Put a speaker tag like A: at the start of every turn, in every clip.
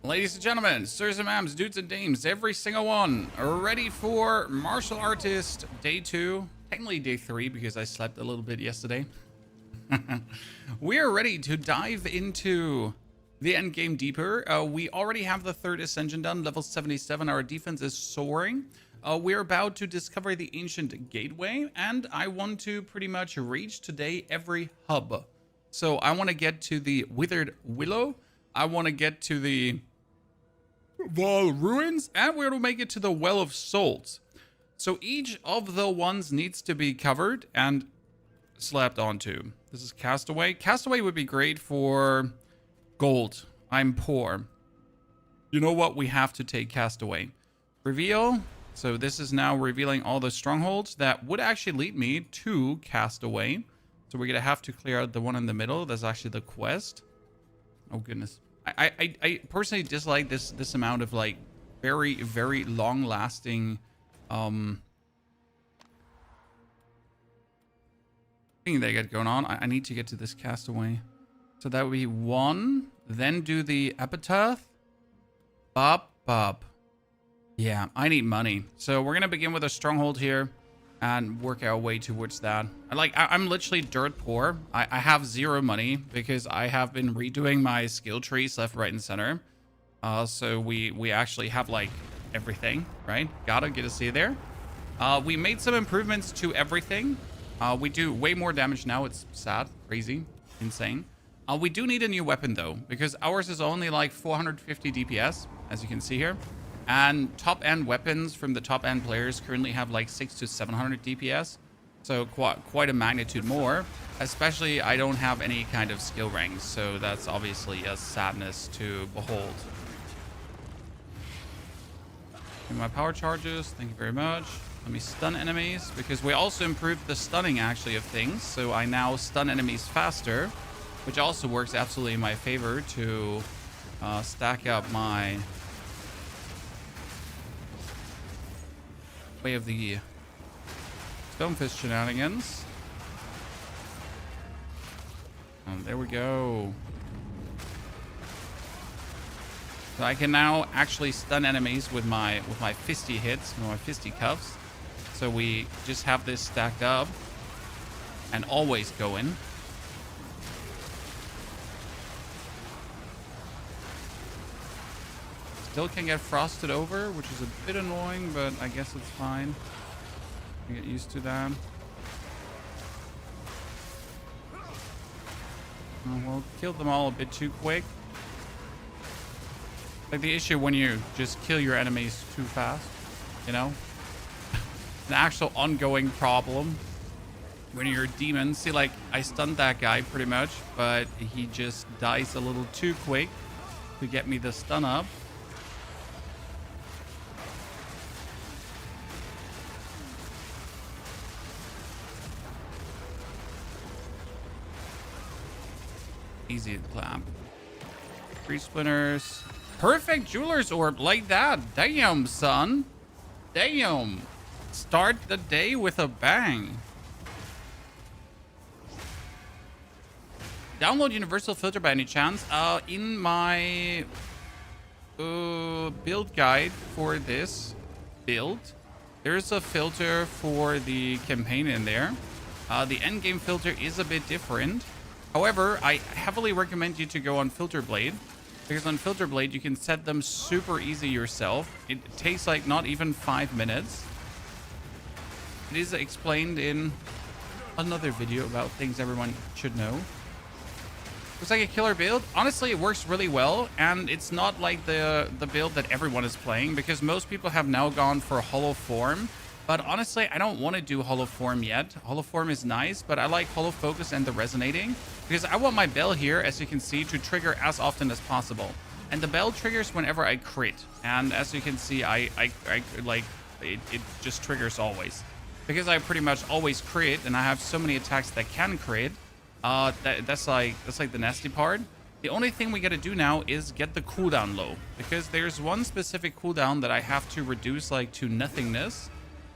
A: Ladies and gentlemen, sirs and ma'ams, dudes and dames, every single one, are ready for Martial Artist Day 2. Technically Day 3 because I slept a little bit yesterday. We are ready to dive into the end game deeper. We already have the third ascension done, level 77. Our defense is soaring. We're about to discover the ancient gateway, and I want to pretty much reach today every hub. So I want to get to the Withered Willow. I want to get to the Wall Ruins, and we're to make it to the Well of Souls. So each of the ones needs to be covered and slapped onto. This is Castaway. Castaway would be great for gold. I'm poor. You know what? We have to take Castaway. Reveal. So this is now revealing all the strongholds that would actually lead me to Castaway. So we're gonna have to clear out the one in the middle. That's actually the quest. Oh goodness. I personally dislike this amount of like very long lasting thing they get going on. I need to get to this Castaway. So that would be one. Then do the epitaph. Bop. Yeah, I need money. So we're gonna begin with a stronghold here and work our way towards that. I'm literally dirt poor. I have zero money because I have been redoing my skill trees left, right, and center. So we actually have like everything, right? Gotta get to see there. We made some improvements to everything. We do way more damage now. It's sad, crazy, insane. We do need a new weapon though, because ours is only like 450 DPS, as you can see here. And top-end weapons from the top-end players currently have like 600 to 700 DPS. So quite a magnitude more. Especially, I don't have any kind of skill ranks. So that's obviously a sadness to behold. Give me my power charges. Thank you very much. Let me stun enemies. Because we also improved the stunning, actually, of things. So I now stun enemies faster. Which also works absolutely in my favor to stack up my way of the Stonefist shenanigans. There we go. So I can now actually stun enemies with my fisty hits, with my fisty cuffs. So we just have this stacked up and always go in. Still can get frosted over, which is a bit annoying, but I guess it's fine. I get used to that. Well, killed them all a bit too quick. Like the issue when you just kill your enemies too fast, you know? An actual ongoing problem when you're a demon. See, like, I stunned that guy pretty much, but he just dies a little too quick to get me the stun up. Easy to clap. 3 splinters. Perfect jeweler's orb like that. Damn, son. Damn. Start the day with a bang. Download universal filter by any chance. In my build guide for this build, there's a filter for the campaign in there. The endgame filter is a bit different. However, I heavily recommend you to go on Filter Blade, because on Filter Blade you can set them super easy yourself. It takes like not even 5 minutes. It is explained in another video about things everyone should know. Looks like a killer build. Honestly, it works really well, and it's not like the build that everyone is playing, because most people have now gone for Hollow Form. But honestly, I don't want to do Hollow Form yet. Hollow Form is nice, but I like Hollow Focus and the Resonating, because I want my bell here, as you can see, to trigger as often as possible. And the bell triggers whenever I crit. And as you can see, I like it just triggers always. Because I pretty much always crit, and I have so many attacks that can crit. That's like the nasty part. The only thing we got to do now is get the cooldown low, because there's one specific cooldown that I have to reduce like to nothingness.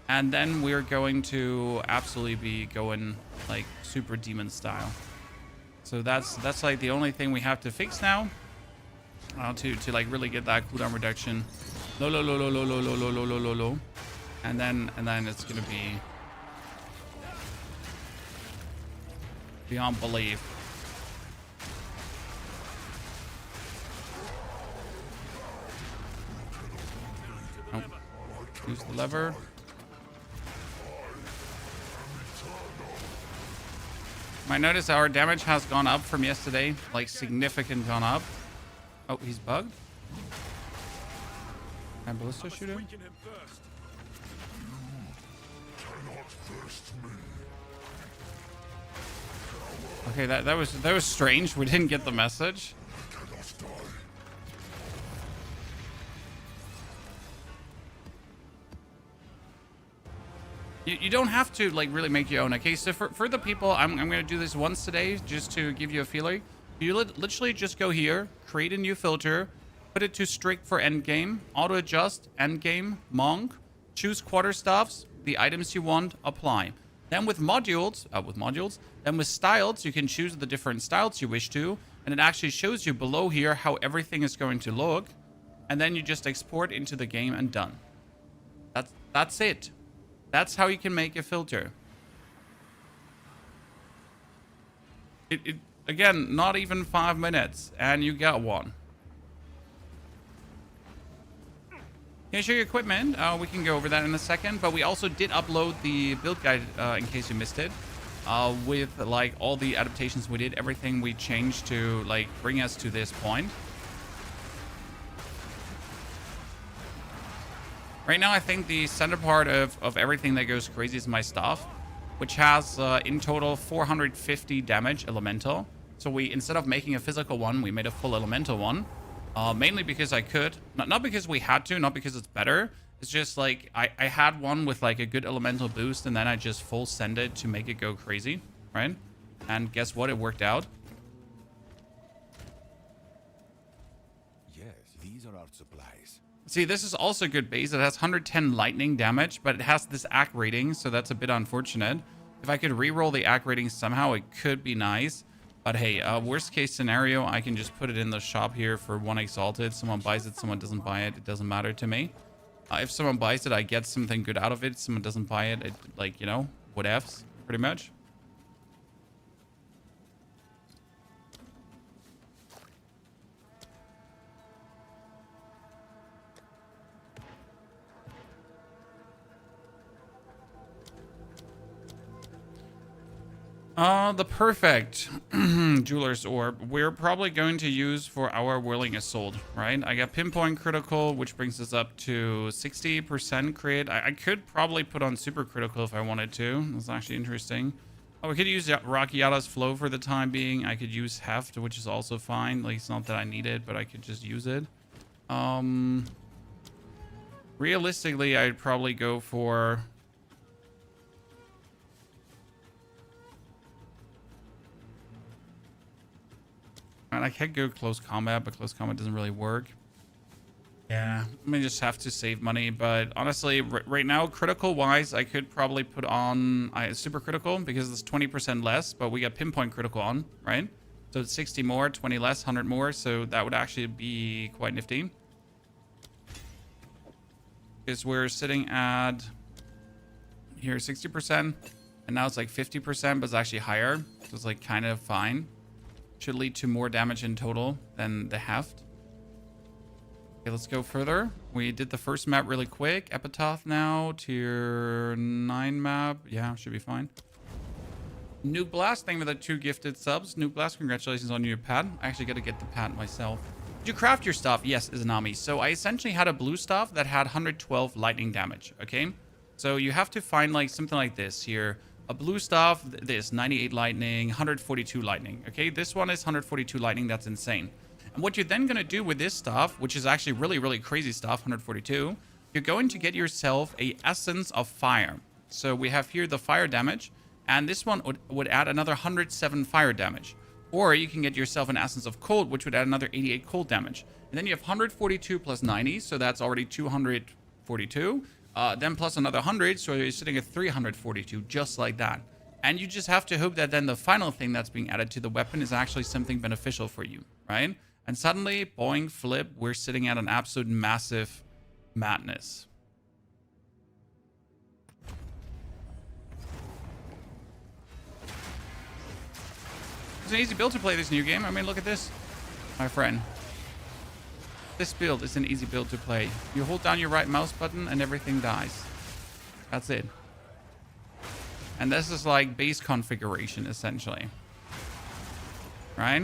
A: And then we're going to absolutely be going like super demon style. So that's like the only thing we have to fix now. to like really get that cooldown reduction. Low, low, low, low, low, low, low, low, low, low, low, low. And then it's gonna be beyond belief. Nope. Use the lever. Might notice our damage has gone up from yesterday, like significant gone up. Oh, he's bugged. Can I ballista shoot him? Okay, that was strange. We didn't get the message. You don't have to like really make your own. Okay, so for the people, I'm gonna do this once today just to give you a feeling. You literally just go here, create a new filter, put it to strict for endgame, auto adjust, endgame, monk, choose quarterstaffs, the items you want, apply. Then with modules, then with styles, you can choose the different styles you wish to, and it actually shows you below here how everything is going to look, and then you just export into the game and done. That's it. That's how you can make a filter. It again, not even 5 minutes, and you got one. Can I show you equipment? We can go over that in a second, but we also did upload the build guide in case you missed it. With like all the adaptations we did, everything we changed to like bring us to this point. Right now, I think the center part of everything that goes crazy is my stuff, which has in total 450 damage elemental. So we, instead of making a physical one, we made a full elemental one. Mainly because I could. Not because we had to, not because it's better. It's just like I had one with like a good elemental boost, and then I just full send it to make it go crazy, right? And guess what? It worked out.
B: Yes, these are our supplies.
A: See, this is also good base. It has 110 lightning damage, but it has this AC rating, so that's a bit unfortunate. If I could reroll the AC rating somehow, it could be nice. But hey, worst case scenario, I can just put it in the shop here for 1 exalted. Someone buys it, someone doesn't buy it. It doesn't matter to me. If someone buys it, I get something good out of it. Someone doesn't buy it, like, you know, whatevs, pretty much. The perfect jeweler's orb we're probably going to use for our Whirling Assault, right? I got pinpoint critical, which brings us up to 60% crit. I could probably put on super critical if I wanted to. That's actually interesting. Oh, we could use Rakiata's flow for the time being. I could use heft, which is also fine. Like, it's not that I need it, but I could just use it. Realistically, I'd probably go for... I could go close combat, but close combat doesn't really work. Yeah, I may just have to save money. But honestly, right now, critical-wise, I could probably put on super critical because it's 20% less, but we got pinpoint critical on, right? So it's 60 more, 20 less, 100 more. So that would actually be quite nifty. Because we're sitting at here 60%, and now it's like 50%, but it's actually higher. So it's like kind of fine. Should lead to more damage in total than the heft. Okay, let's go further. We did the first map really quick. Epitaph now, tier 9 map. Yeah, should be fine. Nuke Blast, thank you for the 2 gifted subs. Nuke Blast, congratulations on your pad. I actually got to get the pad myself. Did you craft your stuff? Yes, Izanami. So I essentially had a blue stuff that had 112 lightning damage, okay? So you have to find like something like this here. A blue stuff, this 98 lightning, 142 lightning. Okay, this one is 142 lightning. That's insane. And what you're then going to do with this stuff, which is actually really, really crazy stuff, 142, you're going to get yourself a essence of fire. So we have here the fire damage, and this one would add another 107 fire damage. Or you can get yourself an essence of cold, which would add another 88 cold damage. And then you have 142 plus 90, so that's already 242. Then plus another 100, so you're sitting at 342, just like that. And you just have to hope that then the final thing that's being added to the weapon is actually something beneficial for you, right? And suddenly, boing, flip, we're sitting at an absolute massive madness. It's an easy build to play this new game. I mean, look at this, my friend. This build is an easy build to play. You hold down your right mouse button and everything dies. That's it. And this is like base configuration, essentially. Right?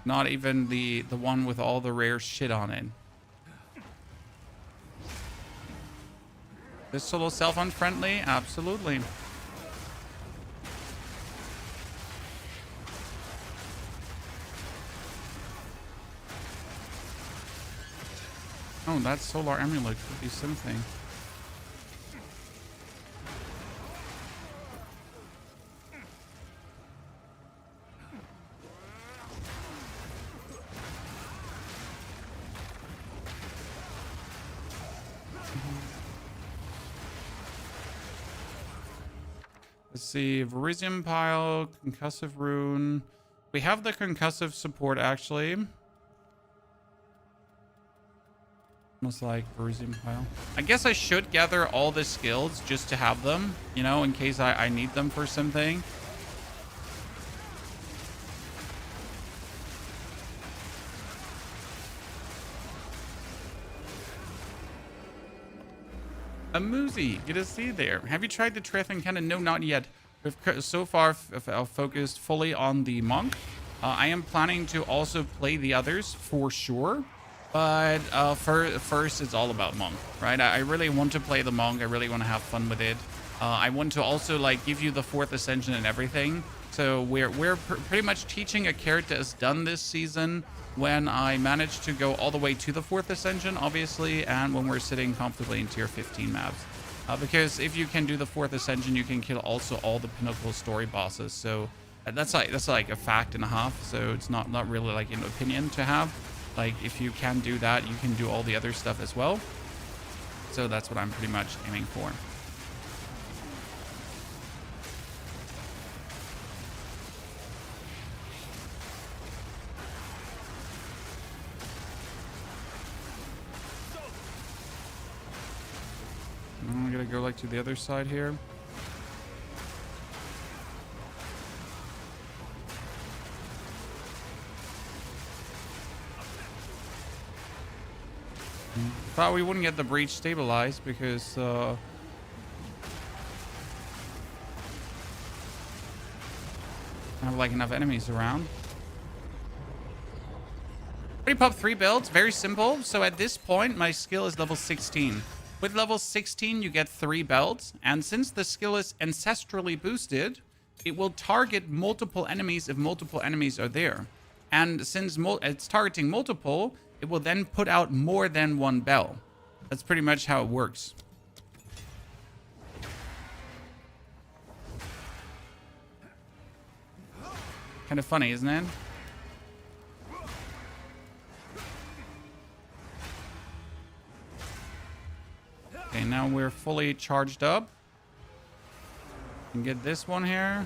A: Not even the one with all the rare shit on it. This solo self-unfriendly? Absolutely. Oh, that solar amulet could be something. Let's see, Verisium Pile, Concussive Rune. We have the concussive support, actually. Almost like Verisium Pile. I guess I should gather all the skills just to have them, you know, in case I need them for something. A Moozy, good to see you there. Have you tried the Triathlon Cannon? No, not yet. We've so far focused fully on the Monk. I am planning to also play the others for sure. But first, it's all about Monk, right? I really want to play the Monk. I really want to have fun with it. I want to also like give you the 4th Ascension and everything. So we're pretty much teaching a character as done this season when I managed to go all the way to the 4th Ascension, obviously, and when we're sitting comfortably in tier 15 maps. Because if you can do the 4th Ascension, you can kill also all the pinnacle story bosses. So that's like a fact and a half. So it's not really like an opinion to have. Like if you can do that, you can do all the other stuff as well. So that's what I'm pretty much aiming for. I'm gonna go like to the other side here. Thought we wouldn't get the breach stabilized because I have like enough enemies around. Already popped 3 builds, very simple. So at this point, my skill is level 16. With level 16, you get 3 belts, and since the skill is ancestrally boosted, it will target multiple enemies if multiple enemies are there. And since it's targeting multiple, it will then put out more than 1 bell. That's pretty much how it works. Kind of funny, isn't it? Okay, now we're fully charged up. And get this one here.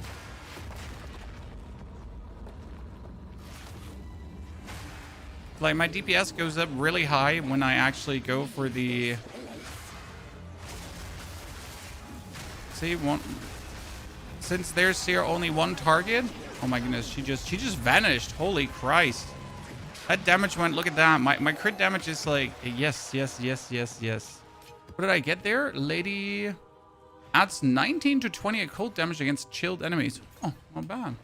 A: Like, my DPS goes up really high when I actually go for the... See, since there's here only 1 target. Oh my goodness, she just vanished. Holy Christ. That damage went, look at that. My crit damage is like, yes. What did I get there? Lady adds 19 to 20 occult damage against chilled enemies. Oh, not bad.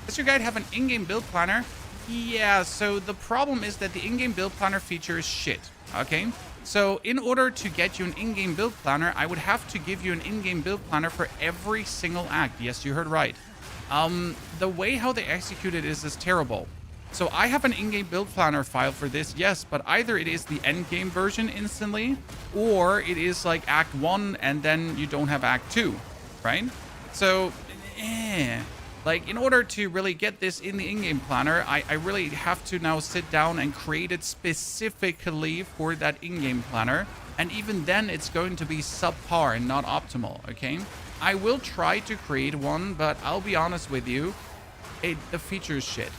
A: Does your guide have an in-game build planner? Yeah, so the problem is that the in-game build planner feature is shit, okay? So in order to get you an in-game build planner, I would have to give you an in-game build planner for every single act. Yes, you heard right. The way how they execute it is terrible. So I have an in-game build planner file for this, yes, but either it is the end-game version instantly, or it is like Act 1 and then you don't have Act 2, right? So, Like, in order to really get this in the in-game planner, I really have to now sit down and create it specifically for that in-game planner. And even then, it's going to be subpar and not optimal, okay? I will try to create one, but I'll be honest with you, the feature is shit.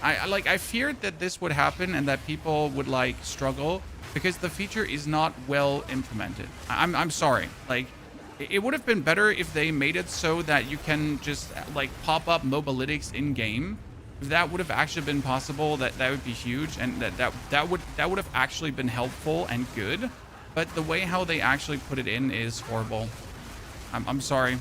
A: I feared that this would happen and that people would, like, struggle because the feature is not well implemented. I'm sorry. Like, it would have been better if they made it so that you can just like pop up mobalytics in game. If that would have actually been possible, that would be huge, and that would have actually been helpful and good. But the way how they actually put it in is horrible. I'm sorry.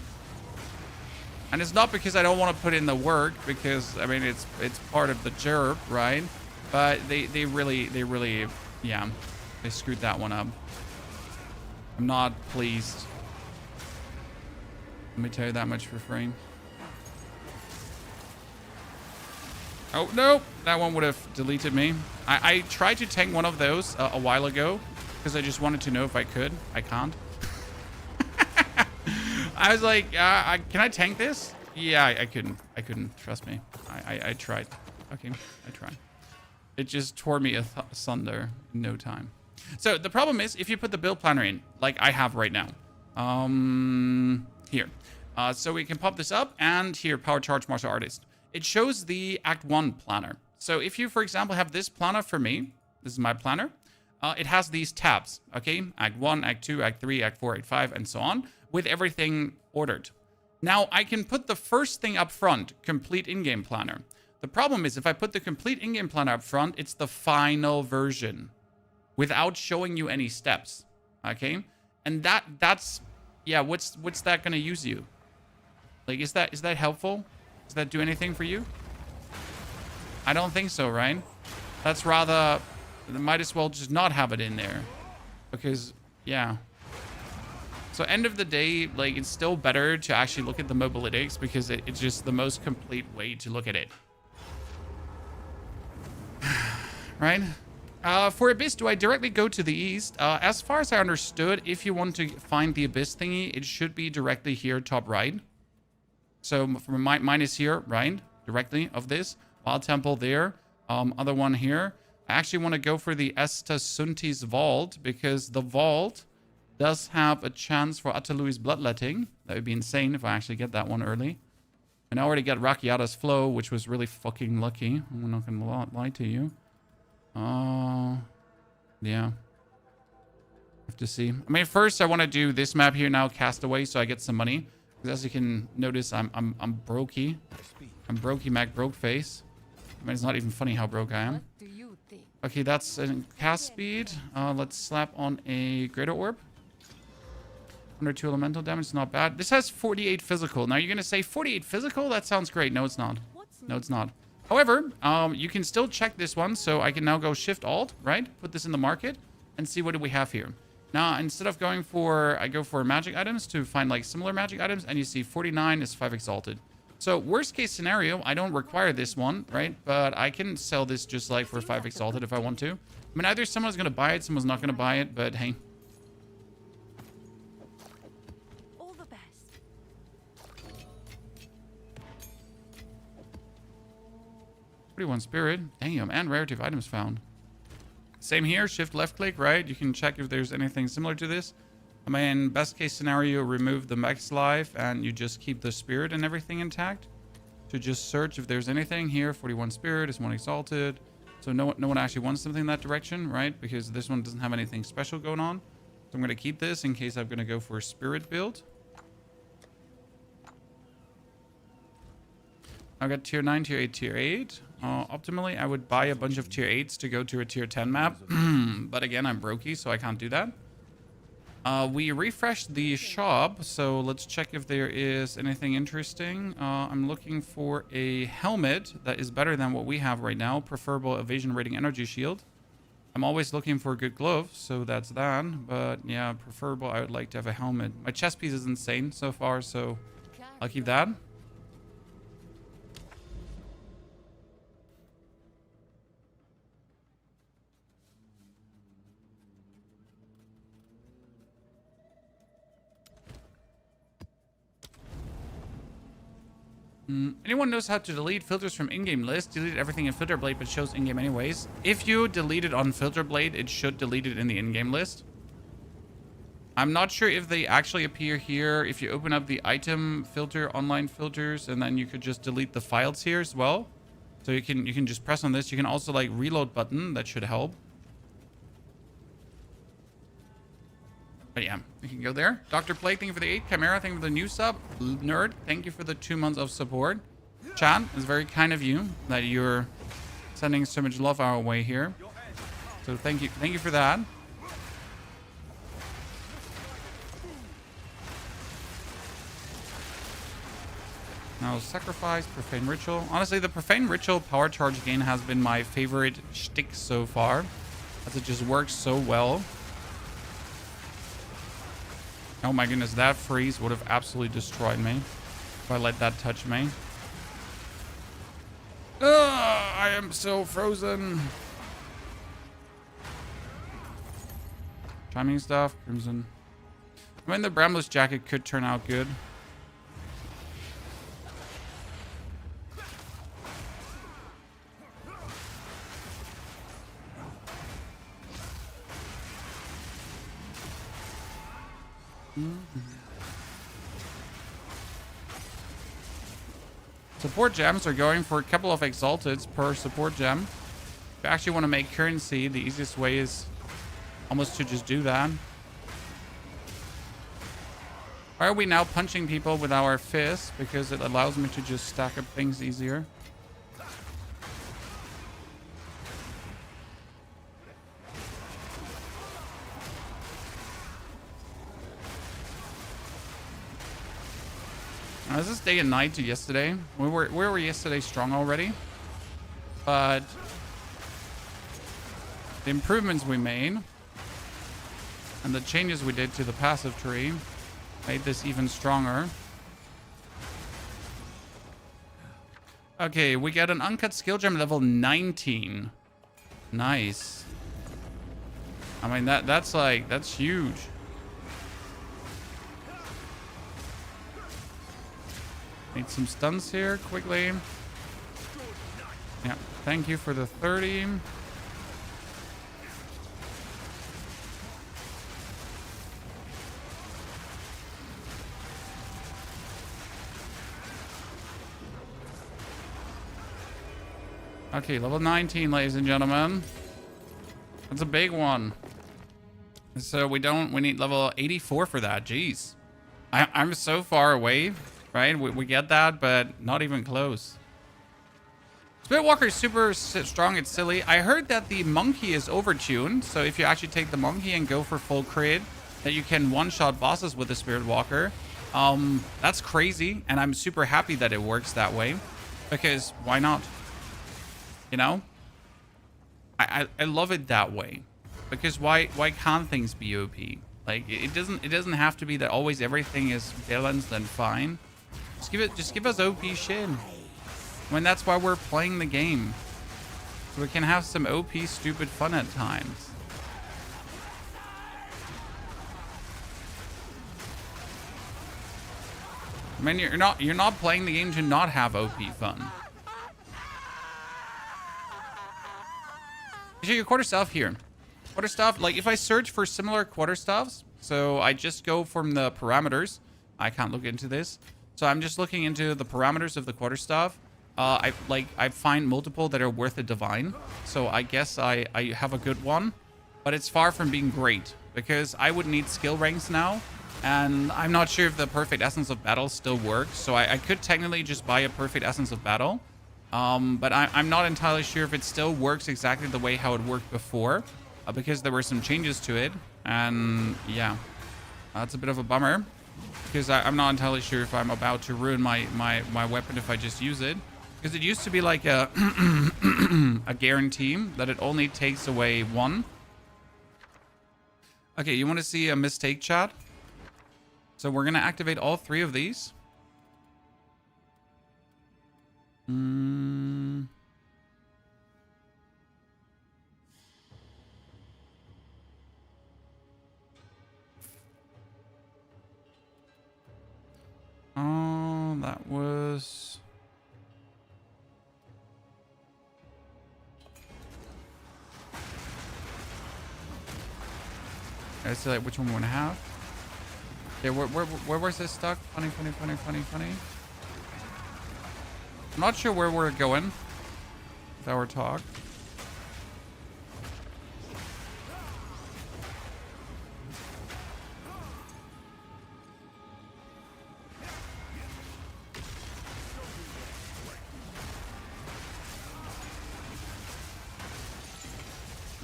A: And it's not because I don't want to put in the work, because I mean it's part of the job, right? But they really yeah, they screwed that one up. I'm not pleased. Let me tell you that much for free. Oh, no. That one would have deleted me. I tried to tank one of those a while ago because I just wanted to know if I could. I can't. I was like, can I tank this? Yeah, I couldn't. I couldn't. Trust me. I tried. Okay, I tried. It just tore me asunder in no time. So the problem is, if you put the build planner in, like I have right now, here. So we can pop this up, and here, Power Charge Martial Artist. It shows the Act 1 planner. So if you, for example, have this planner for me, this is my planner, it has these tabs, okay? Act 1, Act 2, Act 3, Act 4, Act 5, and so on, with everything ordered. Now, I can put the first thing up front, Complete In-Game Planner. The problem is, if I put the Complete In-Game Planner up front, it's the final version, without showing you any steps, okay? And that's, yeah, what's that gonna use you? Like, is that helpful? Does that do anything for you? I don't think so, right? That's rather, might as well just not have it in there. Because, yeah. So end of the day, like, it's still better to actually look at the mobalytics because it's just the most complete way to look at it. Right? For Abyss, do I directly go to the east? As far as I understood, if you want to find the Abyss thingy, it should be directly here, top right. So from mine is here, right? Directly of this. Wild Temple there. Other one here. I actually want to go for the Estas Suntis Vault because the vault does have a chance for Atalui's Bloodletting. That would be insane if I actually get that one early. And I already got Rakiata's Flow, which was really fucking lucky. I'm not going to lie to you. Yeah. Have to see. I mean, first I want to do this map here now, Castaway, so I get some money. Because as you can notice, I'm brokey. I'm brokey Mac broke face. I mean, it's not even funny how broke I am. Okay, that's a cast speed. Let's slap on a Greater Orb. 102 elemental damage, not bad. This has 48 physical. Now you're gonna say 48 physical? That sounds great. No, it's not. No, it's not. However, you can still check this one. So I can now go Shift Alt, right? Put this in the market and see what do we have here. Now, instead of going for, I go for magic items to find like similar magic items, and you see 49 is 5 Exalted. So worst case scenario, I don't require this one, right? But I can sell this just like for 5 Exalted if I want to. I mean, either someone's going to buy it, someone's not going to buy it, but hey.
C: All the best.
A: 41 Spirit. Damn, and rarity of items found. Same here, shift left click, right? You can check if there's anything similar to this. I mean, best case scenario, remove the max life and you just keep the spirit and everything intact. To just search if there's anything here. 41 spirit is 1 exalted. So no one actually wants something in that direction, right? Because this one doesn't have anything special going on. So I'm going to keep this in case I'm going to go for a spirit build. I've got tier 9, tier 8, tier 8. Optimally, I would buy a bunch of tier 8s to go to a tier 10 map. But again, I'm brokey, so I can't do that. We refreshed the shop, so let's check if there is anything interesting. I'm looking for a helmet that is better than what we have right now. Preferable evasion rating energy shield. I'm always looking for good gloves, so that's that. But yeah, preferable, I would like to have a helmet. My chest piece is insane so far, so I'll keep that. Anyone knows how to delete filters from in-game list? Delete everything in Filter Blade, but shows in-game anyways. If you delete it on Filter Blade, it should delete it in the in-game list. I'm not sure if they actually appear here. If you open up the item filter, online filters, and then you could just delete the files here as well. So you can just press on this. You can also like reload button. That should help. But yeah, you can go there. Dr. Plague, thank you for the 8. Chimera, thank you for the new sub. Nerd, thank you for the 2 months of support. Chat, it's very kind of you that you're sending so much love our way here. So thank you for that. Now, Sacrifice, Profane Ritual. Honestly, the Profane Ritual power charge gain has been my favorite shtick so far, as it just works so well. Oh my goodness, that freeze would have absolutely destroyed me if I let that touch me. Ugh, I am so frozen. Chiming stuff, Crimson. I mean, the Brambless Jacket could turn out good. Support gems are going for a couple of exalteds per support gem. If you actually want to make currency, the easiest way is almost to just do that. Why are we now punching people with our fists? Because it allows me to just stack up things easier. This is day and night to yesterday. We were yesterday strong already, but the improvements we made and the changes we did to the passive tree made this even stronger. Okay, we get an uncut skill gem level 19. Nice. I mean, that's huge. Need some stuns here quickly. Yeah, thank you for the 30. Okay, level 19, ladies and gentlemen. That's a big one. So we need level 84 for that. Jeez. I'm so far away. Right? We get that, but not even close. Spitwalker is super strong. It's silly. I heard that the monkey is overtuned. So if you actually take the monkey and go for full crit, that you can one-shot bosses with the Spiritwalker. That's crazy. And I'm super happy that it works that way. Because why not? You know? I love it that way. Because why can't things be OP? Like, it doesn't have to be that always everything is balanced and fine. Just give us OP shit. I mean, that's why we're playing the game. So we can have some OP stupid fun at times. I mean, you're not playing the game to not have OP fun. Show your quarterstaff here. Quarterstaff, like if I search for similar quarterstaffs, so I just go from the parameters. I can't look into this. So I'm just looking into the parameters of the quarterstaff. I find multiple that are worth a divine. So I guess I have a good one, but it's far from being great because I would need skill ranks now. And I'm not sure if the perfect essence of battle still works. So I could technically just buy a perfect essence of battle. But I'm not entirely sure if it still works exactly the way how it worked before. Because there were some changes to it. And yeah, that's a bit of a bummer. Because I'm not entirely sure if I'm about to ruin my weapon if I just use it. Because it used to be like a, a guarantee that it only takes away 1. Okay, you want to see a mistake, chat? So we're going to activate all 3 of these. Oh, that was... Let's see like which one we want to have. Yeah, where was this stuck? Funny. I'm not sure where we're going with our talk.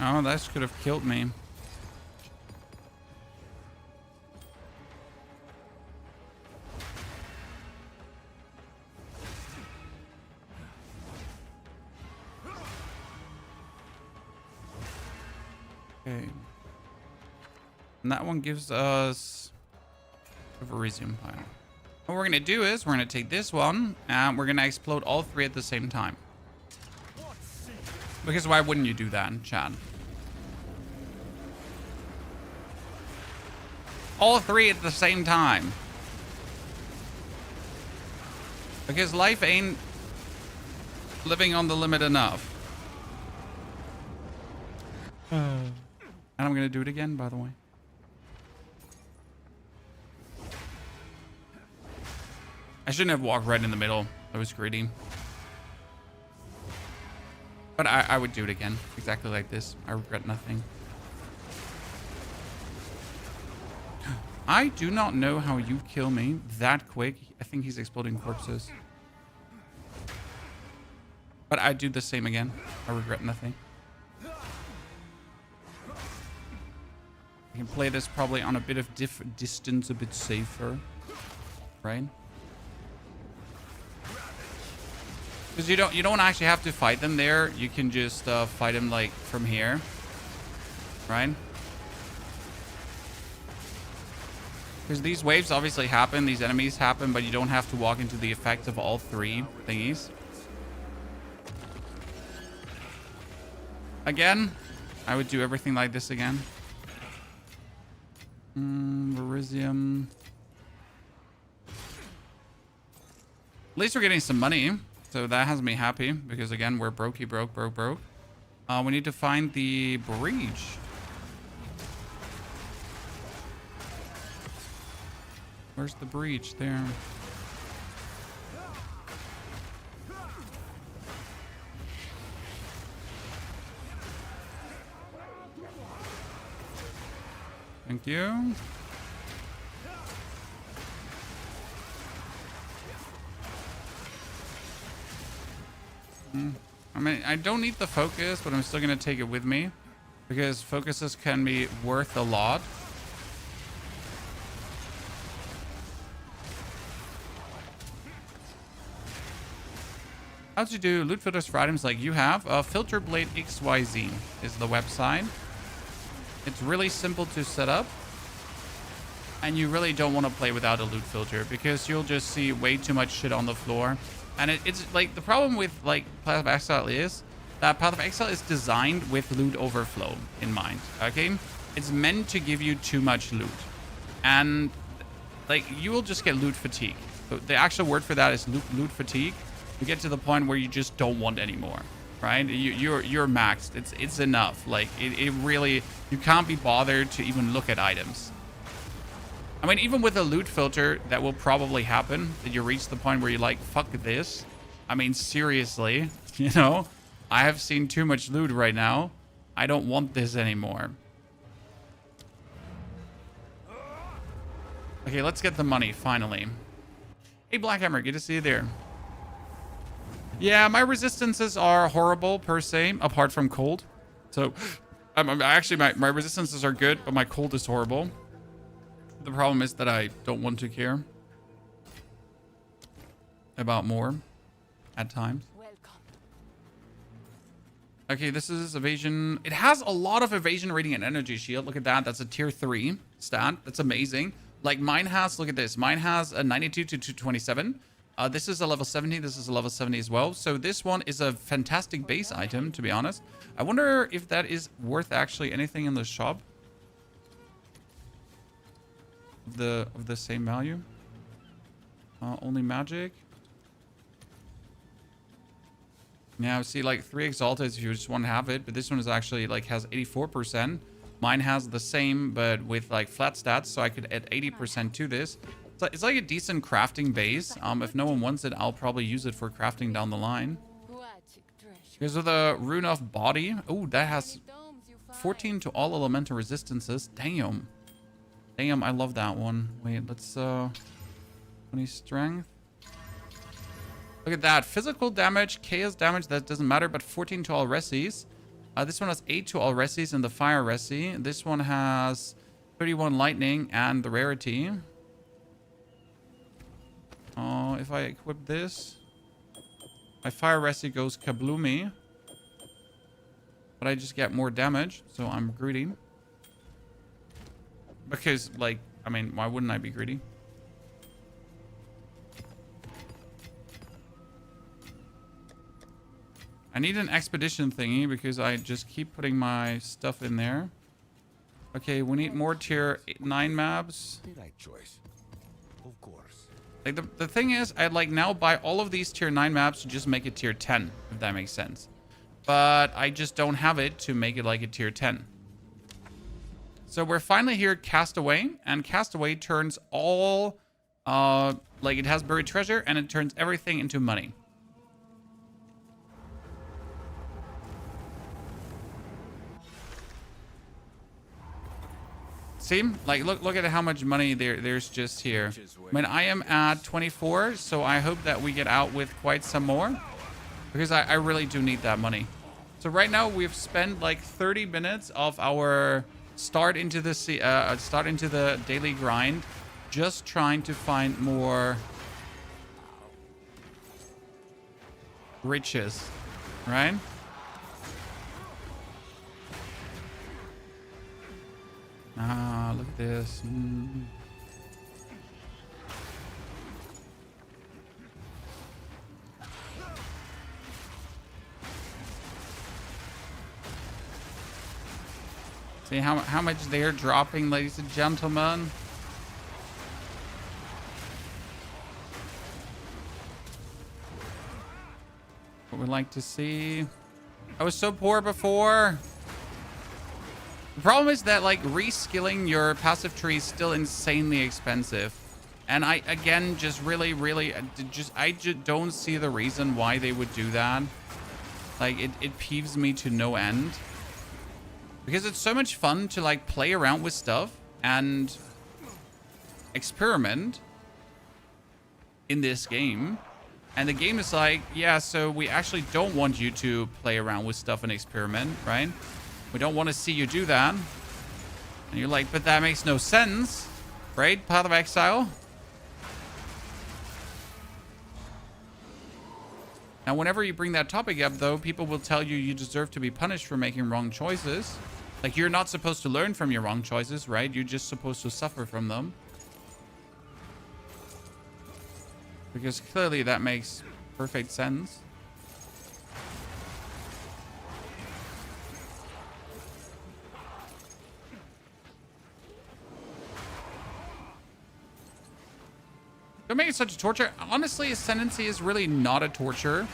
A: Oh, that could have killed me. Okay. And that one gives us a Verisium pile. What we're going to do is we're going to take this one and we're going to explode all three at the same time. Because why wouldn't you do that, Chad? All three at the same time. Because life ain't living on the limit enough. And I'm going to do it again, by the way. I shouldn't have walked right in the middle. I was greedy. But I would do it again. Exactly like this. I regret nothing. I do not know how you kill me that quick. I think he's exploding corpses. But I do the same again. I regret nothing. I can play this probably on a bit of distance, a bit safer. Right? Because you don't actually have to fight them there. You can just fight them like from here, right? Because these waves obviously happen, these enemies happen, but you don't have to walk into the effect of all three thingies. Again, I would do everything like this again. Verisium. At least we're getting some money. So that has me happy because again, we're broke. We need to find the breach. Where's the breach? There. Thank you. I mean, I don't need the focus, but I'm still going to take it with me because focuses can be worth a lot. How to do loot filters for items like you have? Filter Blade XYZ is the website. It's really simple to set up. And you really don't want to play without a loot filter because you'll just see way too much shit on the floor. And it's like the problem with like Path of Exile is that Path of Exile is designed with loot overflow in mind. Okay, it's meant to give you too much loot, and like you will just get loot fatigue. The actual word for that is loot fatigue. You get to the point where you just don't want any more, right? You're maxed. It's enough. Like it really, you can't be bothered to even look at items. I mean, even with a loot filter, that will probably happen. That you reach the point where you're like, fuck this. I mean, seriously, you know, I have seen too much loot right now. I don't want this anymore. Okay, let's get the money, finally. Hey, Blackhammer, good to see you there. Yeah, my resistances are horrible, per se, apart from cold. So, actually, my resistances are good, but my cold is horrible. The problem is that I don't want to care about more at times.
C: Welcome.
A: Okay, this is evasion. It has a lot of evasion rating and energy shield. Look at that. That's a tier 3 stat. That's amazing. Like mine has, look at this. Mine has a 92 to 227. This is a level 70. This is a level 70 as well. So this one is a fantastic base item, to be honest. I wonder if that is worth actually anything in the shop. Of the same value. Only magic. Yeah, see, like 3 exalted if you just want to have it, but this one is actually like has 84%. Mine has the same, but with like flat stats, so I could add 80% to this. So it's like a decent crafting base. If no one wants it, I'll probably use it for crafting down the line. Here's the Rune of Body. Oh, that has 14 to all elemental resistances. Damn. Damn, I love that one. Wait, let's 20 strength. Look at that. Physical damage, chaos damage, that doesn't matter, but 14 to all resis. This one has 8 to all resis and the fire resi. This one has 31 lightning and the rarity. If I equip this, my fire resi goes kabloomy. But I just get more damage, so I'm greedy. Because, like, I mean, why wouldn't I be greedy? I need an expedition thingy because I just keep putting my stuff in there. Okay, we need more tier 9 maps.
B: The right choice. Of course.
A: Like the thing is, I'd like now buy all of these tier 9 maps to just make it tier 10, if that makes sense. But I just don't have it to make it like a tier 10. So we're finally here at Castaway, and Castaway turns all, like it has buried treasure, and it turns everything into money. See? Like, look at how much money there's just here. I mean, I am at 24, so I hope that we get out with quite some more. Because I really do need that money. So right now, we've spent like 30 minutes of our start into the daily grind. Just trying to find more riches. Right? Ah, look at this. See how much they're dropping, ladies and gentlemen. What we like to see. I was so poor before. The problem is that, like, reskilling your passive tree is still insanely expensive. And I, again, just really, I just don't see the reason why they would do that. Like, it peeves me to no end. Because it's so much fun to, like, play around with stuff and experiment in this game. And the game is like, yeah, so we actually don't want you to play around with stuff and experiment, right? We don't want to see you do that. And you're like, but that makes no sense, right? Path of Exile. Now, whenever you bring that topic up, though, people will tell you deserve to be punished for making wrong choices. Like, you're not supposed to learn from your wrong choices, right? You're just supposed to suffer from them. Because clearly that makes perfect sense. Don't make it such a torture. Honestly, Ascendancy is really not a torture.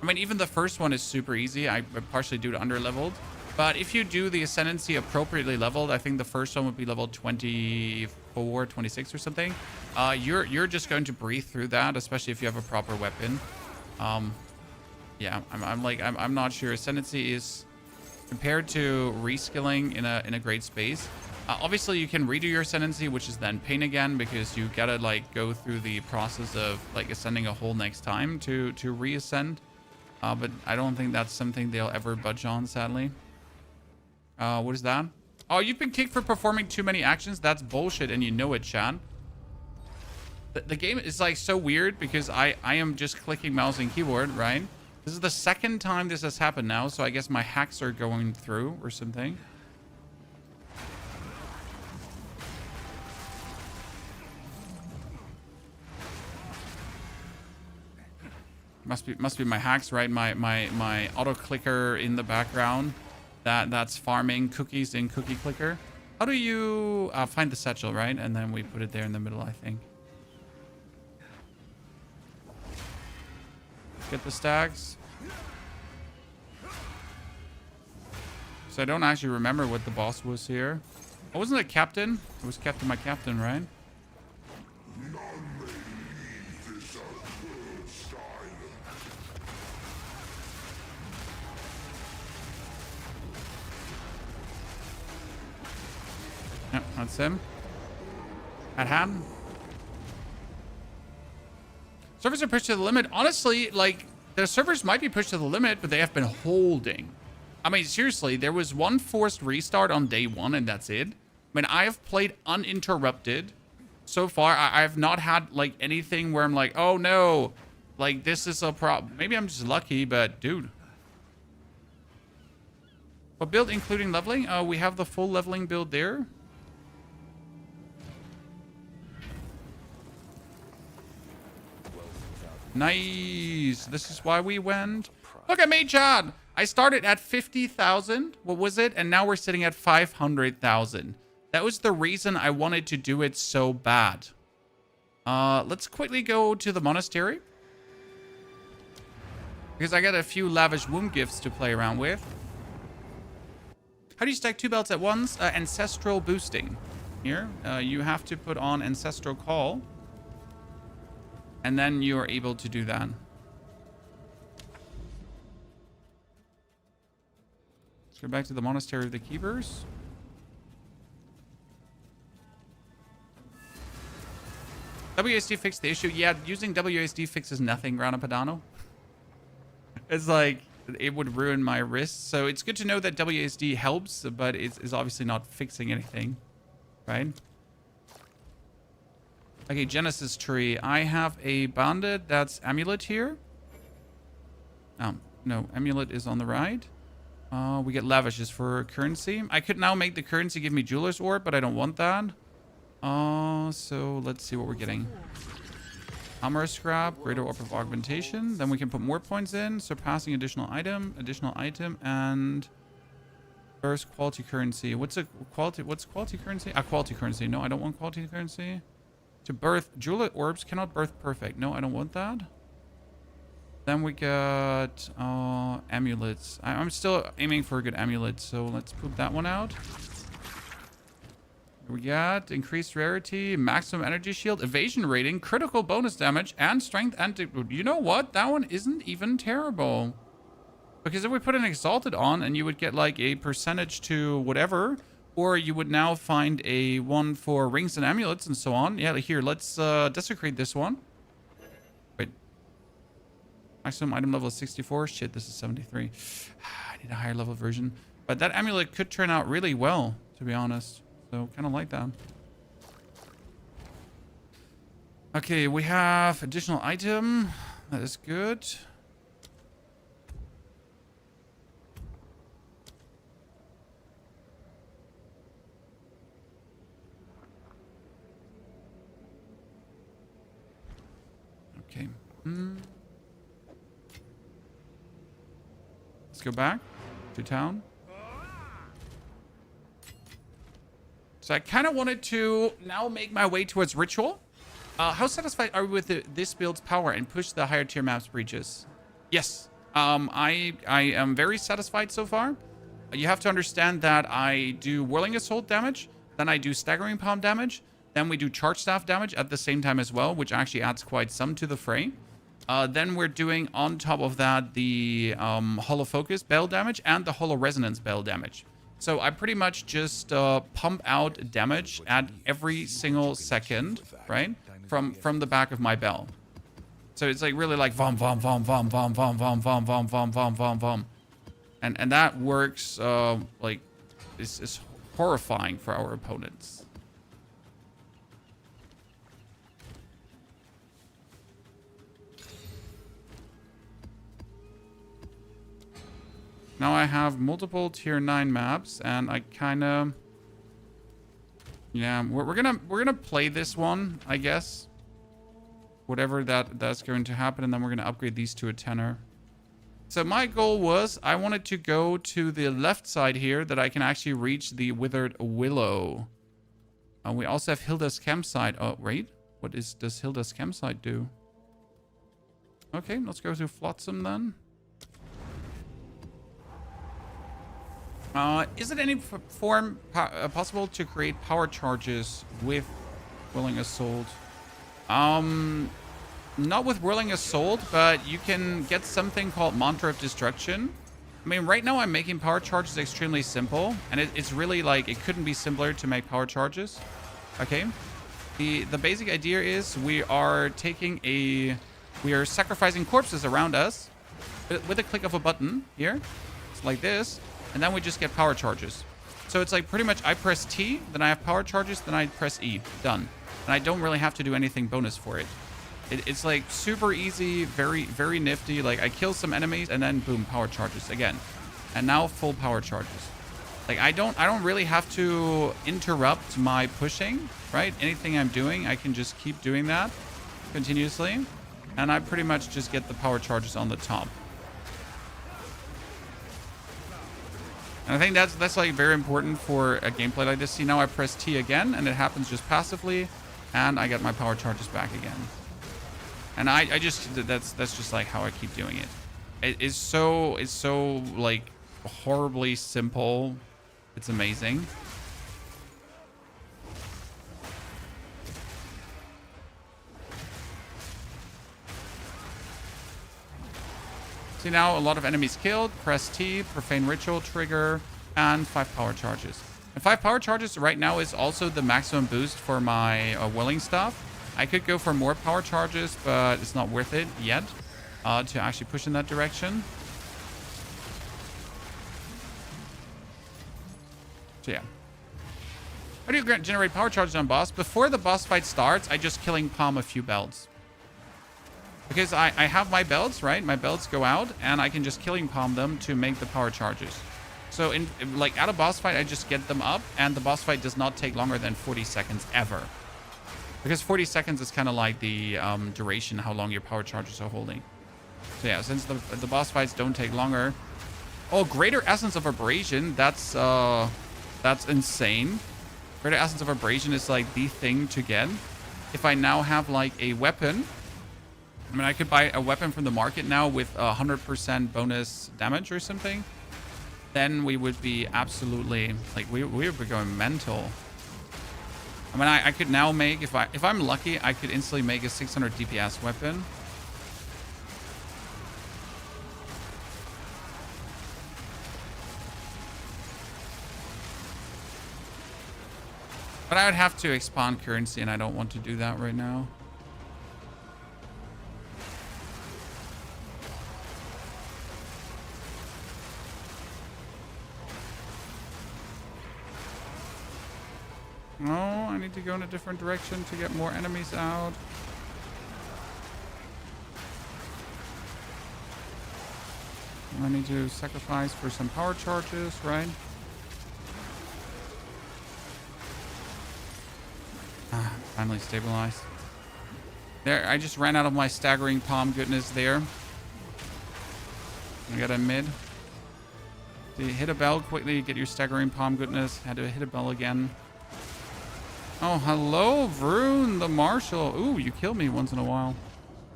A: I mean, even the first one is super easy. I partially do it under-leveled. But if you do the Ascendancy appropriately leveled, I think the first one would be level 24, 26 or something. You're just going to breathe through that, especially if you have a proper weapon. Yeah, I'm not sure. Ascendancy is compared to reskilling in a great space. Obviously, you can redo your Ascendancy, which is then pain again, because you gotta like go through the process of like ascending a hole next time to reascend. But I don't think that's something they'll ever budge on, sadly. What is that? Oh, you've been kicked for performing too many actions? That's bullshit, and you know it, Chad. The game is like so weird because I am just clicking mouse and keyboard, right? This is the second time this has happened now, so I guess my hacks are going through or something. Must be my hacks, right? My auto clicker in the background. That's farming cookies in cookie clicker. How do you find the satchel, right? And then we put it there in the middle, I think. Get the stacks. So I don't actually remember what the boss was here. Oh, wasn't it Captain? It was Captain my Captain, right? Yep, that's him. That happened. Servers are pushed to the limit. Honestly, like, the servers might be pushed to the limit, but they have been holding. I mean, seriously, there was one forced restart on day one, and that's it. I mean, I have played uninterrupted. So far, I have not had, like, anything where I'm like, oh, no. Like, this is a problem. Maybe I'm just lucky, but, dude. What build including leveling? We have the full leveling build there. Nice. This is why we went. Look at me, John. I started at 50,000. What was it? And now we're sitting at 500,000. That was the reason I wanted to do it so bad. Let's quickly go to the monastery. Because I got a few lavish womb gifts to play around with. How do you stack 2 belts at once? Ancestral boosting. Here, you have to put on Ancestral Call. And then you are able to do that. Let's go back to the Monastery of the Keepers. WASD fixed the issue. Yeah, using WASD fixes nothing, Grana Padano. It's like, it would ruin my wrists. So it's good to know that WASD helps, but it's obviously not fixing anything. Right? Okay, Genesis Tree. I have a bandit that's Amulet here. No, Amulet is on the right. We get Lavishes for currency. I could now make the currency give me Jeweler's Orb, but I don't want that. So let's see what we're getting. Armor Scrap, Greater Orb of Augmentation. Then we can put more points in. Surpassing additional item, and first quality currency. What's quality currency? Quality currency. No, I don't want quality currency. To birth, Jeweler Orbs cannot birth perfect. No, I don't want that. Then we got amulets. I'm still aiming for a good amulet, so let's put that one out. We got increased rarity, maximum energy shield, evasion rating, critical bonus damage, and strength. And you know what? That one isn't even terrible. Because if we put an exalted on, and you would get like a percentage to whatever. Or you would now find a one for rings and amulets and so on. Yeah, here, let's desecrate this one. Wait. Maximum item level is 64. Shit, this is 73. I need a higher level version. But that amulet could turn out really well, to be honest. So, kind of like that. Okay, we have additional item. That is good. Okay. Let's go back to town. So I kind of wanted to now make my way towards Ritual. How satisfied are we with this build's power and push the higher tier maps breaches? Yes. I am very satisfied so far. You have to understand that I do Whirling Assault damage. Then I do Staggering Palm damage. Then we do Charge Staff damage at the same time as well, which actually adds quite some to the fray. Then we're doing, on top of that, the Hollow Focus Bell damage and the Hollow Resonance Bell damage. So I pretty much just pump out damage at every single second, right? From the back of my bell. So it's like really like vom, vom, vom, vom, vom, vom, vom, vom, vom, vom, vom, vom, vom. And that works, like, is horrifying for our opponents. Now I have multiple tier 9 maps, and I kind of, yeah, we're gonna play this one, I guess. Whatever that's going to happen, and then we're gonna upgrade these to a 10er. So my goal was I wanted to go to the left side here that I can actually reach the Withered Willow. We also have Hilda's Campsite. Oh, wait, does Hilda's Campsite do? Okay, let's go to Flotsam then. Is it any form possible to create power charges with Whirling Assault? Not with Whirling Assault, but you can get something called Mantra of Destruction. I mean, right now I'm making power charges extremely simple, and it's really like, it couldn't be simpler to make power charges. Okay. The basic idea is we are sacrificing corpses around us with a click of a button here. It's like this. And then we just get power charges. So it's like pretty much I press T, then I have power charges, then I press E. Done. And I don't really have to do anything bonus for it. It's like super easy, very, very nifty. Like I kill some enemies and then boom, power charges again. And now full power charges. Like I don't really have to interrupt my pushing, right? Anything I'm doing, I can just keep doing that continuously. And I pretty much just get the power charges on the top. And I think that's like very important for a gameplay like this. See, now I press T again and it happens just passively and I get my power charges back again. And I just, that's just like how I keep doing it. It's so like horribly simple. It's amazing. See, now a lot of enemies killed. Press T, Profane Ritual trigger, and 5 power charges. And 5 power charges right now is also the maximum boost for my willing stuff. I could go for more power charges, but it's not worth it yet to actually push in that direction. So yeah. How do you generate power charges on boss? Before the boss fight starts, I just killing palm a few belts. Because I have my belts, right? My belts go out, and I can just killing palm them to make the power charges. So like at a boss fight, I just get them up, and the boss fight does not take longer than 40 seconds ever. Because 40 seconds is kind of like the duration, how long your power charges are holding. So yeah, since the boss fights don't take longer. Oh, Greater Essence of Abrasion, that's insane. Greater Essence of Abrasion is like the thing to get. If I now have like a weapon, I mean, I could buy a weapon from the market now with 100% bonus damage or something. Then we would be absolutely, like, we would be going mental. I mean, I could now make, if I'm lucky, I could instantly make a 600 DPS weapon. But I would have to expand currency, and I don't want to do that right now. No, I need to go in a different direction to get more enemies out. I need to sacrifice for some power charges, right? Finally stabilized. There, I just ran out of my staggering palm goodness there. I got a mid. So you hit a bell quickly, get your staggering palm goodness. Had to hit a bell again. Oh, hello, Vroon, the Marshal. Ooh, you killed me once in a while.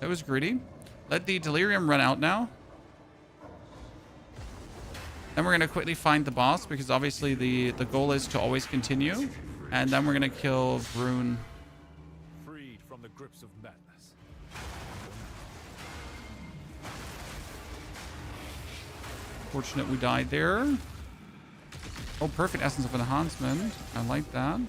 A: That was greedy. Let the Delirium run out now. Then we're going to quickly find the boss, because obviously the goal is to always continue. And then we're going to kill Vroon.
B: Freed from the grips of madness.
A: Fortunate we died there. Oh, perfect Essence of Enhancement. I like that.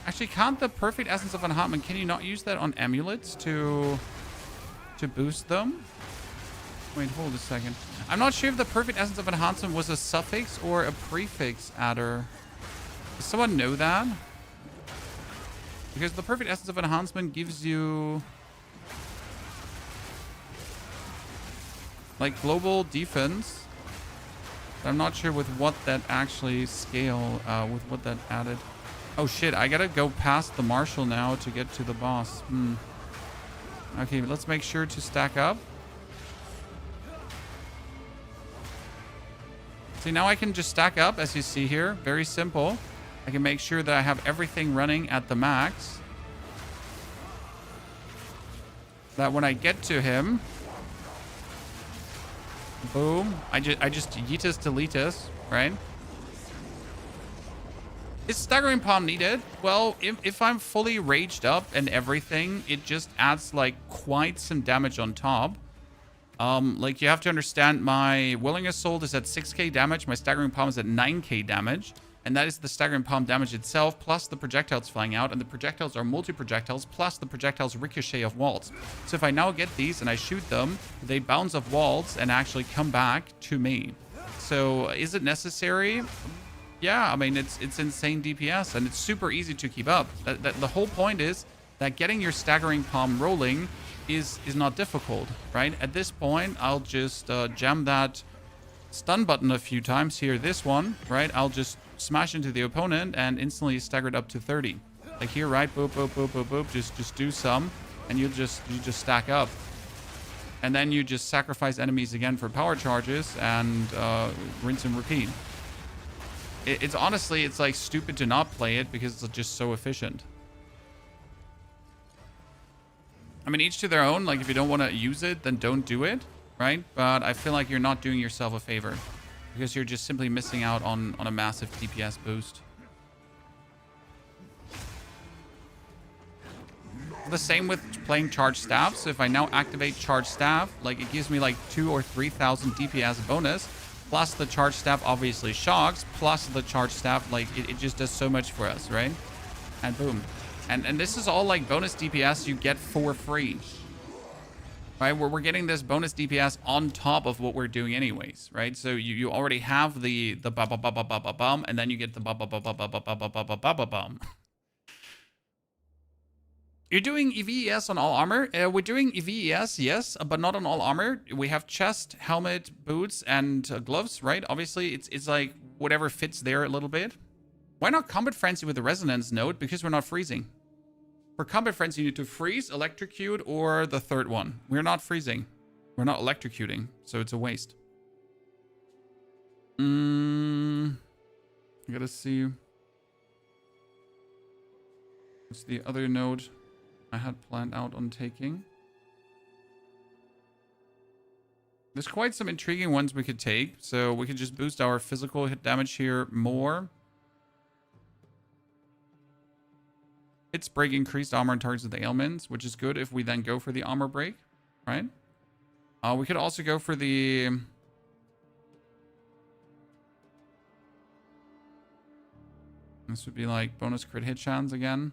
A: Actually, can't the perfect Essence of Enhancement, can you not use that on amulets to boost them? Wait, hold a second. I'm not sure if the perfect Essence of Enhancement was a suffix or a prefix adder. Does someone know that? Because the perfect Essence of Enhancement gives you like global defense. But I'm not sure with what that actually scale, with what that added. Oh shit, I gotta go past the Marshal now to get to the boss. Okay, let's make sure to stack up. See, now I can just stack up, as you see here. Very simple. I can make sure that I have everything running at the max. That when I get to him, Boom. I just yeetus deletus, right? Is Staggering Palm needed? Well, if I'm fully raged up and everything, it just adds like quite some damage on top. Like you have to understand my Whirling Assault is at 6k damage, my Staggering Palm is at 9k damage, and that is the Staggering Palm damage itself, plus the projectiles flying out, and the projectiles are multi-projectiles, plus the projectiles ricochet of walls. So if I now get these and I shoot them, they bounce off walls and actually come back to me. So is it necessary? Yeah, I mean, it's insane DPS, and it's super easy to keep up. The whole point is that getting your Staggering Palm rolling is not difficult, right? At this point, I'll just jam that stun button a few times here. This one, right? I'll just smash into the opponent and instantly stagger it up to 30. Like here, right? Boop, boop, boop, boop, boop. Just do some, and you just stack up. And then you just sacrifice enemies again for power charges and rinse and repeat. It's honestly, it's like stupid to not play it because it's just so efficient. I mean, each to their own. Like, if you don't want to use it, then don't do it, right? But I feel like you're not doing yourself a favor because you're just simply missing out on a massive DPS boost. The same with playing Charged Staff. So if I now activate Charged Staff, like, it gives me like 2,000 or 3,000 DPS bonus. Plus the Charged Staff obviously shocks. Plus the Charged Staff, like, it just does so much for us, right? And boom. And this is all like bonus DPS you get for free. Right? We're getting this bonus DPS on top of what we're doing anyways, right? So you already have the ba ba ba ba ba ba bum, and then you get the ba ba ba ba ba ba ba ba ba ba ba ba bum. You're doing EVES on all armor? We're doing EVES, yes, but not on all armor. We have chest, helmet, boots, and gloves, right? Obviously, it's like whatever fits there a little bit. Why not Combat Frenzy with the Resonance node? Because we're not freezing. For Combat Frenzy, you need to freeze, electrocute, or the third one. We're not freezing. We're not electrocuting, so it's a waste. I gotta see. What's the other node I had planned out on taking? There's quite some intriguing ones we could take. So we could just boost our physical hit damage here more. Hits break increased armor and targets with the ailments, which is good if we then go for the armor break, right? We could also go for the... This would be like bonus crit hit chance again.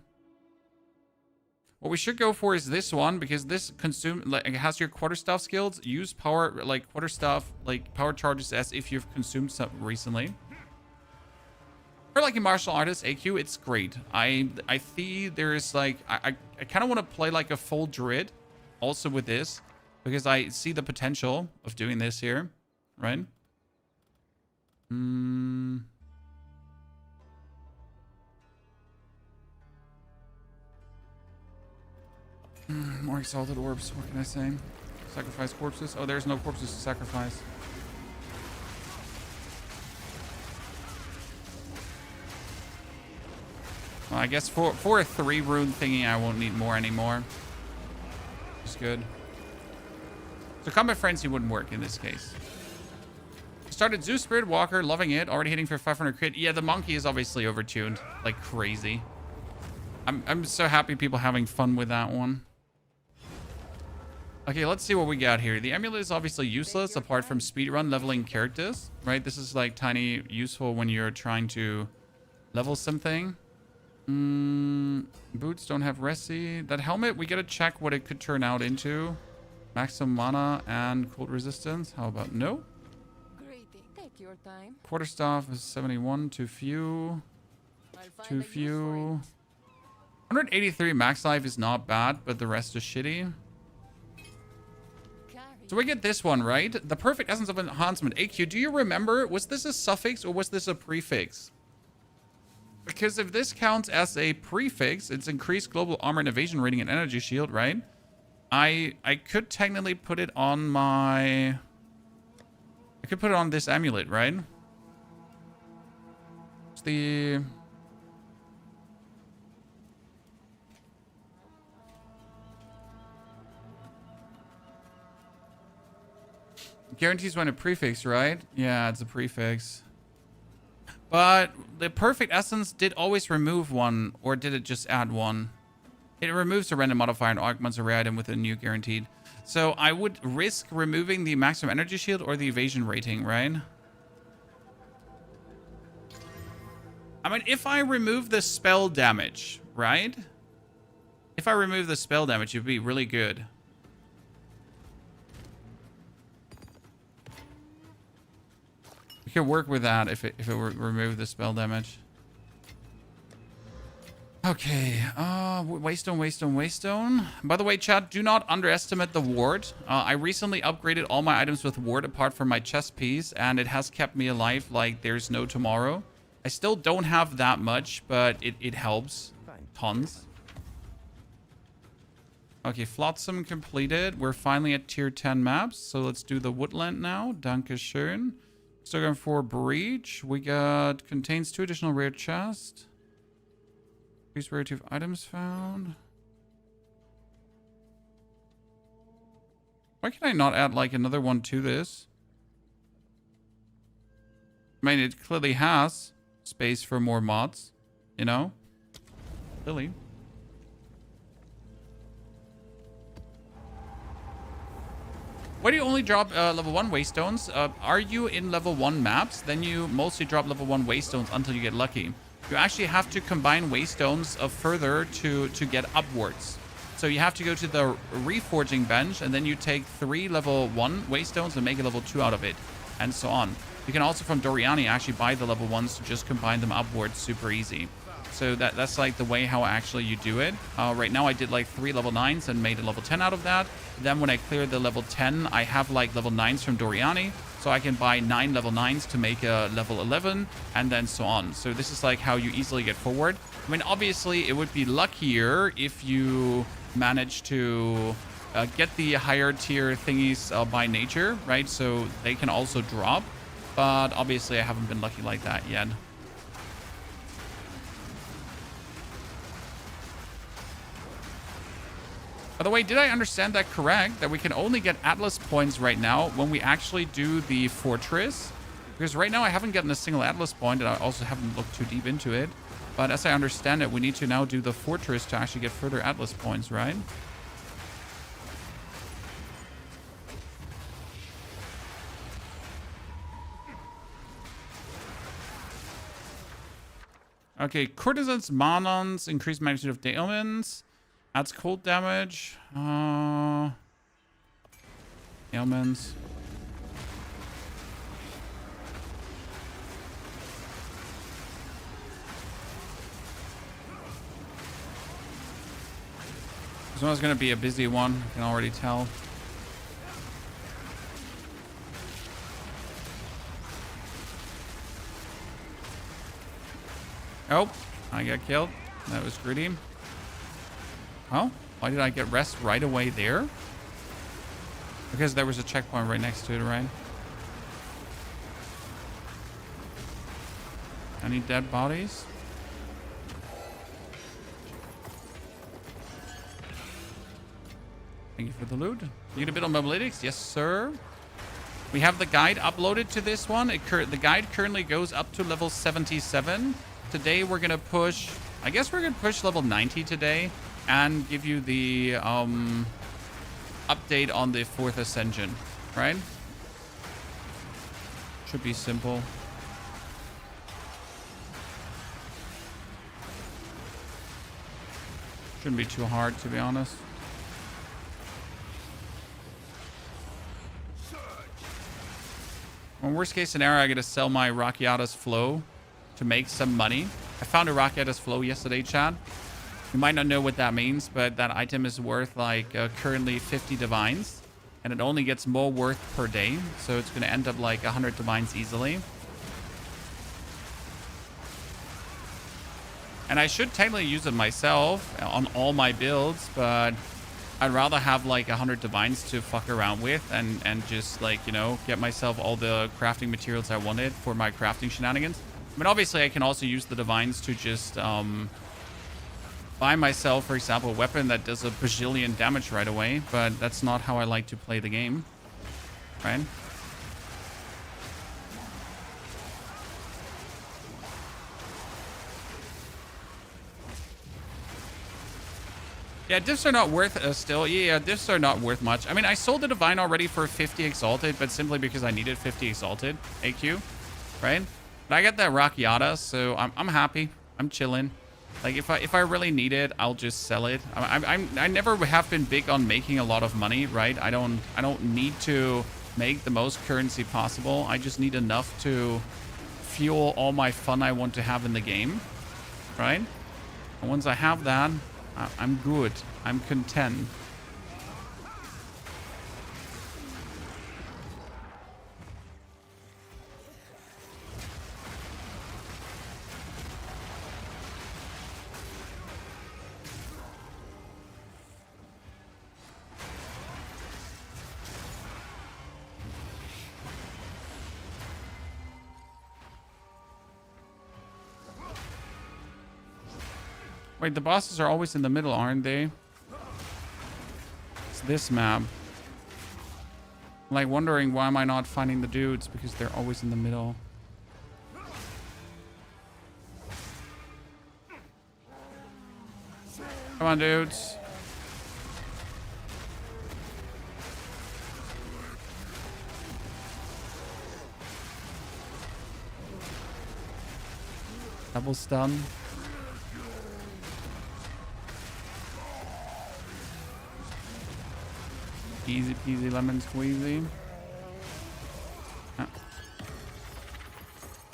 A: What we should go for is this one, because this it has your quarterstaff skills. Use power, like quarterstaff, like power charges as if you've consumed something recently. For like a martial artist AQ, it's great. I see there's like I kind of want to play like a full druid also with this, because I see the potential of doing this here, right? More exalted orbs. What can I say? Sacrifice corpses. Oh, there's no corpses to sacrifice. Well, I guess for a 3 rune thingy, I won't need more anymore. It's good. So Combat Frenzy wouldn't work in this case. Started Zeus Spirit Walker, loving it. Already hitting for 500 crit. Yeah, the monkey is obviously overtuned like crazy. I'm so happy people having fun with that one. Okay, let's see what we got here. The amulet is obviously useless apart from speedrun leveling characters, right? This is like tiny useful when you're trying to level something. Boots don't have resi. That helmet, we gotta check what it could turn out into. Maximum mana and cold resistance. How about no?
C: Take your time.
A: Quarterstaff is 71. Too few. Too few. 183 max life is not bad, but the rest is shitty. So we get this one, right? The perfect essence of enhancement. AQ, do you remember? Was this a suffix or was this a prefix? Because if this counts as a prefix, it's increased global armor and evasion rating and energy shield, right? I could technically put it on my... I could put it on this amulet, right? It's the... Guarantees when a prefix, right? Yeah, it's a prefix. But the perfect essence did always remove one, or did it just add one? It removes a random modifier and augments a rare item with a new guaranteed. So I would risk removing the maximum energy shield or the evasion rating, right? I mean, if I remove the spell damage, right? If I remove the spell damage, it'd be really good. We could work with that if it were remove the spell damage. Okay, waystone, waystone, waystone. By the way, chat, do not underestimate the ward. I recently upgraded all my items with ward apart from my chest piece, and it has kept me alive like there's no tomorrow. I still don't have that much, but it helps. Tons. Okay, Flotsam completed. We're finally at tier 10 maps, so let's do the woodland now. Dankeschön. Still going for breach. We got contains 2 additional rare chests. Increased rarity of items found. Why can I not add like another one to this? I mean, it clearly has space for more mods, you know? Really? Why do you only drop level 1 waystones? Are you in level 1 maps? Then you mostly drop level 1 waystones until you get lucky. You actually have to combine waystones further to get upwards. So you have to go to the reforging bench, and then you take 3 level 1 waystones and make a level 2 out of it, and so on. You can also from Doriani actually buy the level 1s to just combine them upwards super easy. So that's like the way how actually you do it. Right now I did like 3 level 9s and made a level 10 out of that. Then when I cleared the level 10, I have like level 9s from Doriani. So I can buy 9 level 9s to make a level 11 and then so on. So this is like how you easily get forward. I mean, obviously it would be luckier if you manage to get the higher tier thingies by nature, right? So they can also drop. But obviously I haven't been lucky like that yet. By the way, did I understand that correct? That we can only get Atlas points right now when we actually do the fortress? Because right now I haven't gotten a single Atlas point, and I also haven't looked too deep into it. But as I understand it, we need to now do the fortress to actually get further Atlas points, right? Okay, courtesans, manons, increased magnitude of ailments. Adds cold damage. Ailments. This one's going to be a busy one. I can already tell. Oh, I got killed. That was greedy. Oh, why did I get rest right away there? Because there was a checkpoint right next to it, right? Any dead bodies? Thank you for the loot. You get a bit on mobilytics? Yes, sir. We have the guide uploaded to this one. The guide currently goes up to level 77. Today we're going to push... I guess we're going to push level 90 today. And give you the update on the 4th Ascension, right? Should be simple. Shouldn't be too hard, to be honest. Well, worst case scenario, I gotta sell my Rakiata's Flow to make some money. I found a Rakiata's Flow yesterday, Chad. You might not know what that means, but that item is worth like currently 50 divines, and it only gets more worth per day, so it's going to end up like 100 divines easily. And I should technically use it myself on all my builds, but I'd rather have like 100 divines to fuck around with and just like, you know, get myself all the crafting materials I wanted for my crafting shenanigans. I mean, obviously I can also use the divines to just buy myself, for example, a weapon that does a bajillion damage right away, but that's not how I like to play the game, right? Yeah, diffs are not worth still. Yeah, diffs are not worth much. I mean, I sold the Divine already for 50 Exalted, but simply because I needed 50 Exalted AQ, right? But I got that Rakiata, so I'm happy. I'm chilling. Like if I really need it, I'll just sell it. I never have been big on making a lot of money, right? I don't need to make the most currency possible. I just need enough to fuel all my fun I want to have in the game, right? And once I have that, I'm good. I'm content. Wait, the bosses are always in the middle, aren't they? It's this map. I'm like wondering why am I not finding the dudes because they're always in the middle. Come on, dudes. Double stun. Easy peasy lemon squeezy.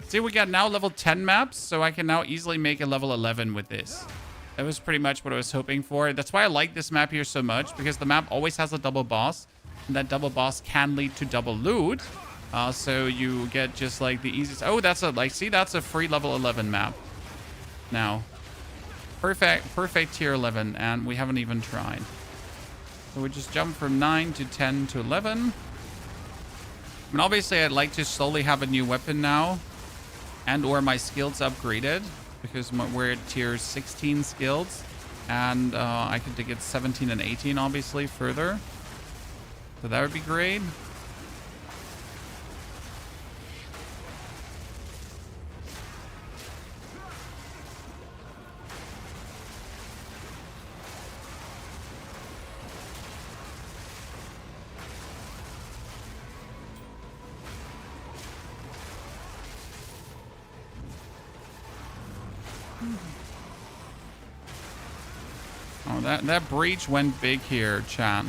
A: See, we got now level 10 maps, so I can now easily make a level 11 with this. That was pretty much what I was hoping for. That's why I like this map here so much, because the map always has a double boss, and that double boss can lead to double loot. So you get just like the easiest... Oh, that's a... Like, see, that's a free level 11 map. Now. Perfect tier 11, and we haven't even tried. So we just jump from 9 to 10 to 11. And obviously, I'd like to slowly have a new weapon now. And or my skills upgraded. Because we're at tier 16 skills. And I could get 17 and 18, obviously, further. So that would be great. Oh, that breach went big here, chat.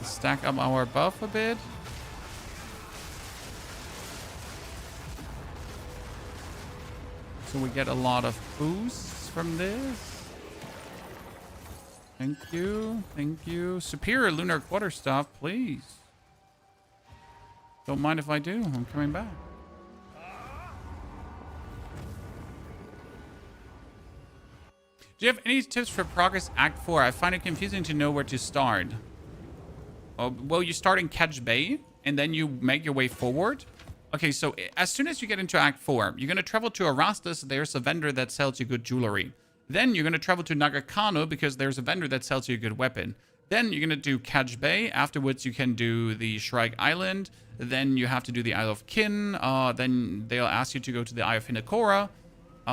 A: Stack up our buff a bit. So we get a lot of boosts from this. Thank you. Thank you. Superior Lunar Quarterstaff, please. Don't mind if I do. I'm coming back. Do you have any tips for Progress Act 4? I find it confusing to know where to start. Oh, well, you start in Catch Bay, and then you make your way forward. Okay, so as soon as you get into Act 4, you're going to travel to Erastus. There's a vendor that sells you good jewelry. Then you're going to travel to Nagakano, because there's a vendor that sells you a good weapon. Then you're going to do Catch Bay. Afterwards, you can do the Shrike Island. Then you have to do the Isle of Kin. Then they'll ask you to go to the Eye of Hinekora.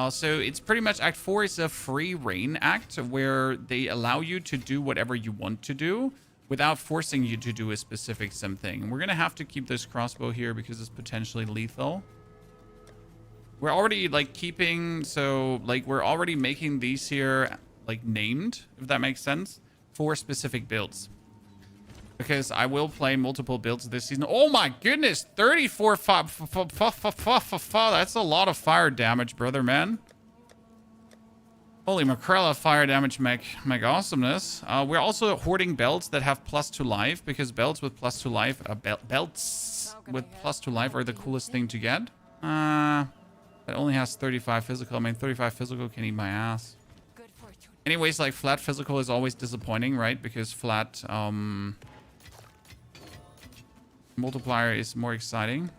A: So it's pretty much Act 4 is a free reign act where they allow you to do whatever you want to do without forcing you to do a specific something. We're going to have to keep this crossbow here because it's potentially lethal. We're already like keeping, so like we're already making these here like named, if that makes sense, for specific builds. Because I will play multiple builds this season. Oh my goodness, 34 that's a lot of fire damage, brother, man. Holy Macrella, fire damage make awesomeness. We're also hoarding belts that have +2 life, because belts with +2 life, belts with +2 life are the coolest thing to get. It only has 35 physical. I mean, 35 physical can eat my ass. Anyways, like flat physical is always disappointing, right? Because flat multiplier is more exciting.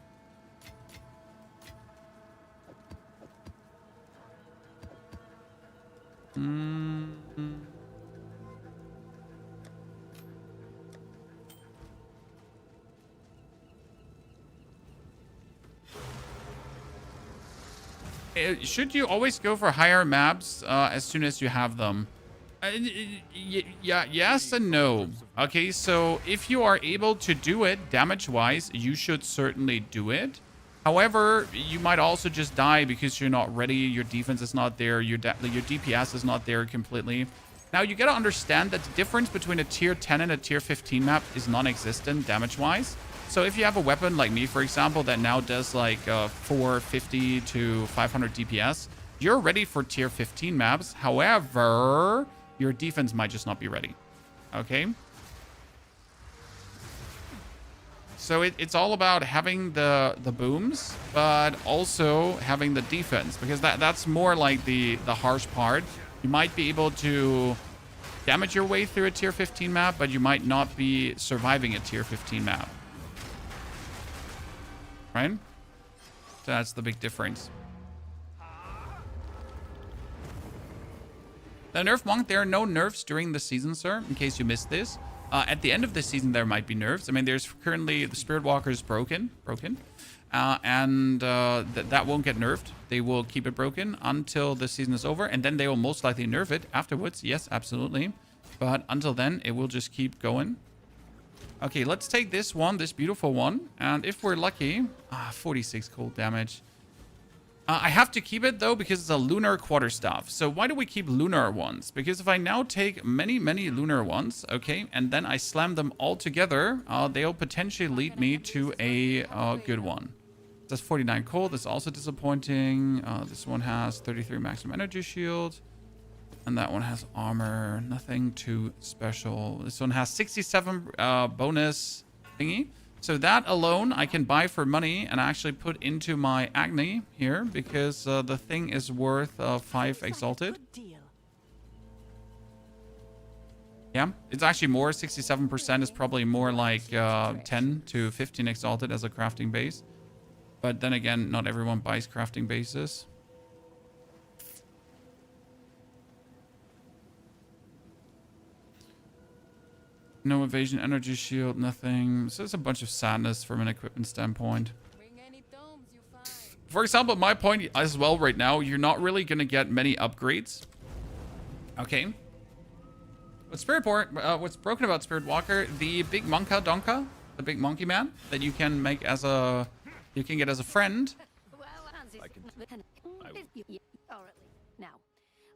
A: Should you always go for higher maps as soon as you have them? Yeah, yes and no. Okay, so if you are able to do it damage-wise, you should certainly do it. However, you might also just die because you're not ready. Your defense is not there. Your DPS is not there completely. Now, you got to understand that the difference between a tier 10 and a tier 15 map is non-existent damage-wise. So if you have a weapon like me, for example, that now does like 450 to 500 DPS, you're ready for tier 15 maps. However, your defense might just not be ready. Okay? So it's all about having the booms, but also having the defense, because that's more like the harsh part. You might be able to damage your way through a tier 15 map, but you might not be surviving a tier 15 map. Right? So that's the big difference. The nerf monk, there are no nerfs during the season, sir, in case you missed this. At the end of the season, there might be nerfs. I mean, there's currently the Spirit Walker is broken. That won't get nerfed. They will keep it broken until the season is over, and then they will most likely nerf it afterwards. Yes, absolutely. But until then, it will just keep going. Okay, let's take this one, this beautiful one. And if we're lucky... 46 cold damage. I have to keep it, though, because it's a lunar quarterstaff. So why do we keep lunar ones? Because if I now take many, many lunar ones, okay, and then I slam them all together, they'll potentially lead me to a good one. That's 49 cold. That's also disappointing. This one has 33 maximum energy shield. And that one has armor. Nothing too special. This one has 67 bonus thingy. So that alone I can buy for money and actually put into my Agni here, because the thing is worth 5 exalted. Yeah, it's actually more. 67% is probably more like 10 to 15 exalted as a crafting base. But then again, not everyone buys crafting bases. No evasion, energy shield, nothing. So it's a bunch of sadness from an equipment standpoint. For example, my point as well right now, you're not really going to get many upgrades. Okay. What's broken about Spirit Walker? The big Monka Donka, the big monkey man that you can make as a... You can get as a friend.
D: Now,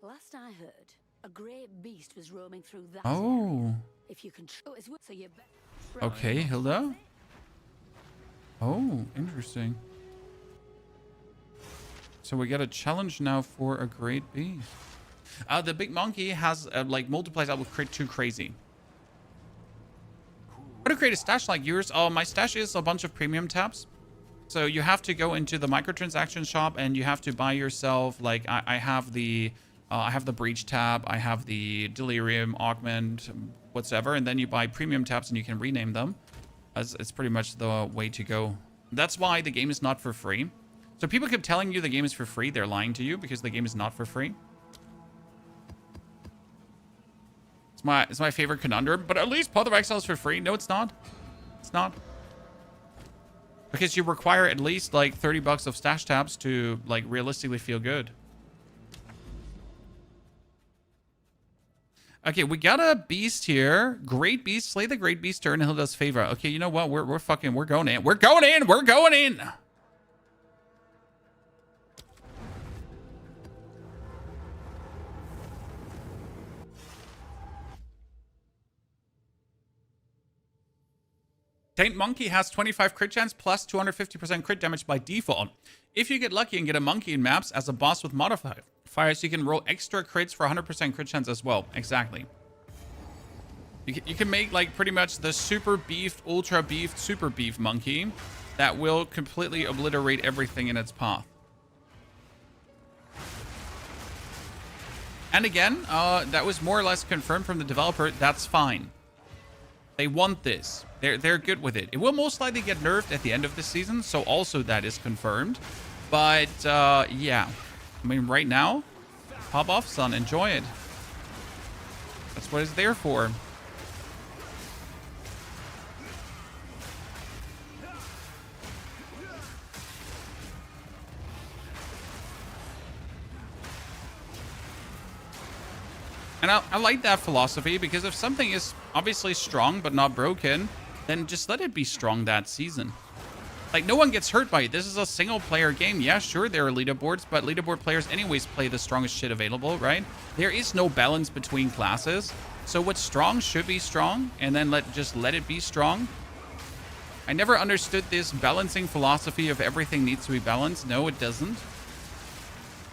D: last I heard, a great beast was roaming through that.
A: Oh.
D: If you can show us, so you
A: Okay, Hilda. Oh, interesting. So we get a challenge now for a great beast. The big monkey has like multiplies out with crit 2 crazy. How to create a stash like yours? Oh, my stash is a bunch of premium tabs. So you have to go into the microtransaction shop and you have to buy yourself, like, I have the breach tab, I have the delirium, augment, whatsoever, and then you buy premium tabs and you can rename them. It's pretty much the way to go. That's why the game is not for free. So people keep telling you the game is for free. They're lying to you because the game is not for free. It's my favorite conundrum, but at least Path of Exile is for free. No, it's not. It's not. Because you require at least like 30 bucks of stash tabs to like realistically feel good. Okay, we got a beast here. Great beast. Slay the great beast to earn Hilda's favor. Okay, you know what? We're going in. We're going in. We're going in. Taint Monkey has 25 crit chance plus 250% crit damage by default. If you get lucky and get a monkey in maps as a boss with modifiers, you can roll extra crits for 100% crit chance as well. Exactly. You can make like pretty much the super beefed, ultra beefed, super beef monkey that will completely obliterate everything in its path. And again, that was more or less confirmed from the developer. That's fine. They want this. They're good with it. It will most likely get nerfed at the end of the season, so also that is confirmed. But yeah, I mean, right now, pop off, son. Enjoy it. That's what it's there for. And I like that philosophy, because if something is obviously strong but not broken, then just let it be strong that season. Like, no one gets hurt by it. This is a single-player game. Yeah, sure, there are leaderboards, but leaderboard players anyways play the strongest shit available, right? There is no balance between classes. So what's strong should be strong, and then just let it be strong. I never understood this balancing philosophy of everything needs to be balanced. No, it doesn't.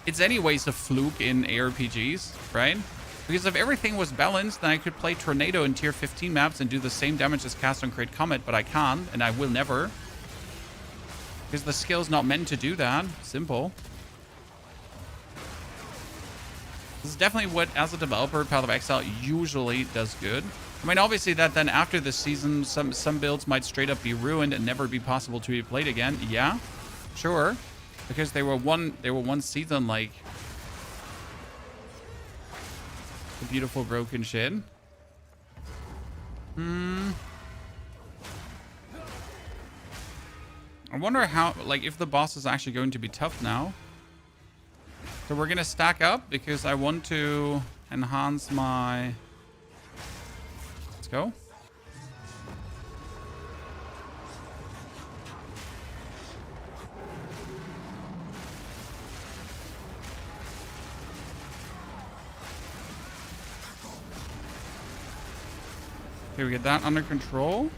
A: It's anyways a fluke in ARPGs, right? Because if everything was balanced, then I could play Tornado in tier 15 maps and do the same damage as Cast on Crit Comet, but I can't, and I will never. Because the skill's not meant to do that. Simple. This is definitely what, as a developer, Path of Exile usually does good. I mean, obviously that then after this season, some builds might straight up be ruined and never be possible to be played again. Yeah, sure. Because they were one season, like, the beautiful broken shit. I wonder how, like, if the boss is actually going to be tough now. So we're gonna stack up because I want to enhance my... Let's go. Okay, we get that under control.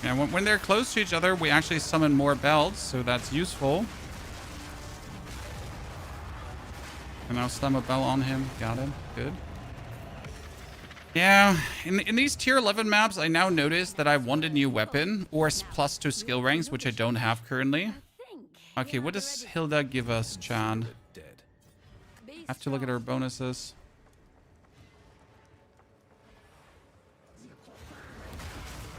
A: And when they're close to each other, we actually summon more belts, so that's useful. And I'll slam a bell on him. Got him. Good. Yeah, in these tier 11 maps, I now notice that I want a new weapon or +2 skill ranks, which I don't have currently. Okay, what does Hilda give us, Chan? Have to look at her bonuses.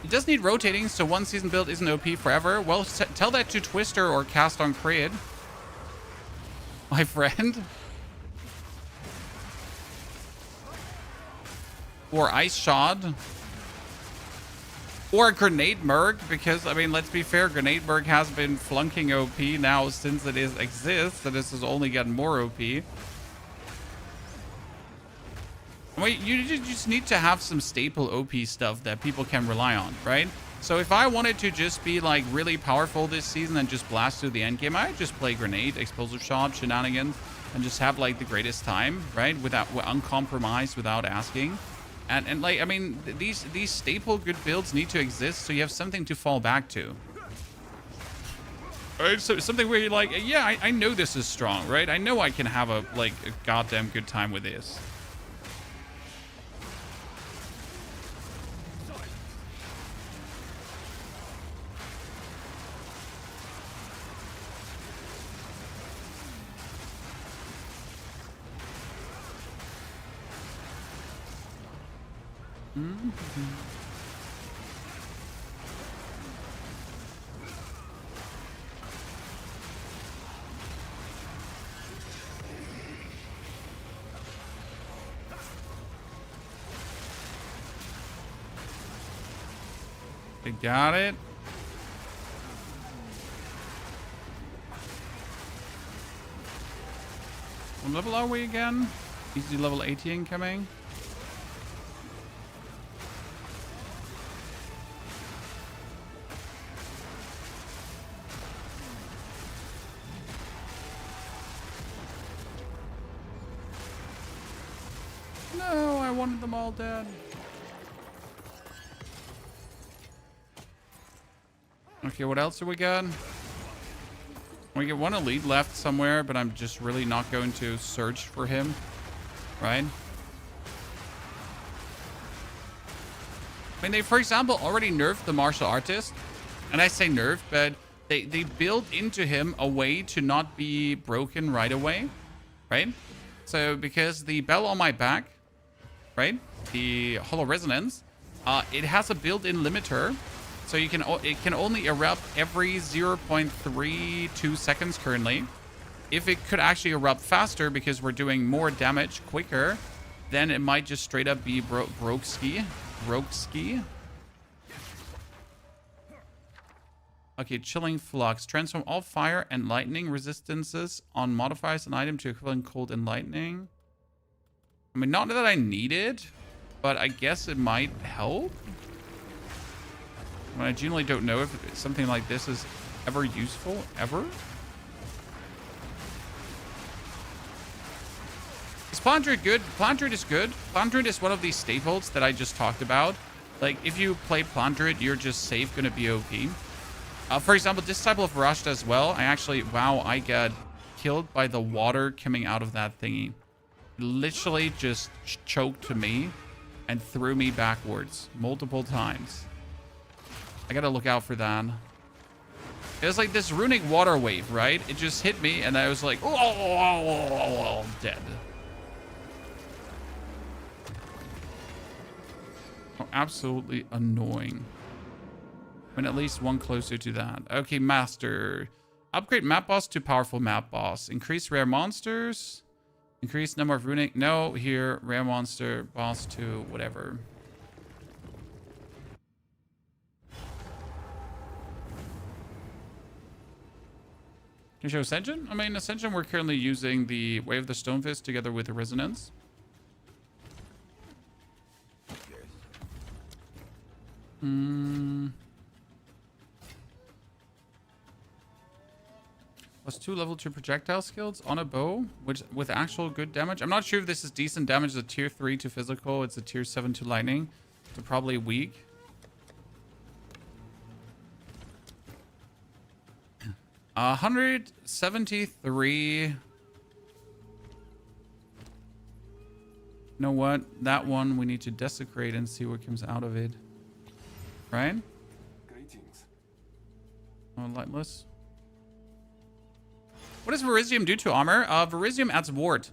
A: It does need rotating, so one season build isn't OP forever. Well, tell that to Twister or Cast on Crit, my friend. Or Ice Shot. Or Grenade Merc, because, I mean, let's be fair, Grenade Merc has been flunking OP now since it exists, and this has only gotten more OP. Wait, you just need to have some staple OP stuff that people can rely on, right? So if I wanted to just be, like, really powerful this season and just blast through the end game, I'd just play Grenade, Explosive Shot, Shenanigans, and just have, like, the greatest time, right? Uncompromised, without asking. And like, I mean, these staple good builds need to exist, so you have something to fall back to. Right? So something where you're like, yeah, I know this is strong, right? I know I can have a goddamn good time with this. We got it. What level are we again? Easy level 80 incoming. No, I wanted them all dead. Okay, what else do we got? We get one elite left somewhere, but I'm just really not going to search for him, right? I mean, they, for example, already nerfed the martial artist. And I say nerfed, but they built into him a way to not be broken right away, right? So, because the bell on my back, right? The Hollow Resonance, it has a built-in limiter. So it can only erupt every 0.32 seconds currently. If it could actually erupt faster because we're doing more damage quicker, then it might just straight up be broke ski. Rogue Ski. Okay, Chilling Flux. Transform all fire and lightning resistances on modifiers an item to equivalent cold and lightning. I mean, not that I need it, but I guess it might help. I genuinely don't know if something like this is ever useful, ever. Is Plant Druid good? Plant Druid is good. Plant Druid is one of these staples that I just talked about. Like, if you play Plant Druid, you're just safe gonna be OP. For example, Disciple of Rashta as well. Wow, I got killed by the water coming out of that thingy. It literally just choked me and threw me backwards multiple times. I gotta look out for that. It was like this runic water wave, right? It just hit me and I was like, oh, dead. Oh, absolutely annoying. I mean, at least one closer to that. Okay, Master. Upgrade Map Boss to Powerful Map Boss. Increase rare monsters. Increase number of runic. No, here, rare monster, boss to whatever. Can you show Ascension? I mean, Ascension, we're currently using the Way of the Stonefist together with the Resonance. +2 level 2 projectile skills on a bow, which with actual good damage. I'm not sure if this is decent damage. It's a tier 3 to physical. It's a tier 7 to lightning. So probably weak. Uh, 173. You know what? That one we need to desecrate and see what comes out of it. Right?
E: Greetings.
A: Oh, lightless. What does Verisium do to armor? Verisium adds ward.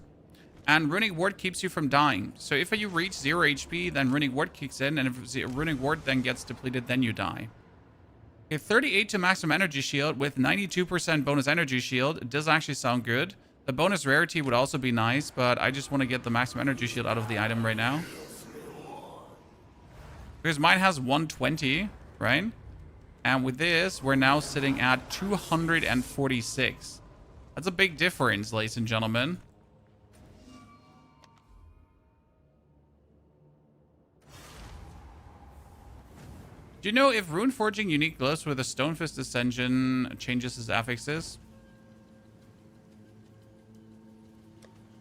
A: And Runic Ward keeps you from dying. So if you reach 0 HP, then Runic Ward kicks in. And if Runic Ward then gets depleted, then you die. Okay, 38 to maximum energy shield with 92% bonus energy shield. It does actually sound good. The bonus rarity would also be nice, but I just want to get the maximum energy shield out of the item right now. Because mine has 120, right? And with this, we're now sitting at 246. That's a big difference, ladies and gentlemen. Do you know if rune forging unique gloves with a Stonefist Ascension changes his affixes?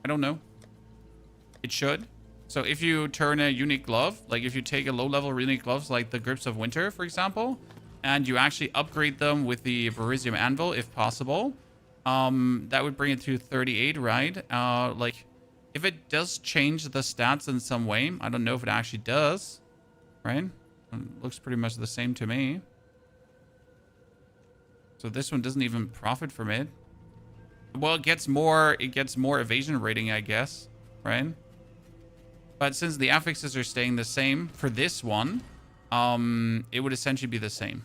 A: I don't know. It should. So if you turn a unique glove, like if you take a low-level unique gloves like the Grips of Winter, for example, and you actually upgrade them with the Verisium Anvil, if possible, that would bring it to 38, right? Like, if it does change the stats in some way, I don't know if it actually does, right? It looks pretty much the same to me. So this one doesn't even profit from it. Well, it gets more evasion rating, I guess, right? But since the affixes are staying the same for this one, it would essentially be the same.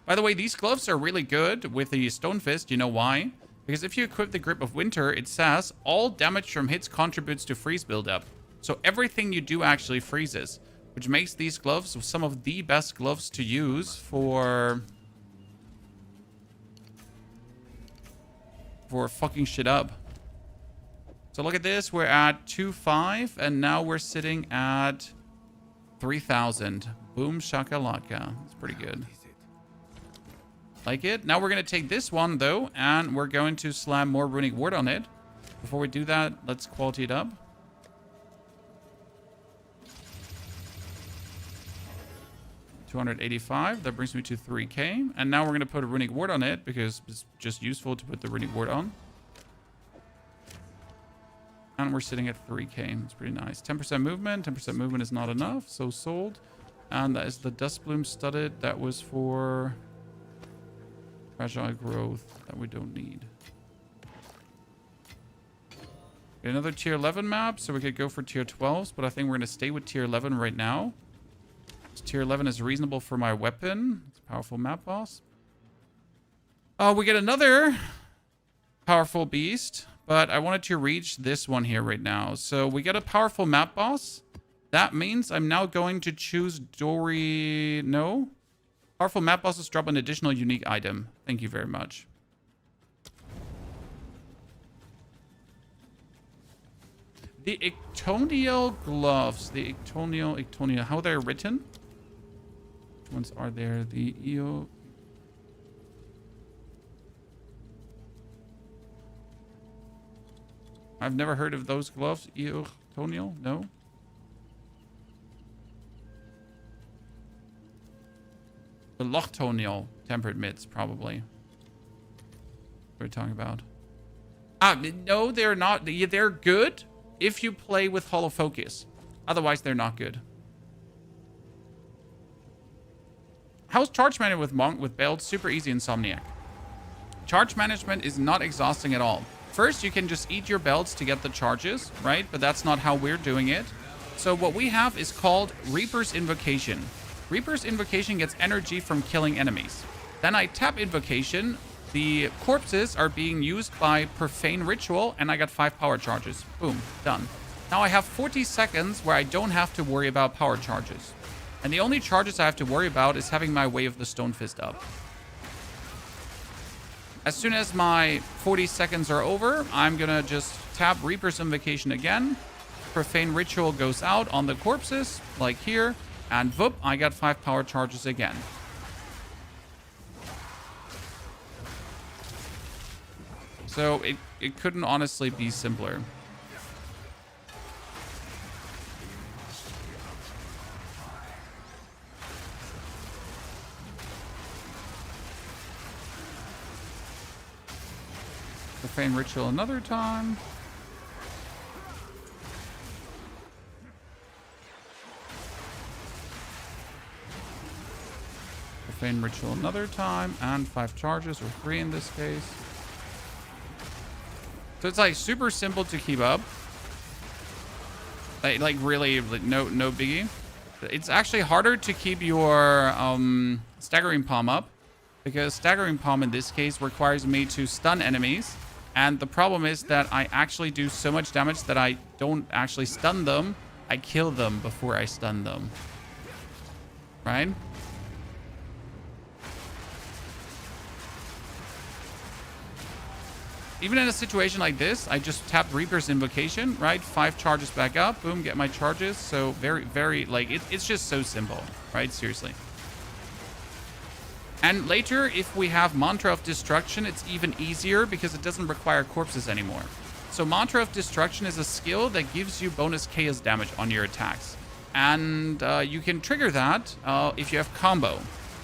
A: By the way, these gloves are really good with the Stonefist. You know why? Because if you equip the Grip of Winter, it says all damage from hits contributes to freeze buildup. So everything you do actually freezes, which makes these gloves some of the best gloves to use for fucking shit up. So look at this. We're at 2.5, and now we're sitting at 3,000. Boom shakalaka. That's pretty good. Like it. Now we're going to take this one, though, and we're going to slam more Runic Ward on it. Before we do that, let's quality it up. $285. That brings me to 3K. And now we're going to put a Runic Ward on it because it's just useful to put the Runic Ward on. And we're sitting at 3K. It's pretty nice. 10% movement. 10% movement is not enough. So sold. And that is the Dust Bloom studded. That was for fragile growth that we don't need. Another tier 11 map. So we could go for tier 12s. But I think we're going to stay with tier 11 right now. Tier 11 is reasonable for my weapon. It's a powerful map boss. We get another powerful beast, but I wanted to reach this one here right now. So we get a powerful map boss, That means I'm now going to choose Dory... No? Powerful map bosses drop an additional unique item. Thank you very much. The Ictonial gloves. The Ictonial. How they're written? Which ones are there? The EO... I've never heard of those gloves. Ictonial? No? The Lochtonial tempered mitts, probably. What we're talking about. No, they're not. They're good if you play with Hollow Focus. Otherwise, they're not good. How's charge management with Monk with belts? Super easy, Insomniac. Charge management is not exhausting at all. First, you can just eat your belts to get the charges, right? But that's not how we're doing it. So what we have is called Reaper's Invocation. Reaper's Invocation gets energy from killing enemies. Then I tap Invocation. The corpses are being used by Profane Ritual, and I got 5 power charges. Boom, done. Now I have 40 seconds where I don't have to worry about power charges. And the only charges I have to worry about is having my Way of the Stone Fist up. As soon as my 40 seconds are over, I'm gonna just tap Reaper's Invocation again. Profane Ritual goes out on the corpses, like here. And whoop, I got 5 power charges again. So it couldn't honestly be simpler. Profane Ritual another time. Profane Ritual another time. And 5 charges, or 3 in this case. So it's like super simple to keep up. Like really, like no biggie. It's actually harder to keep your Staggering Palm up. Because Staggering Palm in this case requires me to stun enemies. And the problem is that I actually do so much damage that I don't actually stun them. I kill them before I stun them. Right? Even in a situation like this, I just tap Reaper's Invocation, right? 5 charges back up. Boom, get my charges. So very, like, it's just so simple, right? Seriously. And later, if we have Mantra of Destruction, it's even easier because it doesn't require corpses anymore. So Mantra of Destruction is a skill that gives you bonus chaos damage on your attacks. And you can trigger that if you have combo.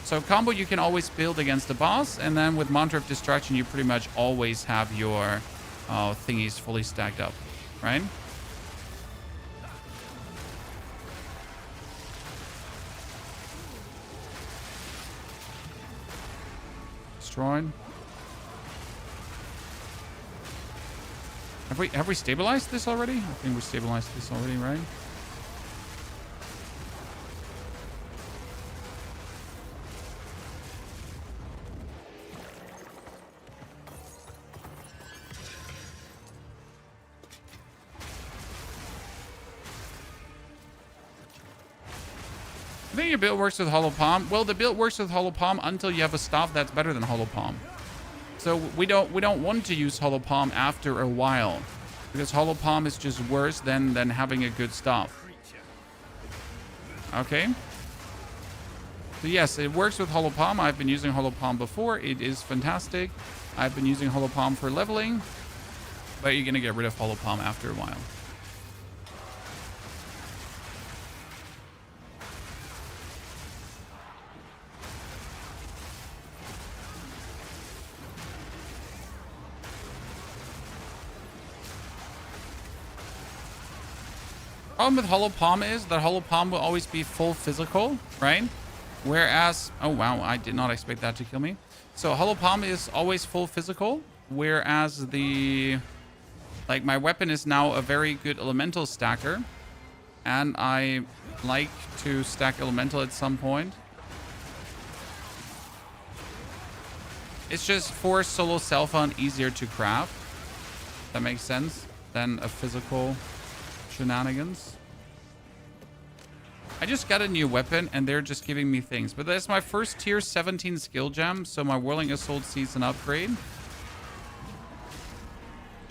A: So combo you can always build against the boss, and then with Mantra of Destruction you pretty much always have your thingies fully stacked up, right? Destroyed. Have we stabilized this already? I think we stabilized this already, right? I think your build works with Hollow Palm. Well, the build works with Hollow Palm until you have a staff that's better than Hollow Palm. So we don't want to use Hollow Palm after a while, because Hollow Palm is just worse than having a good staff. Okay. So yes, it works with Hollow Palm. I've been using Hollow Palm before. It is fantastic. I've been using Hollow Palm for leveling, but you're gonna get rid of Hollow Palm after a while. Problem with Hollow Palm is that Hollow Palm will always be full physical, right? Whereas, oh wow, I did not expect that to kill me. So Hollow Palm is always full physical, whereas my weapon is now a very good elemental stacker. And I like to stack elemental at some point. It's just for solo Selphon easier to craft. That makes sense than a physical shenanigans. I just got a new weapon and they're just giving me things. But that's my first tier 17 skill gem. So my Whirling Assault sees an upgrade.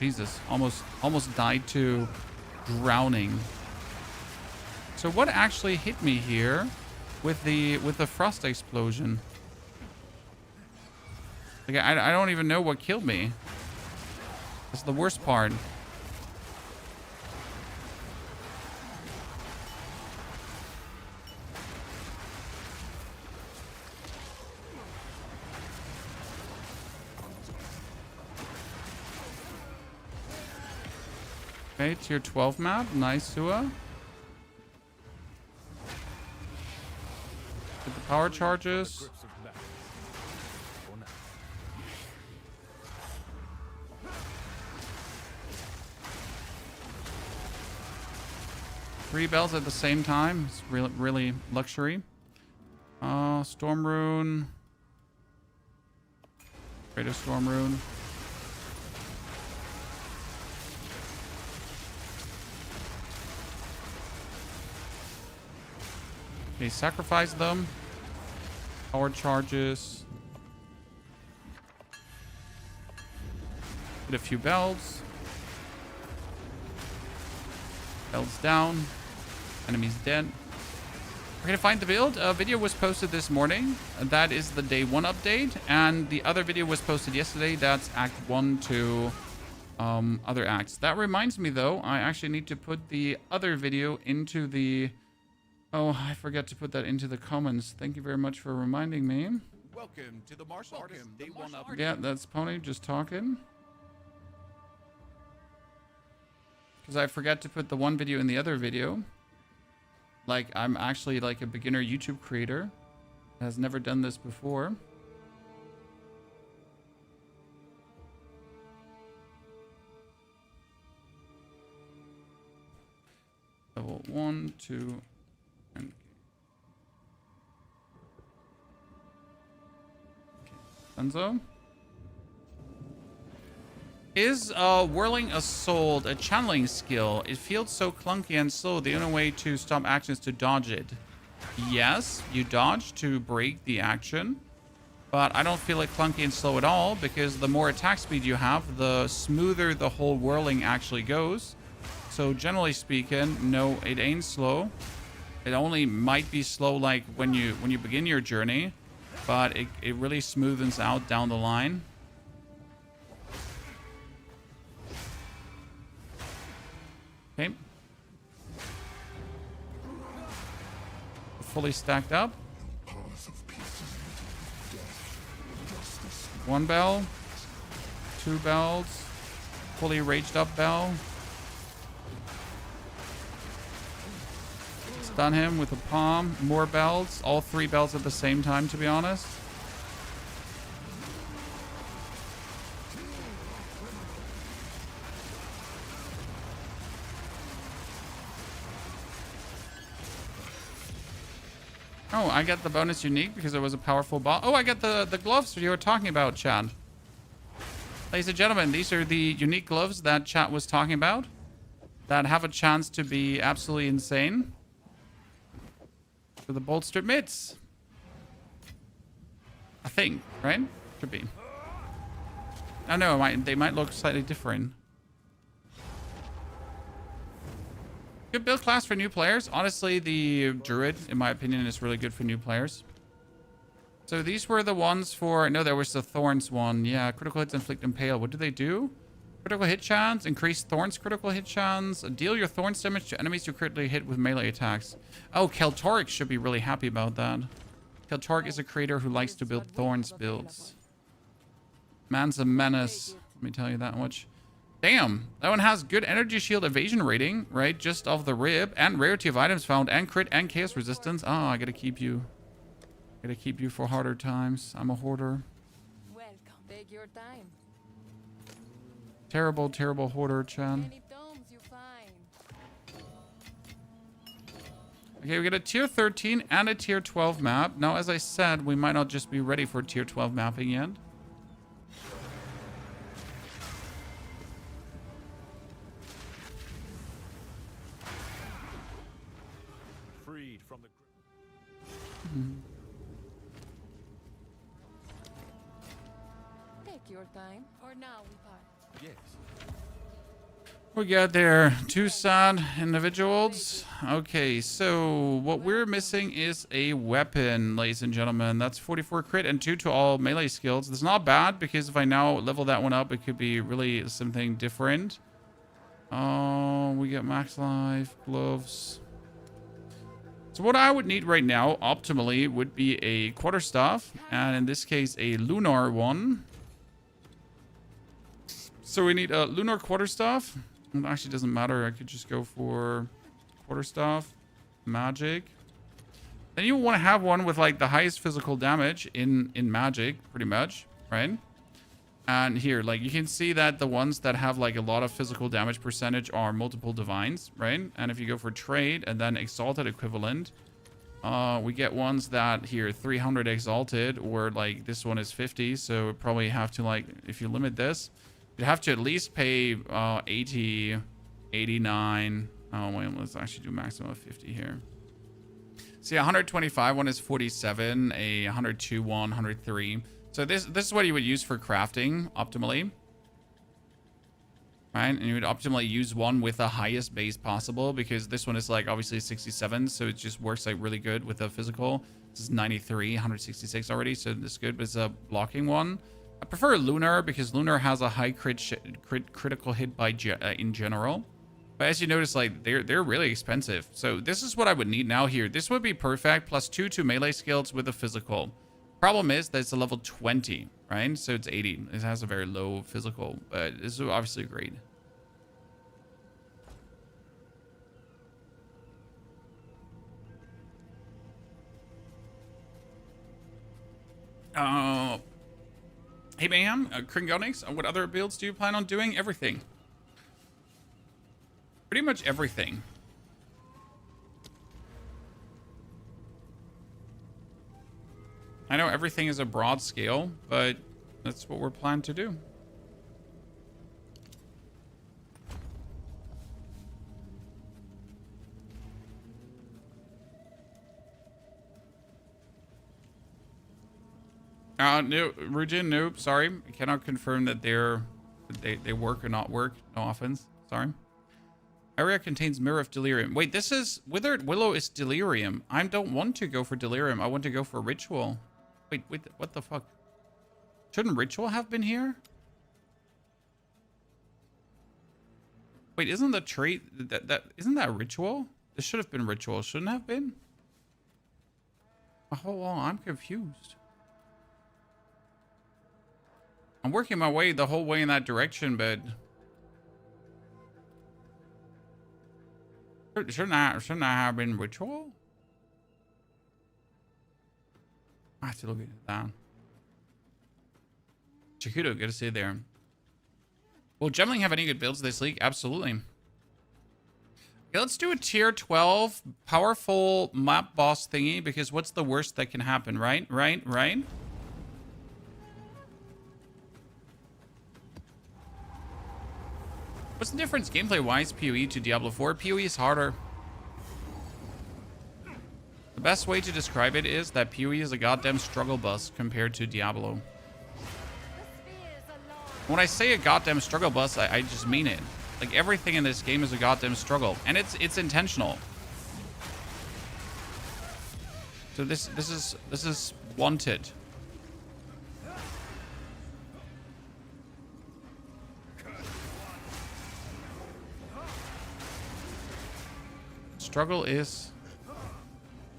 A: Jesus, almost died to drowning. So what actually hit me here with the frost explosion? Like I don't even know what killed me. That's the worst part. Okay, tier 12 map. Nice, Sua. Get the power charges.
B: Grips of madness. For now.
A: 3 bells at the same time. It's really luxury. Storm rune. Greater storm rune. Okay, sacrifice them. Power charges. Hit a few bells. Bells down. Enemies dead. We're gonna find the build. A video was posted this morning. That is the day 1 update. And the other video was posted yesterday. That's Act 1 to other acts. That reminds me though, I actually need to put the other video into the... Oh, I forgot to put that into the comments. Thank you very much for reminding me.
E: Welcome to the martial artist day 1 update.
A: Yeah, that's Pony just talking. Because I forgot to put the one video in the other video. Like, I'm actually like a beginner YouTube creator. Has never done this before. Level 1, 2, and... Enzo? Is Whirling Assault a channeling skill? It feels so clunky and slow. The only way to stop action is to dodge it. Yes, you dodge to break the action. But I don't feel it clunky and slow at all, because the more attack speed you have, the smoother the whole whirling actually goes. So generally speaking, no, it ain't slow. It only might be slow like when you begin your journey, but it really smoothens out down the line. Okay. Fully stacked up. 1 bell. 2 bells. Fully raged up bell. Stun him with a palm. More bells. All 3 bells at the same time, to be honest. Oh, I got the bonus unique because it was a powerful ball. Oh, I got the gloves you were talking about, Chad. Ladies and gentlemen, these are the unique gloves that Chat was talking about. That have a chance to be absolutely insane. So the bolstered mitts. I think, right? Could be. Oh no, they might look slightly different. Good build class for new players. Honestly, the Druid, in my opinion, is really good for new players. So these were the ones for... No, there was the Thorns one. Yeah, critical hits, inflict, impale. What do they do? Critical hit chance, increase Thorns critical hit chance. Deal your Thorns damage to enemies you critically hit with melee attacks. Oh, Keltoric should be really happy about that. Keltoric is a creator who likes to build Thorns builds. Man's a menace. Let me tell you that much. Damn, that one has good energy shield evasion rating, right? Just off the rib, and rarity of items found, and crit, and chaos resistance. Oh, I gotta keep you. Gotta keep you for harder times. I'm a hoarder.
C: Welcome. Take your time.
A: Terrible, terrible hoarder, Chan.
C: Any tomes you find.
A: Okay, we got a tier 13 and a tier 12 map. Now, as I said, we might not just be ready for tier 12 mapping yet.
B: Freed from
C: Take your time. For now, we part.
B: Yes.
A: We got there 2 sad individuals. Okay, so what we're missing is a weapon, ladies and gentlemen. That's 44 crit and 2 to all melee skills. That's not bad because if I now level that one up, it could be really something different. Oh, we get max life, gloves. So what I would need right now, optimally, would be a quarterstaff, and in this case, a lunar one. So we need a lunar quarterstaff. It actually doesn't matter. I could just go for quarterstaff, magic. Then you want to have one with like the highest physical damage in magic, pretty much, right? And here, like you can see that the ones that have like a lot of physical damage percentage are multiple divines, right? And if you go for trade and then exalted equivalent, we get ones that here 300 exalted, or like this one is 50. So we probably have to, like, if you limit this, you'd have to at least pay 80, 89. Oh wait, let's actually do maximum of 50 here. See, 125 one is 47, a 102 one, 103. So this is what you would use for crafting optimally, right? And you would optimally use one with the highest base possible, because this one is like obviously 67, so it just works like really good with a physical. This is 93, 166 already, so this is good, but it's a blocking one. I prefer lunar because lunar has a high critical hit by in general. But as you notice, like they're really expensive. So this is what I would need now here. This would be perfect, plus 2 to melee skills with a physical. Problem is that it's a level 20, right? So it's 80. It has a very low physical, but this is obviously great. Hey, Mayhem, Kringonics, what other builds do you plan on doing? Everything. Pretty much everything. I know everything is a broad scale, but that's what we're planning to do. No, Rujin, nope, sorry. I cannot confirm that they work or not work. No offense, sorry. Area contains Mirror of Delirium. Wait, this is... Withered Willow is Delirium. I don't want to go for Delirium. I want to go for Ritual. Wait, what the fuck? Shouldn't Ritual have been here? Wait, isn't the trait... Isn't that Ritual? This should have been Ritual. Shouldn't have been? Oh, I'm confused. I'm working my way the whole way in that direction, but... Shouldn't I have been Ritual? I have to look it down. Chikudo, good to see you there. Will Gemling have any good builds this league? Absolutely. Okay, let's do a tier 12 powerful map boss thingy, because what's the worst that can happen, right? Right? What's the difference gameplay-wise, POE to Diablo 4? POE is harder. The best way to describe it is that POE is a goddamn struggle bus compared to Diablo. When I say a goddamn struggle bus, I just mean it. Like, everything in this game is a goddamn struggle. And it's intentional. So this is wanted. Struggle is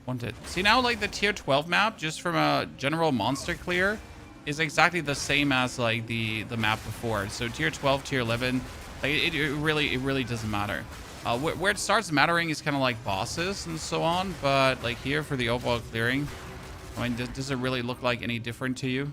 A: wanted. See, now, like, the tier 12 map, just from a general monster clear, is exactly the same as, like, the map before. So tier 12, tier 11, like, it really doesn't matter. Where it starts mattering is kind of like bosses and so on, but, like, here for the overall clearing, I mean, does it really look like any different to you?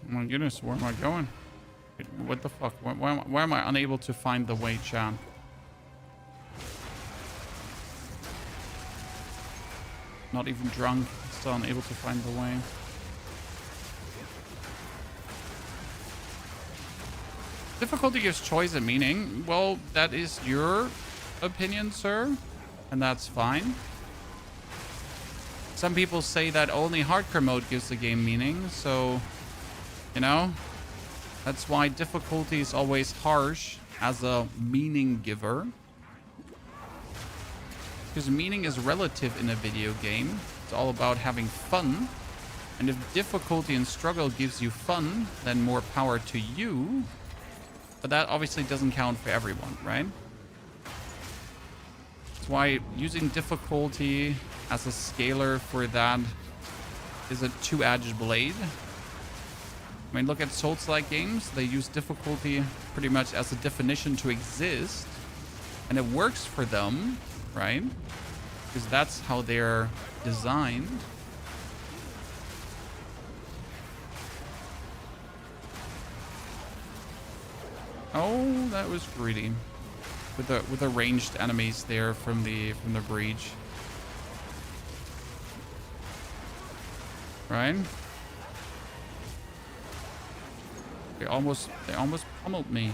A: Oh my goodness, where am I going? What the fuck? Why am I unable to find the way, chat? Not even drunk. Still unable to find the way. Difficulty gives choice and meaning. Well, that is your opinion, sir. And that's fine. Some people say that only hardcore mode gives the game meaning. So, you know, that's why difficulty is always harsh as a meaning giver. Because meaning is relative in a video game. It's all about having fun. And if difficulty and struggle gives you fun, then more power to you. But that obviously doesn't count for everyone, right? That's why using difficulty as a scaler for that is a two-edged blade. I mean, look at Souls-like games. They use difficulty pretty much as a definition to exist. And it works for them, right? Because that's how they're designed. Oh, that was greedy. With the ranged enemies there from the breach. Right? They almost pummeled me.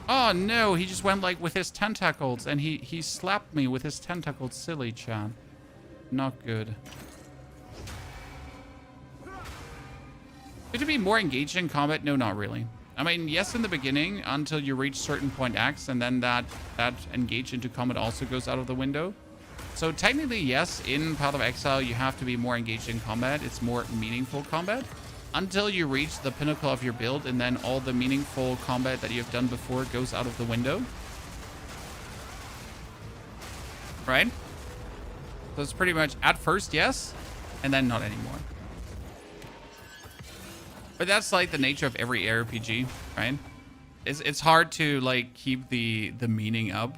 A: Oh no, he just went like with his tentacles and he slapped me with his tentacles. Silly chat. Not good. Could it be more engaged in combat? No, not really. I mean, yes, in the beginning until you reach certain point X, and then that engage into combat also goes out of the window. So technically, yes, in Path of Exile, you have to be more engaged in combat. It's more meaningful combat until you reach the pinnacle of your build, and then all the meaningful combat that you've done before goes out of the window. Right? So it's pretty much at first, yes, and then not anymore. But that's like the nature of every RPG, right? It's hard to like keep the meaning up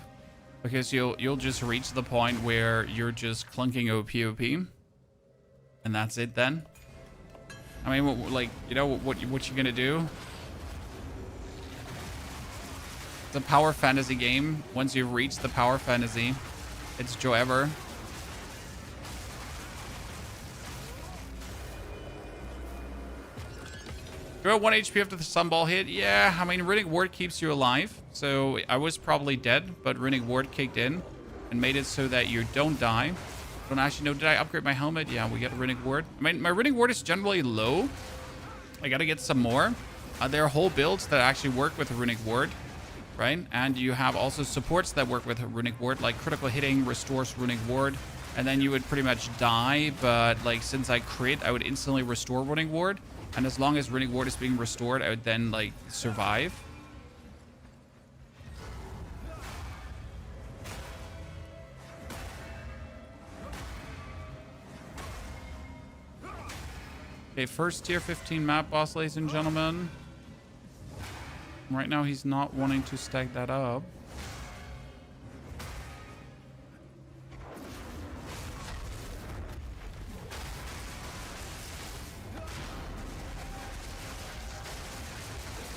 A: because you'll just reach the point where you're just clunking OP, and that's it then. I mean, like, you know what you gonna do? It's a power fantasy game. Once you've reached the power fantasy, it's Joever. You're at 1 HP after the sunball hit. Yeah, I mean, Runic Ward keeps you alive. So I was probably dead, but Runic Ward kicked in and made it so that you don't die. I don't actually know. Did I upgrade my helmet? Yeah, we got a Runic Ward. I mean, my Runic Ward is generally low. I got to get some more. There are whole builds that actually work with a Runic Ward, right? And you have also supports that work with a Runic Ward, like critical hitting restores Runic Ward. And then you would pretty much die. But like, since I crit, I would instantly restore Runic Ward. And as long as Runic Ward is being restored, I would then, like, survive. Okay, first tier 15 map boss, ladies and gentlemen. Right now, he's not wanting to stack that up.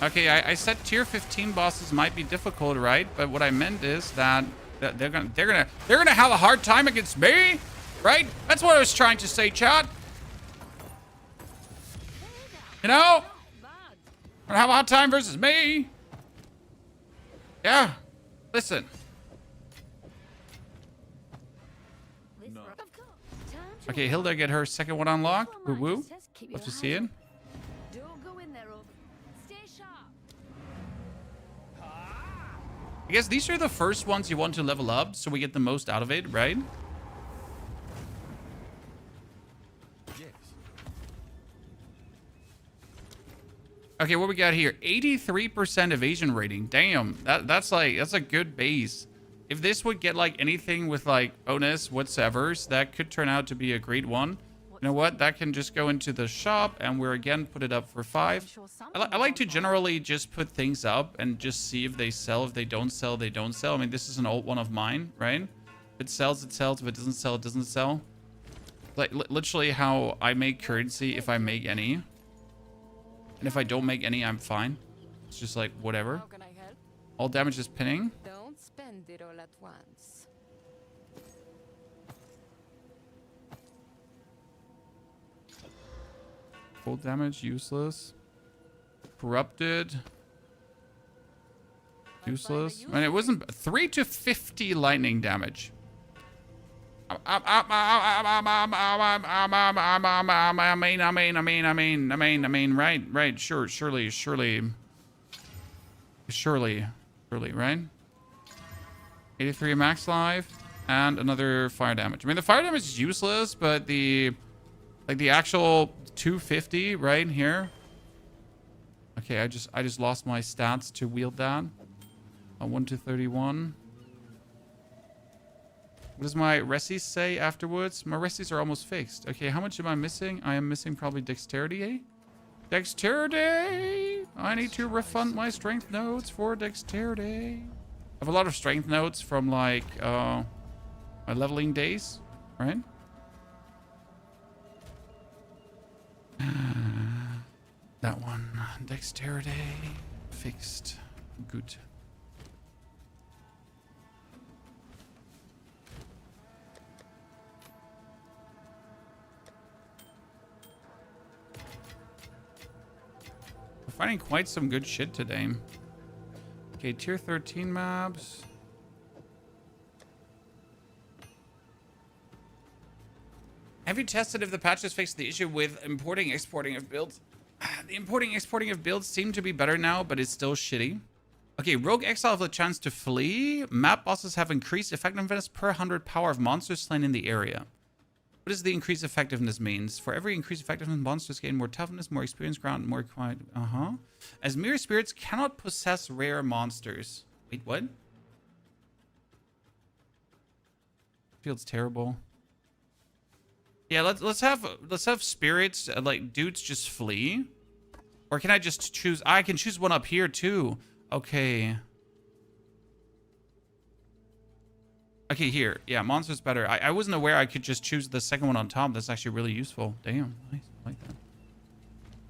A: Okay, I said tier 15 bosses might be difficult, right? But what I meant is that they're gonna have a hard time against me, right? That's what I was trying to say, chat. You know, gonna have a hard time versus me. Yeah, listen.
E: No.
A: Okay, Hilda get her second one unlocked. Woo woo. Love to see it. I guess these are the first ones you want to level up so we get the most out of it, right?
E: Yes.
A: Okay, what we got here? 83% evasion rating. Damn, that's a good base. If this would get like anything with like bonus whatsoever, that could turn out to be a great one. You know what? That can just go into the shop and we're again put it up for 5. I like to generally just put things up and just see if they sell. If they don't sell, they don't sell. I mean, this is an old one of mine, right? If it sells, it sells. If it doesn't sell, it doesn't sell. Like literally how I make currency if I make any. And if I don't make any, I'm fine. It's just like whatever.
C: How can I help?
A: All damage is pinning.
C: Don't spend it all at once.
A: Cold damage, useless. Corrupted. Useless. I mean, it wasn't 3 to 50 lightning damage. I mean, right, surely, right? 83 max life and another fire damage. I mean, the fire damage is useless, but the actual 250 right here. Okay, I just lost my stats to wield that. 1 to 31. What does my resties say afterwards? My resties are almost fixed. Okay, how much am I missing? I am missing probably dexterity, eh? Dexterity! I need to refund my strength notes for dexterity. I have a lot of strength notes from like my leveling days, right? That one. Dexterity. Fixed. Good. We're finding quite some good shit today. Okay, tier 13 maps. Have you tested if the patches fixed the issue with importing, exporting of builds? The importing, exporting of builds seem to be better now, but it's still shitty. Okay, Rogue Exile have the chance to flee. Map bosses have increased effectiveness per 100 power of monsters slain in the area. What does the increased effectiveness means? For every increased effectiveness, monsters gain more toughness, more experience ground, more quiet. As mere spirits cannot possess rare monsters. Wait, what? Feels terrible. Yeah, let's have spirits like dudes just flee. Or can I just choose? I can choose one up here too. Okay. Okay, here. Yeah, monster's better. I wasn't aware I could just choose the second one on top. That's actually really useful. Damn, nice. I like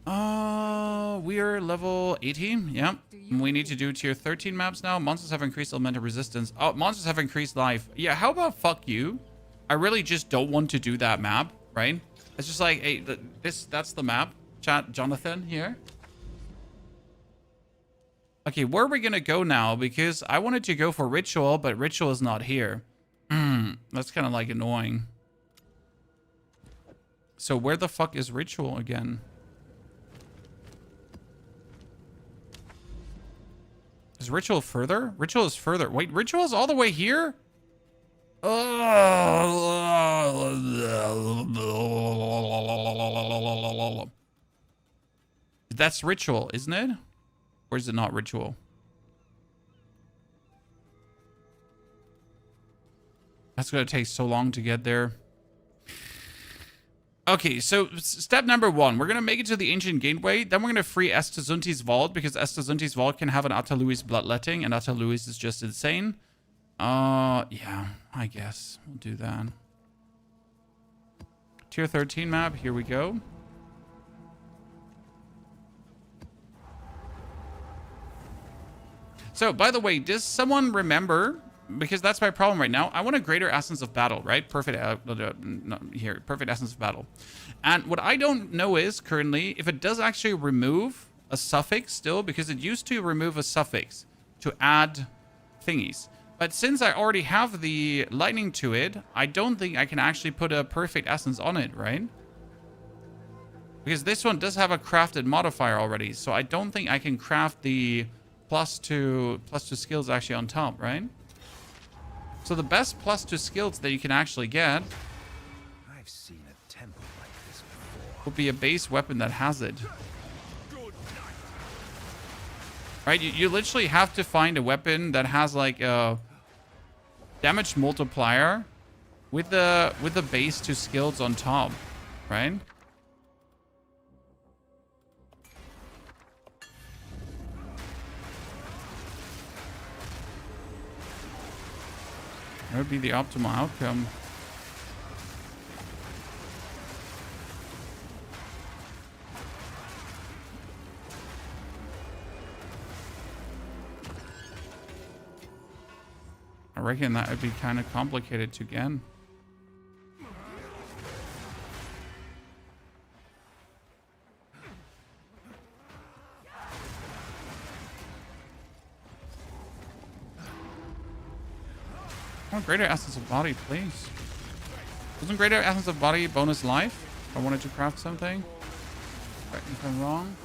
A: that. We are level 80. Yep. We need to do tier 13 maps now. Monsters have increased elemental resistance. Oh, monsters have increased life. Yeah, how about fuck you? I really just don't want to do that map, right? It's just like, hey, that's the map. Chat Jonathan here. Okay, where are we gonna go now? Because I wanted to go for Ritual, but Ritual is not here. That's kind of like annoying. So where the fuck is Ritual again? Is Ritual further? Ritual is further. Wait, Ritual is all the way here? That's Ritual, isn't it? Or is it not Ritual? That's going to take so long to get there. Okay, so step number 1. We're going to make it to the Ancient Gateway. Then we're going to free Estazunti's Vault, because Estazunti's Vault can have an Ataluis Bloodletting, and Ataluis is just insane. Yeah, I guess we'll do that. Tier 13 map, here we go. So, by the way, does someone remember, because that's my problem right now, I want a greater essence of battle, right? Perfect, perfect essence of battle. And what I don't know is, currently, if it does actually remove a suffix still, because it used to remove a suffix to add thingies. But since I already have the lightning to it, I don't think I can actually put a perfect essence on it, right? Because this one does have a crafted modifier already, so I don't think I can craft the plus two skills actually on top, right? So the best +2 skills that you can actually get
B: I've seen a temple like this before.
A: would be a base weapon that has it. Right? You literally have to find a weapon that has like a damage multiplier with the base 2 skills on top, right? That would be the optimal outcome. I reckon that would be kind of complicated to get. I want greater essence of body, please. Wasn't greater essence of body bonus life? If I wanted to craft something. Correct me if I'm wrong.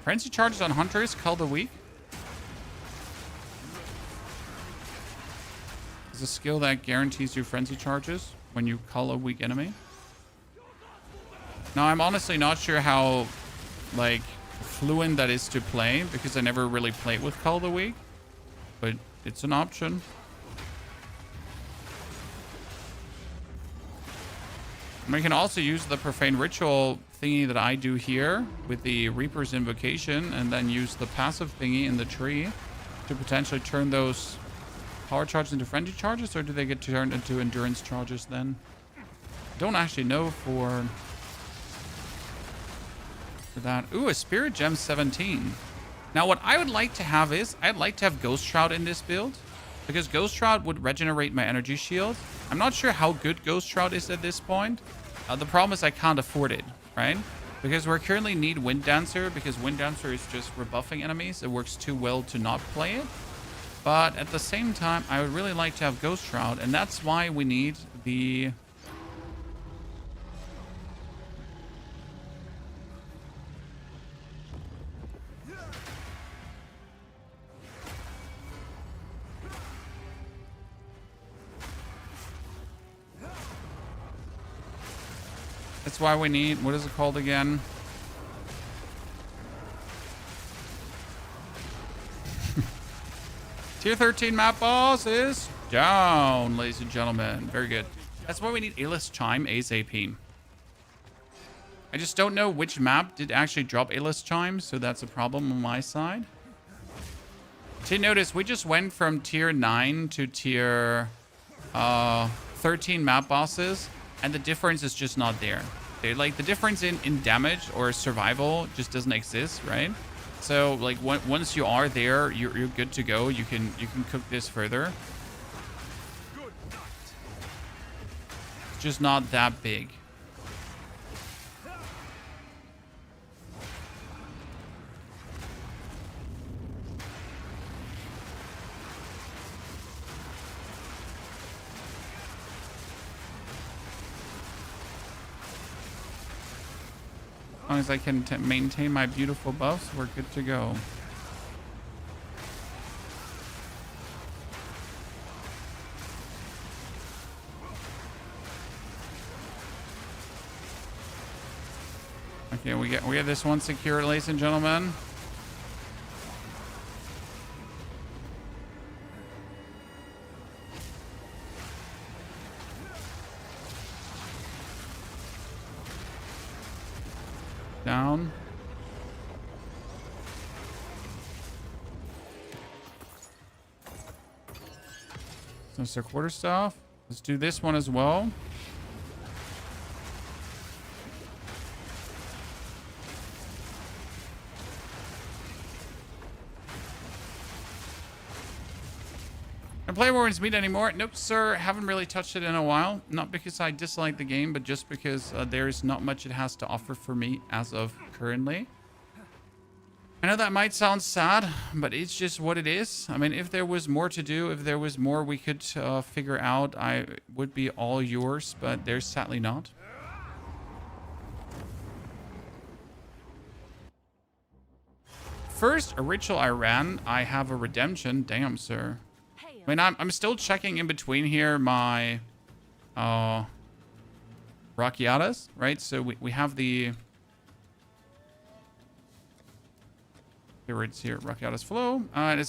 A: Frenzy charges on hunters, cull the weak. Is a skill that guarantees you frenzy charges when you cull a weak enemy. Now, I'm honestly not sure how, like, fluent that is to play because I never really played with cull the weak, but it's an option. And we can also use the profane ritual thingy that I do here with the Reaper's invocation and then use the passive thingy in the tree to potentially turn those power charges into frenzy charges, or do they get turned into endurance charges then? I don't actually know for that. Ooh, a Spirit Gem 17. Now, what I would like to have is, I'd like to have Ghost Shroud in this build, because Ghost Shroud would regenerate my energy shield. I'm not sure how good Ghost Shroud is at this point. The problem is I can't afford it, right? Because we currently need Wind Dancer, because Wind Dancer is just rebuffing enemies. It works too well to not play it. But at the same time, I would really like to have Ghost Shroud, and that's why we need the... That's why we need... What is it called again? Tier 13 map boss is down, ladies and gentlemen. Very good. That's why we need A-list Chime ASAP. I just don't know which map did actually drop A-list Chime, so that's a problem on my side. So you notice, we just went from tier 9 to tier 13 map bosses, and the difference is just not there. Like, the difference in damage or survival just doesn't exist, right? So, like, once you are there, you're good to go. You can cook this further. It's just not that big. As long as I can maintain my beautiful buffs, we're good to go. Okay, we have this one secure, ladies and gentlemen. Down. So it's our quarter staff. Let's do this one as well. Can play Warren's Meat anymore? Nope, sir. Haven't really touched it in a while. Not because I dislike the game, but just because there's not much it has to offer for me as of currently. I know that might sound sad, but it's just what it is. I mean, if there was more to do, if there was more we could figure out, I would be all yours, but there's sadly not. First, a ritual I ran, I have a redemption. Damn, sir. I mean, I'm still checking in between here my Rakiatas, right? So we have the... Here it's here, Rakiatas flow.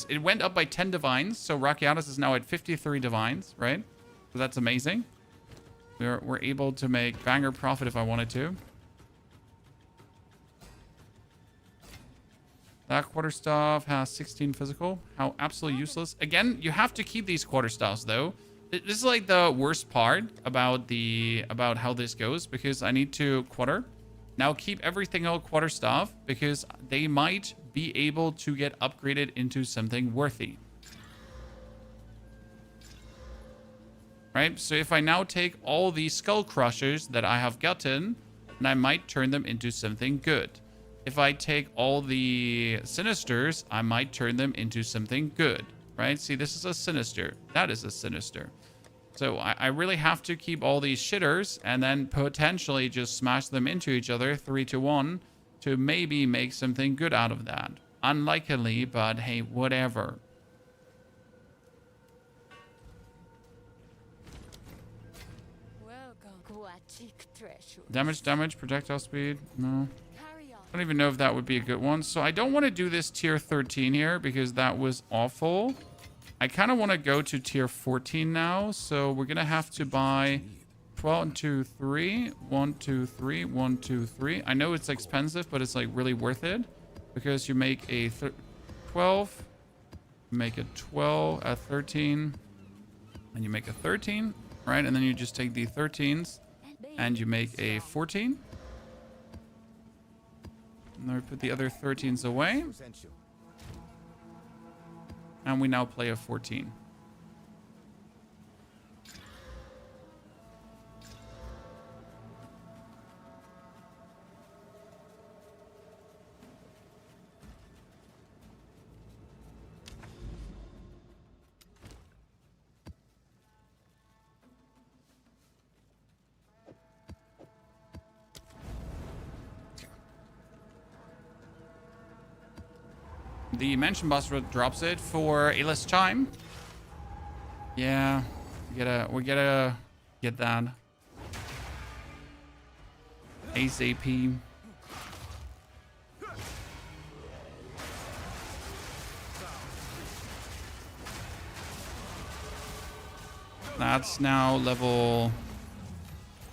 A: It went up by 10 divines, so Rakiatas is now at 53 divines, right? So that's amazing. We're able to make banger profit if I wanted to. That quarterstaff has 16 physical. How absolutely useless. Again, you have to keep these quarterstaffs though. This is like the worst part about how this goes, because I need to quarter. Now keep everything else quarterstaff because they might be able to get upgraded into something worthy. Right? So if I now take all these skull crushers that I have gotten, and I might turn them into something good. if I take all the Sinisters, I might turn them into something good, right? See, this is a Sinister. That is a Sinister. So I really have to keep all these shitters and then potentially just smash them into each other 3-1 to maybe make something good out of that. Unlikely, but hey, whatever.
C: Welcome.
A: Damage, projectile speed. No.
C: Carry on.
A: I don't even know if that would be a good one. So I don't want to do this tier 13 here because that was awful. I kind of want to go to tier 14 now. So we're going to have to buy 1, 2, 3. 1, 2, 3. 1, 2, 3. I know it's expensive, but it's like really worth it because you make a 12, make a 12, a 13, and you make a 13, right? And then you just take the 13s and you make a 14. And then we put the other 13s away. And we now play a 14. The Mansion Boss drops it for a less time. Yeah, we gotta get that ASAP. That's now level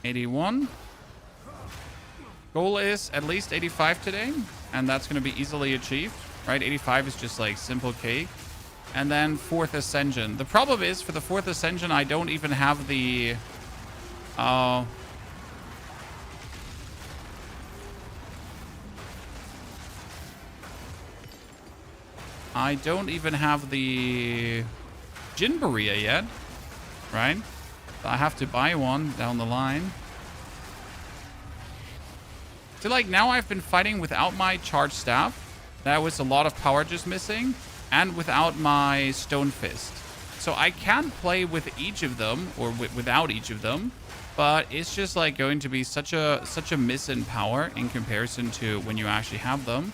A: 81. Goal is at least 85 today, and that's going to be easily achieved. Right, 85 is just like simple cake. And then 4th Ascension. The problem is for the 4th Ascension, I don't even have the... I don't even have the Jinbaria yet. Right? So I have to buy one down the line. So like now I've been fighting without my charged staff. That was a lot of power just missing. And without my Stone Fist. So I can play with each of them. Or without each of them. But it's just like going to be such a miss in power. In comparison to when you actually have them.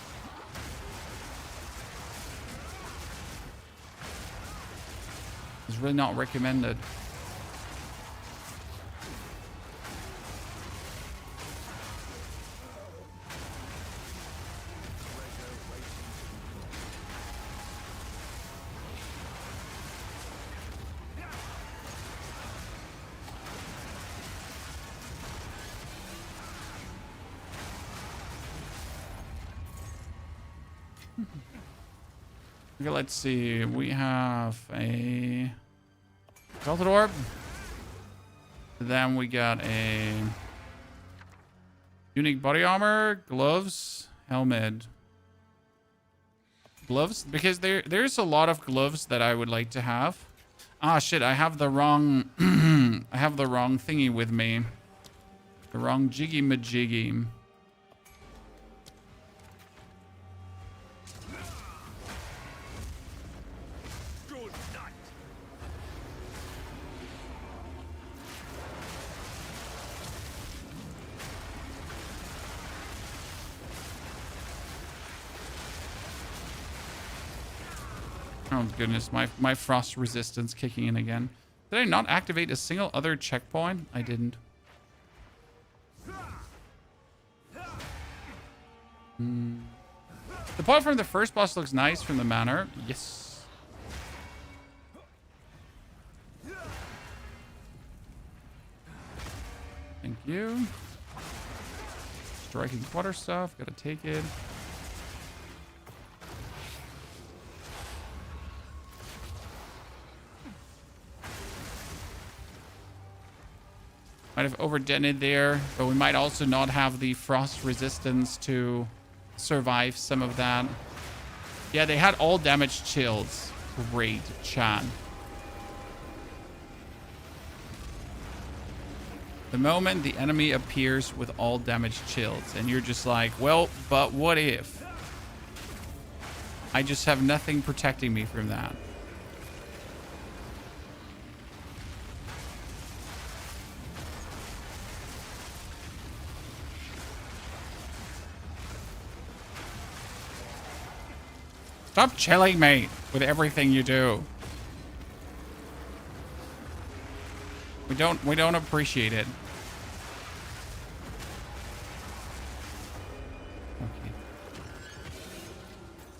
A: It's really not recommended. Okay, let's see. We have a Exalted Orb. Then we got a unique body armor, gloves, helmet. Gloves? Because there's a lot of gloves that I would like to have. Ah, shit. I have the wrong... I have the wrong thingy with me. The wrong jiggy-majiggy. Oh goodness, my frost resistance kicking in again. Did I not activate a single other checkpoint? I didn't. The part from the first boss looks nice from the manor. Yes. Thank you. Striking quarter stuff. Gotta take it. Might have overdone it there, but we might also not have the frost resistance to survive some of that. Yeah, they had all damage chills. Great, chat. The moment the enemy appears with all damage chilled, and you're just like, well, but what if? I just have nothing protecting me from that. Stop chilling me with everything you do. We don't appreciate it. Okay.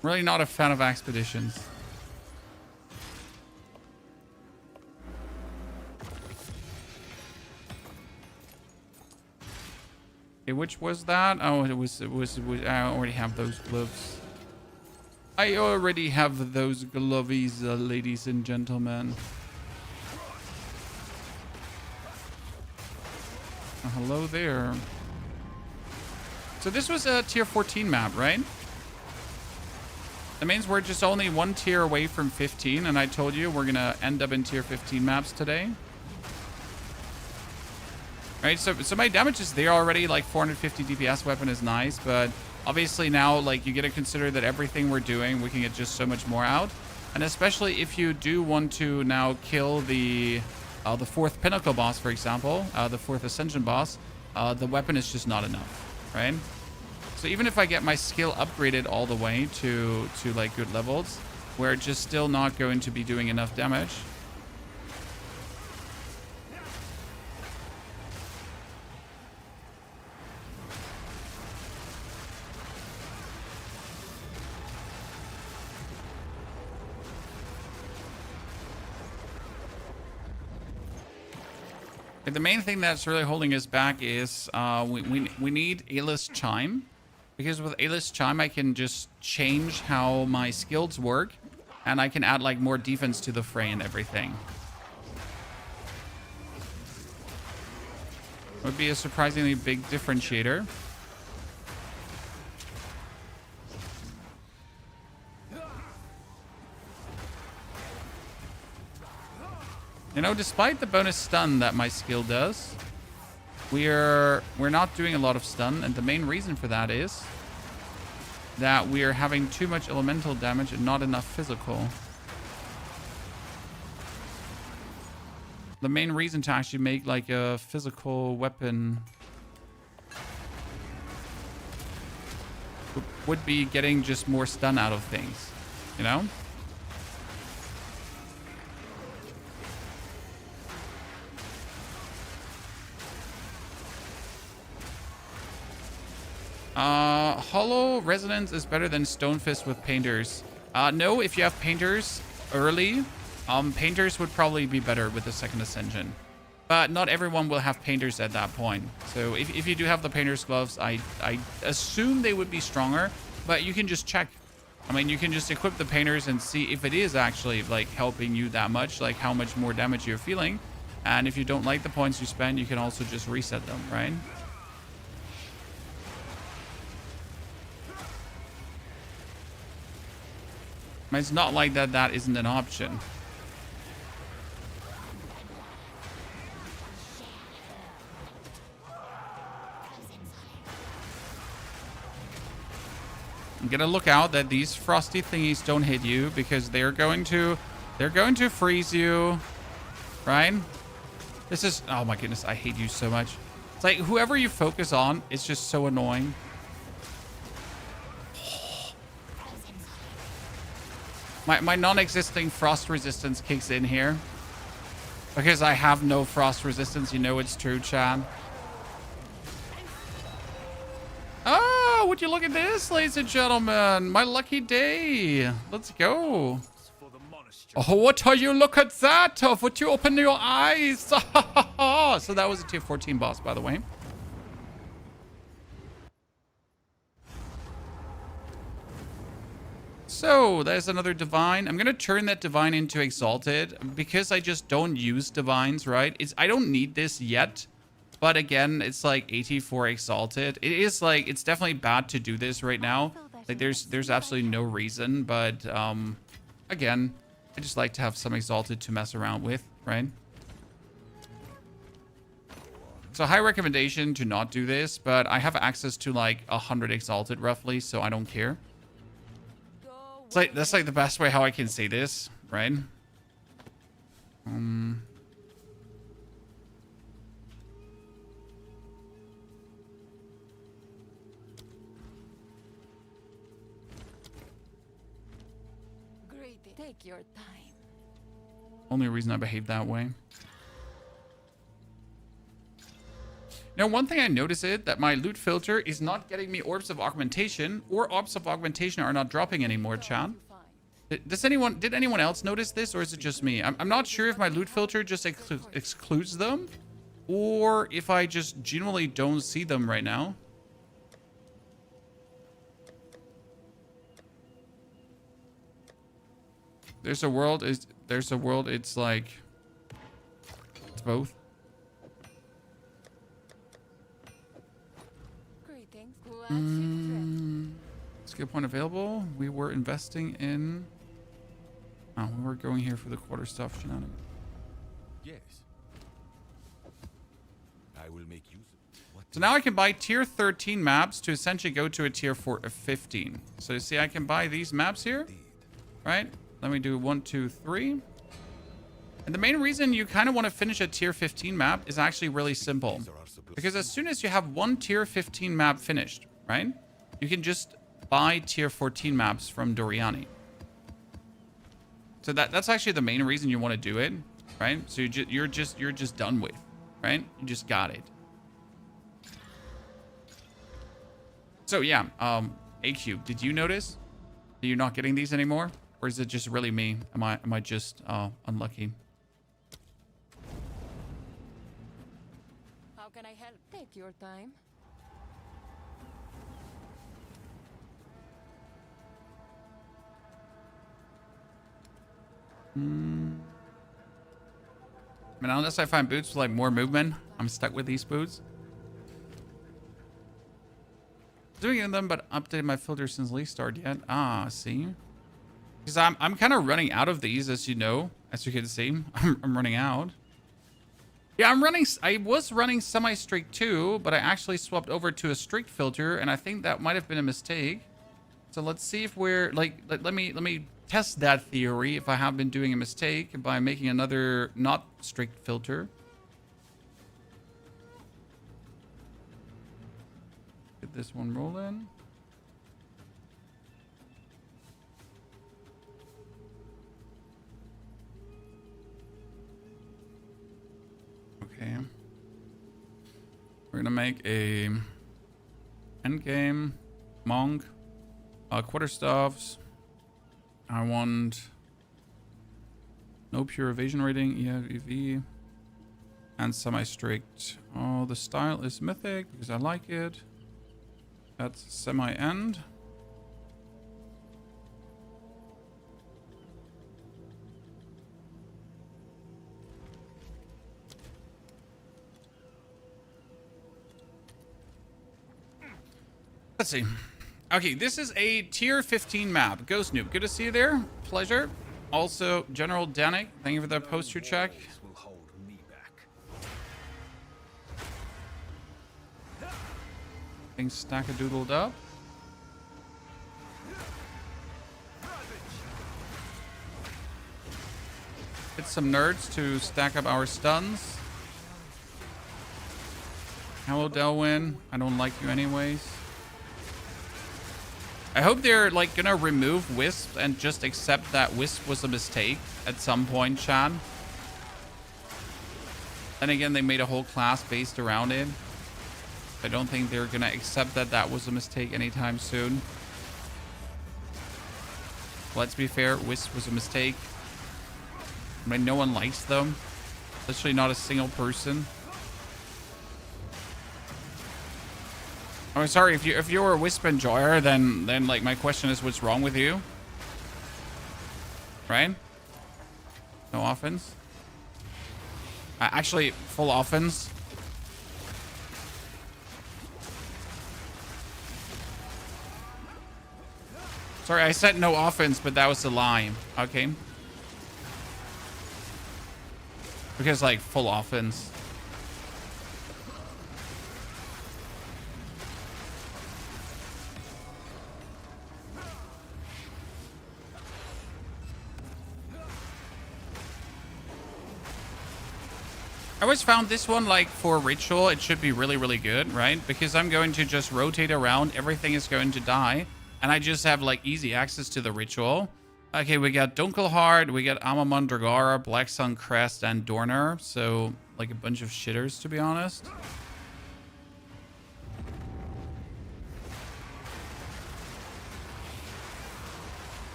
A: Really not a fan of expeditions. Okay, which was that? Oh, it was I already have those gloves. I already have those glovies, ladies and gentlemen. Hello there. So this was a tier 14 map, right? That means we're just only one tier away from 15, and I told you we're gonna end up in tier 15 maps today. Right, so my damage is there already. Like 450 DPS weapon is nice, but obviously now, like, you gotta consider that everything we're doing, we can get just so much more out. And especially if you do want to now kill the 4th pinnacle boss, for example, the 4th ascension boss, the weapon is just not enough, right? So even if I get my skill upgraded all the way to like good levels, we're just still not going to be doing enough damage. The main thing that's really holding us back is we need A-list Chime. Because with A-list Chime, I can just change how my skills work. And I can add like more defense to the fray and everything. Would be a surprisingly big differentiator. You know, despite the bonus stun that my skill does, we're not doing a lot of stun, and the main reason for that is that we are having too much elemental damage and not enough physical. The main reason to actually make like a physical weapon would be getting just more stun out of things, you know? Hollow Resonance is better than Stone Fist with Painters. No, if you have Painters early, Painters would probably be better with the 2nd Ascension. But not everyone will have Painters at that point. So if you do have the Painter's Gloves, I assume they would be stronger, but you can just check. I mean, you can just equip the Painters and see if it is actually like helping you that much, like how much more damage you're feeling. And if you don't like the points you spend, you can also just reset them, right? It's not like that isn't an option. I'm gonna look out that these frosty thingies don't hit you, because they're going to freeze you, right? This is, oh my goodness, I hate you so much. It's like whoever you focus on is just so annoying. My non-existing frost resistance kicks in here. Because I have no frost resistance. You know it's true, Chad. Oh, would you look at this, ladies and gentlemen? My lucky day. Let's go. Oh, what are you? Look at that. Oh, would you open your eyes? So that was a tier 14 boss, by the way. So, there's another Divine. I'm going to turn that Divine into Exalted because I just don't use Divines, right? I don't need this yet. But again, it's like 84 Exalted. It is like, it's definitely bad to do this right now. Like, there's absolutely no reason. But, again, I just like to have some Exalted to mess around with, right? It's a high recommendation to not do this, but I have access to like 100 exalted roughly, so I don't care. It's like, that's like the best way how I can say this, right?
C: Greedy. Take your time.
A: Only reason I behave that way. Now, one thing I notice is that my loot filter is not getting me orbs of augmentation, or orbs of augmentation are not dropping anymore, chat. Did anyone else notice this, or is it just me? I'm not sure if my loot filter just excludes them, or if I just genuinely don't see them right now. There's a world, it's like, it's both. Skill point available. We were investing in... Oh, we were going here for the quarter stuff. Shenanigans.
B: Yes. I will make use of it.
A: So now I can buy tier 13 maps to essentially go to a tier 15. So you see I can buy these maps here, right? Let me do 1, 2, 3. And the main reason you kind of want to finish a tier 15 map is actually really simple. Because as soon as you have one tier 15 map finished, right? You can just buy tier 14 maps from Doriani. So that's actually the main reason you want to do it, right? So you're just done with, right? You just got it. So yeah, AQ, did you notice that you're not getting these anymore? Or is it just really me? Am I just unlucky?
C: How can I help? Take your time.
A: I mean, unless I find boots with like more movement, I'm stuck with these boots. Doing them, but updated my filter since league start yet. Ah, see. Because I'm kind of running out of these, as you know, as you can see. I'm running out. Yeah, I was running semi-streak too, but I actually swapped over to a streak filter, and I think that might have been a mistake. So let's see if we're like, let me test that theory if I have been doing a mistake by making another not streak filter. Get this one rolling. Okay. We're gonna make a endgame monk, quarterstaffs. I want no pure evasion rating, EV, and semi-strict. Oh, the style is mythic because I like it. That's semi-end. Let's see. Okay, this is a tier 15 map. Ghost Noob, good to see you there. Pleasure. Also, General Danik, thank you for that poster check.
B: Will hold me back.
A: Things stack-a-doodled up. Hit some nerds to stack up our stuns. Hello, Delwyn. I don't like you anyways. I hope they're like gonna remove Wisp and just accept that Wisp was a mistake at some point, Chad. Then again, they made a whole class based around it. I don't think they're gonna accept that that was a mistake anytime soon. Let's be fair, Wisp was a mistake. I mean, no one likes them. Literally not a single person. Oh, sorry, if you're a Wisp enjoyer, then like my question is, what's wrong with you? Right? No offense. Actually, full offense. Sorry, I said no offense, but that was a lie. Okay. Because like full offense. I always found this one, like, for ritual, it should be really, really good, right? Because I'm going to just rotate around. Everything is going to die. And I just have, like, easy access to the ritual. Okay, we got Dunkelheart, we got Amamon Dragara, Black Sun Crest, and Dorner. So, like, a bunch of shitters, to be honest.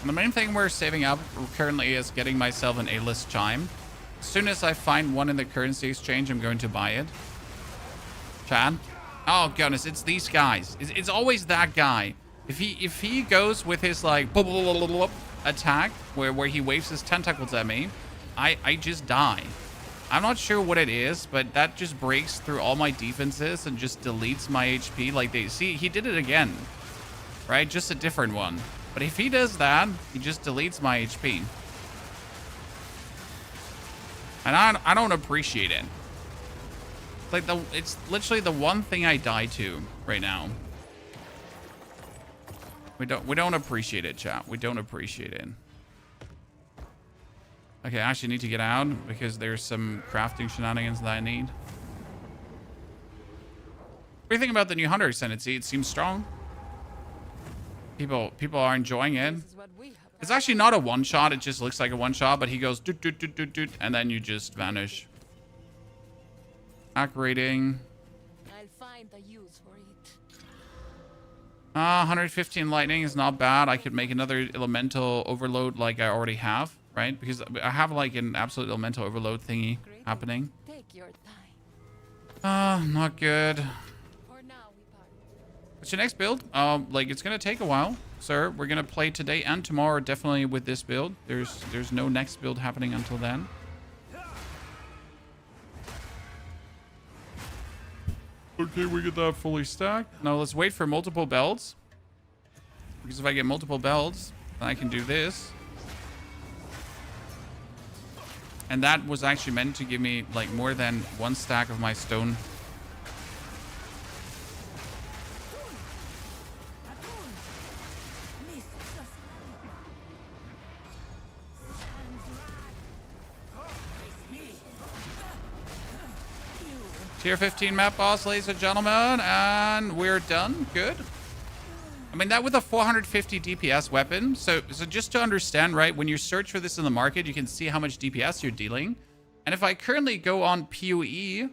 A: And the main thing we're saving up currently is getting myself an A-list chime. As soon as I find one in the currency exchange, I'm going to buy it. Chad? Oh, goodness, it's these guys. It's always that guy. If he goes with his, like, attack, where he waves his tentacles at me, I just die. I'm not sure what it is, but that just breaks through all my defenses and just deletes my HP. Like, see, he did it again. Right? Just a different one. But if he does that, he just deletes my HP. And I don't appreciate it. It's like it's literally the one thing I die to right now. We don't appreciate it, chat. We don't appreciate it. Okay, I actually need to get out because there's some crafting shenanigans that I need. What do you think about the new Hunter Ascendancy? It seems strong. People are enjoying it. It's actually not a one-shot. It just looks like a one-shot, but he goes doot, doot, doot, doot, doot, and then you just vanish. Attack rating.
C: I'll find a use for it.
A: 115 lightning is not bad. I could make another elemental overload like I already have, right? Because I have like an absolute elemental overload thingy happening.
C: Take your time.
A: Not good.
C: For now, we part.
A: What's your next build? Like it's gonna take a while, sir. We're gonna play today and tomorrow definitely with this build. There's no next build happening until then. Okay, we get that fully stacked. Now let's wait for multiple belts. Because if I get multiple belts, then I can do this. And that was actually meant to give me like more than one stack of my stone. Tier 15 map boss, ladies and gentlemen, and we're done. Good. I mean, that with a 450 DPS weapon. So just to understand, right, when you search for this in the market, you can see how much DPS you're dealing. And if I currently go on POE,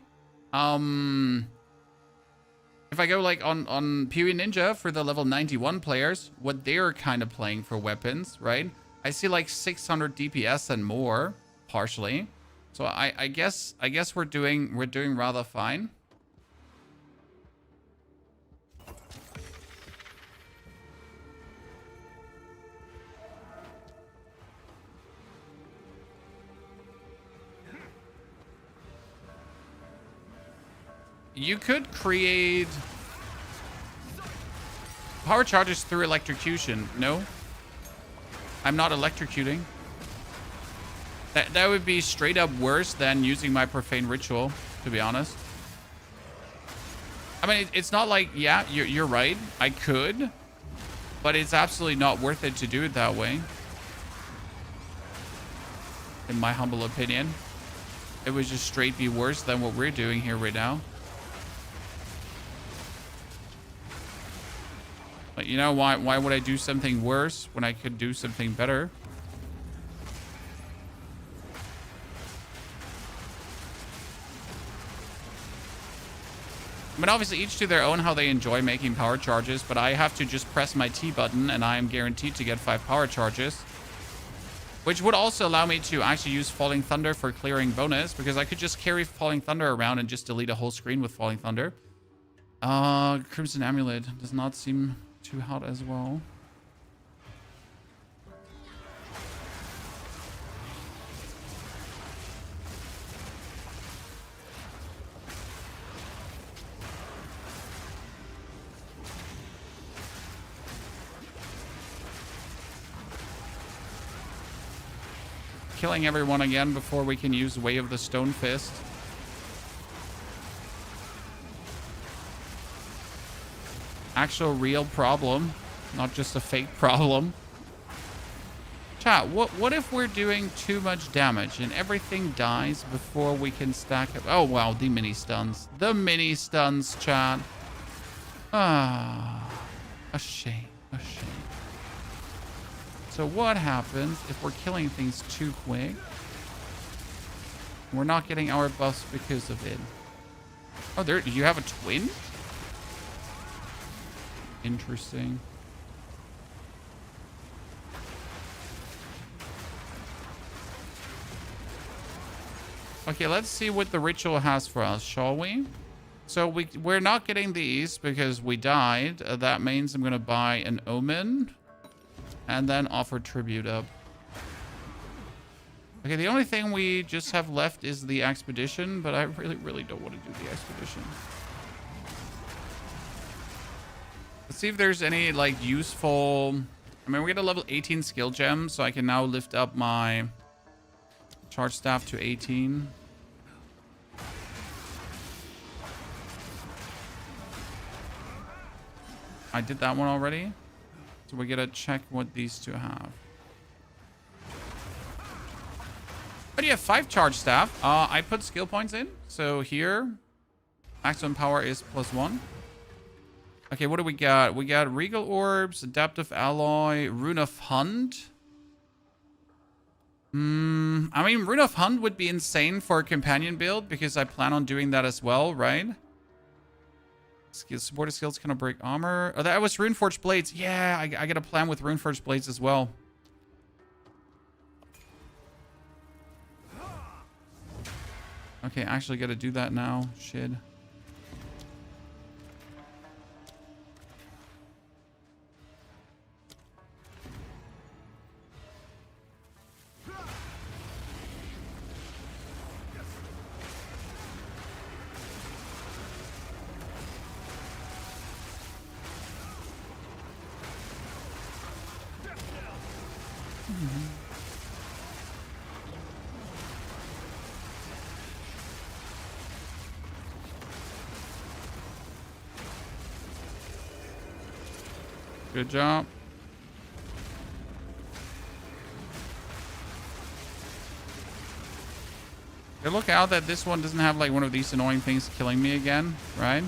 A: if I go like on POE Ninja for the level 91 players, what they're kind of playing for weapons, right? I see like 600 DPS and more, partially. So I guess we're doing rather fine. You could create power charges through electrocution. No, I'm not electrocuting. That would be straight up worse than using my profane ritual, to be honest. I mean, it's not like, yeah, you're right. I could, but it's absolutely not worth it to do it that way. In my humble opinion, it would just straight be worse than what we're doing here right now. But you know, why would I do something worse when I could do something better? I mean, obviously, each to their own how they enjoy making power charges, but I have to just press my T button, and I am guaranteed to get 5 power charges. Which would also allow me to actually use Falling Thunder for clearing bonus, because I could just carry Falling Thunder around and just delete a whole screen with Falling Thunder. Crimson Amulet does not seem too hot as well. Killing everyone again before we can use Way of the Stone Fist. Actual real problem. not just a fake problem. Chat, what if we're doing too much damage and everything dies before we can stack up? Oh, wow, the mini stuns. The mini stuns, chat. Ah, a shame, a shame. So what happens if we're killing things too quick? We're not getting our buffs because of it. Oh, there, you have a twin? Interesting. Okay, let's see what the ritual has for us, shall we? So we're not getting these because we died. That means I'm going to buy an omen and then offer tribute up. Okay, the only thing we just have left is the expedition, but I really don't want to do the expedition. Let's see if there's any, like, useful... I mean, we get a level 18 skill gem, so I can now lift up my charge staff to 18. I did that one already. So we gotta check what these two have. But yeah, 5 charge staff. I put skill points in. So here, maximum power is +1. Okay, what do we got? We got Regal Orbs, Adaptive Alloy, Rune of Hunt. I mean, Rune of Hunt would be insane for a companion build because I plan on doing that as well, right? Supported skills cannot break armor. Oh, that was Runeforged Blades. Yeah, I got a plan with Runeforged Blades as well. Okay, I actually got to do that now. Shit. Good job. Okay, look out that this one doesn't have like one of these annoying things killing me again, right?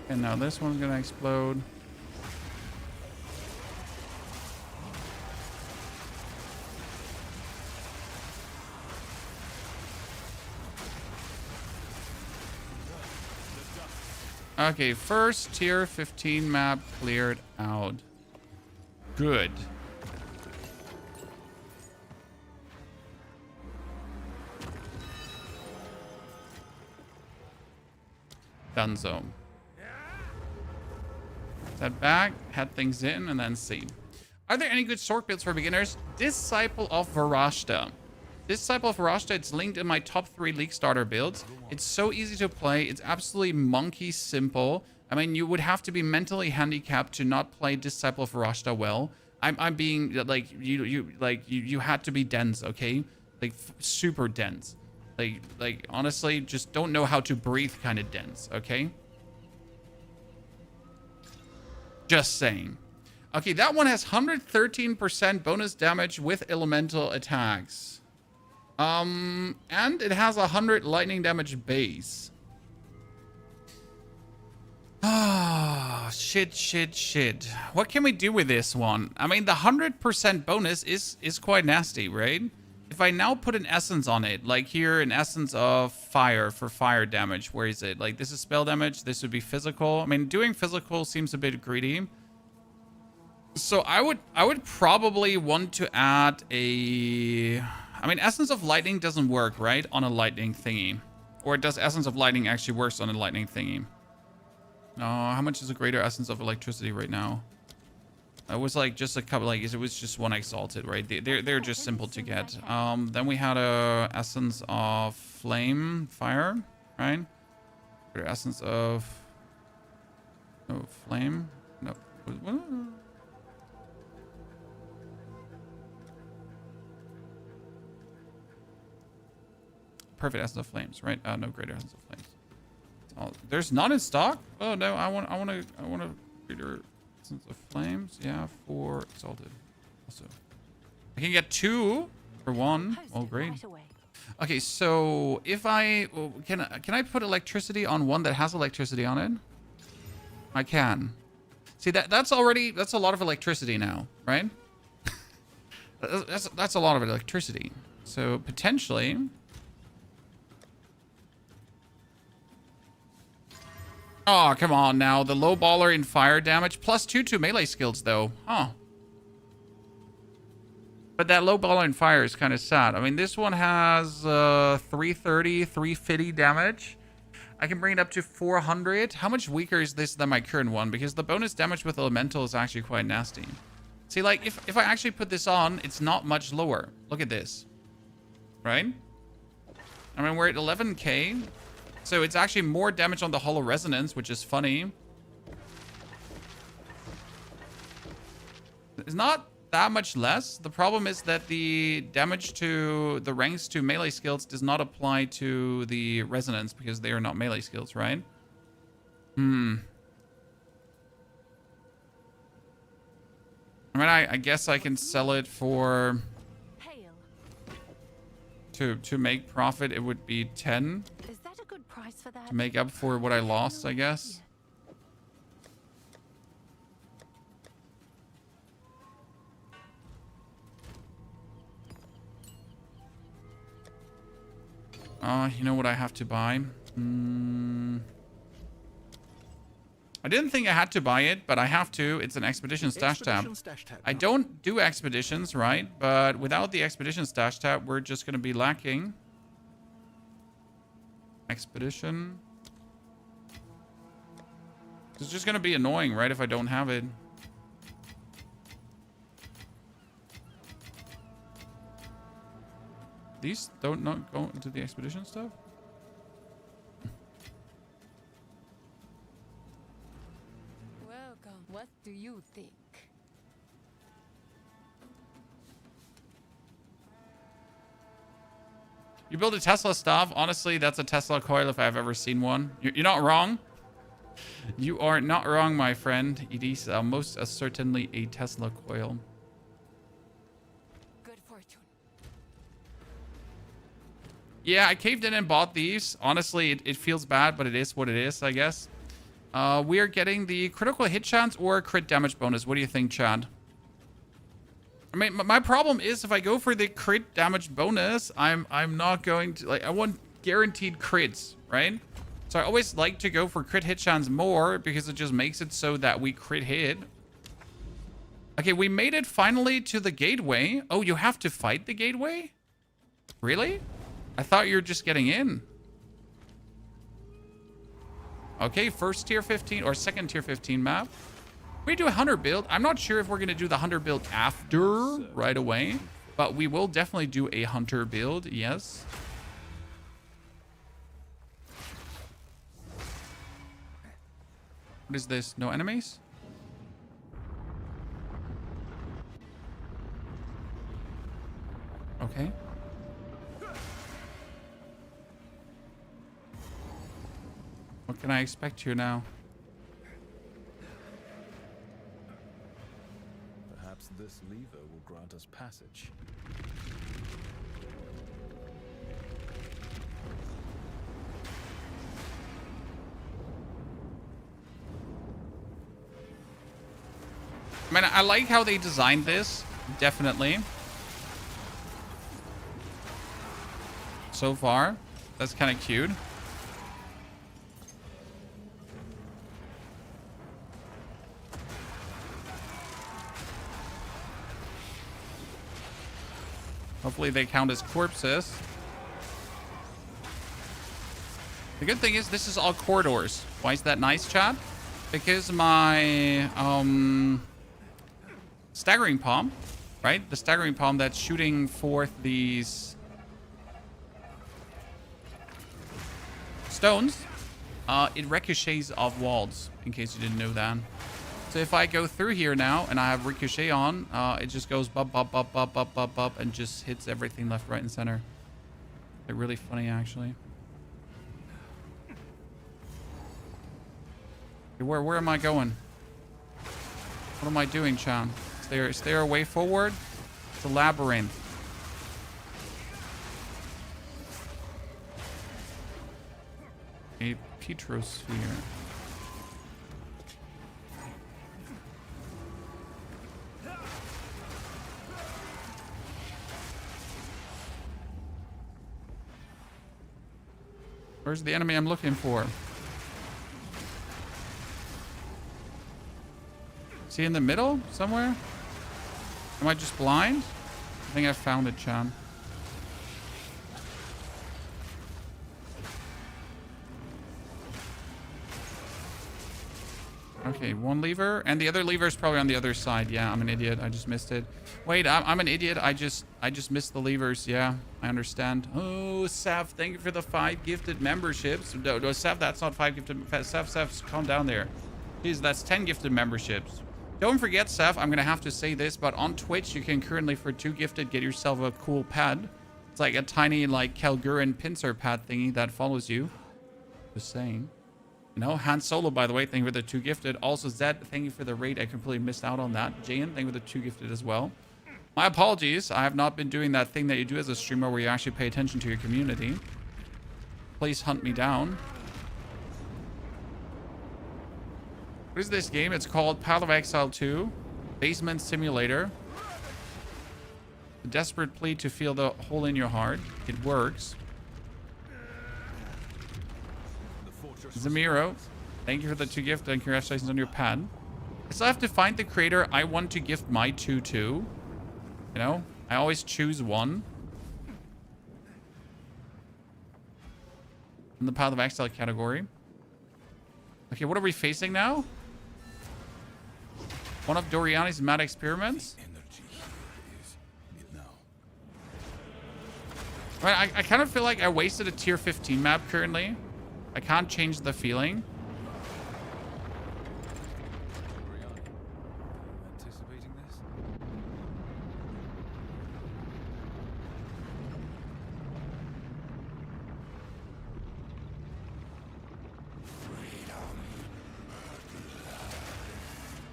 A: And now this one's gonna explode. Okay, first tier 15 map cleared out. Good. Dunzo. Set back, head things in, and then see. Are there any good sword builds for beginners? Disciple of Varashta. Disciple of Varashta, it's linked in my top 3 League starter builds. It's so easy to play. It's absolutely monkey simple. I mean, you would have to be mentally handicapped to not play Disciple of Varashta well. I'm being like you had to be dense, okay? Like super dense. Like honestly, just don't know how to breathe kind of dense, okay? Just saying. Okay, that one has 113% bonus damage with elemental attacks. And it has 100 lightning damage base. Ah, shit. What can we do with this one? I mean, the 100% bonus is quite nasty, right? If I now put an essence on it, like here, an essence of fire for fire damage, where is it? Like, this is spell damage, this would be physical. I mean, doing physical seems a bit greedy. So I would probably want to add a... I mean, Essence of Lightning doesn't work, right? On a lightning thingy. Or does Essence of Lightning actually works on a lightning thingy? No, how much is a greater Essence of Electricity right now? It was like just a couple, like it was just one Exalted, right? They're just simple to get. Then we had a Essence of Flame, Fire, right? Or Essence of... No, Flame? No. perfect essence of flames, right? No greater essence of flames. There's none in stock. Oh no, I want a greater essence of flames. Yeah, for exalted. Also, I can get 2 for 1. Oh, great. Okay, so if I can I put electricity on one that has electricity on it? I can. See, that's a lot of electricity now, right? that's a lot of electricity. So potentially. Oh, come on now. The low baller in fire damage plus 2 to melee skills though. Huh. But that low baller in fire is kind of sad. I mean, this one has 330, 350 damage. I can bring it up to 400. How much weaker is this than my current one? Because the bonus damage with elemental is actually quite nasty. See, like, if I actually put this on, it's not much lower. Look at this. Right? I mean, we're at 11k. So it's actually more damage on the hollow resonance, which is funny. It's not that much less. The problem is that the damage to the ranks to melee skills does not apply to the resonance because they are not melee skills, right? I mean, I guess I can sell it for to make profit. It would be 10
D: Is that a good price for that?
A: to make up for what I lost, I guess. You know what I have to buy? I didn't think I had to buy it, but I have to. It's an expedition stash tab. I don't do expeditions, right? But without the expedition stash tab, we're just going to be lacking. Expedition. It's just going to be annoying, right? If I don't have it. These don't not go into the expedition stuff?
C: Welcome. What do you think?
A: You build a Tesla stuff. Honestly, that's a Tesla coil if I've ever seen one. You're not wrong. You are not wrong, my friend. It is most certainly a Tesla coil.
C: Good fortune.
A: Yeah, I caved in and bought these. Honestly, it feels bad, but it is what it is, I guess. We are getting the critical hit chance or crit damage bonus. What do you think, Chad? I mean, my problem is if I go for the crit damage bonus, I'm not going to, like, I want guaranteed crits, right? So I always like to go for crit hit chance more because it just makes it so that we crit hit. Okay, we made it finally to the gateway. Oh, you have to fight the gateway? Really? I thought you were just getting in. Okay, first tier 15 or second tier 15 map. We do a hunter build. I'm not sure if we're going to do the hunter build after right away, but we will definitely do a hunter build. Yes. What is this? No enemies? Okay. What can I expect here now?
E: Perhaps this lever will grant us passage.
A: I mean, I like how they designed this. Definitely. So far. That's kind of cute. Hopefully they count as corpses. The good thing is this is all corridors. Why is that nice, Chad? Because my staggering palm, right? The staggering palm that's shooting forth these stones, it ricochets off walls, in case you didn't know that. So if I go through here now and I have ricochet on, it just goes bop, bop, bop, bop, bop, bop, bop, and just hits everything left, right, and center. They're really funny, actually. Where am I going? What am I doing, Chan? Is there a way forward? It's a labyrinth. A petrosphere. Where's the enemy I'm looking for? Is he in the middle somewhere? Am I just blind? I think I found it, Chan. Okay, one lever. And the other lever is probably on the other side. Yeah, I'm an idiot. I just missed it. Wait, I'm an idiot. I just missed the levers. Yeah, I understand. Oh, Sav, thank you for the 5 gifted memberships. No, Sav, that's not 5 gifted. Sav, calm down there. Jeez, that's 10 gifted memberships. Don't forget, Sav, I'm going to have to say this, but on Twitch, you can currently, for 2 gifted, get yourself a cool pad. It's like a tiny, like, Kalguran pincer pad thingy that follows you. Just saying. You know, Han Solo, by the way, thank you for the 2 gifted. Also, Zed, thank you for the raid. I completely missed out on that. Jayan, thank you for the 2 gifted as well. My apologies. I have not been doing that thing that you do as a streamer where you actually pay attention to your community. Please hunt me down. What is this game? It's called Path of Exile 2. Basement Simulator. A desperate plea to feel the hole in your heart. It works. Zamiro, thank you for the 2 gifts and congratulations on your pad. I still have to find the creator I want to gift my 2 to. You know, I always choose one. In the Path of Exile category. Okay, what are we facing now? One of Doriani's mad experiments? Right, I kind of feel like I wasted a tier 15 map currently. I can't change the feeling.
E: Anticipating this?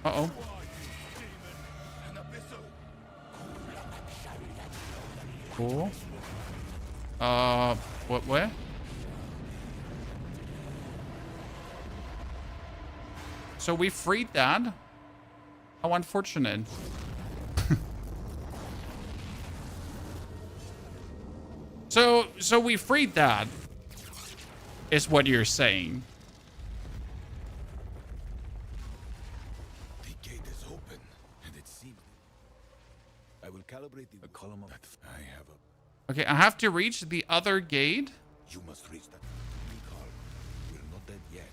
A: Uh-oh. Cool. Where? So we freed that. How unfortunate. So we freed that, is what you're saying.
B: The gate is open, and it seems I will calibrate the column of I have a.
A: Okay, I have to reach the other gate.
B: You must reach that. Recall. We're not dead yet.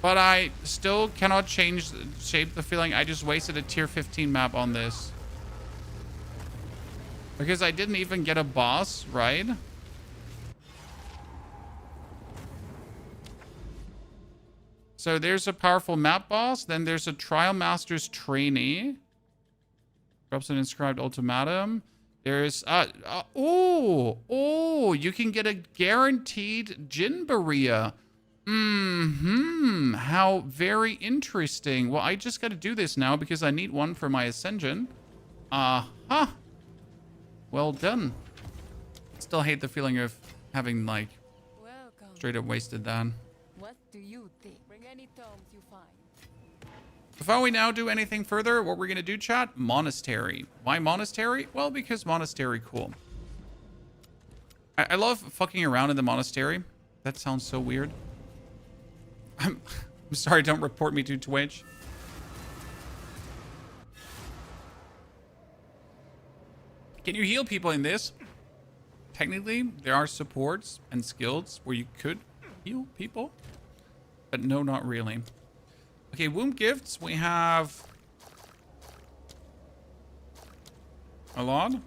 A: But I still cannot shape the feeling I just wasted a tier 15 map on this. Because I didn't even get a boss, right? So there's a powerful map boss. Then there's a Trial Master's trainee. Drops an inscribed ultimatum. There's... you can get a guaranteed Jinbaria. How very interesting. Well, I just got to do this now because I need one for my Ascension. Well done. Still hate the feeling of having, like,
C: Welcome.
A: straight up wasted that.
C: What do you think? Bring any tomes you find.
A: Before we now do anything further, what we're going to do, chat, Monastery. Why Monastery? Well, because Monastery cool. I love fucking around in the Monastery. That sounds so weird. I'm sorry, don't report me to Twitch. Can you heal people in this? Technically, there are supports and skills where you could heal people. But no, not really. Okay, womb gifts. We have a lot. What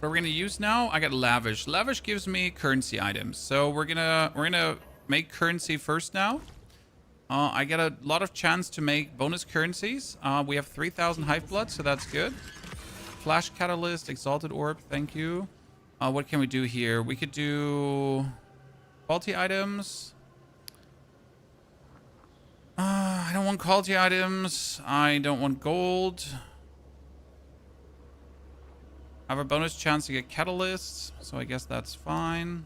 A: we're gonna use now, I got lavish. Lavish gives me currency items. So we're gonna make currency first now. I get a lot of chance to make bonus currencies. We have 3,000 hive blood, so that's good. Flash catalyst, exalted orb, thank you. What can we do here? We could do quality items. I don't want quality items. I don't want gold. I have a bonus chance to get catalysts, so I guess that's fine.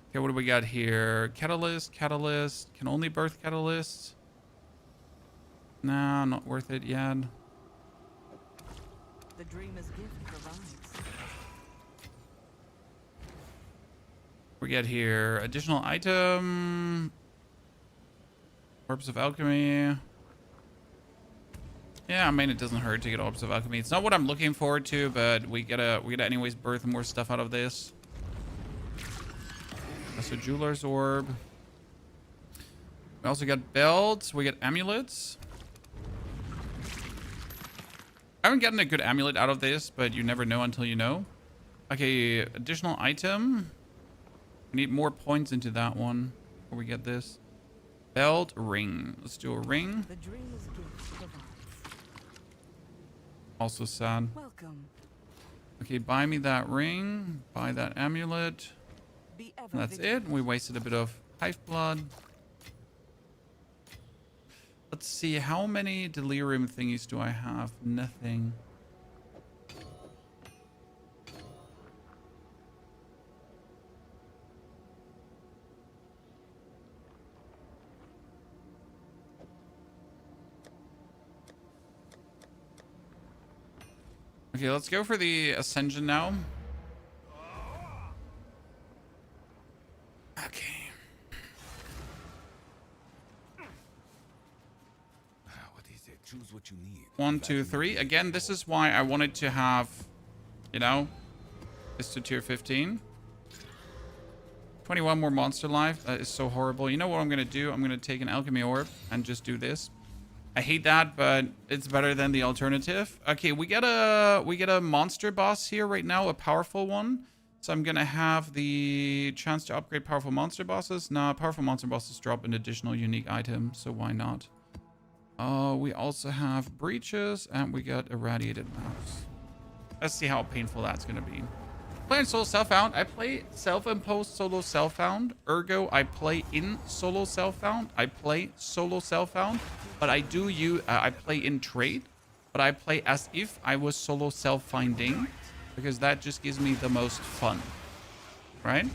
A: Okay, what do we got here? Catalyst, catalyst. Can only birth catalysts. Nah, not worth it yet.
F: The dreamer's gift provides.
A: We get here additional item. Orbs of Alchemy. Yeah, I mean, it doesn't hurt to get Orbs of Alchemy. It's not what I'm looking forward to, but we gotta anyways birth more stuff out of this. That's a Jeweler's Orb. We also got belts. We get amulets. I haven't gotten a good amulet out of this, but you never know until you know. Okay, additional item. We need more points into that one before we get this. Belt, ring. Let's do a ring.
F: The dreamer's gift provides.
A: Also sad.
F: Welcome.
A: Okay, buy me that ring. Buy that amulet.
F: Be ever
A: And that's
F: vigilant.
A: it. We wasted a bit of hive blood. Let's see, how many delirium thingies do I have? Nothing. Okay, let's go for the Ascension now. Okay.
B: What is it? Choose what you need.
A: 1, 2, 3. Again, this is why I wanted to have, you know, this to tier 15. 21 more monster life. That is so horrible. You know what I'm going to do? I'm going to take an alchemy orb and just do this. I hate that, but it's better than the alternative. Okay, we get a monster boss here right now, a powerful one. So I'm going to have the chance to upgrade powerful monster bosses. Nah, powerful monster bosses drop an additional unique item, so why not? We also have breaches, and we got irradiated mouse. Let's see how painful that's going to be. Playing solo self-found. I play self-imposed solo self-found. Ergo, I play in solo self-found. I play solo self-found. But I play in trade. But I play as if I was solo self-finding. Because that just gives me the most fun. Right?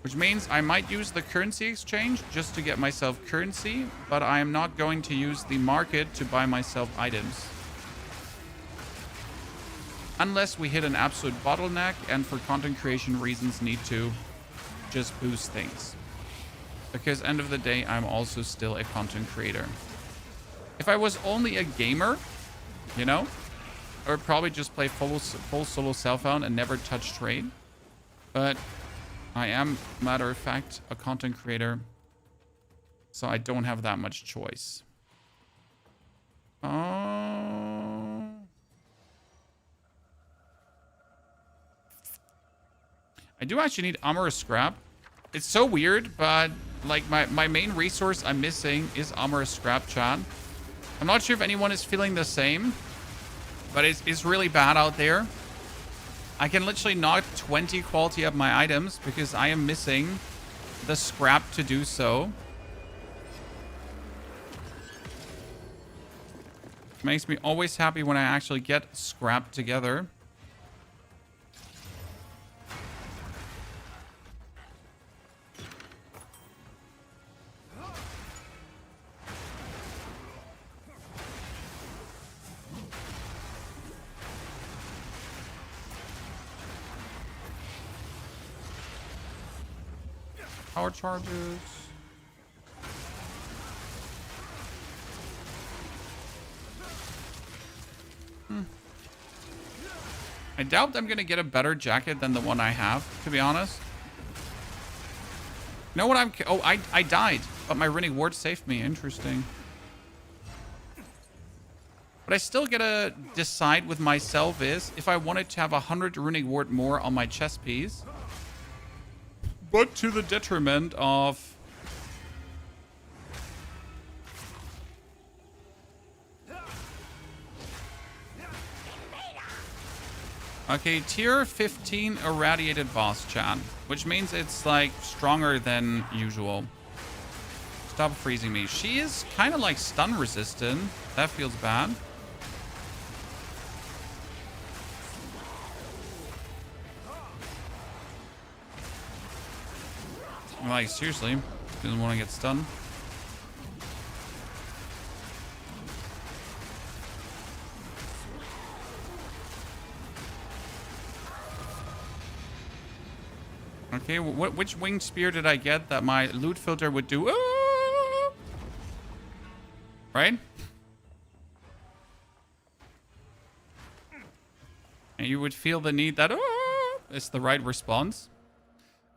A: Which means I might use the currency exchange just to get myself currency. But I am not going to use the market to buy myself items. Unless we hit an absolute bottleneck and for content creation reasons need to just boost things. Because end of the day, I'm also still a content creator. If I was only a gamer, you know, I would probably just play full solo self-found and never touch trade. But I am, matter of fact, a content creator. So I don't have that much choice. I do actually need armor scrap. It's so weird, but like my main resource I'm missing is armor scrap, chat. I'm not sure if anyone is feeling the same, but it's really bad out there. I can literally knock 20 quality of my items because I am missing the scrap to do so. Makes me always happy when I actually get scrap together. Power charges. I doubt I'm going to get a better jacket than the one I have, to be honest. You know what I'm... Oh, I died, but my Runic Ward saved me. Interesting. But I still got to decide with myself is if I wanted to have 100 Runic Ward more on my chest piece. But to the detriment of Okay, tier 15 irradiated boss chat, which means it's like stronger than usual. Stop freezing me. She is kind of like stun resistant. That feels bad. Like, seriously, doesn't want to get stunned. Okay, which winged spear did I get that my loot filter would do? Ah! Right? And you would feel the need that is the right response.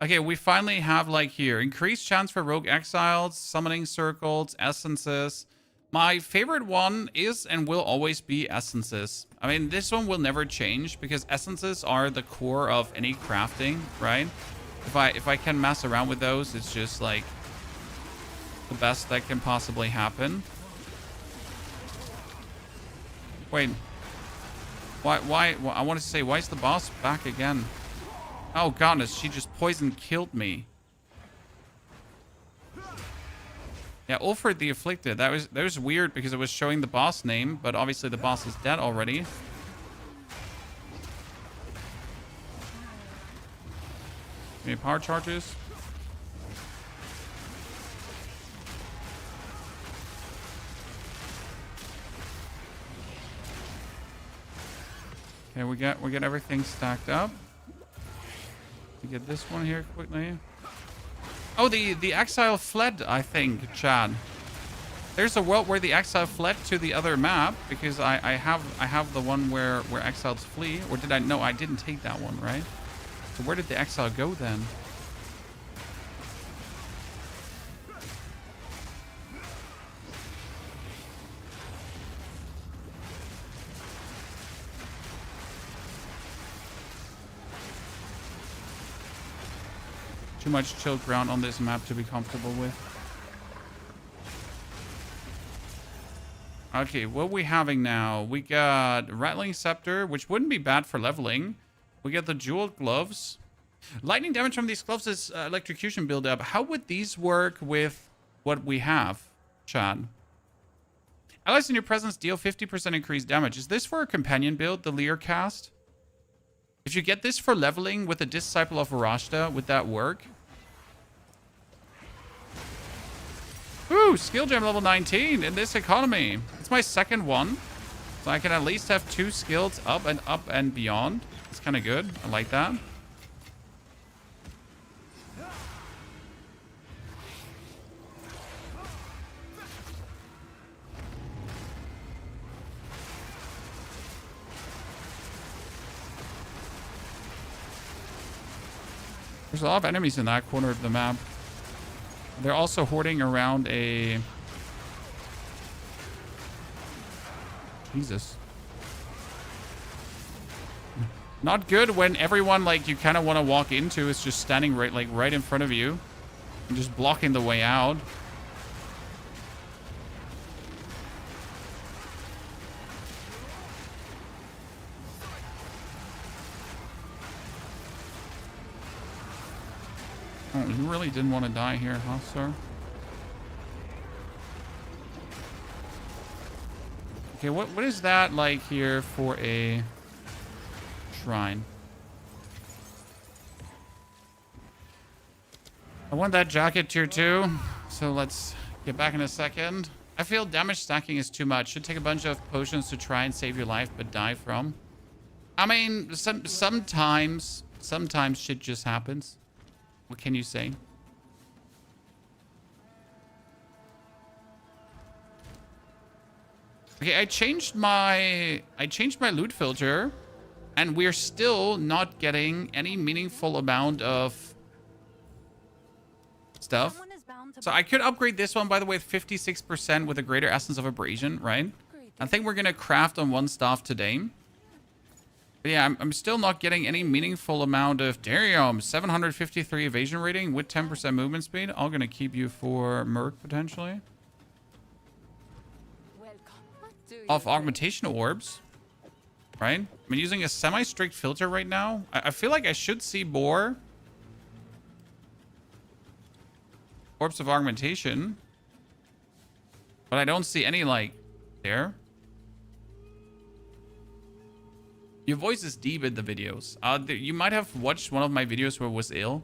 A: Okay, we finally have like here, increased chance for rogue exiles, summoning circles, essences. My favorite one is and will always be essences. I mean, this one will never change because essences are the core of any crafting, right? If I can mess around with those, it's just like the best that can possibly happen. Wait. Why I want to say, why is the boss back again? Oh goodness, she just poison killed me. Yeah, Ulfred the Afflicted. That was weird because it was showing the boss name, but obviously the boss is dead already. Any power charges? Okay, we get everything stacked up. We get this one here quickly. Oh, the exile fled, I think, Chad. There's a world where the exile fled to the other map because I have the one where exiles flee. Or did I? No, I didn't take that one, right? So where did the exile go then? Too much chill ground on this map to be comfortable with. Okay, what are we having now? We got Rattling Scepter, which wouldn't be bad for leveling. We got the Jeweled Gloves. Lightning damage from these gloves is electrocution buildup. How would these work with what we have, Chad? Allies in your presence deal 50% increased damage. Is this for a companion build, the Lear cast? If you get this for leveling with a Disciple of Varashta, would that work? Ooh, skill gem level 19 in this economy. It's my second one. So I can at least have 2 skills up and beyond. It's kind of good. I like that. There's a lot of enemies in that corner of the map. They're also hoarding around a... Jesus. Not good when everyone, like, you kind of want to walk into is just standing right in front of you. And just blocking the way out. Oh, you really didn't want to die here, huh, sir? Okay, what is that like here for a shrine? I want that jacket tier 2, so let's get back in a second. I feel damage stacking is too much. Should take a bunch of potions to try and save your life, but die from. I mean, sometimes shit just happens. What can you say? Okay, I changed my loot filter, and we're still not getting any meaningful amount of stuff.
D: Someone is bound to
A: So I could upgrade this one, by the way, with 56% with a greater essence of abrasion, right? I think we're gonna craft on one staff today. But yeah, I'm still not getting any meaningful amount of... Damn, 753 evasion rating with 10% movement speed. I'm going to keep you for Merc, potentially.
C: Welcome. What do you
A: Off augmentation orbs. right? I'm using a semi-strict filter right now. I feel like I should see more Corpse of Augmentation, but I don't see any, like, there. Your voice is deep in the videos. You might have watched one of my videos where I was ill.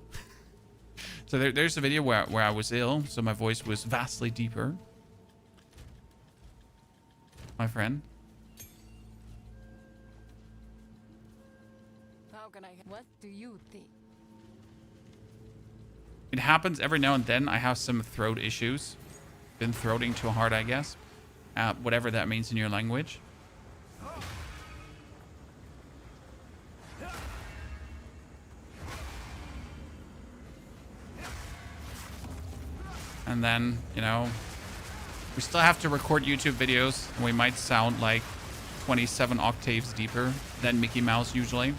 A: So there's a video where I was ill, so my voice was vastly deeper. My friend.
C: How can I? What do you think?
A: It happens every now and then. I have some throat issues. Been throating too hard, I guess. Whatever that means in your language. And then, you know, we still have to record YouTube videos. And we might sound like 27 octaves deeper than Mickey Mouse usually.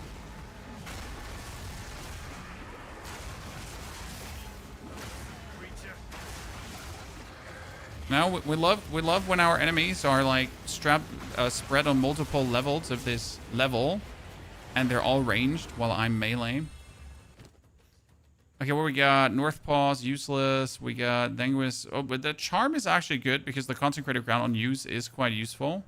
A: Now we love when our enemies are like spread on multiple levels of this level, and they're all ranged while I'm melee. Okay, what we got? North Paws, useless. We got Denguis. Oh, but the charm is actually good because the consecrated ground on use is quite useful.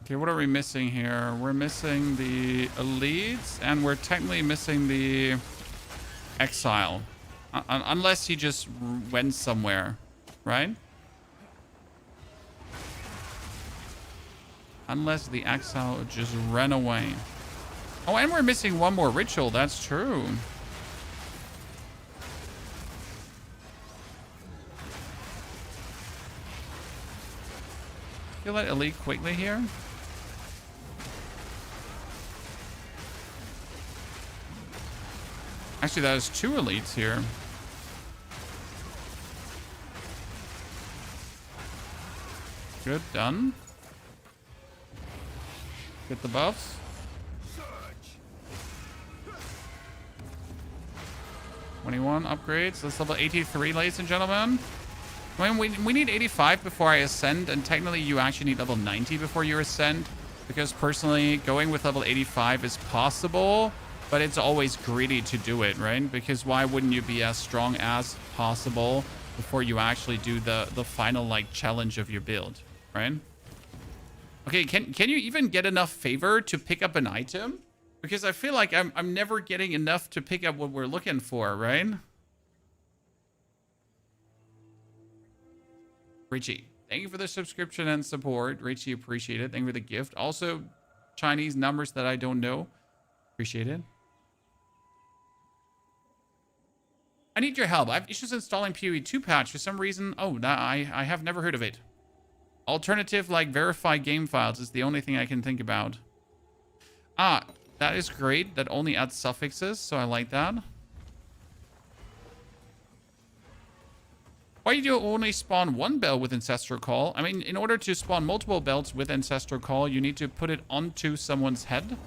A: Okay, what are we missing here? We're missing the elites, and we're technically missing the exile. Unless he just went somewhere, right? Unless the exile just ran away. Oh, and we're missing one more ritual. That's true. Kill that elite quickly here. Actually, that is two elites here. Good, done. Get the buffs. 21 upgrades. That's level 83, ladies and gentlemen. I mean, we need 85 before I ascend, and technically you actually need level 90 before you ascend. Because personally, going with level 85 is possible, but it's always greedy to do it, right? Because why wouldn't you be as strong as possible before you actually do the final, like, challenge of your build, right? Okay, can you even get enough favor to pick up an item? Because I feel like I'm never getting enough to pick up what we're looking for, right? Richie, thank you for the subscription and support. Richie, appreciate it. Thank you for the gift. Also, Chinese numbers that I don't know. Appreciate it. I need your help. I have issues installing POE 2 patch for some reason. Oh, I have never heard of it. Alternative, like, verify game files is the only thing I can think about. Ah, that is great. That only adds suffixes, so I like that. Why do you only spawn one bell with Ancestral Call? I mean, in order to spawn multiple bells with Ancestral Call, you need to put it onto someone's head.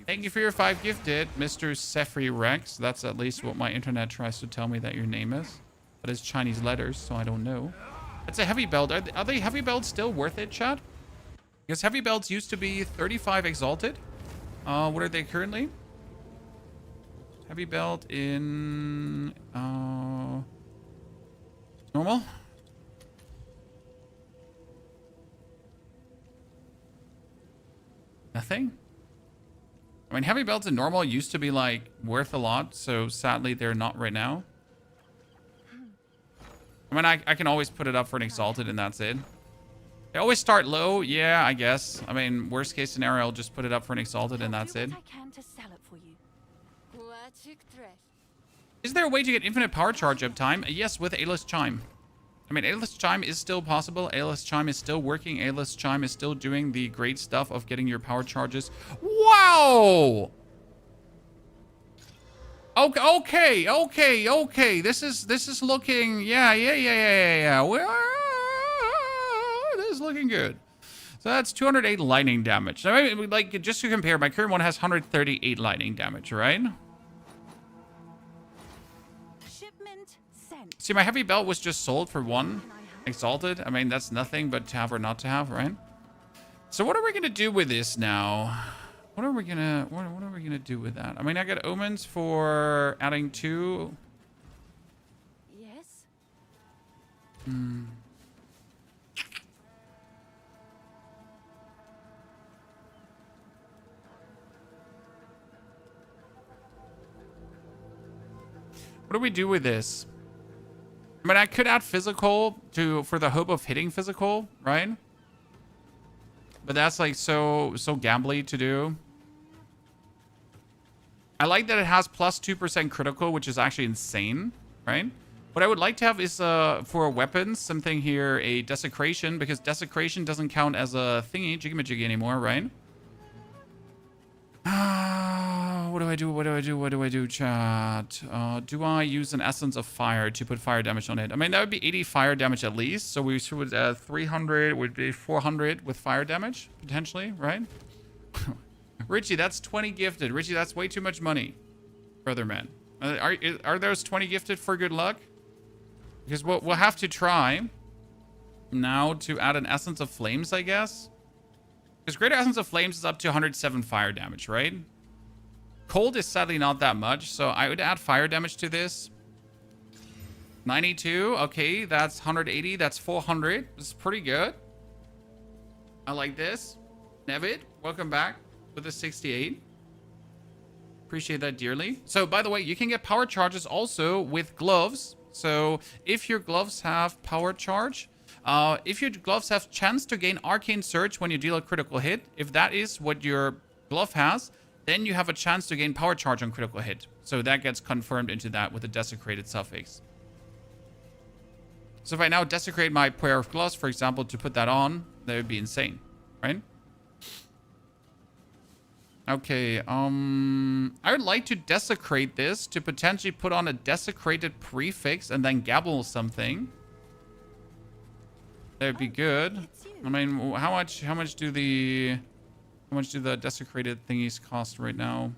A: Thank you for your 5 gifted, Mr. Sefri Rex. That's at least what my internet tries to tell me that your name is. But it's Chinese letters, so I don't know. It's a heavy belt. Are they heavy belts still worth it, chat? Because heavy belts used to be 35 exalted. What are they currently? Heavy belt in normal. Nothing. I mean, heavy belts in normal used to be like worth a lot, so sadly they're not right now. I mean, I can always put it up for an exalted and that's it. They always start low, yeah, I guess. I mean, worst case scenario, I'll just put it up for an exalted and that's it. Is there a way to get infinite power charge uptime? Yes, with A-list Chime. I mean, A-list Chime is still possible. A-list Chime is still working. A-list Chime is still doing the great stuff of getting your power charges. Wow! Okay. This is looking, yeah. This is looking good. So that's 208 lightning damage. So I mean, like, just to compare, my current one has 138 lightning damage, right?
F: Shipment sent.
A: See, my heavy belt was just sold for 1 exalted. I mean, that's nothing but to have or not to have, right? So what are we gonna do with this now? What are we gonna do with that? I mean, I got omens for adding 2.
D: Yes?
A: What do we do with this? I mean, I could add physical for the hope of hitting physical, right? But that's like so gambly to do. I like that it has plus 2% critical, which is actually insane, right? What I would like to have is for weapons, something here, a desecration, because desecration doesn't count as a thingy, jiggy anymore, right? What do I do, chat? Do I use an essence of fire to put fire damage on it? I mean, that would be 80 fire damage at least. So we should 300 would be 400 with fire damage, potentially, right? Richie, that's 20 gifted. Richie, that's way too much money, brother man. Are those 20 gifted for good luck? Because we'll have to try now to add an essence of flames, I guess. Because greater essence of flames is up to 107 fire damage, right? Cold is sadly not that much, so I would add fire damage to this. 92, okay, that's 180, that's 400. This is pretty good. I like this. Nevid, welcome back with the 68. Appreciate that dearly. So, by the way, you can get power charges also with gloves. So, if your gloves have power charge, if your gloves have chance to gain arcane surge when you deal a critical hit, if that is what your glove has, then you have a chance to gain power charge on critical hit. So that gets confirmed into that with a desecrated suffix. So if I now desecrate my pair of gloves, for example, to put that on, that would be insane, right? Okay, I would like to desecrate this to potentially put on a desecrated prefix and then gabble something. That would be good. I mean, how much do the desecrated thingies cost right now?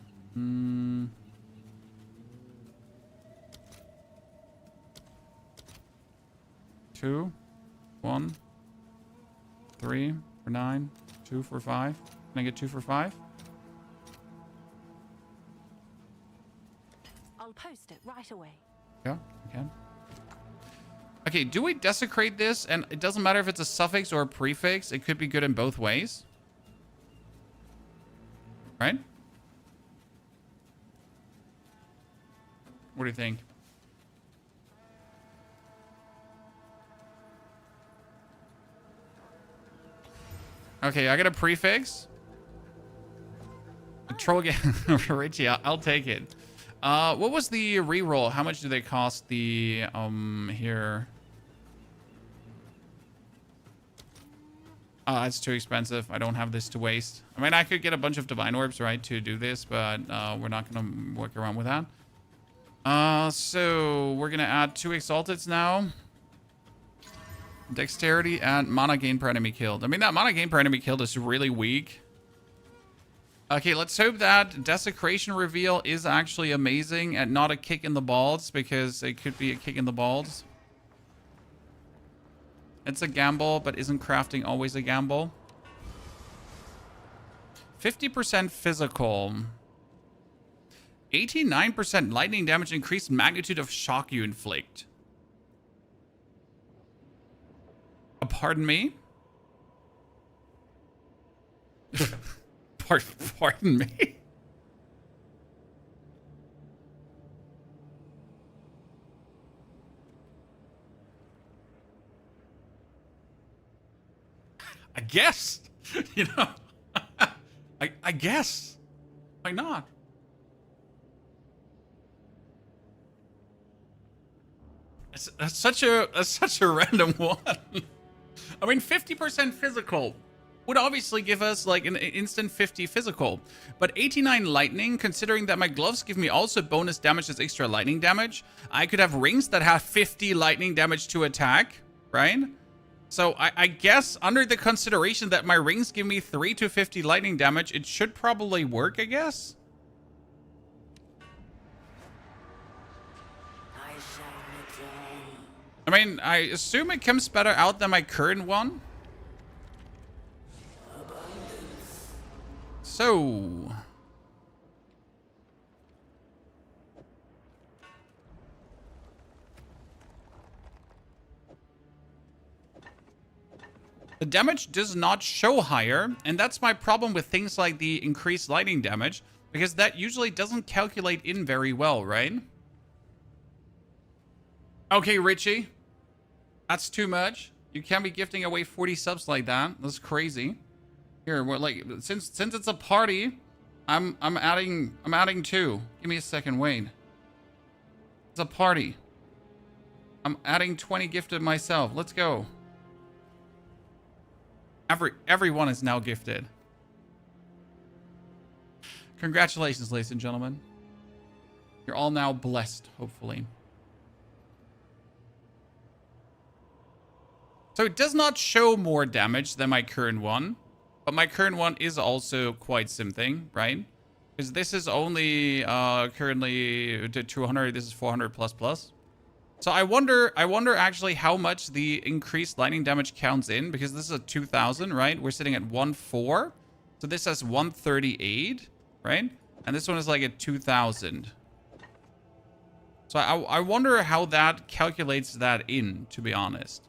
A: 2, 1, 3 for 9, 2 for 5. Can I get 2 for 5?
F: I'll post it right away.
A: Yeah, I can. Okay, do we desecrate this? And it doesn't matter if it's a suffix or a prefix. It could be good in both ways. Right? What do you think? Okay, I got a prefix. A troll again. Richie, I'll take it. What was the reroll? How much do they cost the here? It's too expensive. I don't have this to waste. I mean, I could get a bunch of divine orbs, right, to do this, but we're not gonna work around with that. So we're gonna add 2 exalteds now. Dexterity and mana gain per enemy killed. I mean, that mana gain per enemy killed is really weak. Okay, let's hope that desecration reveal is actually amazing and not a kick in the balls, because it could be a kick in the balls. It's a gamble, but isn't crafting always a gamble? 50% physical. 89% lightning damage, increased magnitude of shock you inflict. Pardon me? Pardon me? I guess. You know, I guess. Why not? That's such a random one. I mean, 50% physical. would obviously give us like an instant 50 physical. But 89 lightning, considering that my gloves give me also bonus damage as extra lightning damage, I could have rings that have 50 lightning damage to attack, right? So I guess under the consideration that my rings give me 3 to 50 lightning damage, it should probably work, I guess. I mean, I assume it comes better out than my current one. So... the damage does not show higher, and that's my problem with things like the increased lightning damage, because that usually doesn't calculate in very well, right? Okay, Richie. That's too much. You can't be gifting away 40 subs like that. That's crazy. Here, we're like, since it's a party, I'm adding 2. Give me a second, wait. It's a party. I'm adding 20 gifted myself. Let's go. Everyone is now gifted. Congratulations, ladies and gentlemen. You're all now blessed, hopefully. So it does not show more damage than my current one, but my current one is also quite something, right? Because this is only currently 200. This is 400 plus plus. So I wonder actually how much the increased lightning damage counts in, because this is a 2000, right? We're sitting at 1.4, so this has 138, right? And this one is like at 2000. So I wonder how that calculates that in, to be honest.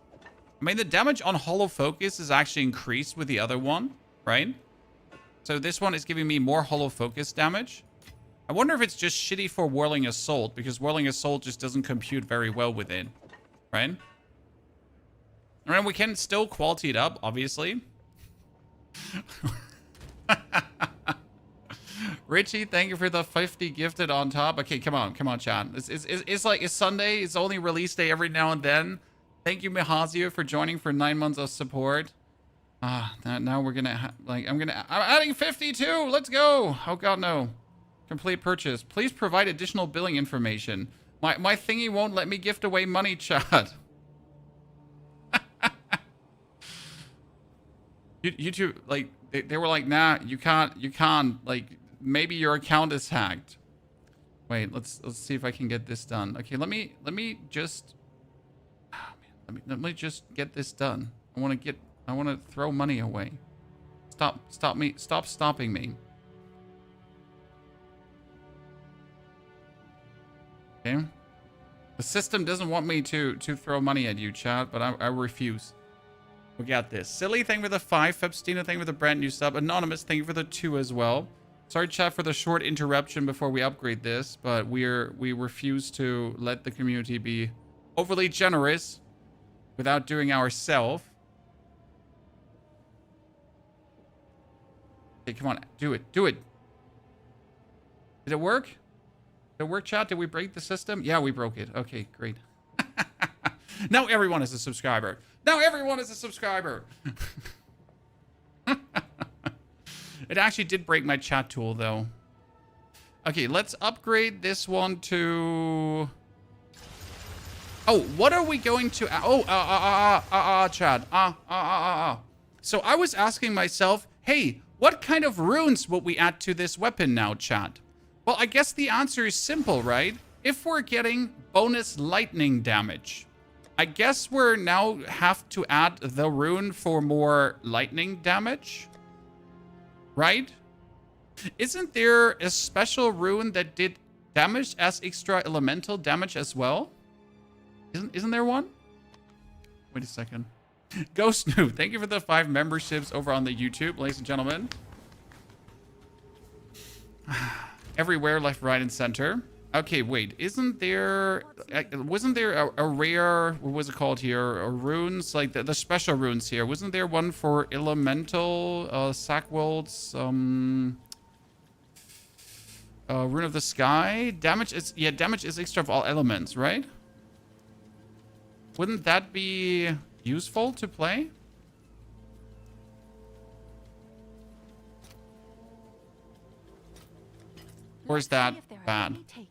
A: I mean, the damage on Hollow Focus is actually increased with the other one, right? So this one is giving me more Hollow Focus damage. I wonder if it's just shitty for Whirling Assault, because Whirling Assault just doesn't compute very well with it, right? I mean, we can still quality it up, obviously. Richie, thank you for the 50 gifted on top. Okay, come on, chat. It's like, it's Sunday. It's only release day every now and then. Thank you, Mihazio, for joining for 9 months of support. Now we're gonna, I'm adding 52. Let's go. Oh, God, no. Complete purchase. Please provide additional billing information. My thingy won't let me gift away money, chat. YouTube, like, they were like, nah, you can't, like, maybe your account is hacked. Wait, let's see if I can get this done. Okay, let me just, let me just get this done. I want to throw money away. Stop stopping me. Okay. The system doesn't want me to throw money at you, chat, but I refuse. We got this. Silly, thank you for the 5. Febstina, thank you for the brand new sub. Anonymous, thank you for the 2 as well. Sorry, chat, for the short interruption before we upgrade this, but we refuse to let the community be overly generous without doing ourselves. Okay, come on, do it. Did it work? Did it work, chat? Did we break the system? Yeah, we broke it. Okay, great. Now everyone is a subscriber. It actually did break my chat tool, though. Okay, let's upgrade this one to... oh, what are we going to... chat. So I was asking myself, hey, what kind of runes will we add to this weapon now, chat? Well, I guess the answer is simple, right? If we're getting bonus lightning damage, I guess we're now have to add the rune for more lightning damage, right? Isn't there a special rune that did damage as extra elemental damage as well? Isn't there one? Wait a second. Ghost Noob, thank you for the 5 memberships over on the YouTube, ladies and gentlemen. Everywhere, left, right, and center. Okay, wait. Wasn't there a rare, what was it called here? Runes, like the special runes here. Wasn't there one for elemental, Sackwald's, Rune of the Sky? Damage is extra of all elements, right? Wouldn't that be useful to play? Or is that
F: See if there are
A: bad?
F: any takers.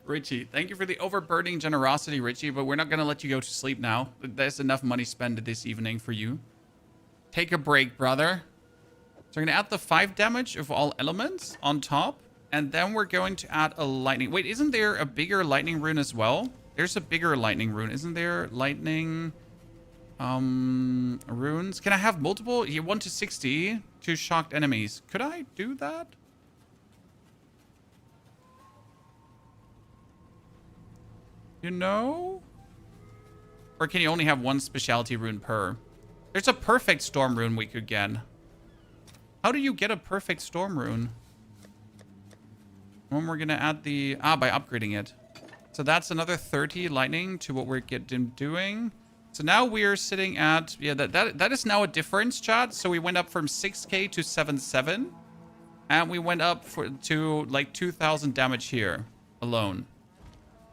A: Richie, thank you for the overburdening generosity, Richie, but we're not going to let you go to sleep now. There's enough money spent this evening for you. Take a break, brother. So we're going to add the 5 damage of all elements on top. And then we're going to add a lightning. Wait, isn't there a bigger lightning rune as well? There's a bigger lightning rune. Isn't there lightning runes? Can I have multiple? Yeah, 1 to 60 to shocked enemies. Could I do that? You know? Or can you only have 1 specialty rune per? There's a perfect storm rune we could get. How do you get a perfect storm rune? When we're going to add the... by upgrading it. So that's another 30 lightning to what we're doing. So now we're sitting at... Yeah, that is now a difference, chat. So we went up from 6k to 7.7. And we went up to like 2,000 damage here alone.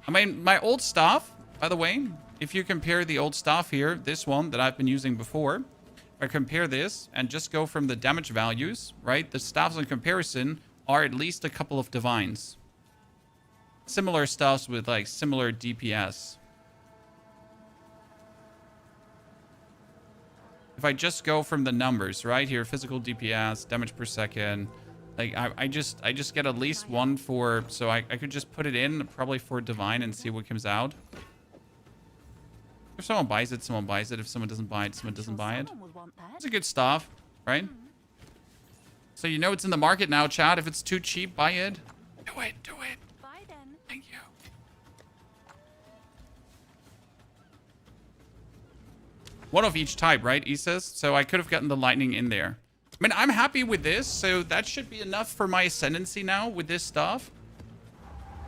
A: I mean, my old staff, by the way, if you compare the old staff here, this one that I've been using before, if I compare this and just go from the damage values, right? The staffs in comparison are at least a couple of divines. Similar staffs with like similar DPS. If I just go from the numbers, right here, physical DPS, damage per second, like I just get at least 1 for, so I could just put it in probably for divine and see what comes out. If someone buys it, someone buys it. If someone doesn't buy it, someone doesn't buy it. It's a good stuff, right? So you know it's in the market now, chat. If it's too cheap, buy it. Do it, do it.
F: Bye then.
A: Thank you. One of each type, right, Isis? So I could have gotten the lightning in there. I mean, I'm happy with this, so that should be enough for my ascendancy now with this stuff.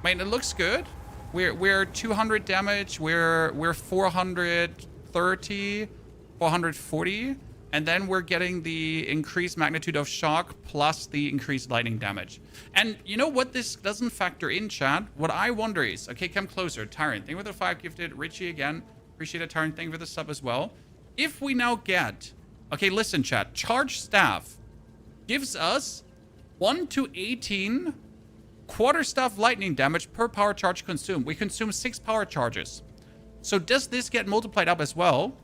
A: I mean, it looks good. We're 200 damage. We're 430, 440, and then we're getting the increased magnitude of shock plus the increased lightning damage. And you know what this doesn't factor in, chat? What I wonder is, okay, come closer. Tyrant, thank you for the 5 gifted. Richie again, appreciate it. Tyrant, thank you for the sub as well. If we now get, okay, listen, chat. Charge staff gives us 1 to 18 quarterstaff lightning damage per power charge consumed. We consume 6 power charges. So does this get multiplied up as well?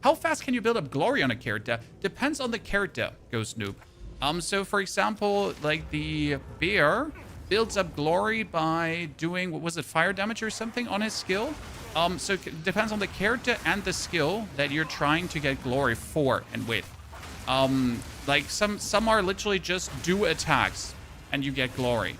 A: How fast can you build up glory on a character? Depends on the character, Ghost Noob. So for example, like the bear builds up glory by doing, what was it, fire damage or something on his skill? So it depends on the character and the skill that you're trying to get glory for and with. Like some are literally just do attacks and you get glory,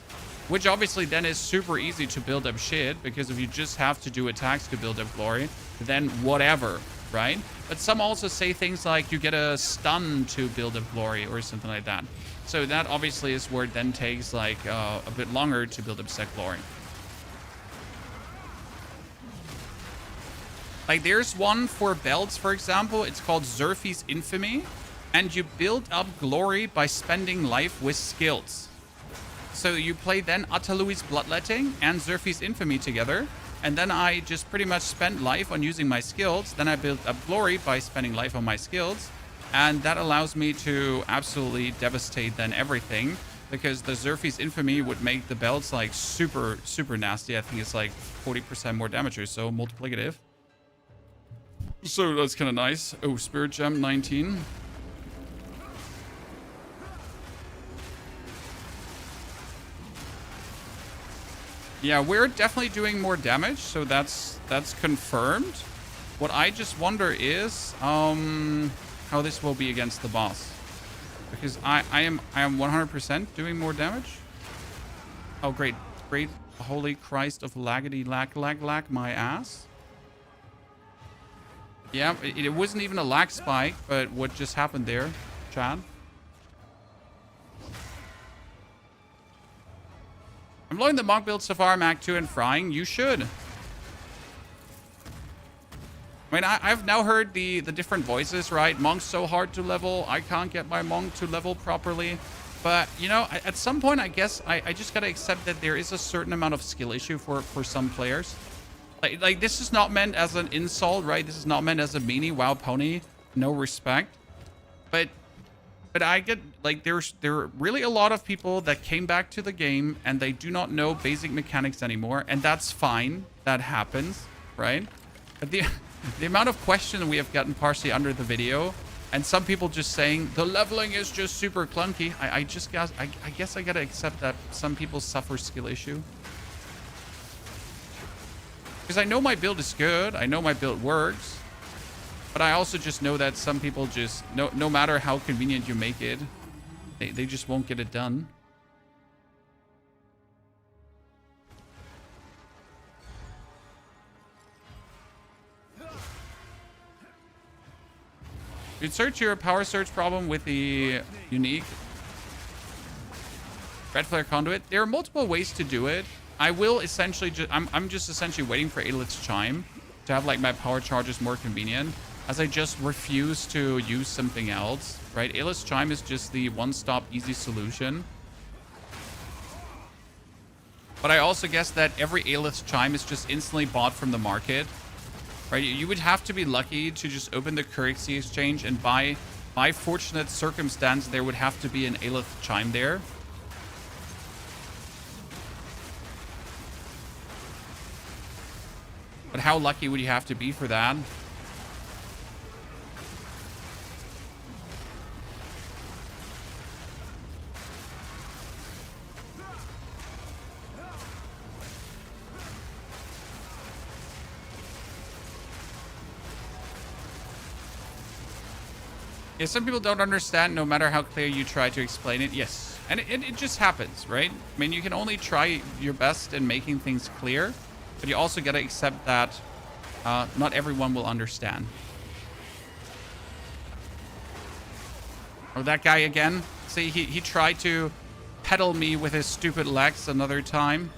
A: which obviously then is super easy to build up shit, because if you just have to do attacks to build up glory, then whatever, right? But some also say things like you get a stun to build up glory or something like that. So that obviously is where it then takes like a bit longer to build up set glory. Like there's one for belts, for example. It's called Zerfi's Infamy, and you build up glory by spending life with skills. So you play then Atalui's Bloodletting and Zerfi's Infamy together. And then I just pretty much spent life on using my skills. Then I built up glory by spending life on my skills. And that allows me to absolutely devastate then everything. Because the Zerfi's Infamy would make the belts like super, super nasty. I think it's like 40% more damage or so, multiplicative. So that's kind of nice. Oh, Spirit Gem 19. Yeah, we're definitely doing more damage, so that's confirmed. What I just wonder is how this will be against the boss, because I am 100% doing more damage. Oh, great, holy Christ of laggity lag my ass. Yeah, it wasn't even a lag spike, but what just happened there, Chad? I'm learning the monk build so far, Mac 2 and frying. You should. I mean, I've now heard the different voices, right? Monk's so hard to level. I can't get my monk to level properly. But, you know, at some point, I guess I just got to accept that there is a certain amount of skill issue for some players. Like, this is not meant as an insult, right? This is not meant as a meanie. Wow, pony. No respect. But But I get, like, there are really a lot of people that came back to the game and they do not know basic mechanics anymore, and that's fine. That happens, right? But the amount of questions we have gotten partially under the video, and some people just saying the leveling is just super clunky. I guess I gotta accept that some people suffer skill issue. Because I know my build is good, I know my build works. But I also just know that some people just, no matter how convenient you make it, they just won't get it done. You'd search your power surge problem with the unique red flare conduit. There are multiple ways to do it. I will essentially just, I'm just essentially waiting for Aelith's Chime to have like my power charges more convenient, as I just refuse to use something else, right? Aelith's Chime is just the one-stop easy solution. But I also guess that every Aelith's Chime is just instantly bought from the market, right? You would have to be lucky to just open the currency exchange, and by fortunate circumstance, there would have to be an Aelith Chime there. But how lucky would you have to be for that? Yeah, some people don't understand no matter how clear you try to explain it. Yes. And it just happens, right? I mean, you can only try your best in making things clear, but you also got to accept that not everyone will understand. Oh, that guy again. See, he tried to pedal me with his stupid legs another time.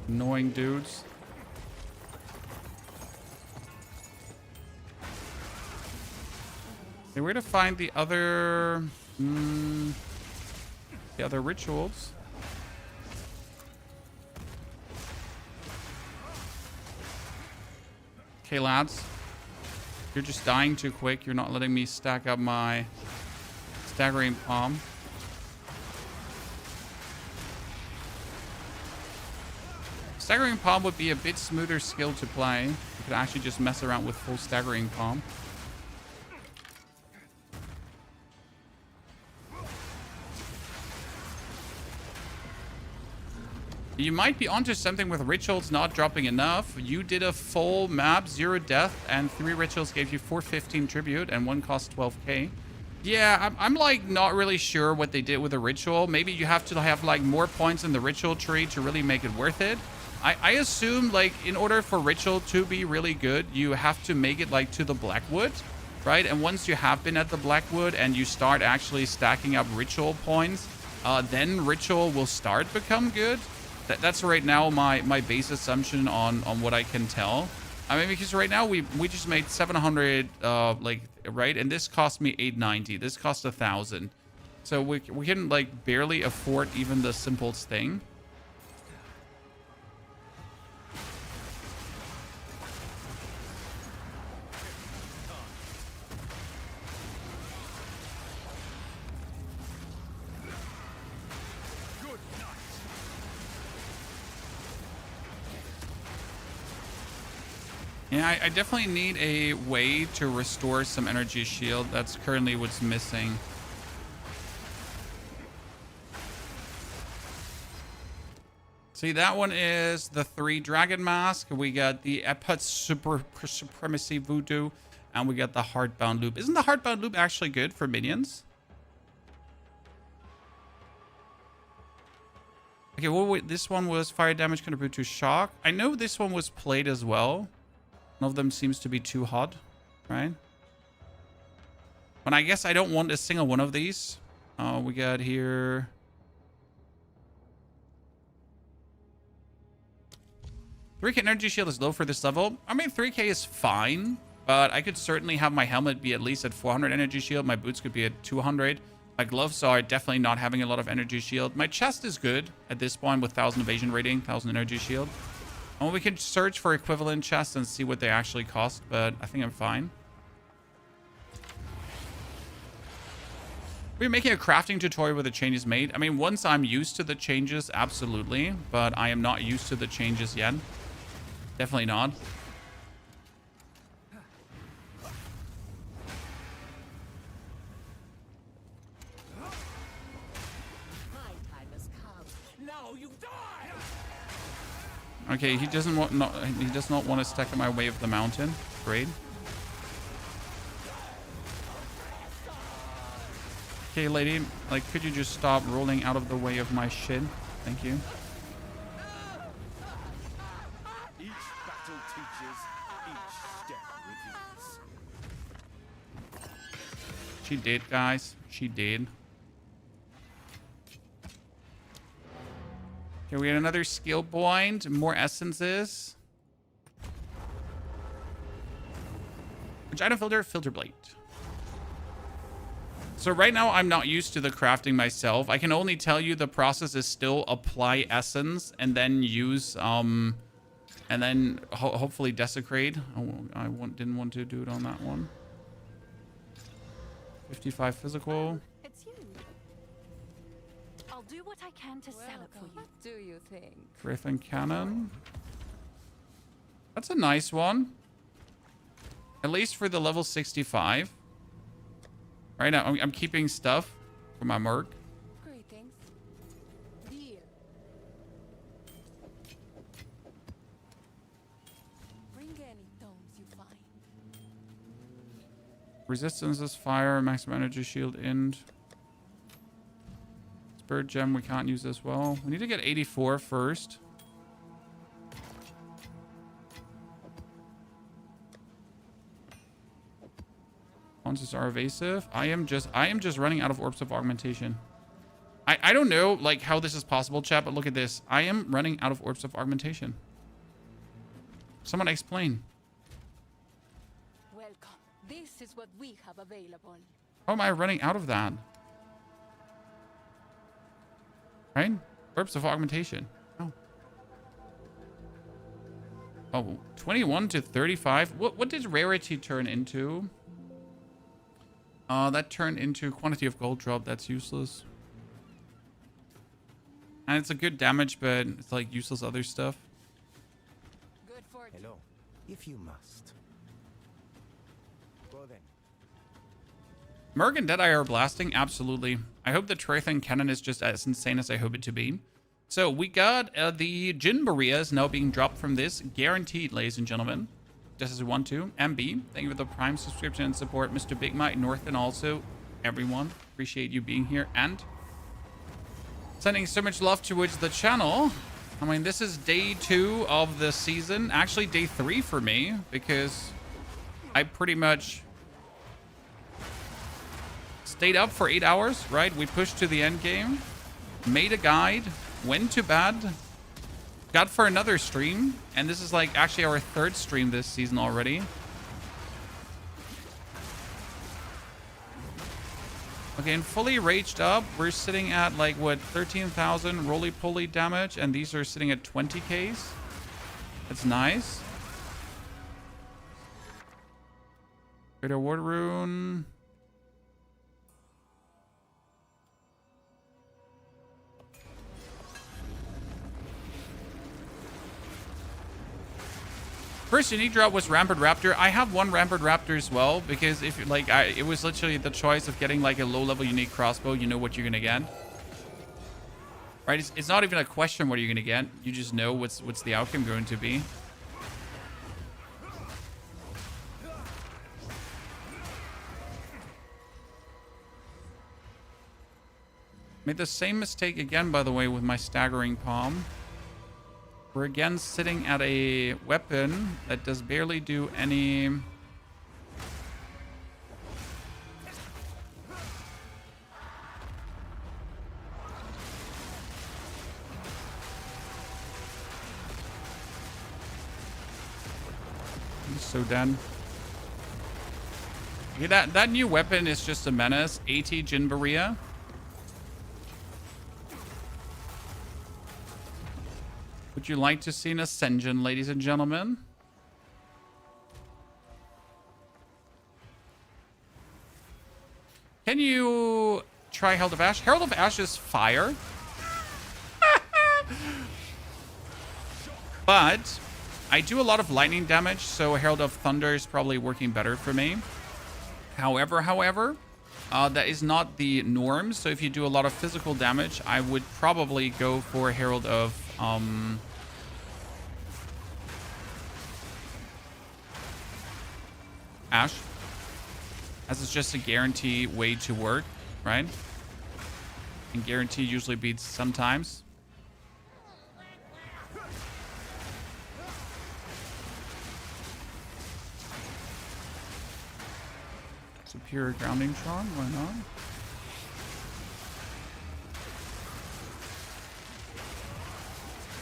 A: Annoying dudes. Okay, where to find the other rituals? Okay, lads. You're just dying too quick. You're not letting me stack up my staggering palm. Staggering Palm would be a bit smoother skill to play. You could actually just mess around with full Staggering Palm. You might be onto something with rituals not dropping enough. You did a full map, 0 death, and 3 rituals gave you 415 tribute, and 1 cost 12k. Yeah, I'm like not really sure what they did with the ritual. Maybe you have to have like more points in the ritual tree to really make it worth it. I assume, like, in order for ritual to be really good, you have to make it, like, to the Blackwood, right? And once you have been at the Blackwood and you start actually stacking up ritual points, then ritual will start become good. That's right now my base assumption on what I can tell. I mean, because right now we just made 700, like, right? And this cost me 890. This cost 1,000. So we can, like, barely afford even the simplest thing. Yeah, I definitely need a way to restore some energy shield. That's currently what's missing. See, that one is the 3 Dragon Mask. We got the Eput Supremacy Voodoo, and we got the Heartbound Loop. Isn't the Heartbound Loop actually good for minions? Okay, well, wait, this one was fire damage contribute to shock. I know this one was played as well. None of them seems to be too hot, right? But I guess I don't want a single one of these. We got here... 3k energy shield is low for this level. I mean, 3k is fine, but I could certainly have my helmet be at least at 400 energy shield. My boots could be at 200. My gloves are definitely not having a lot of energy shield. My chest is good at this point with 1000 evasion rating, 1000 energy shield. And we can search for equivalent chests and see what they actually cost, but I think I'm fine. We're making a crafting tutorial where the changes made. I mean, once I'm used to the changes, absolutely. But I am not used to the changes yet. Definitely not. Okay, he does not want to stack in my way of the mountain. Great. Okay, lady, like, could you just stop rolling out of the way of my shit? Thank you.
B: Each battle teaches, each step reveals.
A: She did, guys. She did. Okay, we got another skill point. More essences. Which item filter? Filter blade. So right now, I'm not used to the crafting myself. I can only tell you the process is still apply essence and then use, and then hopefully desecrate. Didn't want to do it on that one. 55 physical.
F: It's you. I'll do what I can to sell it for you.
C: What do you think?
A: Griffin Cannon. That's a nice one. At least for the level 65. Right now, I'm keeping stuff for my merc.
C: Greetings. Dear. Bring any tomes you find.
A: Resistance is fire. Maximum energy shield end. Spirit gem we can't use as well. We need to get 84 first. Monsters are evasive. I am just running out of orbs of augmentation. I don't know like how this is possible, chat, but look at this. I am running out of orbs of augmentation. Someone explain.
C: Welcome. This is what we have available.
A: How am I running out of that? Right? Orbs of augmentation. Oh. Oh, 21 to 35. What did rarity turn into? That turned into quantity of gold drop. That's useless. And it's a good damage, but it's like useless other stuff.
C: Good fortune.
G: Hello, if you must. Go then.
A: Merc and Deadeye are blasting? Absolutely. I hope the Traithan Cannon is just as insane as I hope it to be. So we got the Jin Marias now being dropped from this. Guaranteed, ladies and gentlemen. Just as we want to. MB, thank you for the Prime subscription and support. Mr. Big Mike, Northen also. Everyone, appreciate you being here. And sending so much love towards the channel. I mean, this is day 2 of the season. Actually, day 3 for me. Because I pretty much stayed up for 8 hours, right? We pushed to the end game. Made a guide. Went to bed. Got for another stream, and this is like actually our 3rd stream this season already. Okay, and fully raged up, we're sitting at like what, 13,000 roly-poly damage, and these are sitting at 20Ks. That's nice. Greater Ward Rune. First unique drop was Rampart Raptor. I have one Rampart Raptor as well, because if like it was literally the choice of getting like a low-level unique crossbow. You know what you're gonna get, right? It's not even a question what you're gonna get. You just know what's the outcome going to be. Made the same mistake again, by the way, with my staggering palm. We're again sitting at a weapon that does barely do any... He's so dead. Okay, that new weapon is just a menace. 80 Jinbaria. Would you like to see an Ascension, ladies and gentlemen? Can you try Herald of Ash? Herald of Ash is fire. But I do a lot of lightning damage, so Herald of Thunder is probably working better for me. However, that is not the norm. So if you do a lot of physical damage, I would probably go for Herald of Ash, as it's just a guarantee way to work, right? And guarantee usually beats sometimes. Superior grounding charm, why not?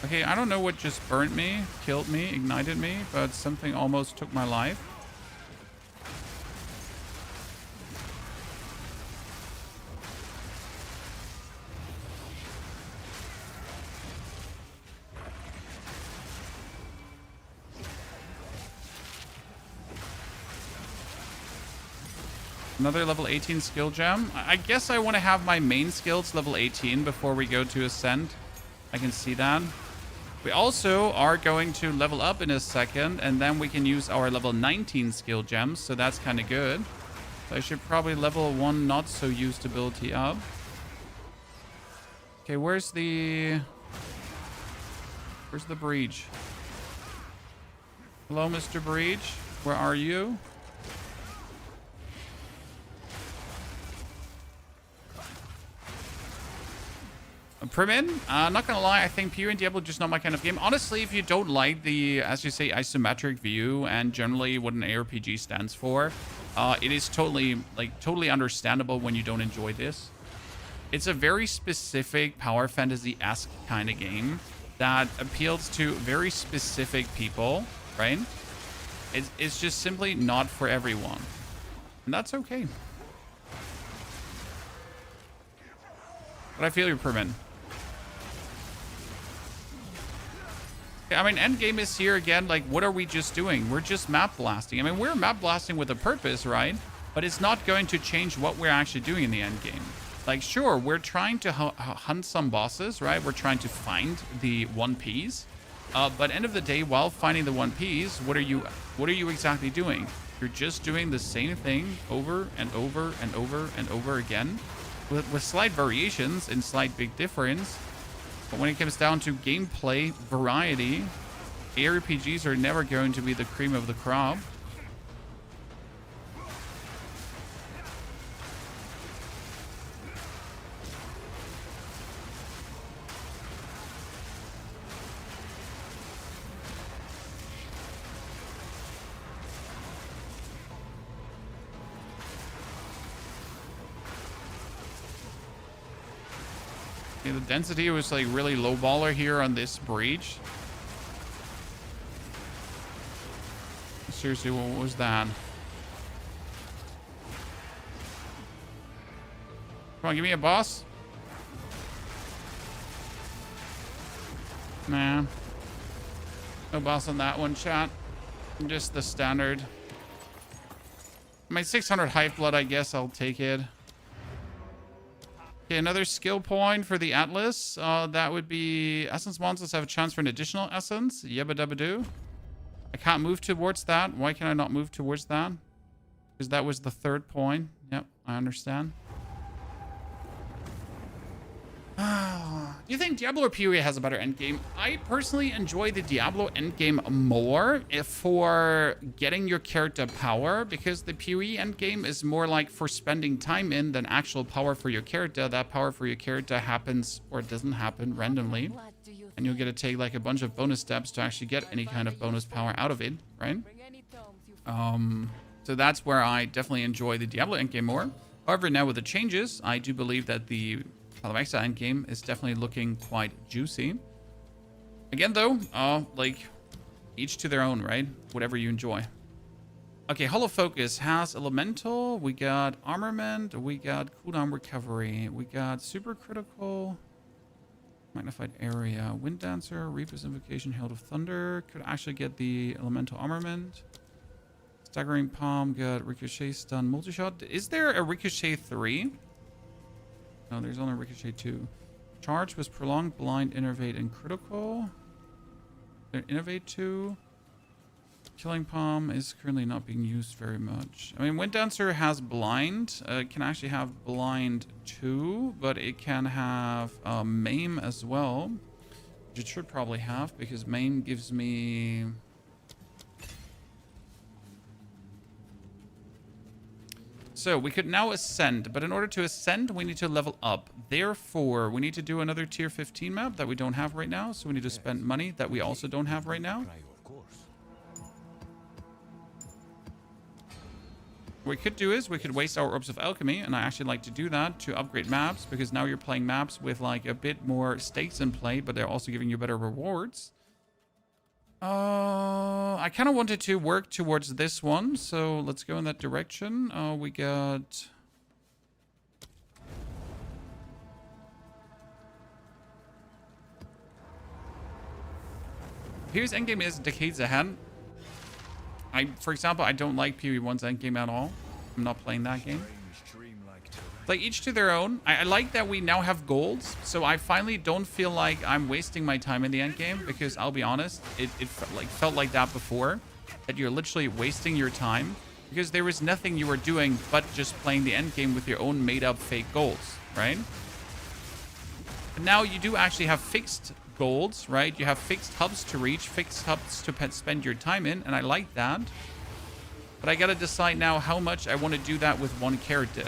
A: Okay, I don't know what just burnt me, killed me, ignited me, but something almost took my life. Another level 18 skill gem. I guess I want to have my main skills level 18 before we go to Ascend. I can see that. We also are going to level up in a second, and then we can use our level 19 skill gems, so that's kind of good. So I should probably level 1 not so used ability up. Okay, where's the breach? Hello, Mr. Breach. Where are you? Primin, not gonna lie, I think POE and Diablo just not my kind of game. Honestly, if you don't like the, as you say, isometric view and generally what an ARPG stands for, it is totally understandable when you don't enjoy this. It's a very specific power fantasy-esque kind of game that appeals to very specific people, right? It's just simply not for everyone. And that's okay. But I feel your Primin. I mean, Endgame is here again. Like, what are we just doing? We're just map blasting. I mean, we're map blasting with a purpose, right? But it's not going to change what we're actually doing in the endgame. Like, sure, we're trying to hunt some bosses, right? We're trying to find the One Piece. But end of the day, while finding the One Piece, what are you exactly doing? You're just doing the same thing over and over and over and over again, with slight variations and slight big difference. But when it comes down to gameplay variety, ARPGs are never going to be the cream of the crop. The density was like really low baller here on this breach. Seriously, what was that? Come on, give me a boss. Nah. No boss on that one, chat. Just the standard. My 600 Hive Blood, I guess I'll take it. Okay, another skill point for the Atlas. That would be Essence monsters have a chance for an additional Essence. Yabba dabba doo. I can't move towards that. Why can I not move towards that? Because that was the third point. Yep, I understand. Do you think Diablo or PoE has a better endgame? I personally enjoy the Diablo endgame more for getting your character power, because the PoE endgame is more like for spending time in than actual power for your character. That power for your character happens or doesn't happen randomly, and you'll get to take like a bunch of bonus steps to actually get any kind of bonus power out of it, right? So that's where I definitely enjoy the Diablo endgame more. However, now with the changes, I do believe that the Alexa endgame is definitely looking quite juicy. Again, though, like, each to their own, right? Whatever you enjoy. Okay, Hollow Focus has Elemental. We got Armament. We got Cooldown Recovery. We got Super Critical. Magnified area. Wind Dancer, Reaper's Invocation, Hail of Thunder. Could actually get the Elemental Armament. Staggering Palm, got Ricochet, Stun, Multi-Shot. Is there a Ricochet 3? No, there's only Ricochet 2. Charge was Prolonged, Blind, Innervate, and Critical. There Innervate 2. Killing Palm is currently not being used very much. I mean, Wind Dancer has Blind. It can actually have Blind 2, but it can have Maim as well. Which it should probably have, because Maim gives me... So we could now ascend, but in order to ascend, we need to level up. Therefore, we need to do another tier 15 map that we don't have right now. So we need to spend money that we also don't have right now. What we could do is we could waste our Orbs of Alchemy, and I actually like to do that to upgrade maps, because now you're playing maps with like a bit more stakes in play, but they're also giving you better rewards. I kind of wanted to work towards this one, so let's go in that direction. We got... POE's endgame is decades ahead. For example, I don't like POE 1's endgame at all. I'm not playing that game. Like, each to their own. I like that we now have golds, so I finally don't feel like I'm wasting my time in the endgame, because I'll be honest, it felt like that before, that you're literally wasting your time, because there was nothing you were doing but just playing the endgame with your own made-up fake golds, right? But now you do actually have fixed golds, right? You have fixed hubs to reach, fixed hubs to spend your time in, and I like that. But I gotta decide now how much I want to do that with one character.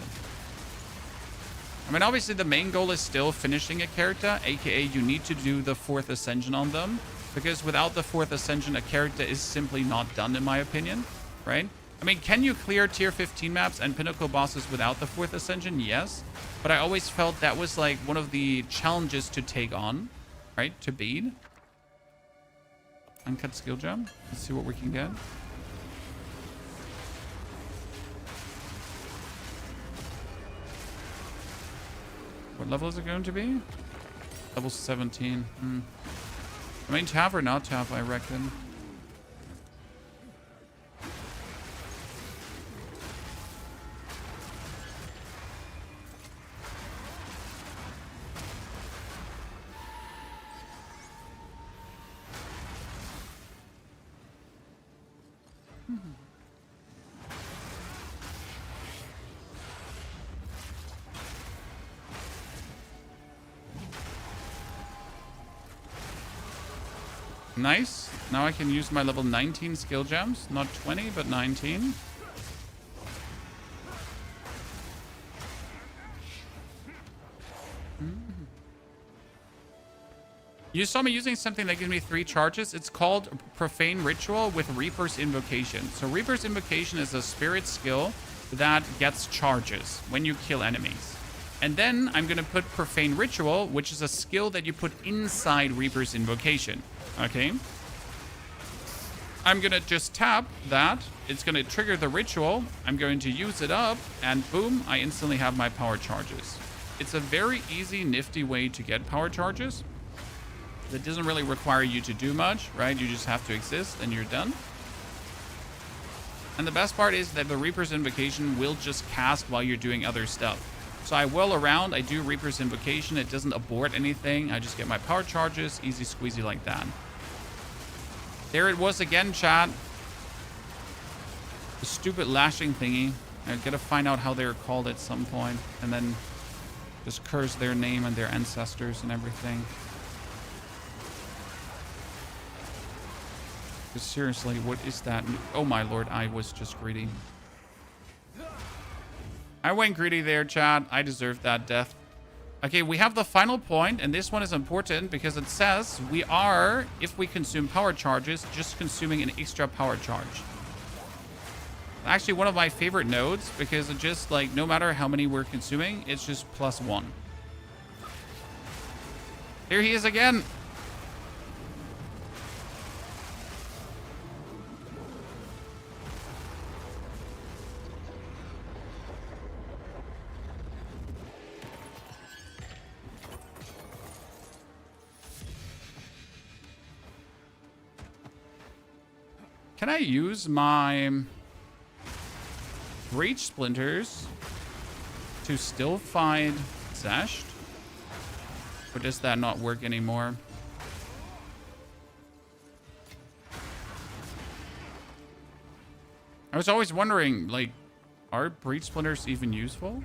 A: I mean, obviously the main goal is still finishing a character, aka you need to do the 4th Ascension on them, because without the 4th Ascension, a character is simply not done, in my opinion, right? I mean, can you clear tier 15 maps and pinnacle bosses without the 4th Ascension? Yes, but I always felt that was like one of the challenges to take on, right? To beat. Uncut skill jump. Let's see what we can get. What level is it going to be? Level 17. I mean, tap or not tap, I reckon. Nice. Now I can use my level 19 skill gems. Not 20, but 19. You saw me using something that gives me 3 charges. It's called Profane Ritual with Reaper's Invocation. So Reaper's Invocation is a spirit skill that gets charges when you kill enemies. And then I'm going to put Profane Ritual, which is a skill that you put inside Reaper's Invocation. Okay? I'm going to just tap that. It's going to trigger the ritual. I'm going to use it up, and boom, I instantly have my power charges. It's a very easy, nifty way to get power charges. That doesn't really require you to do much, right? You just have to exist, and you're done. And the best part is that the Reaper's Invocation will just cast while you're doing other stuff. So I whirl around, I do Reaper's Invocation, it doesn't abort anything, I just get my power charges, easy squeezy like that. There it was again, chat. The stupid lashing thingy. I gotta find out how they're called at some point, and then just curse their name and their ancestors and everything. Because seriously, what is that? Oh my lord, I was just greedy. I went greedy there, chat. I deserved that death. Okay, we have the final point, and this one is important because it says we are, if we consume power charges, just consuming an extra power charge. Actually, one of my favorite nodes, because it just, like, no matter how many we're consuming, it's just +1. Here he is again. Can I use my breach splinters to still fight Zesht? Or does that not work anymore? I was always wondering, like, are breach splinters even useful?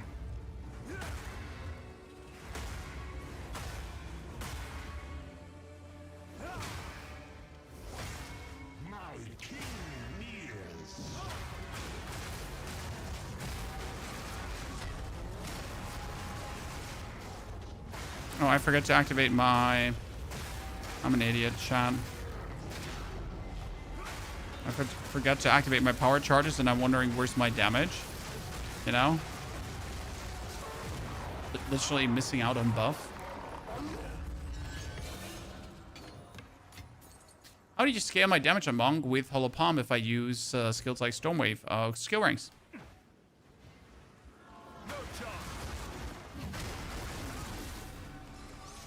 A: Oh, I forgot to activate my... I'm an idiot, chat. I forgot to activate my power charges, and I'm wondering where's my damage. You know? Literally missing out on buff. How do you scale my damage on Monk with Hollow Palm if I use skills like Stormwave? Skill ranks.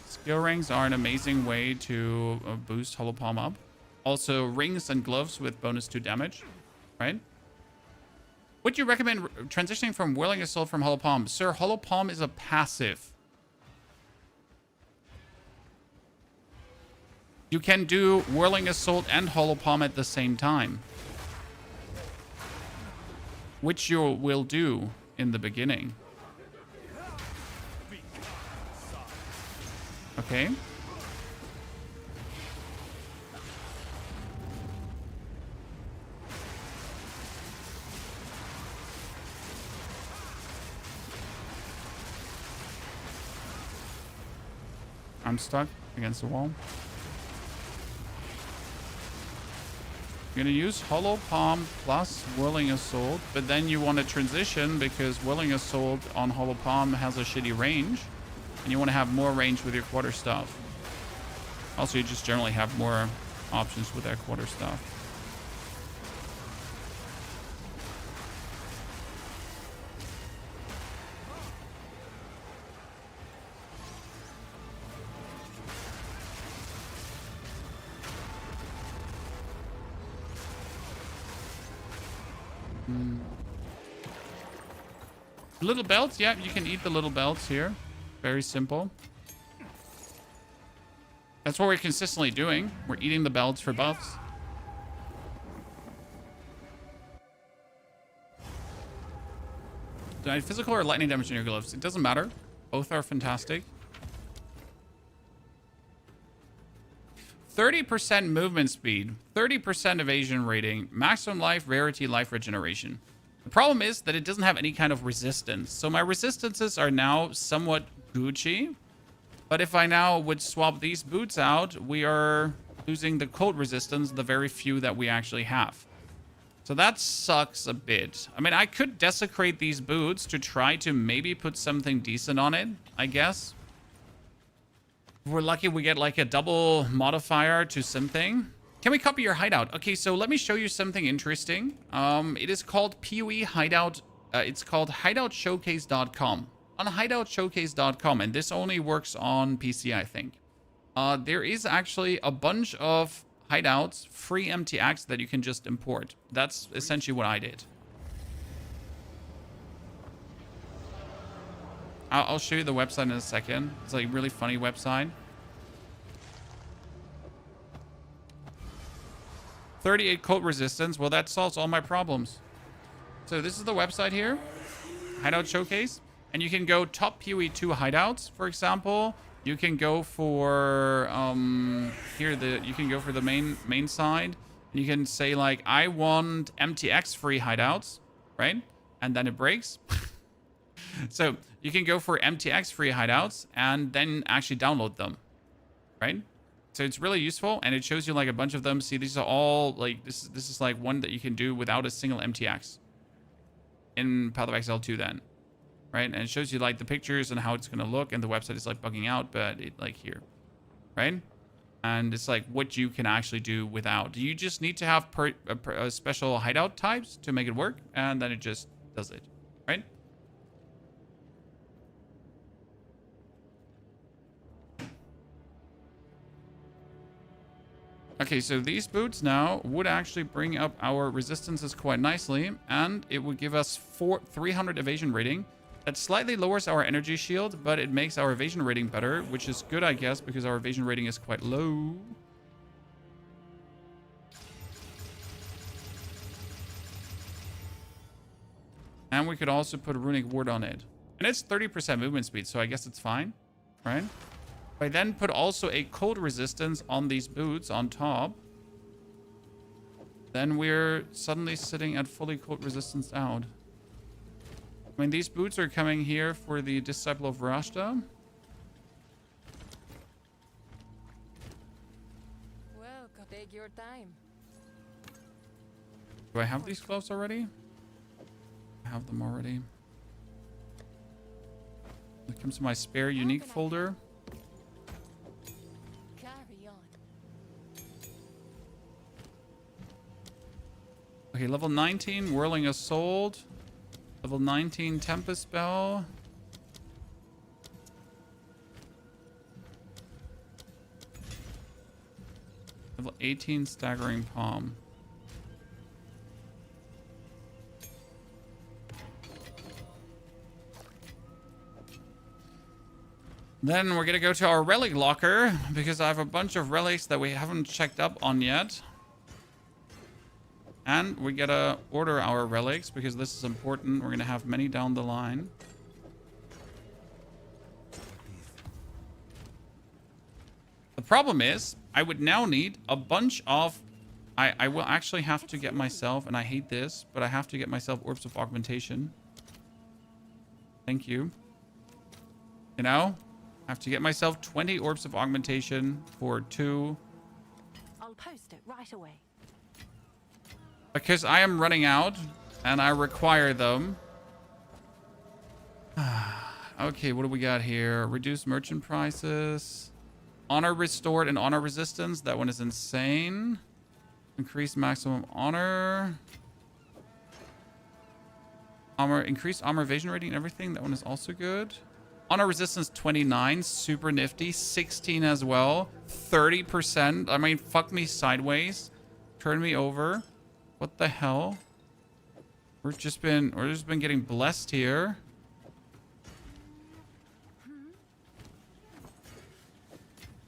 A: Skill rings are an amazing way to boost Hollow Palm up. Also, rings and gloves with bonus 2 damage, right? Would you recommend transitioning from Whirling Assault from Hollow Palm? Sir, Hollow Palm is a passive. You can do Whirling Assault and Hollow Palm at the same time. Which you will do in the beginning. Okay. I'm stuck against the wall. You're gonna use Hollow Palm plus Whirling Assault, but then you want to transition because Whirling Assault on Hollow Palm has a shitty range. And you want to have more range with your quarterstaff. Also, you just generally have more options with that quarterstaff. Little belts, yeah, you can eat the little belts here. Very simple. That's what we're consistently doing. We're eating the belts for buffs. Do I have physical or lightning damage in your gloves? It doesn't matter. Both are fantastic. 30% movement speed, 30% evasion rating, maximum life, rarity, life regeneration. The problem is that it doesn't have any kind of resistance. So my resistances are now somewhat Gucci. But if I now would swap these boots out, we are losing the cold resistance, the very few that we actually have. So that sucks a bit. I mean, I could desecrate these boots to try to maybe put something decent on it, I guess. If we're lucky, we get like a double modifier to something. Can we copy your hideout? Okay, so let me show you something interesting. It is called POE Hideout. It's called hideoutshowcase.com. On hideoutshowcase.com, and this only works on PC, I think. There is actually a bunch of hideouts, free MTX that you can just import. That's essentially what I did. I'll show you the website in a second. It's like a really funny website. 38 cold resistance. Well, that solves all my problems. So this is the website here. Hideout Showcase. And you can go top PoE 2 hideouts, for example. You can go for you can go for the main side. And you can say like, I want MTX free hideouts, right? And then it breaks. So you can go for MTX free hideouts and then actually download them, right? So it's really useful, and it shows you like a bunch of them. See, these are all like this is like one that you can do without a single MTX in Path of Exile 2 then. Right? And it shows you like the pictures and how it's going to look, and the website is like bugging out, but it like here, right? And it's like what you can actually do without. You just need to have special hideout types to make it work, and then it just does it, right? Okay, so these boots now would actually bring up our resistances quite nicely, and it would give us 300 evasion rating. That slightly lowers our energy shield, but it makes our evasion rating better, which is good, I guess, because our evasion rating is quite low. And we could also put Runic Ward on it. And it's 30% movement speed, so I guess it's fine, right? If I then put also a cold resistance on these boots on top, then we're suddenly sitting at fully cold resistance out. I mean, these boots are coming here for the Disciple of Rashta.
C: Welcome. Take your time.
A: Do I have these gloves already? I have them already. It comes to my spare unique folder.
C: Carry on.
A: Okay, level 19, Whirling Assault. Level 19, Tempest Spell. Level 18, Staggering Palm. Then we're gonna go to our relic locker because I have a bunch of relics that we haven't checked up on yet. And we gotta order our relics because this is important. We're gonna have many down the line. The problem is, I would now need a bunch of... I will actually have to get myself, and I hate this, but I have to get myself Orbs of Augmentation. Thank you. You know? I have to get myself 20 Orbs of Augmentation for 2.
F: I'll post it right away.
A: Because I am running out, and I require them. Okay, what do we got here? Reduce merchant prices. Honor restored and honor resistance. That one is insane. Increase maximum honor. Increase armor evasion rating and everything. That one is also good. Honor resistance 29, super nifty. 16 as well. 30%. I mean, fuck me sideways. Turn me over. What the hell? We're just been getting blessed here.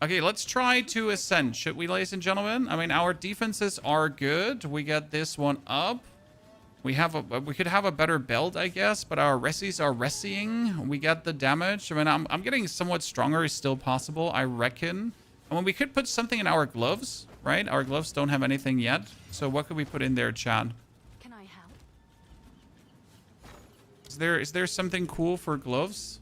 A: Okay, let's try to ascend, should we, ladies and gentlemen? I mean, our defenses are good. We get this one up. We could have a better belt, I guess, but our resis are ressying. We get the damage. I mean, I'm getting somewhat stronger is still possible, I reckon. And when we could put something in our gloves, right? Our gloves don't have anything yet. So what could we put in there, Chad?
F: Can I help?
A: Is there something cool for gloves?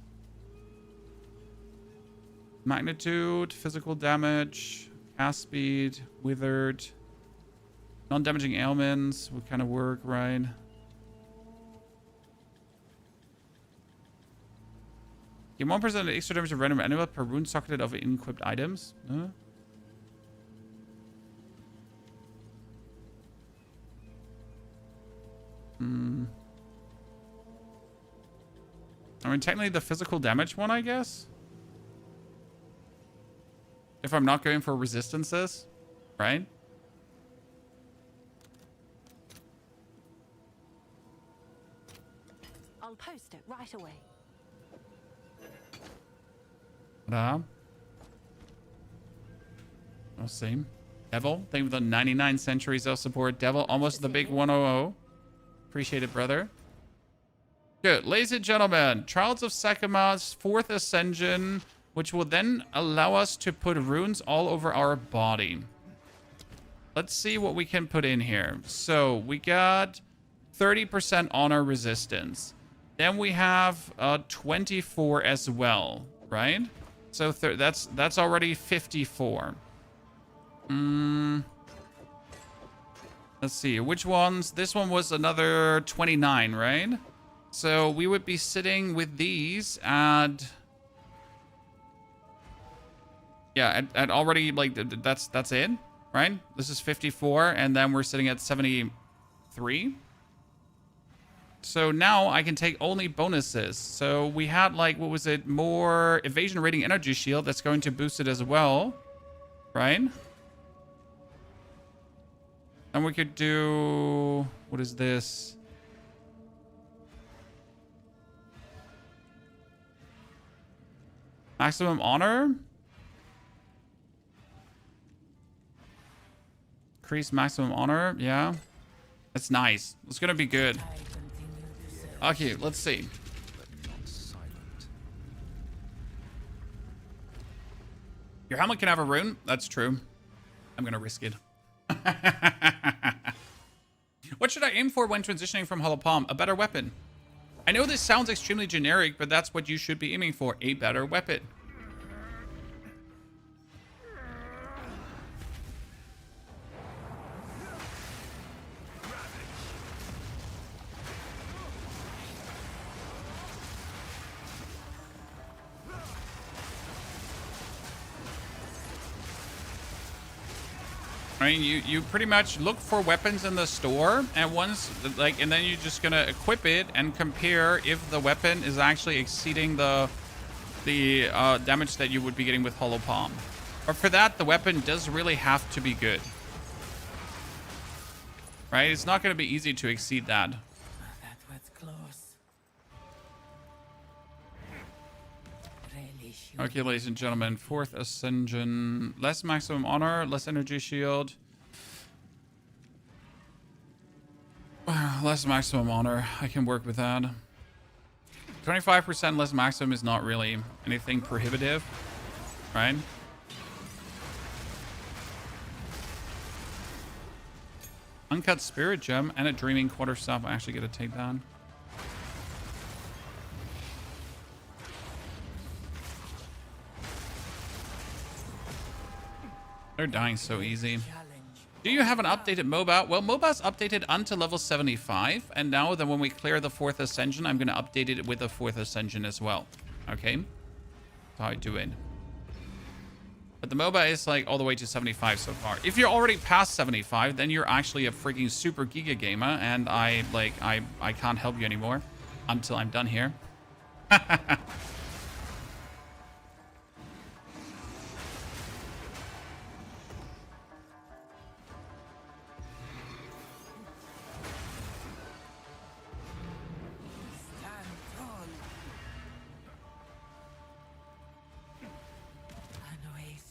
A: Magnitude, physical damage, cast speed, withered. Non-damaging ailments would kind of work, right? Give 1% extra damage to random animal per rune socketed of equipped items. Huh? I mean, technically the physical damage one, I guess. If I'm not going for resistances, right?
F: I'll post it right away.
A: Oh, same. Devil, thank you for the 99 centuries of support. Devil, almost the big 100. Appreciate it, brother. Good. Ladies and gentlemen, Trials of Sakama's 4th Ascension, which will then allow us to put runes all over our body. Let's see what we can put in here. So we got 30% honor resistance. Then we have 24 as well, right? So that's already 54. Let's see, which ones? This one was another 29, right? So we would be sitting with these at... Yeah, at already, like, that's it, right? This is 54, and then we're sitting at 73. So now I can take only bonuses. So we had, like, what was it? More evasion rating energy shield. That's going to boost it as well, right? And we could do... What is this? Maximum honor? Increase maximum honor. Yeah. That's nice. It's gonna be good. Okay, let's see. Your helmet can have a rune. That's true. I'm gonna risk it. What should I aim for when transitioning from Hollow Palm? A better weapon. I know this sounds extremely generic, but that's what you should be aiming for. A better weapon. I mean, you pretty much look for weapons in the store, and once, like, and then you're just gonna equip it and compare if the weapon is actually exceeding the damage that you would be getting with Hollow Palm. But for that, the weapon does really have to be good, right? It's not gonna be easy to exceed that.
C: That was close. Really shoot.
A: Okay, ladies and gentlemen, 4th Ascension. Less maximum honor, less energy shield. Less maximum honor. I can work with that. 25% less maximum is not really anything prohibitive, right? Uncut Spirit Gem and a Dreaming Quarterstaff. I actually get to take that. They're dying so easy. Do you have an updated MOBA? Well, MOBA's updated until level 75. And now then when we clear the 4th Ascension, I'm going to update it with the 4th Ascension as well. Okay? That's how I do it. But the MOBA is like all the way to 75 so far. If you're already past 75, then you're actually a freaking super giga gamer. And I can't help you anymore until I'm done here.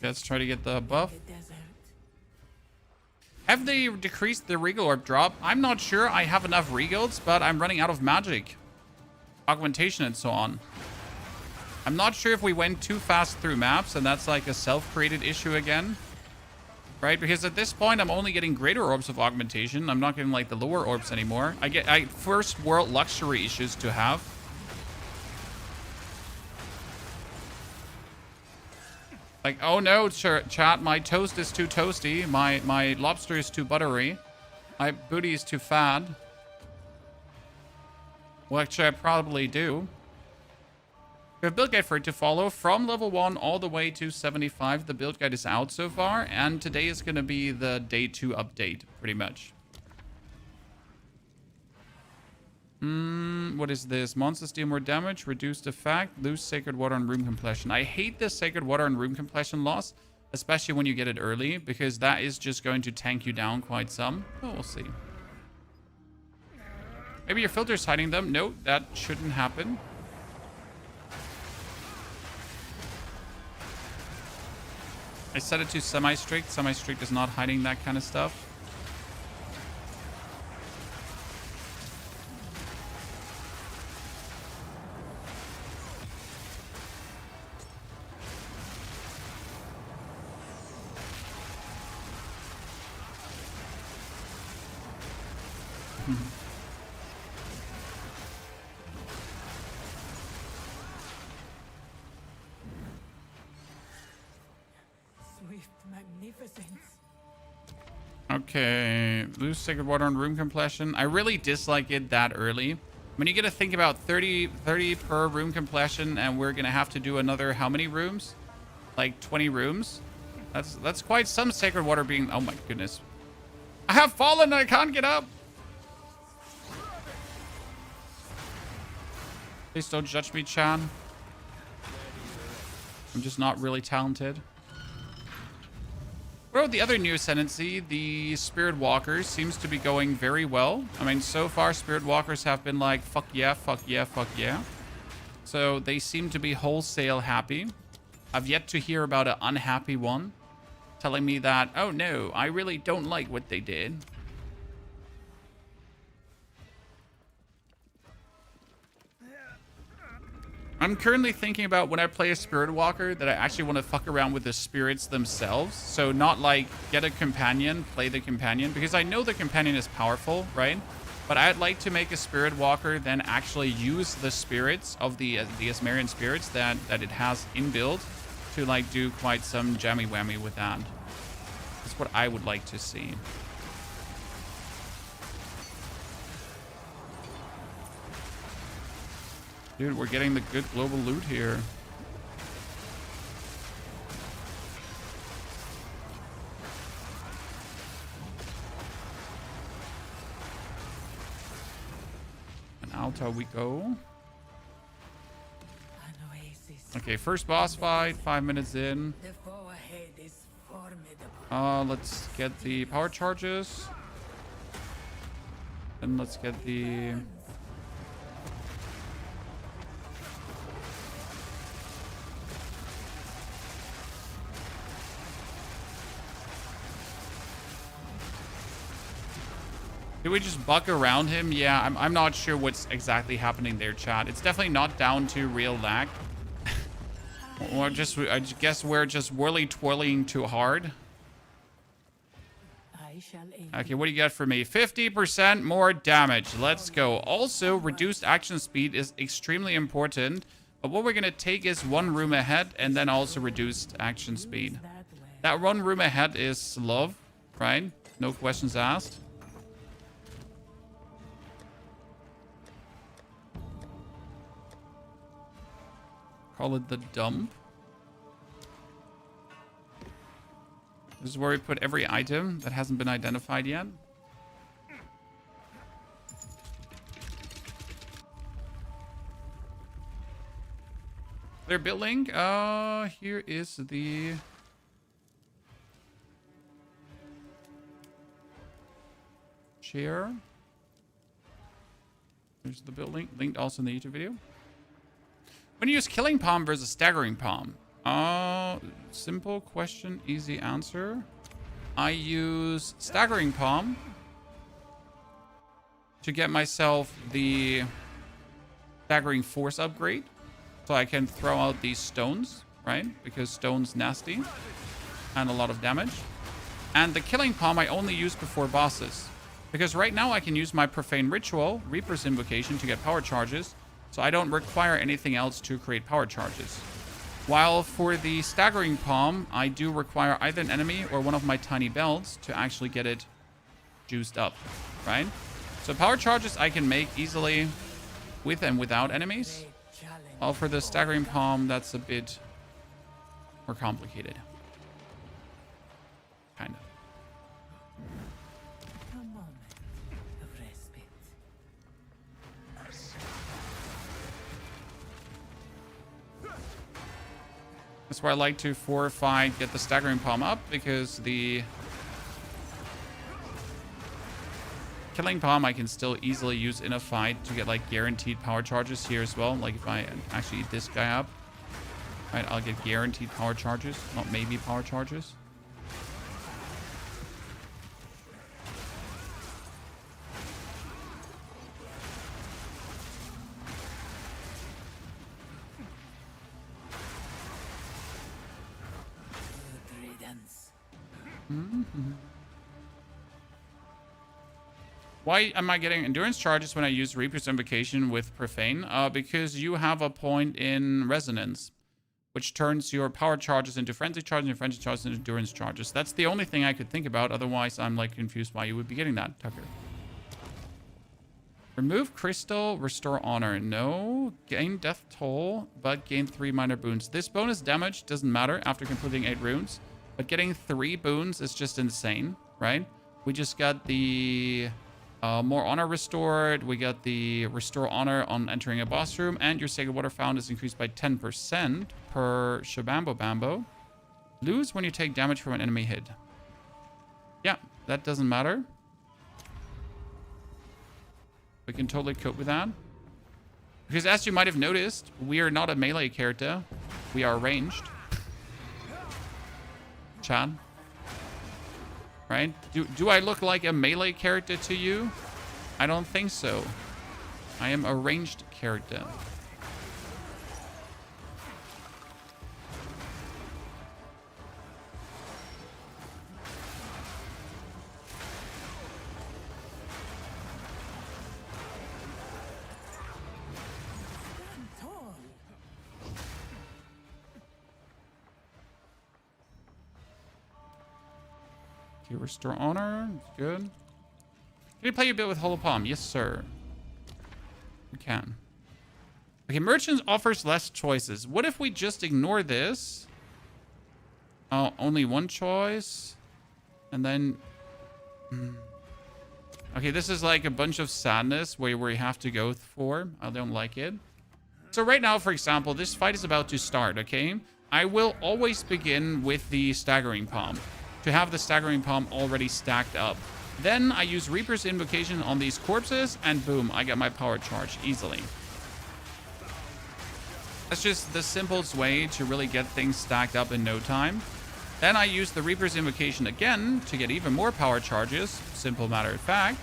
A: Let's try to get the buff. Have they decreased the Regal Orb drop? I'm not sure. I have enough Regals, but I'm running out of magic. Augmentation and so on. I'm not sure if we went too fast through maps and that's like a self-created issue again. Right? Because at this point, I'm only getting greater orbs of augmentation. I'm not getting like the lower orbs anymore. I get first world luxury issues to have. Like, oh no, chat, my toast is too toasty. My lobster is too buttery. My booty is too fat. Well, actually, I probably do. We have build guide for it to follow from level 1 all the way to 75. The build guide is out so far, and today is going to be the day 2 update, pretty much. What is this? Monsters deal more damage, reduced effect, lose Sacred Water and Room Completion. I hate the Sacred Water and Room Completion loss, especially when you get it early, because that is just going to tank you down quite some. Oh, we'll see. Maybe your filter's hiding them. No, that shouldn't happen. I set it to semi-strict. Semi-strict is not hiding that kind of stuff.
C: Swift magnificence.
A: Okay, lose Sacred Water and Room Completion. I really dislike it that early. I mean, you got to think about 30 per room completion, and we're gonna have to do another how many rooms? Like 20 rooms. That's quite some Sacred Water being. Oh my goodness! I have fallen and I can't get up. Please don't judge me, Chan. I'm just not really talented. For the other new ascendancy, the Spirit Walkers seems to be going very well. I mean, so far, Spirit Walkers have been like, fuck yeah, fuck yeah, fuck yeah. So they seem to be wholesale happy. I've yet to hear about an unhappy one telling me that, oh no, I really don't like what they did. I'm currently thinking about when I play a Spirit Walker that I actually want to fuck around with the spirits themselves. So not like get a companion, play the companion, because I know the companion is powerful, right? But I'd like to make a Spirit Walker then actually use the spirits of the Asmarian spirits that it has in build to like do quite some jammy whammy with that. That's what I would like to see. Dude, we're getting the good global loot here. And out we go.
C: An oasis.
A: Okay, first boss fight, 5 minutes in.
C: The foe ahead is formidable.
A: Let's get the power charges. And let's get the... Did we just buck around him? Yeah, I'm not sure what's exactly happening there, chat. It's definitely not down to real lag. Or just, I guess we're just whirly-twirling too hard.
C: I shall aid
A: Okay, what do you got for me? 50% more damage. Let's go. Also, reduced action speed is extremely important. But what we're going to take is one room ahead and then also reduced action speed.
C: that way.
A: That one room ahead is love, right? No questions asked. Call it the dump. This is where we put every item that hasn't been identified yet. They're building. Here is the... chair. There's the building. Linked also in the YouTube video. When you use Killing Palm versus Staggering Palm? Simple question, easy answer. I use Staggering Palm to get myself the Staggering Force upgrade. So I can throw out these stones, right? Because stone's nasty and a lot of damage. And the Killing Palm I only use before bosses. Because right now I can use my Profane Ritual, Reaper's Invocation, to get power charges. So I don't require anything else to create power charges. While for the Staggering Palm, I do require either an enemy or one of my tiny belts to actually get it juiced up, right? So power charges I can make easily with and without enemies. While for the Staggering Palm, that's a bit more complicated. Kind of.
C: A moment of respite.
A: That's why I like to fortify, get the Staggering Palm up, because the Killing Palm I can still easily use in a fight to get like guaranteed power charges here as well. Like if I actually eat this guy up, right, I'll get guaranteed power charges, not maybe power charges.
C: Good riddance.
A: Why am I getting endurance charges when I use Reaper's Invocation with Profane? Because you have a point in Resonance, which turns your power charges into frenzy charges and frenzy charges into endurance charges. That's the only thing I could think about. Otherwise, I'm like confused why you would be getting that, Tucker. Remove Crystal, restore honor. No. Gain death toll, but gain 3 minor boons. This bonus damage doesn't matter after completing 8 runes, but getting 3 boons is just insane, right? We just got the more honor restored. We got the restore honor on entering a boss room, and your sacred water found is increased by 10% per Shabambo Bambo. Lose when you take damage from an enemy hit. Yeah, that doesn't matter. We can totally cope with that. Because as you might have noticed, we are not a melee character. We are ranged. Chad. Right? Do I look like a melee character to you? I don't think so. I am a ranged character. Okay, restore honor. Good. Can you play a bit with Hollow Palm? Yes, sir. We can. Okay, merchant offers less choices. What if we just ignore this? Oh, only one choice. And then... Okay, this is like a bunch of sadness where we have to go for. I don't like it. So right now, for example, this fight is about to start, okay? I will always begin with the Staggering Palm, to have the Staggering Palm already stacked up. Then I use Reaper's Invocation on these corpses, and boom, I get my power charge easily. That's just the simplest way to really get things stacked up in no time. Then I use the Reaper's Invocation again to get even more power charges, simple matter of fact.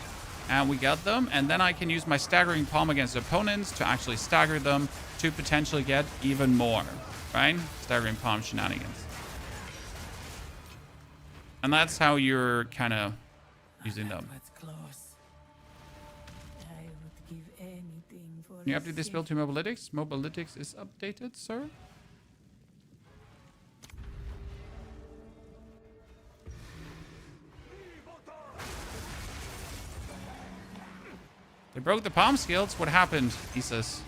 A: And we get them, and then I can use my Staggering Palm against opponents to actually stagger them to potentially get even more, right? Staggering Palm shenanigans. And that's how you're kind of using them.
C: But close. I would give anything for
A: Can you update this build to Mobalytics? Mobalytics is updated, sir. They broke the palm skills. What happened? He says.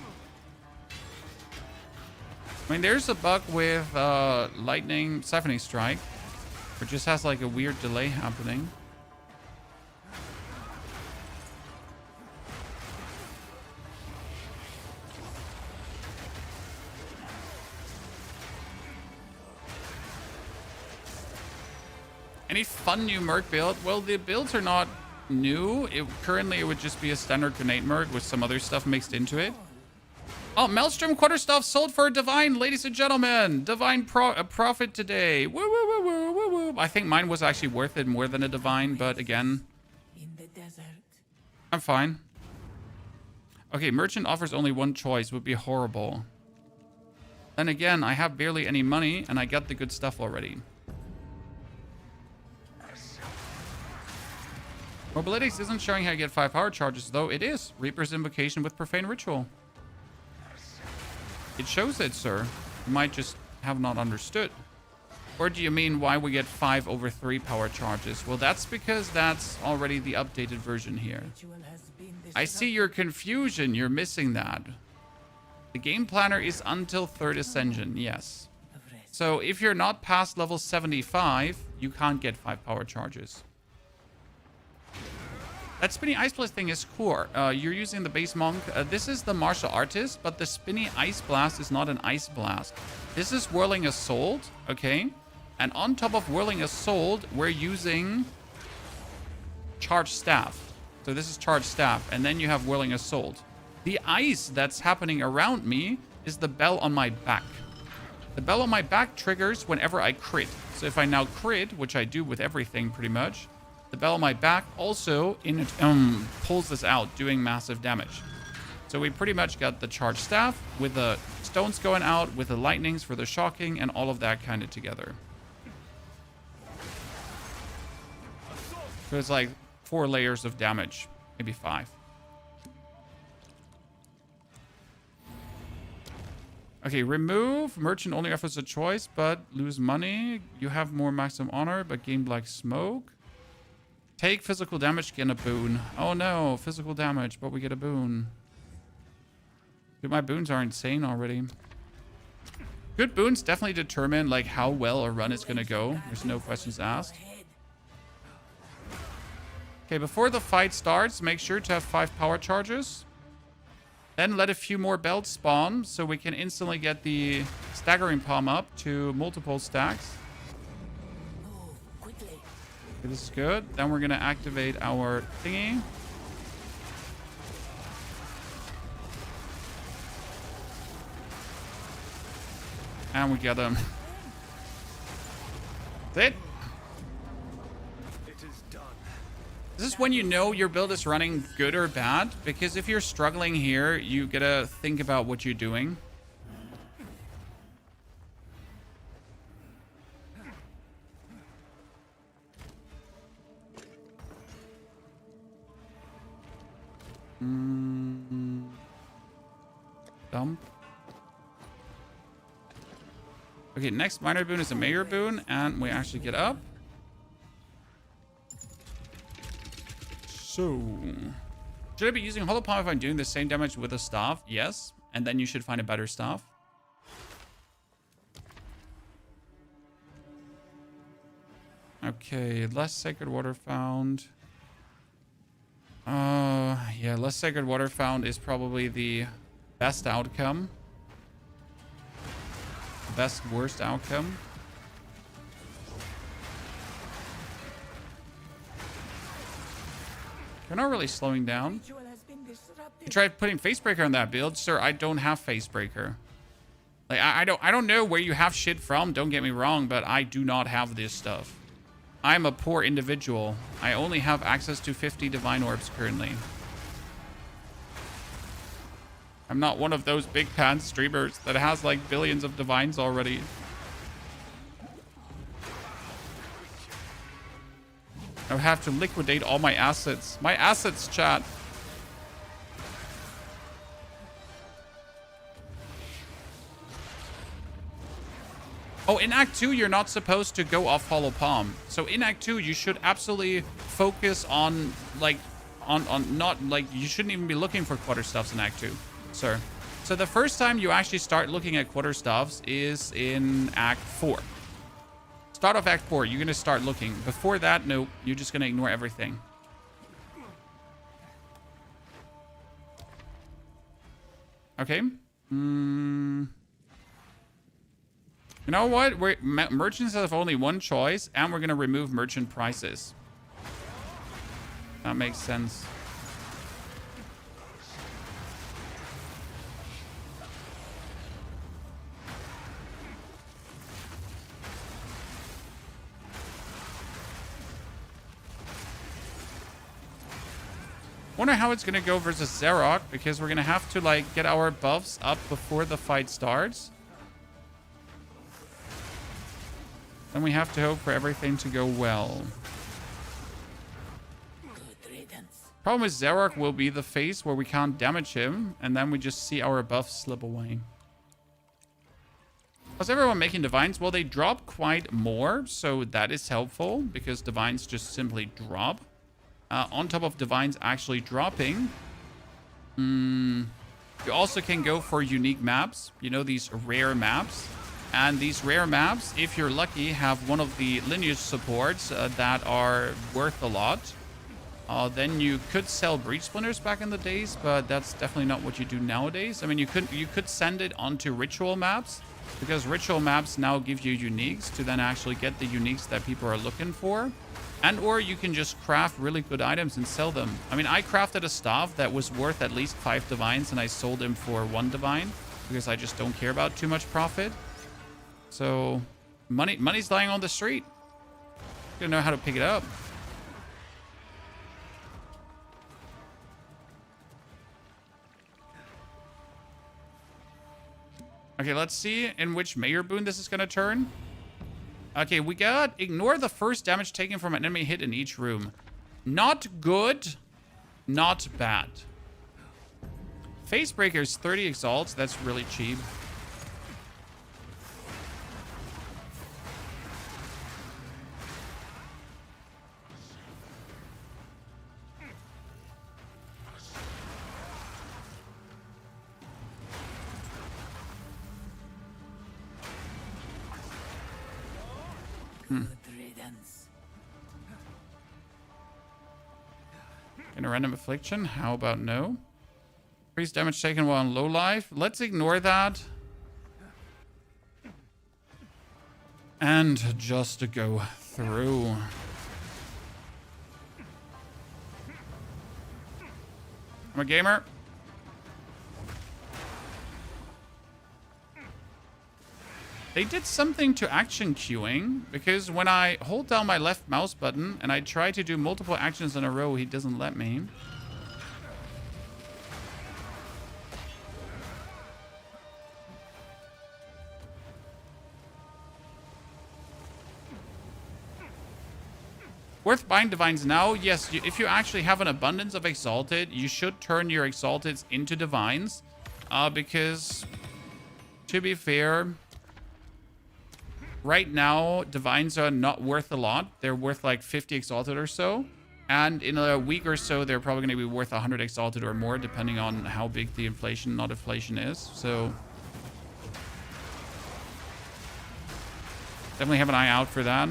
A: I mean, there's a bug with lightning siphoning strike, which just has like a weird delay happening. Any fun new Merc build? Well, the builds are not new. Currently, it would just be a standard grenade Merc with some other stuff mixed into it. Oh, Maelstrom Quarterstaff sold for a Divine, ladies and gentlemen. Divine profit today. Woo, woo, woo, woo, woo, woo. I think mine was actually worth it more than a Divine, but again,
C: in the desert.
A: I'm fine. Okay, merchant offers only one choice. Would be horrible. Then again, I have barely any money, and I got the good stuff already. Mobalytics isn't showing how you get 5 power charges, though it is. Reaper's Invocation with Profane Ritual. It shows it, sir. You might just have not understood. Or do you mean why we get 5 over 3 power charges? Well, that's because that's already the updated version here.
C: Ritual has been
A: I see your confusion. You're missing that. The game planner is until 3rd Ascension, yes. So if you're not past level 75, you can't get 5 power charges. That spinny ice blast thing is cool. You're using the base monk. This is the martial artist, but the spinny ice blast is not an ice blast. This is Whirling Assault, okay? And on top of Whirling Assault, we're using Charged Staff. So this is Charged Staff, and then you have Whirling Assault. The ice that's happening around me is the bell on my back. The bell on my back triggers whenever I crit. So if I now crit, which I do with everything pretty much, the bell on my back also pulls this out, doing massive damage. So we pretty much got the Charged Staff with the stones going out, with the lightnings for the shocking, and all of that kind of together. So it's like 4 layers of damage, maybe 5. Okay, remove. Merchant only offers a choice, but lose money. You have more maximum honor, but gain black smoke. Take physical damage, get a boon. Oh no, physical damage, but we get a boon. Dude, my boons are insane already. Good boons definitely determine like how well a run is gonna go. There's no questions asked. Okay, before the fight starts, make sure to have 5 power charges. Then let a few more belts spawn so we can instantly get the Staggering Palm up to multiple stacks. This is good. Then we're gonna activate our thingy. And we get them. That's it.
B: It is done.
A: This is when you know your build is running good or bad, because if you're struggling here, you gotta think about what you're doing. Dump. Okay, next minor boon is a major boon, and we actually get up. So, should I be using Hollow Palm if I'm doing the same damage with a staff? Yes, and then you should find a better staff. Okay, less sacred water found. Yeah, less sacred water found is probably the best outcome. Best worst outcome. You're not really slowing down.
C: Ritual has been disrupted.
A: You tried putting Facebreaker on that build, sir. I don't have Facebreaker. Like I don't know where you have shit from. Don't get me wrong, but I do not have this stuff. I'm a poor individual. I only have access to 50 divine orbs currently. I'm not one of those big pan streamers that has like billions of divines already. I would have to liquidate all my assets. My assets, chat. Oh, in Act 2, you're not supposed to go off Hollow Palm. So in Act 2, you should absolutely focus on, like, on not, like, you shouldn't even be looking for quarterstaffs in Act 2, sir. So the first time you actually start looking at quarterstaffs is in Act 4. Start off Act 4, you're going to start looking. Before that, no, you're just going to ignore everything. Okay. You know what? Merchants have only one choice, and we're going to remove merchant prices. That makes sense. Wonder how it's going to go versus Zarok, because we're going to have to, like, get our buffs up before the fight starts. Then we have to hope for everything to go well.
C: Good riddance.
A: Problem is Zarok will be the phase where we can't damage him, and then we just see our buffs slip away. How's everyone making divines? Well, they drop quite more, so that is helpful, because divines just simply drop. On top of divines actually dropping, you also can go for unique maps. You know, these rare maps. And these rare maps, if you're lucky, have one of the lineage supports that are worth a lot. Then you could sell breach splinters back in the days, but that's definitely not what you do nowadays. I mean, you could send it onto ritual maps, because ritual maps now give you uniques to then actually get the uniques that people are looking for. And or you can just craft really good items and sell them. I mean, I crafted a staff that was worth at least 5 divines, and I sold him for 1 divine, because I just don't care about too much profit. So, money's lying on the street. You don't know how to pick it up. Okay, let's see in which Mayor Boon this is going to turn. Okay, we got ignore the first damage taken from an enemy hit in each room. Not good, not bad. Facebreaker's 30 exalts. That's really cheap.
C: Good riddance.
A: In a random affliction? How about no? Increase damage taken while on low life. Let's ignore that. And just to go through. I'm a gamer. They did something to action queuing, because when I hold down my left mouse button and I try to do multiple actions in a row, he doesn't let me. Worth buying Divines now? Yes, if you actually have an abundance of Exalted, you should turn your Exalteds into Divines. Because, to be fair, right now, Divines are not worth a lot. They're worth like 50 Exalted or so. And in a week or so, they're probably going to be worth 100 Exalted or more, depending on how big the inflation, not inflation is. So, definitely have an eye out for that.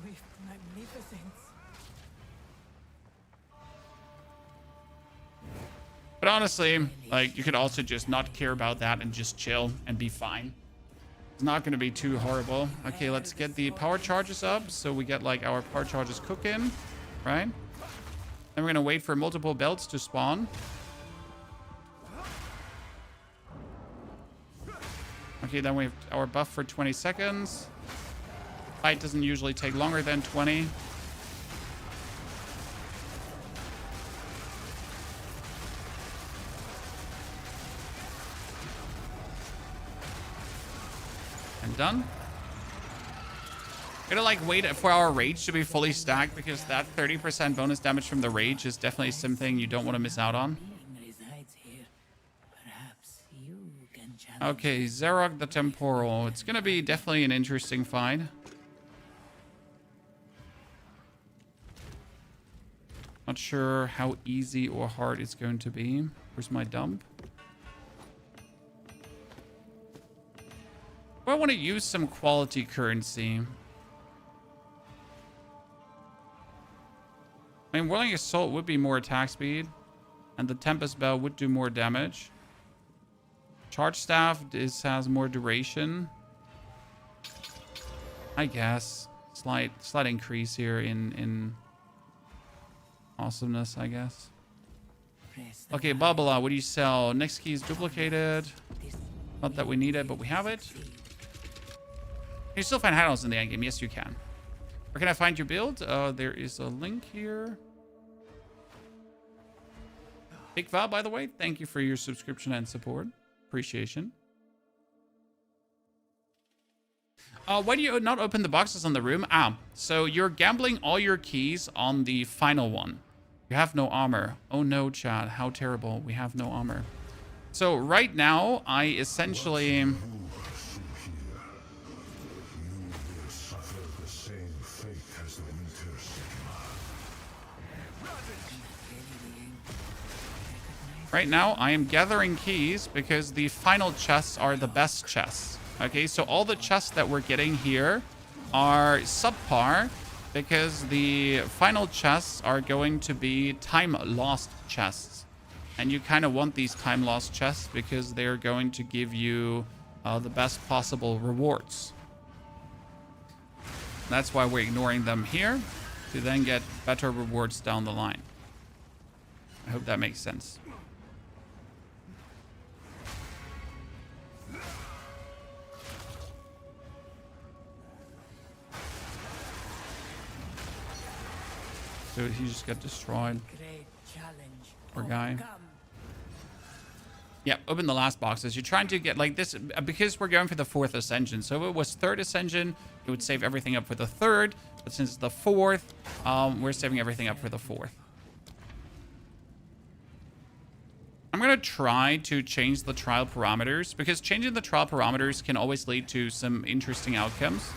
C: Swift magnificence.
A: But honestly, like, you could also just not care about that and just chill and be fine. It's not going to be too horrible. Okay, let's get the power charges up. So we get, like, our power charges cooking, right? Then we're going to wait for multiple belts to spawn. Okay, then we have our buff for 20 seconds. Fight doesn't usually take longer than 20. And done. We're gonna like wait for our rage to be fully stacked, because that 30% bonus damage from the rage is definitely something you don't want to miss out on.
C: Being resides here. Perhaps you can challenge.
A: Okay, Zarok the Temporal. It's gonna be definitely an interesting fight. Not sure how easy or hard it's going to be. Where's my dump? I want to use some quality currency. I mean, Whirling Assault would be more attack speed, and the Tempest Bell would do more damage. Charge Staff has more duration. I guess. Slight increase here in awesomeness, I guess. Okay, Babala, what do you sell? Next key is duplicated. Not that we need it, but we have it. Can you still find hideouts in the endgame? Yes, you can. Where can I find your build? There is a link here. Big Val, by the way, thank you for your subscription and support. Appreciation. Why do you not open the boxes on the room? So you're gambling all your keys on the final one. You have no armor. Oh no, Chad. How terrible. We have no armor. So right now, I essentially... Right now, I am gathering keys because the final chests are the best chests. Okay, so all the chests that we're getting here are subpar because the final chests are going to be time lost chests. And you kind of want these time lost chests because they're going to give you the best possible rewards. That's why we're ignoring them here to then get better rewards down the line. I hope that makes sense. So he just got destroyed.
C: Great challenge.
A: Poor guy.
C: Overcome.
A: Yeah, open the last boxes. You're trying to get like this because we're going for the 4th ascension. So if it was 3rd ascension, it would save everything up for the 3rd. But since it's the 4th, we're saving everything up for the 4th. I'm going to try to change the trial parameters because changing the trial parameters can always lead to some interesting outcomes.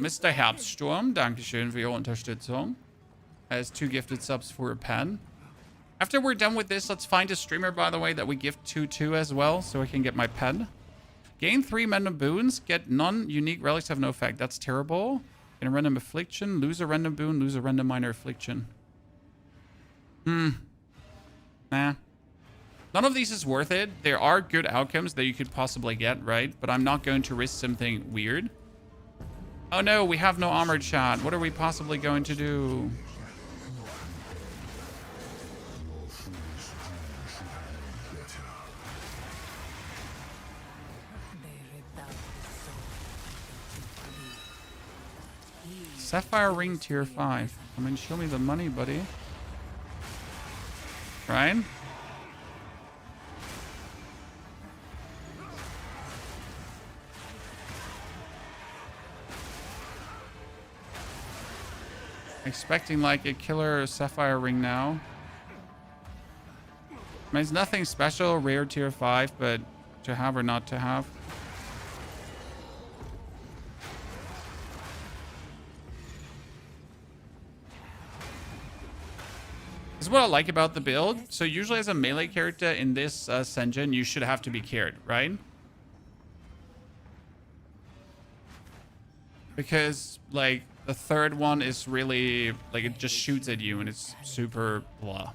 A: Mr. Herbststurm, Dankeschön für Ihre Unterstützung. Has 2 gifted subs for a pen. After we're done with this, let's find a streamer, by the way, that we gift to as well, so I can get my pen. Gain 3 random boons. Get non-unique relics have no effect. That's terrible. Get a random affliction. Lose a random boon. Lose a random minor affliction. Nah. None of these is worth it. There are good outcomes that you could possibly get, right? But I'm not going to risk something weird. Oh no, we have no armored shot. What are we possibly going to do? Sapphire ring tier 5. I mean, show me the money, buddy. Right? Expecting like a killer sapphire ring now. I mean, it's nothing special, rare tier 5, but to have or not to have. This is what I like about the build. So usually as a melee character in this Senjin, you should have to be carried, right? Because like the third one is really like it just shoots at you and it's super blah.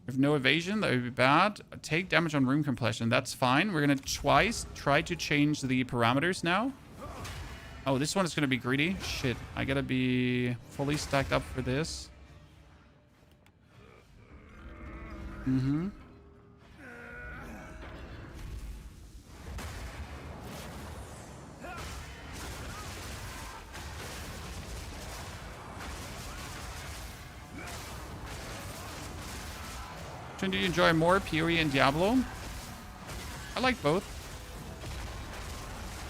A: If no evasion, that would be bad. Take damage on room compression. That's fine. We're gonna twice try to change the parameters now. Oh, this one is gonna be greedy. Shit, I gotta be fully stacked up for this. Do you enjoy more POE and Diablo? I like both.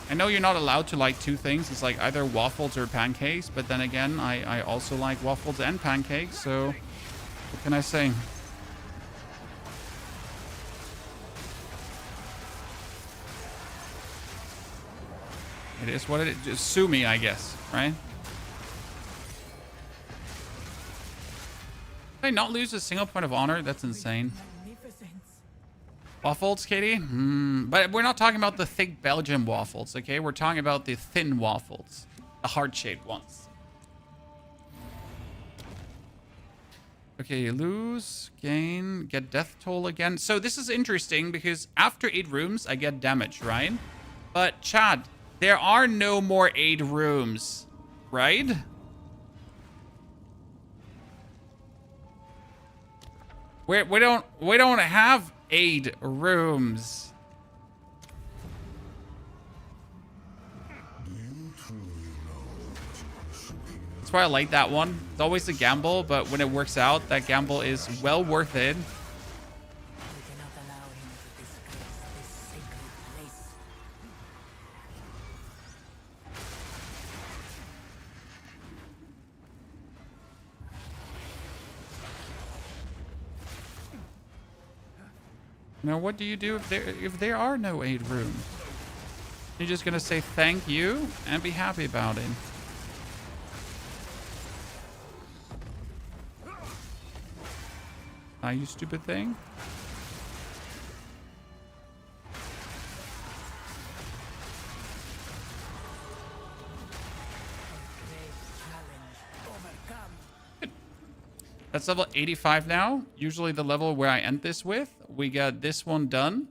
A: I know you're not allowed to like 2 things. It's like either waffles or pancakes. But then again, I also like waffles and pancakes. So what can I say? It is what it is. Just sue me, I guess, right? Did I not lose a single point of honor? That's insane. Waffles, Katie? But we're not talking about the thick Belgian waffles, okay? We're talking about the thin waffles. The heart-shaped ones. Okay, lose, gain, get death toll again. So this is interesting because after 8 rooms, I get damage, right? But Chad, there are no more 8 rooms, right? We don't have 8 rooms. That's why I like that one. It's always a gamble, but when it works out, that gamble is well worth it. Now, what do you do if there are no 8 rooms? You're just gonna say thank you and be happy about it. Ah, you stupid thing. That's level 85 now. Usually the level where I end this with. We got this one done.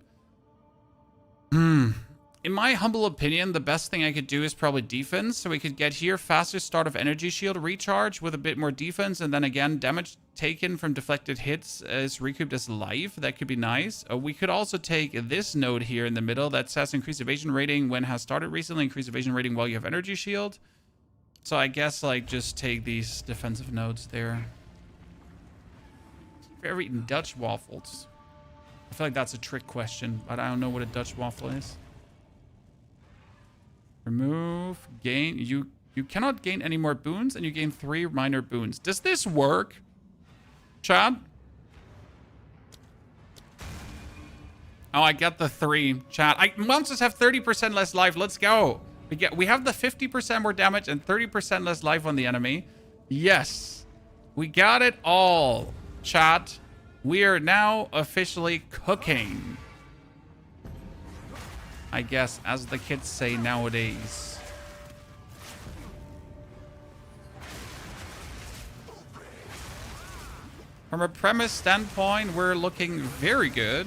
A: In my humble opinion, the best thing I could do is probably defense. So we could get here faster start of energy shield recharge with a bit more defense. And then again, damage taken from deflected hits is recouped as life. That could be nice. We could also take this node here in the middle that says increased evasion rating when has started recently. Increased evasion rating while you have energy shield. So I guess like just take these defensive nodes there. Have you ever eaten Dutch waffles? I feel like that's a trick question, but I don't know what a Dutch waffle is. Remove, gain. You cannot gain any more boons, and you gain 3 minor boons. Does this work, Chad? Oh, I get the 3, Chad. Monsters have 30% less life. Let's go. We have the 50% more damage and 30% less life on the enemy. Yes. We got it all, chat. We are now officially cooking. I guess, as the kids say nowadays. From a premise standpoint, we're looking very good.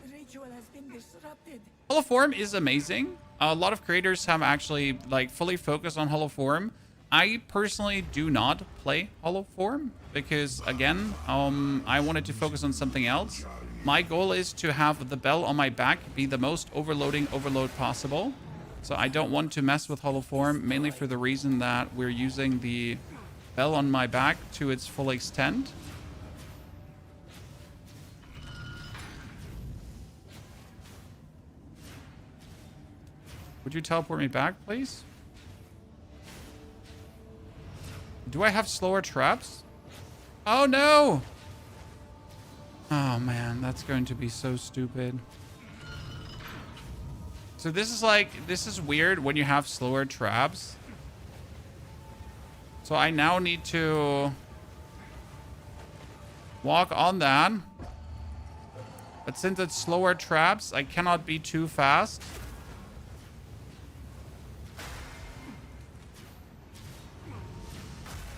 C: The ritual has been disrupted.
A: Holoform is amazing. A lot of creators have actually like fully focused on Holoform. I personally do not play Holoform because again, I wanted to focus on something else. My goal is to have the bell on my back be the most overload possible. So I don't want to mess with Holoform, mainly for the reason that we're using the bell on my back to its full extent. Would you teleport me back, please? Do I have slower traps? Oh, no! Oh, man. That's going to be so stupid. So this is like... This is weird when you have slower traps. So I now need to... walk on that. But since it's slower traps, I cannot be too fast.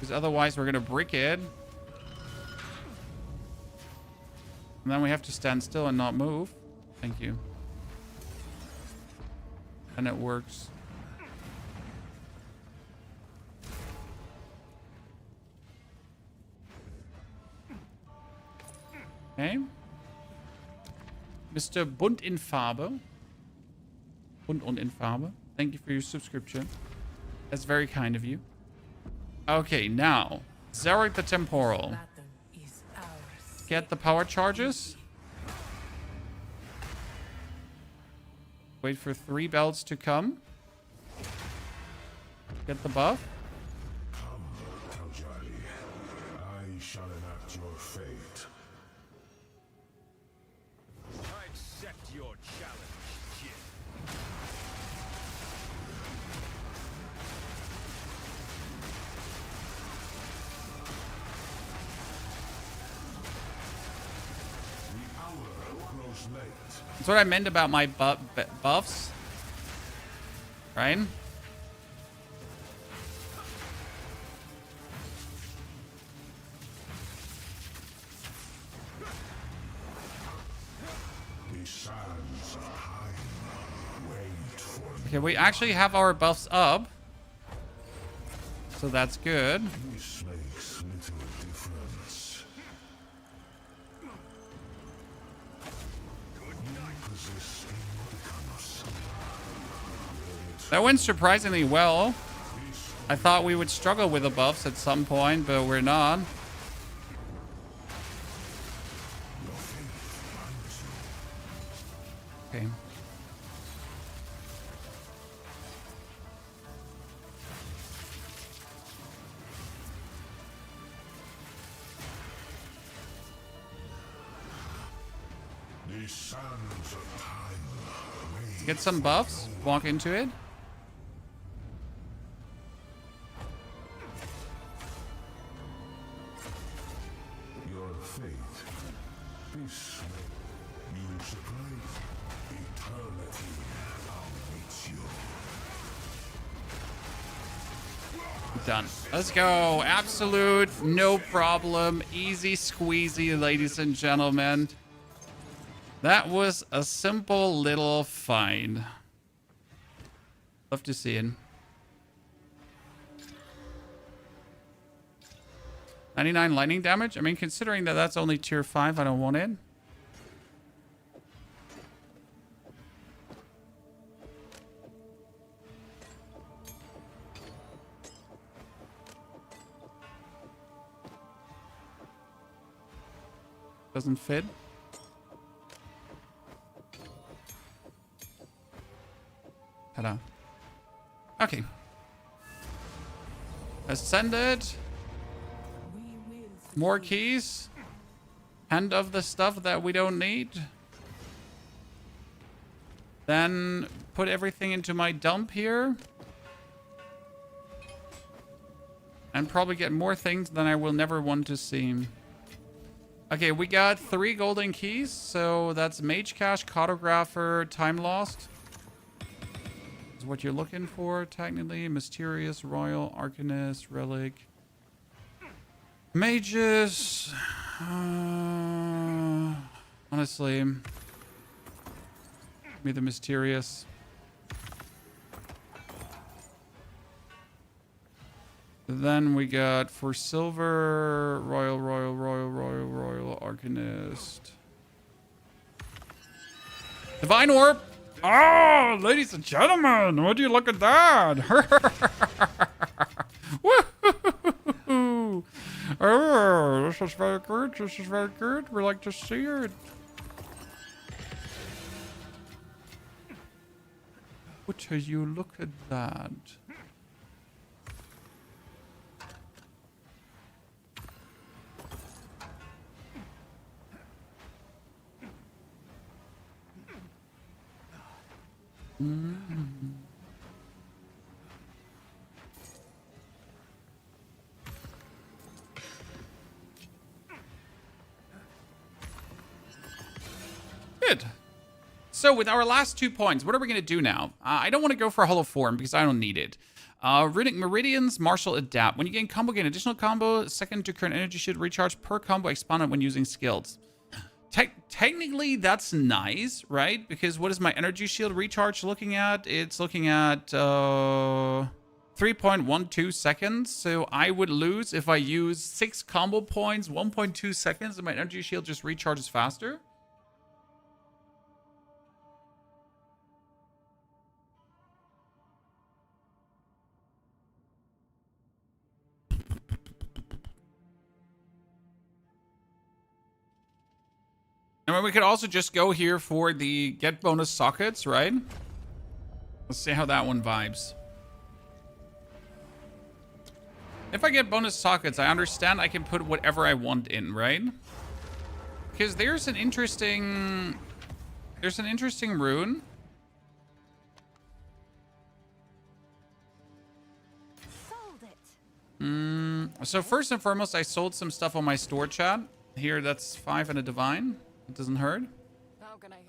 A: Because otherwise we're going to brick it. And then we have to stand still and not move. Thank you. And it works. Okay. Mr. Bunt in Farbe. Bunt und in Farbe. Thank you for your subscription. That's very kind of you. Okay, now. Zarek the Temporal.
C: Battle is ours.
A: Get the power charges. Wait for 3 belts to come. Get the buff.
H: Come, Taljali. I shall enact your fate.
B: I accept your challenge, kid.
H: The hour grows late.
A: That's what I meant about my buffs. Right?
H: The sands of time wait for me.
A: Okay, we actually have our buffs up. So that's good.
H: This makes little difference. Resisting becomes
A: That went surprisingly well. I thought we would struggle with the buffs at some point, but we're not. Okay.
H: the sands of time wait.
A: Get some buffs. Walk into it.
H: Your fate. This way. You surprise eternity awaits you.
A: Done. Let's go. Absolute no problem. Easy squeezy, ladies and gentlemen. That was a simple little find. Love to see it. 99 lightning damage? I mean, considering that that's only tier 5, I don't want it. Doesn't fit. Hello. Okay. Ascended. More keys. Hand of the stuff that we don't need. Then put everything into my dump here. And probably get more things than I will never want to see. Okay, we got 3 golden keys. So that's Mage Cache, Cartographer, Time Lost. Is what you're looking for, technically. Mysterious, Royal, Arcanist, Relic. Mages. Honestly. Give me the Mysterious. Then we got for silver, Royal, Arcanist. Divine Orb! Oh, ladies and gentlemen, would you look at that? Woo! Oh, this is very good. This is very good. We like to see it. Would you look at that? Good. So with our last 2 points, what are we going to do now? I don't want to go for a Hollow Form because I don't need it. Runic Meridians, Martial Adapt. When you gain combo, gain additional combo. Second to current energy shield recharge per combo expanded when using skills. Technically, that's nice, right? Because what is my energy shield recharge looking at? It's looking at 3.12 seconds. So I would lose if I use 6 combo points, 1.2 seconds, and my energy shield just recharges faster. I mean, we could also just go here for the get bonus sockets, right? Let's see how that one vibes. If I get bonus sockets, I understand I can put whatever I want in, right? Because there's an interesting rune.
F: Sold it.
A: So first and foremost, I sold some stuff on my store chat. Here, that's 5 and a divine. It doesn't hurt.
F: How can I help?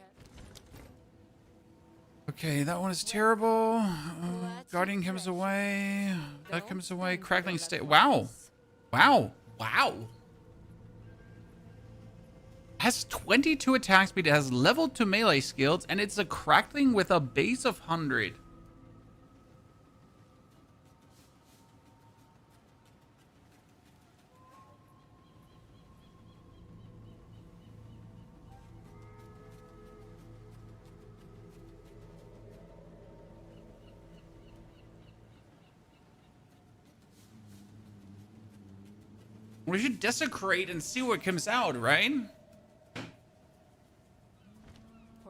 A: Okay, that one is terrible. Guardian comes away. That comes away. Crackling state. Wow. Wow. Wow. Has 22 attack speed. It has level 2 melee skills. And it's a crackling with a base of 100. We should desecrate and see what comes out, right?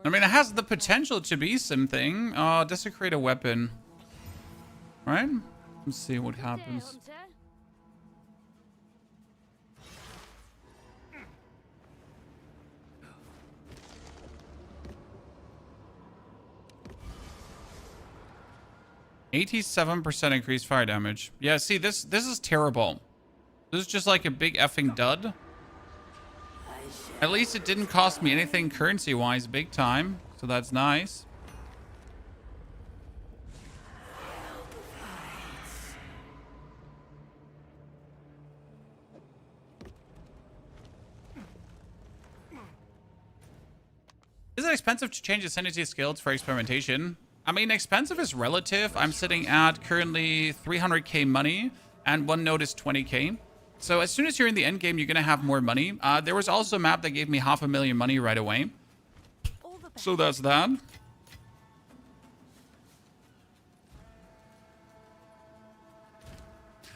A: I mean, it has the potential to be something. Desecrate a weapon. Right? Let's see what happens. 87% increased fire damage. Yeah, see, this is terrible. This is just like a big effing dud. At least it didn't cost me anything currency-wise big time. So that's nice. Is it expensive to change Ascendancy skills for experimentation? I mean, expensive is relative. I'm sitting at currently 300k money and one node is 20k. So as soon as you're in the end game, you're going to have more money. There was also a map that gave me 500,000 money right away. So that's that.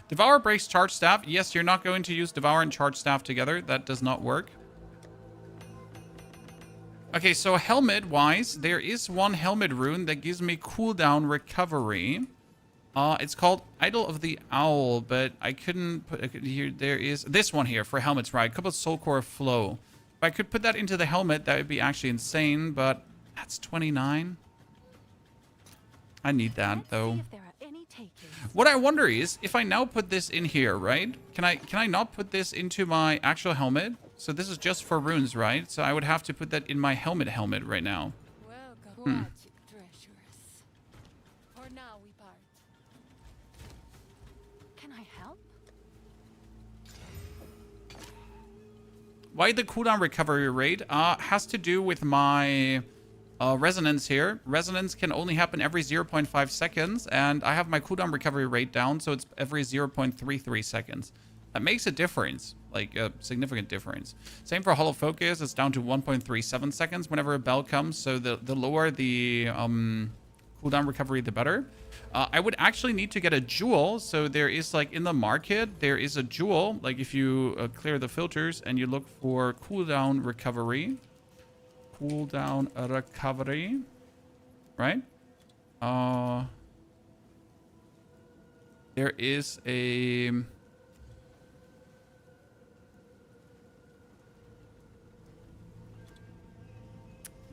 A: Devour breaks charge staff. Yes, you're not going to use Devour and charge staff together. That does not work. Okay, so helmet-wise, there is one helmet rune that gives me cooldown recovery. It's called Idol of the Owl, but I couldn't put here. There is this one here for helmets, right? Couple Soul Core Flow. If I could put that into the helmet, that would be actually insane, but that's 29. I need that
F: Let's
A: though.
F: see if there are any takers.
A: What I wonder is if I now put this in here, right? Can I not put this into my actual helmet? So this is just for runes, right? So I would have to put that in my helmet right now.
F: Welcome, treacherous. For now we part. Can I help?
A: Why the cooldown recovery rate? Has to do with my resonance here. Resonance can only happen every 0.5 seconds, and I have my cooldown recovery rate down, so it's every 0.33 seconds. That makes a difference, like a significant difference. Same for Hollow Focus. It's down to 1.37 seconds whenever a bell comes, so the lower the cooldown recovery, the better. I would actually need to get a jewel. So there is, like, in the market, there is a jewel. Like, if you clear the filters and you look for cooldown recovery. Cooldown recovery. Right? There is a...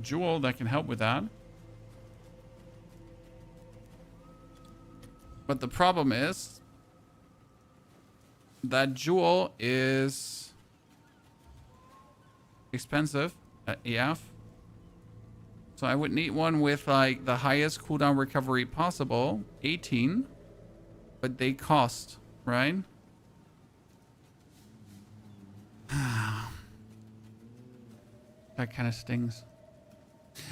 A: jewel that can help with that. But the problem is that jewel is expensive at EF. So I would need one with, like, the highest cooldown recovery possible, 18. But they cost, right? That kind of stings.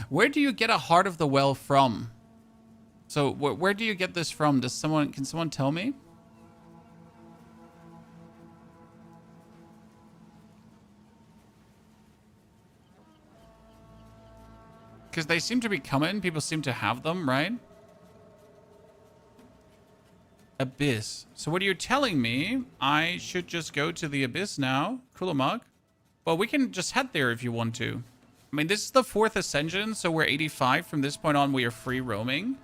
A: Where do you get a Heart of the Well from? So where do you get this from? Can someone tell me? Because they seem to be coming. People seem to have them, right? Abyss. So what are you telling me? I should just go to the Abyss now? Kulamuk? Well, we can just head there if you want to. I mean, this is the 4th Ascension, so we're 85. From this point on, we are free roaming.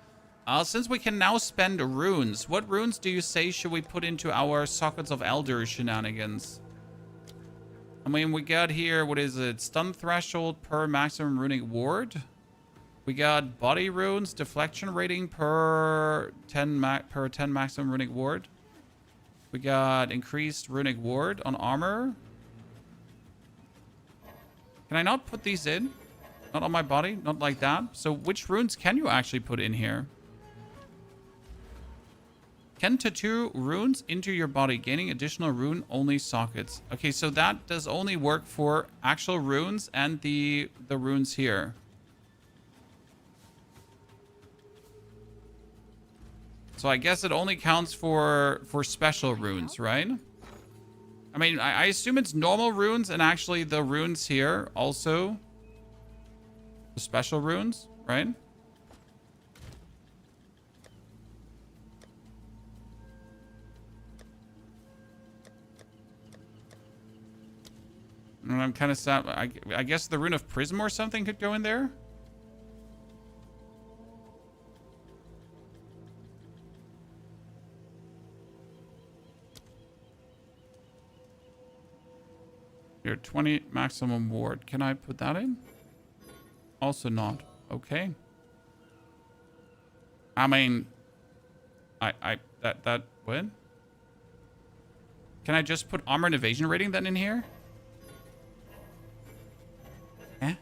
A: Since we can now spend runes, what runes do you say should we put into our Sockets of Elder shenanigans? I mean, we got here, what is it? Stun threshold per maximum runic ward. We got body runes, deflection rating per 10 maximum runic ward. We got increased runic ward on armor. Can I not put these in? Not on my body? Not like that? So which runes can you actually put in here? Can tattoo runes into your body, gaining additional rune-only sockets. Okay, so that does only work for actual runes and the runes here. So I guess it only counts for special runes, right? I mean, I assume it's normal runes and actually the runes here also the special runes, right? And I'm kind of sad. I guess the Rune of Prism or something could go in there. Here, 20 maximum ward. Can I put that in? Also not. Okay. I mean, that what? Can I just put armor and evasion rating then in here? Eh?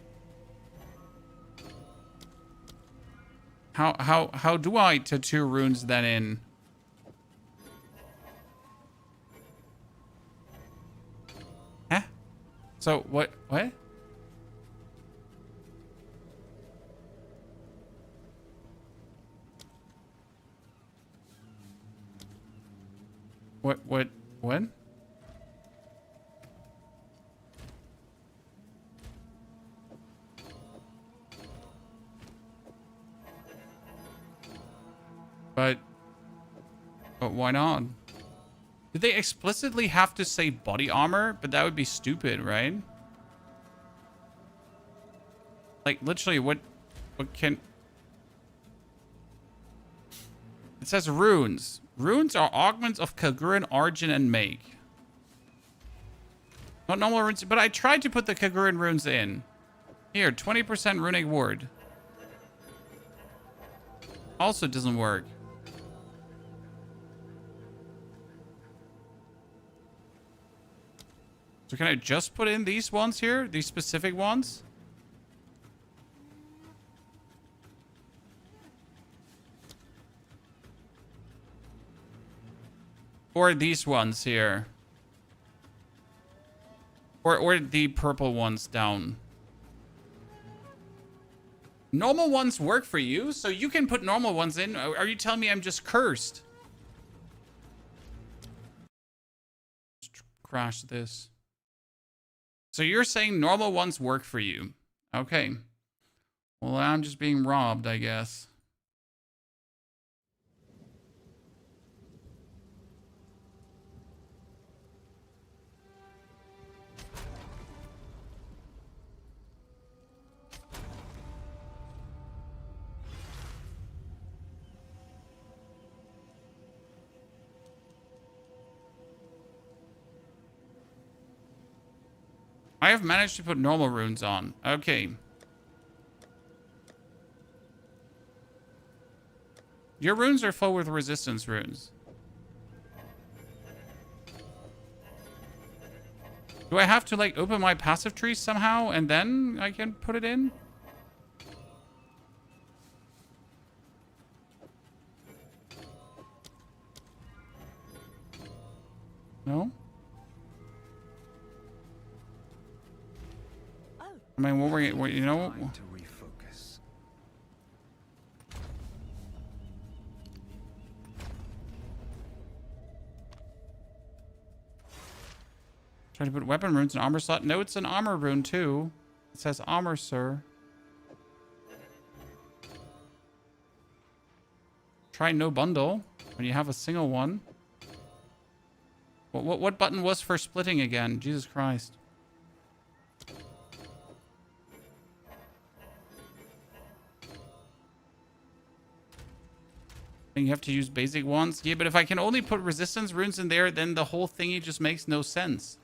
A: How do I tattoo runes then in? Huh? So what? What? But why not? Did they explicitly have to say body armor? But that would be stupid, right? Like, literally, what can... It says runes. Runes are augments of Kaguran origin and make. Not normal runes, but I tried to put the Kaguran runes in. Here, 20% runic ward. Also doesn't work. So can I just put in these ones here? These specific ones? Or these ones here? Or the purple ones down? Normal ones work for you, so you can put normal ones in. Are you telling me I'm just cursed? Just crash this. So you're saying normal ones work for you. Okay. Well, I'm just being robbed, I guess. I have managed to put normal runes on. Okay. Your runes are full with resistance runes. Do I have to, like, open my passive tree somehow and then I can put it in? No? I mean, what you know?
G: Time to refocus.
A: Try to put weapon runes in armor slot. No, it's an armor rune too. It says armor, sir. Try no bundle when you have a single one. What button was for splitting again? Jesus Christ. You have to use basic ones. Yeah, but if I can only put resistance runes in there, then the whole thingy just makes no sense.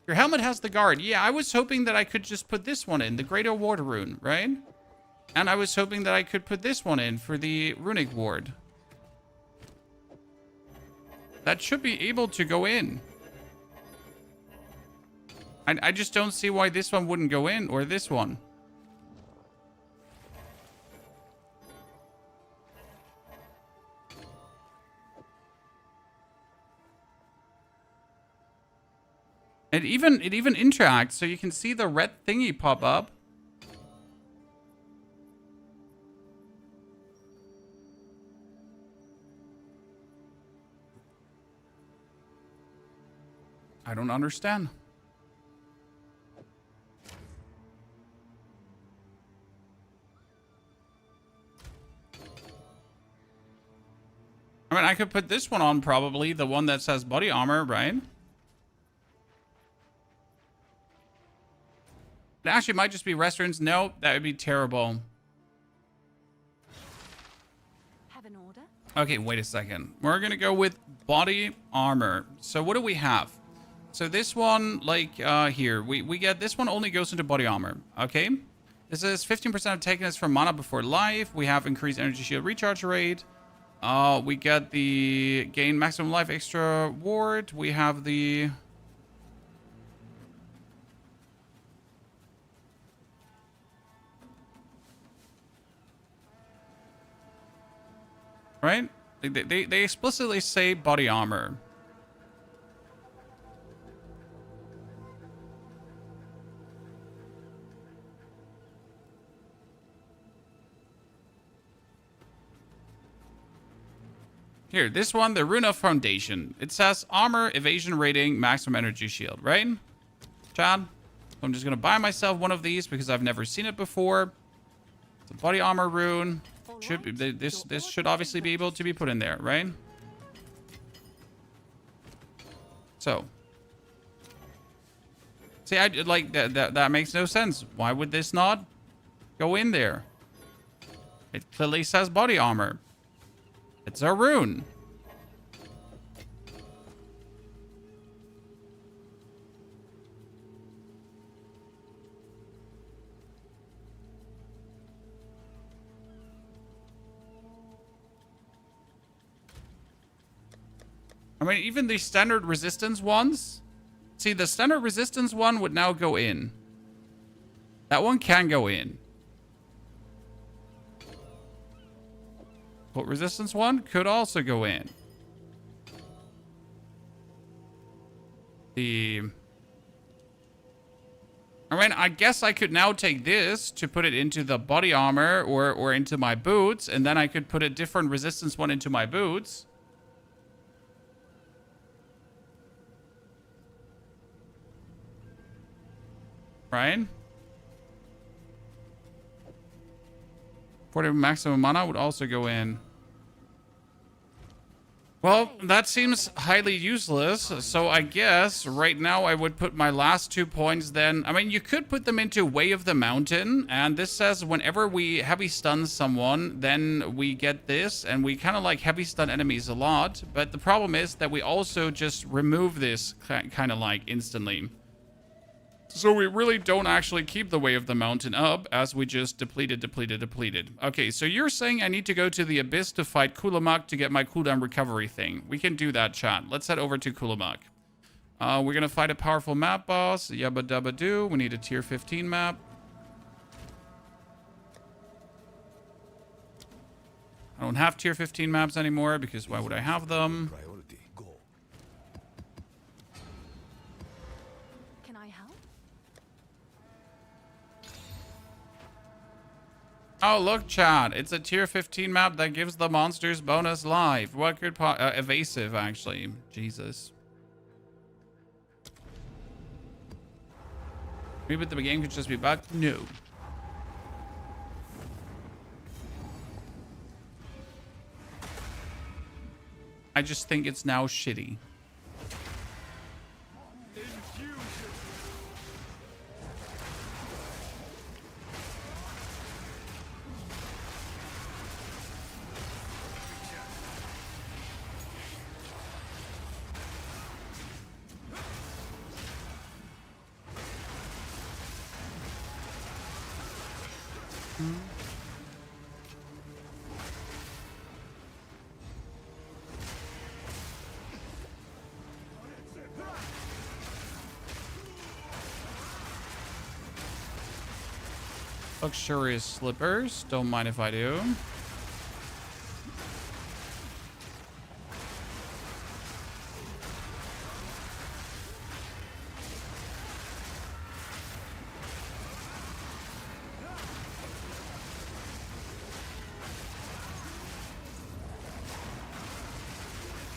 A: Your helmet has the guard. Yeah, I was hoping that I could just put this one in, the Greater Ward rune, right? And I was hoping that I could put this one in for the Runic Ward. That should be able to go in. I just don't see why this one wouldn't go in, or this one. It even interacts, so you can see the red thingy pop up. I don't understand. I mean, I could put this one on probably, the one that says body armor, right? It actually might just be restaurants. No, that would be terrible.
F: Have an order?
A: Okay, wait a second. We're going to go with body armor. So what do we have? So this one, like here, we get this one only goes into body armor. Okay. This is 15% of takeness from mana before life. We have increased energy shield recharge rate. We get the gain maximum life extra ward. We have the... Right? They explicitly say body armor. Here, this one, the Rune of Foundation. It says armor, evasion rating, maximum energy shield, right? Chad? So I'm just going to buy myself one of these because I've never seen it before. It's a body armor rune. Should be, this should obviously be able to be put in there, right? So. See, I like that makes no sense. Why would this not go in there? It clearly says body armor. It's a rune. I mean, even the standard resistance ones. See, the standard resistance one would now go in. That one can go in. Cold resistance one could also go in. I mean, I guess I could now take this to put it into the body armor or into my boots, and then I could put a different resistance one into my boots. Right? For the maximum mana would also go in. Well, that seems highly useless, so I guess right now I would put my last 2 points then. I mean, you could put them into Way of the Mountain, and this says whenever we heavy stun someone, then we get this, and we kind of like heavy stun enemies a lot, but the problem is that we also just remove this kind of like instantly. So we really don't actually keep the Way of the Mountain up, as we just depleted. Okay, so you're saying I need to go to the Abyss to fight Kulamak to get my cooldown recovery thing. We can do that, chat. Let's head over to Kulamak. We're gonna fight a powerful map boss. Yabba dabba doo. We need a tier 15 map. I don't have tier 15 maps anymore, because why would I have them?
B: Priority. Go.
F: Can I help?
A: Oh, look, chat. It's a tier 15 map that gives the monsters bonus life. What could evasive, actually. Jesus. Maybe the game could just be bugged? No. I just think it's now shitty. Luxurious slippers. Don't mind if I do.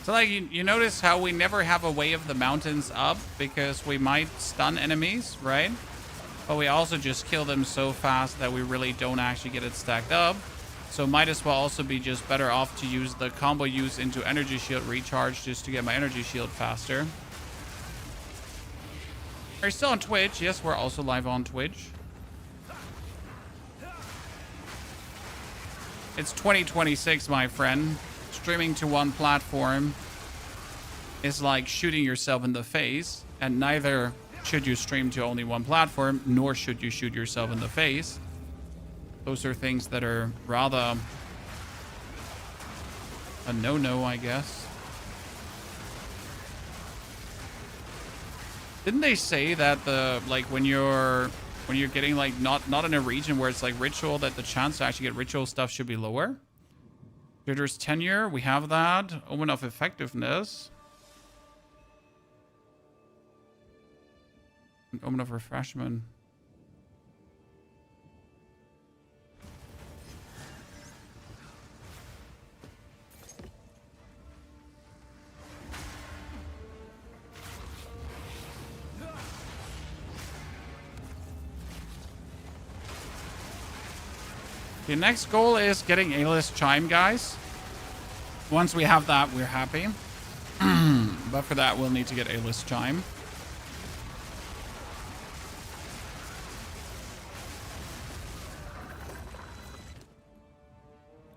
A: So like you notice how we never have a Way of the Mountains up because we might stun enemies, right? But we also just kill them so fast that we really don't actually get it stacked up. So might as well also be just better off to use the combo use into energy shield recharge just to get my energy shield faster. Are you still on Twitch? Yes, we're also live on Twitch. It's 2026, my friend. Streaming to one platform is like shooting yourself in the face, and neither should you stream to only one platform, nor should you shoot yourself in the face. Those are things that are rather a no-no, I guess. Didn't they say that the like when you're getting like not in a region where it's like ritual, that the chance to actually get ritual stuff should be lower? There's tenure, we have that. Omen of effectiveness. Omen of refreshment. The next goal is getting A-list Chime, guys. Once we have that, we're happy. But for that, we'll need to get A-list Chime.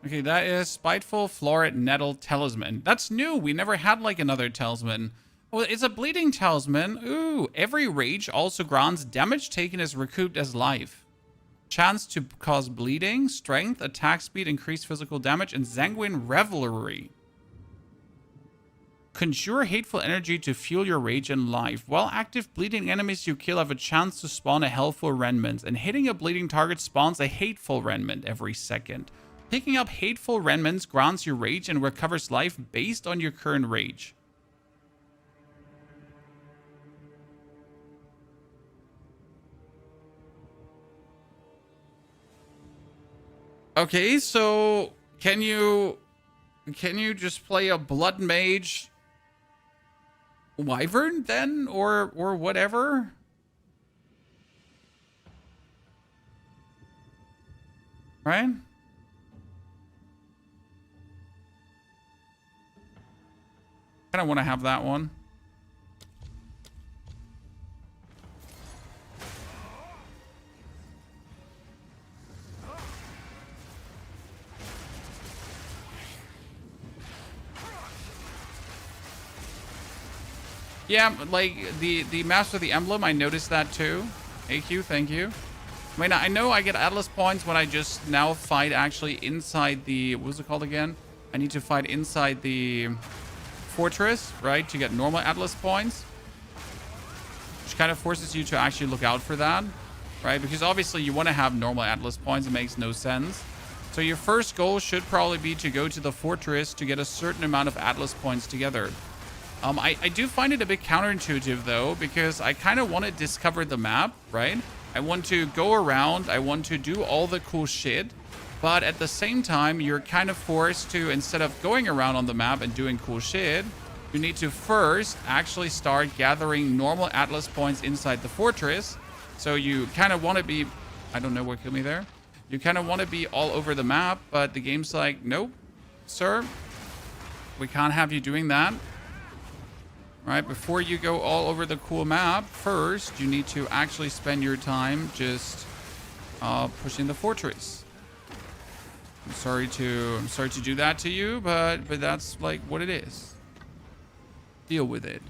A: Okay, that is Spiteful Floret Nettle Talisman. That's new. We never had like another talisman. Well, it's a bleeding talisman. Ooh, every rage also grants damage taken is recouped as life. Chance to cause bleeding, strength, attack speed, increased physical damage, and sanguine revelry. Conjure hateful energy to fuel your rage and life. While active, bleeding enemies you kill have a chance to spawn a helpful remnant, and hitting a bleeding target spawns a hateful remnant every second. Picking up hateful remnants grants you rage and recovers life based on your current rage. Okay, so can you just play a blood mage wyvern then, or whatever? Right? Kind of want to have that one. Yeah, like the Master of the Emblem, I noticed that too. AQ, thank you. I mean, I know I get Atlas points when I just now fight actually inside the, what was it called again? I need to fight inside the fortress, right, to get normal Atlas points, which kind of forces you to actually look out for that, right? Because obviously you want to have normal Atlas points. It makes no sense. So your first goal should probably be to go to the fortress to get a certain amount of Atlas points together. I do find it a bit counterintuitive though, because I kind of want to discover the map, right? I want to go around, I want to do all the cool shit, but at the same time, you're kind of forced to, instead of going around on the map and doing cool shit, you need to first actually start gathering normal Atlas points inside the fortress. So you kind of want to be, I don't know what killed me there. You kind of want to be all over the map, but the game's like, nope, sir, we can't have you doing that. Right, before you go all over the cool map, first you need to actually spend your time just pushing the fortress. I'm sorry to do that to you, but that's like what it is. Deal with it.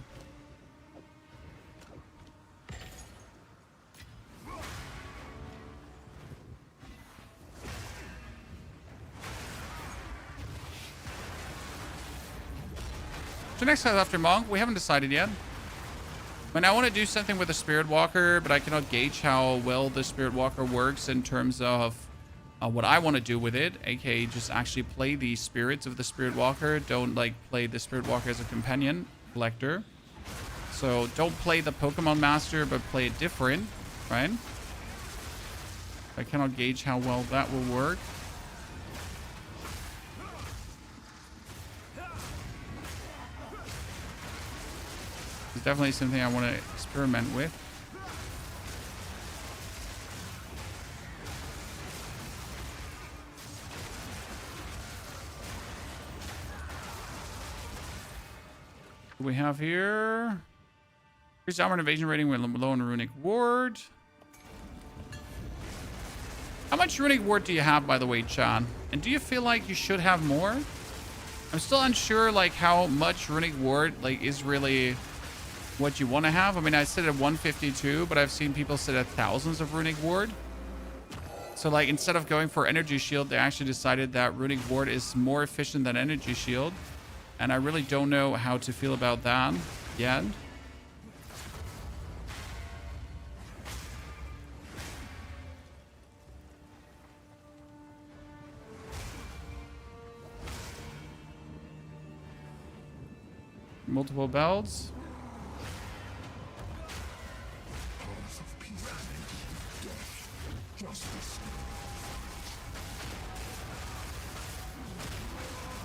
A: So next time after Monk, we haven't decided yet. I mean, I want to do something with the Spirit Walker, but I cannot gauge how well the Spirit Walker works in terms of what I want to do with it, aka just actually play the spirits of the Spirit Walker. Don't like play the Spirit Walker as a companion collector. So don't play the Pokemon Master, but play it different, right? I cannot gauge how well that will work. It's definitely something I want to experiment with. What do we have here? Increased armor and evasion rating with low on runic ward. How much runic ward do you have, by the way, Chan? And do you feel like you should have more? I'm still unsure like how much runic ward like is really what you want to have. I mean, I sit at 152, but I've seen people sit at thousands of runic ward. So like instead of going for energy shield, they actually decided that runic ward is more efficient than energy shield. And I really don't know how to feel about that yet. Multiple belts.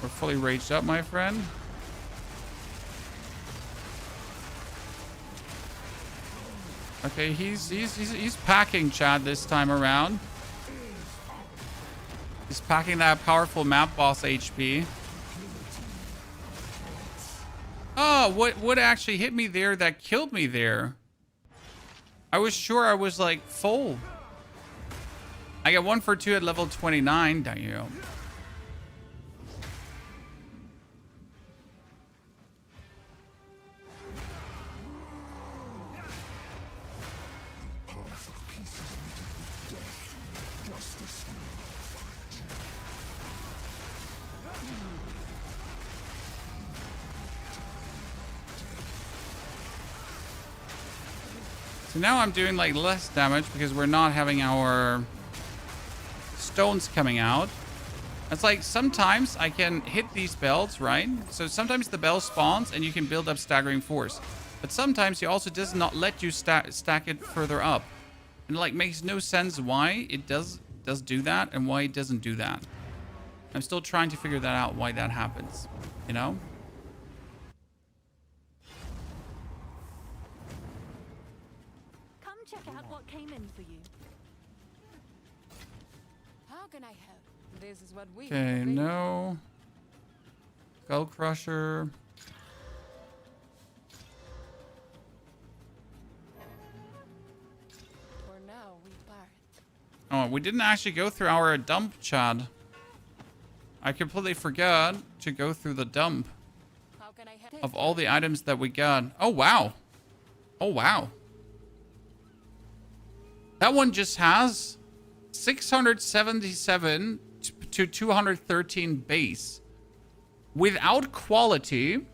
A: We're fully raged up, my friend. Okay, he's packing Chad this time around. He's packing that powerful map boss HP. Oh, what actually hit me there that killed me there? I was sure I was like full. I got 1 for 2 at level 29. Damn. So now I'm doing like less damage because we're not having our stones coming out. It's like sometimes I can hit these bells, right? So sometimes the bell spawns and you can build up staggering force. But sometimes he also does not let you stack it further up. And it like makes no sense why it does do that and why it doesn't do that. I'm still trying to figure that out, why that happens, you know?
F: Come check out what came in for you.
I: How can I help? This is what we
A: Okay, no. Skull Crusher.
I: For now, we part.
A: Oh, we didn't actually go through our dump, Chad. I completely forgot to go through the dump
I: How can I help?
A: of all the items that we got. Oh, wow. Oh, wow. That one just has 677 to 213 base. Without quality.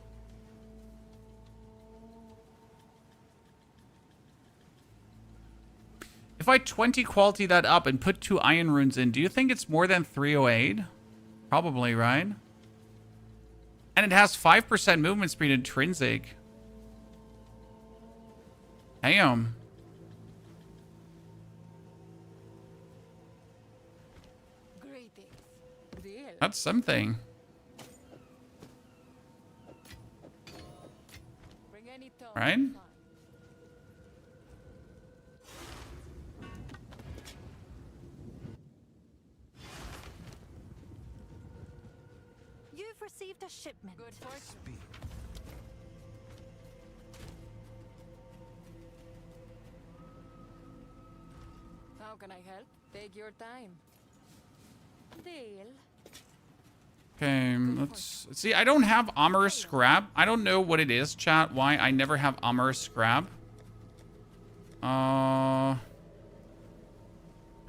A: If I 20 quality that up and put 2 iron runes in, do you think it's more than 308? Probably, right? And it has 5% movement speed intrinsic. Damn.
I: Greetings. Deal.
A: That's something.
I: Bring any tone.
A: Right?
F: You've received a shipment.
I: Good fortune. How can I help? Take your time. Deal.
A: Okay, let's see. I don't have amorous scrap. I don't know what it is, chat. Why I never have amorous scrap. I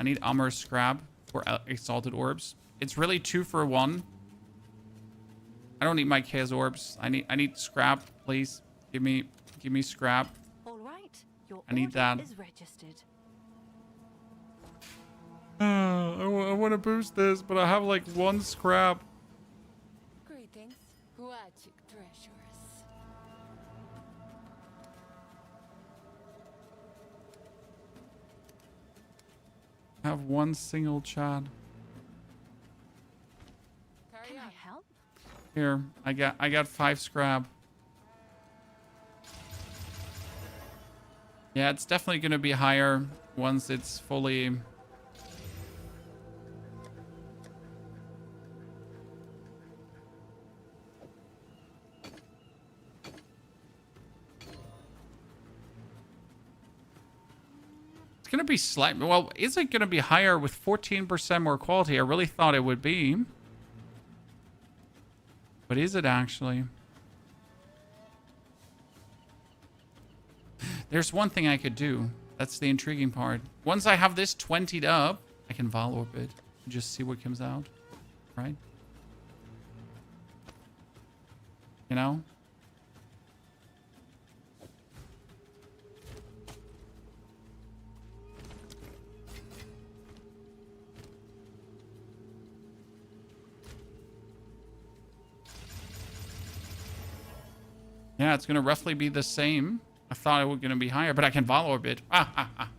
A: need amorous scrap for exalted orbs. It's really 2 for 1. I don't need my chaos orbs. I need scrap, please. Give me scrap.
F: All right. Your
A: I need
F: order
A: that.
F: is registered.
A: I want to boost this, but I have like 1 scrap.
I: Greetings. Huachik treasures.
A: I have 1 single Chad.
I: Carry
F: Can
I: on.
F: I help?
A: Here, I got 5 scrap. Yeah, it's definitely gonna be higher once it's fully. It's gonna be slightly. Well, is it gonna be higher with 14% more quality? I really thought it would be. But is it actually? There's one thing I could do. That's the intriguing part. Once I have this 20'd up, I can Val Orb it. Just see what comes out. Right? You know? Yeah, it's going to roughly be the same. I thought it was going to be higher, but I can Val Orb it. I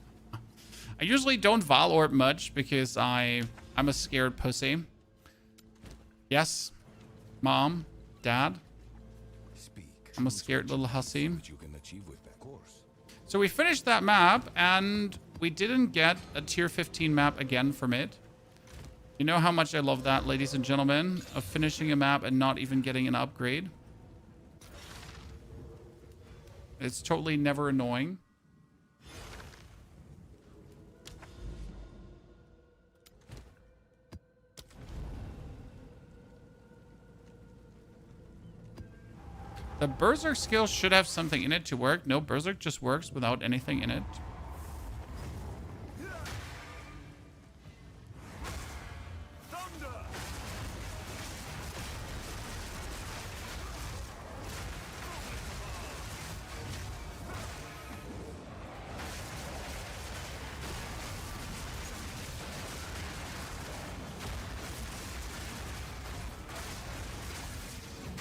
A: usually don't Val Orb much because I'm a scared pussy. Yes, Mom, Dad.
B: Speak.
A: I'm a scared little hussy.
B: What you can achieve with that course.
A: So we finished that map, and we didn't get a tier 15 map again from it. You know how much I love that, ladies and gentlemen, of finishing a map and not even getting an upgrade. It's totally never annoying. The Berserk skill should have something in it to work. No, Berserk just works without anything in it.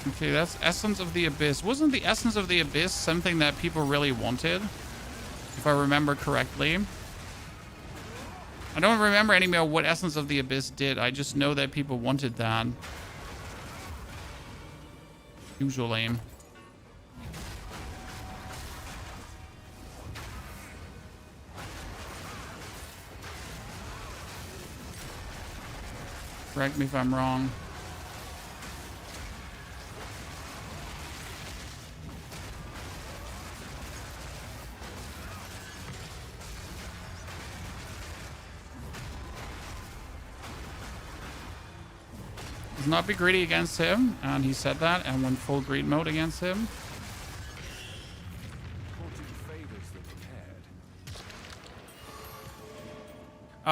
A: Okay, that's Essence of the Abyss. Wasn't the Essence of the Abyss something that people really wanted? If I remember correctly. I don't remember anymore what Essence of the Abyss did. I just know that people wanted that. Usually. Correct me if I'm wrong. Let's not be greedy against him, and he said that, and went full greed mode against him.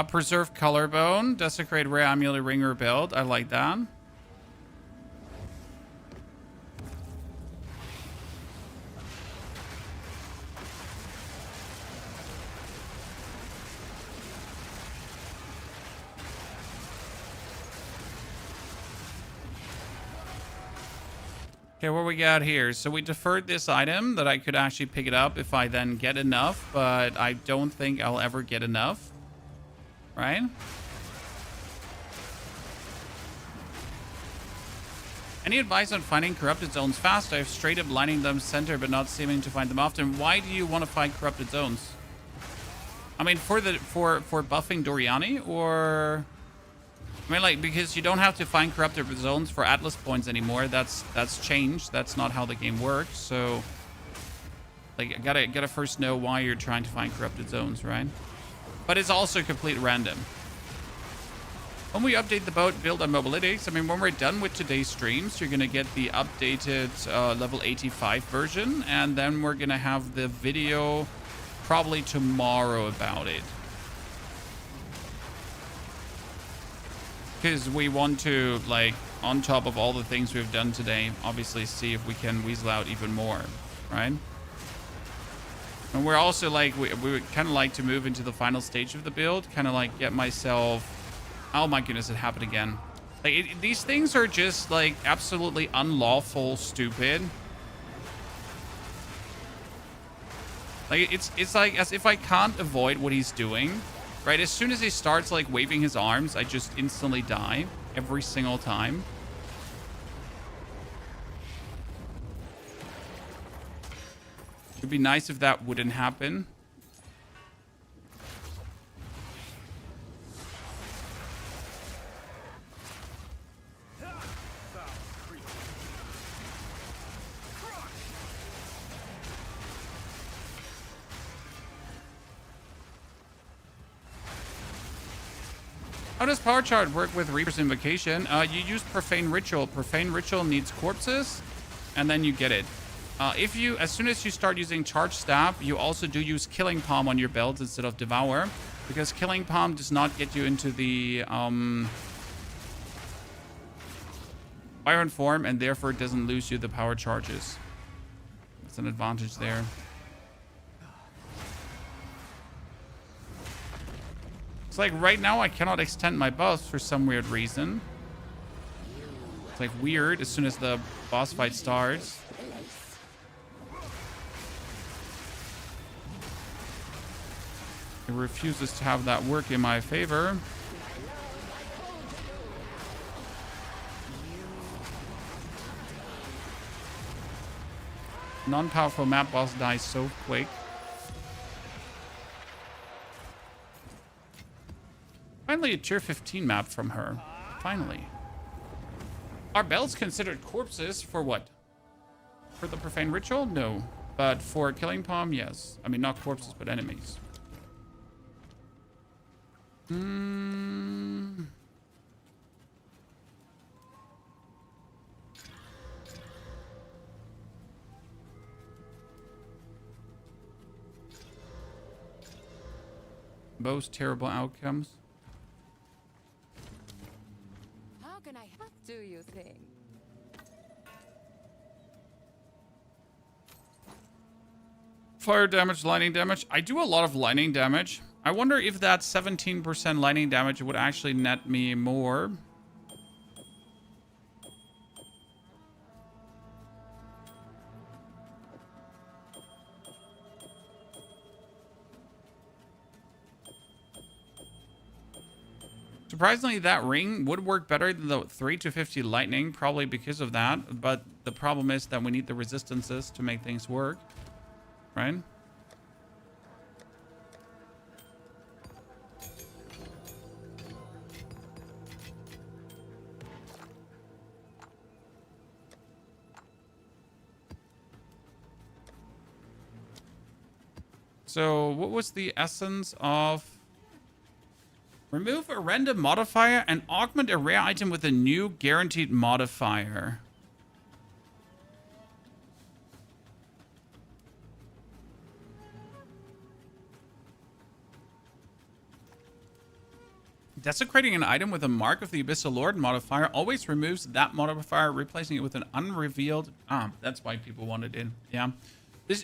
A: Preserve Collarbone, Desecrate Rare Amulet Ringer build. I like that. Okay, what we got here? So we deferred this item that I could actually pick it up if I then get enough, but I don't think I'll ever get enough. Right? Any advice on finding corrupted zones fast? I've straight up lining them center but not seeming to find them often. Why do you want to find corrupted zones? I mean, for buffing Doriani, or I mean, like, because you don't have to find corrupted zones for Atlas points anymore. That's changed. That's not how the game works. So like, gotta first know why you're trying to find corrupted zones, right? But it's also complete random. When we update the boat build on Mobalytics, I mean, when we're done with today's streams, you're going to get the updated level 85 version. And then we're going to have the video probably tomorrow about it. Because we want to, like, on top of all the things we've done today, obviously see if we can weasel out even more, right? And we're also like, we would kind of like to move into the final stage of the build, kind of like get myself, oh my goodness, it happened again. Like, these things are just like absolutely unlawful, stupid. Like, it's like as if I can't avoid what he's doing, right? As soon as he starts like waving his arms, I just instantly die every single time. It'd be nice if that wouldn't happen. How does Power Chart work with Reaper's Invocation? You use Profane Ritual. Profane Ritual needs corpses, and then you get it. As soon as you start using Charge Staff, you also do use Killing Palm on your builds instead of Devour, because Killing Palm does not get you into the Iron form, and therefore it doesn't lose you the power charges. That's an advantage there. It's like right now I cannot extend my buffs for some weird reason. It's like weird as soon as the boss fight starts. It refuses to have that work in my favor. Non-powerful map boss dies so quick. Finally a tier 15 map from her. Finally. Are bells considered corpses for what? For the Profane Ritual? No. But for Killing Palm, yes. I mean, not corpses, but enemies. Most terrible outcomes.
I: How can I? What do you think?
A: Fire damage, lightning damage. I do a lot of lightning damage. I wonder if that 17% lightning damage would actually net me more. Surprisingly, that ring would work better than the 3-50 lightning, probably because of that. But the problem is that we need the resistances to make things work, right? So what was the essence of... Remove a random modifier and augment a rare item with a new guaranteed modifier. Desecrating an item with a Mark of the Abyssal Lord modifier always removes that modifier, replacing it with an unrevealed... that's why people want it in. Yeah.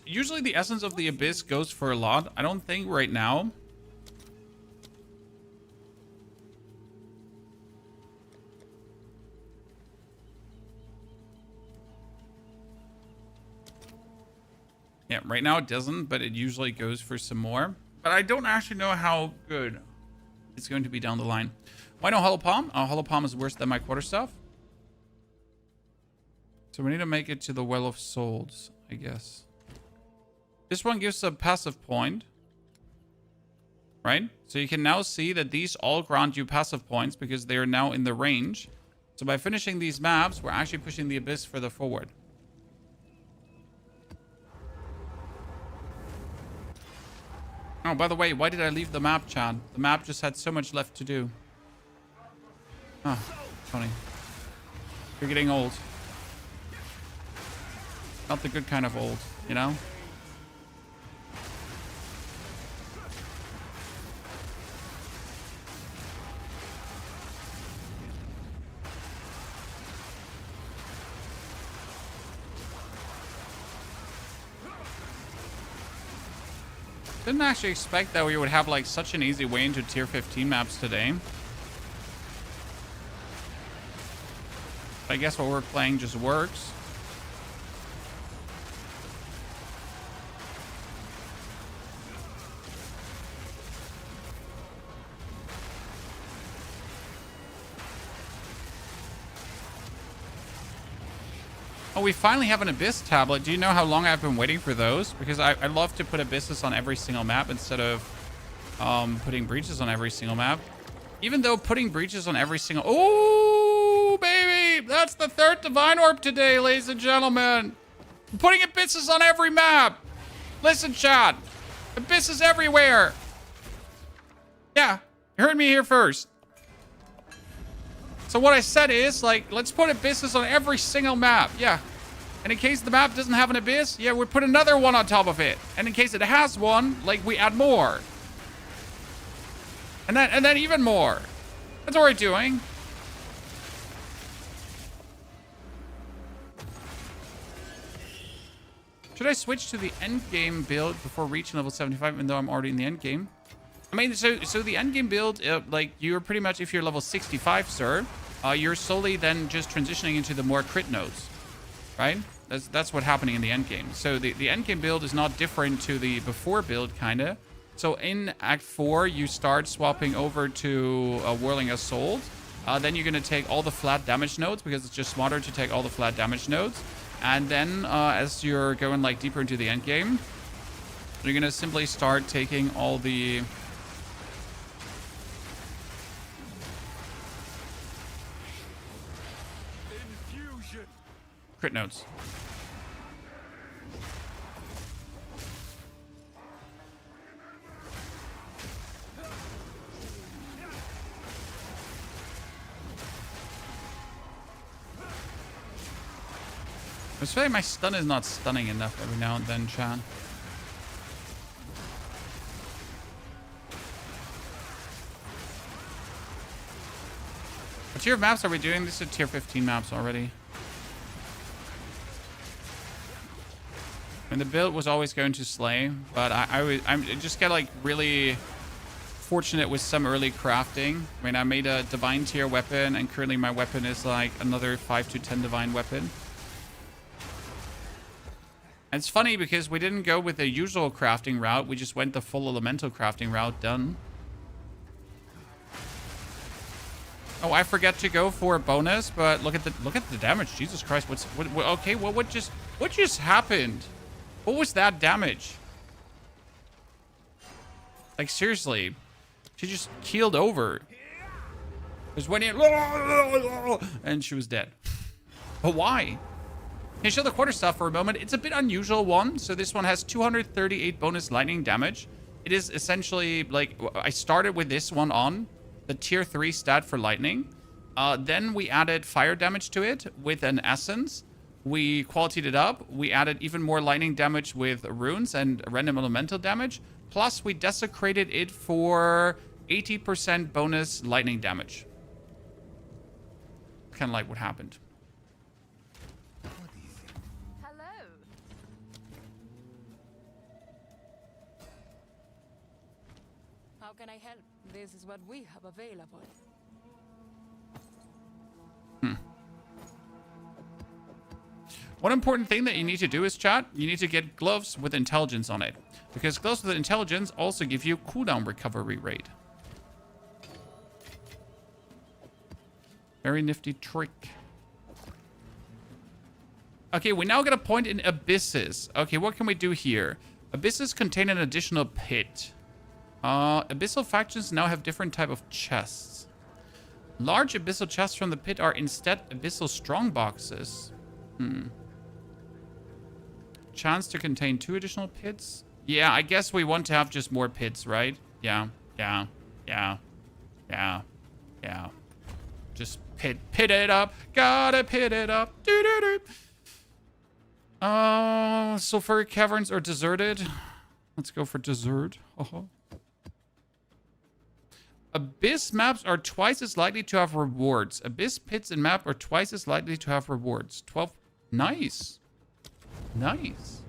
A: Usually the essence of the Abyss goes for a lot. I don't think right now... Yeah, right now it doesn't, but it usually goes for some more. But I don't actually know how good it's going to be down the line. Why no Hollow Palm? Hollow Palm is worse than my quarterstaff. So we need to make it to the Well of Souls, I guess. This one gives a passive point. Right? So you can now see that these all grant you passive points because they are now in the range. So by finishing these maps, we're actually pushing the Abyss further forward. Oh, by the way, why did I leave the map, Chad? The map just had so much left to do. Oh, funny. You're getting old. Not the good kind of old, you know? Didn't actually expect that we would have like such an easy way into tier 15 maps today. I guess what we're playing just works. Oh, we finally have an Abyss tablet. Do you know how long I've been waiting for those? Because I love to put Abysses on every single map instead of putting Breaches on every single map. Even though putting Breaches on every single... Oh, baby! That's the third Divine Orb today, ladies and gentlemen. I'm putting Abysses on every map. Listen, chat. Abysses everywhere. Yeah, you heard me here first. So what I said is, like, let's put Abysses on every single map. Yeah. And in case the map doesn't have an Abyss, yeah, we put another one on top of it. And in case it has one, like, we add more. And then even more. That's what we're doing. Should I switch to the endgame build before reaching level 75, even though I'm already in the endgame? I mean, so the endgame build, like, you're pretty much, if you're level 65, sir, you're slowly then just transitioning into the more crit nodes, right? That's what's happening in the endgame. So the endgame build is not different to the before build, kind of. So in Act 4, you start swapping over to Whirling Assault. Then you're going to take all the flat damage nodes, because it's just smarter to take all the flat damage nodes. And then as you're going, like, deeper into the endgame, you're going to simply start taking all the... crit nodes. I was feeling my stun is not stunning enough every now and then, chat. What tier of maps are we doing? This is tier 15 maps already. And the build was always going to slay, but I just get like really fortunate with some early crafting. I mean, I made a divine tier weapon, and currently my weapon is like another 5 to 10 divine weapon. And it's funny because we didn't go with the usual crafting route. We just went the full elemental crafting route. Done. Oh, I forget to go for a bonus, but look at the damage. Jesus Christ, what just happened? What was that damage? Like seriously, she just keeled over. Just went in, and she was dead. But why? Can you show the quarterstaff for a moment? It's a bit unusual one. So this one has 238 bonus lightning damage. It is essentially like I started with this one on the tier 3 stat for lightning. Then we added fire damage to it with an essence. We qualityed it up. We added even more lightning damage with runes and random elemental damage. Plus, we desecrated it for 80% bonus lightning damage. Kind of like what happened.
F: Hello.
I: How can I help? This is what we have available.
A: One important thing that you need to do is, chat, you need to get gloves with intelligence on it. Because gloves with intelligence also give you cooldown recovery rate. Very nifty trick. Okay, we now get a point in abysses. Okay, what can we do here? Abysses contain an additional pit. Abyssal factions now have different type of chests. Large abyssal chests from the pit are instead abyssal strong boxes. Chance to contain 2 additional pits? Yeah, I guess we want to have just more pits, right? Yeah. Just pit it up. Gotta pit it up. Sulfuric caverns are deserted. Let's go for desert. Abyss maps are twice as likely to have rewards. Abyss pits and map are twice as likely to have rewards. 12. Nice. Nice.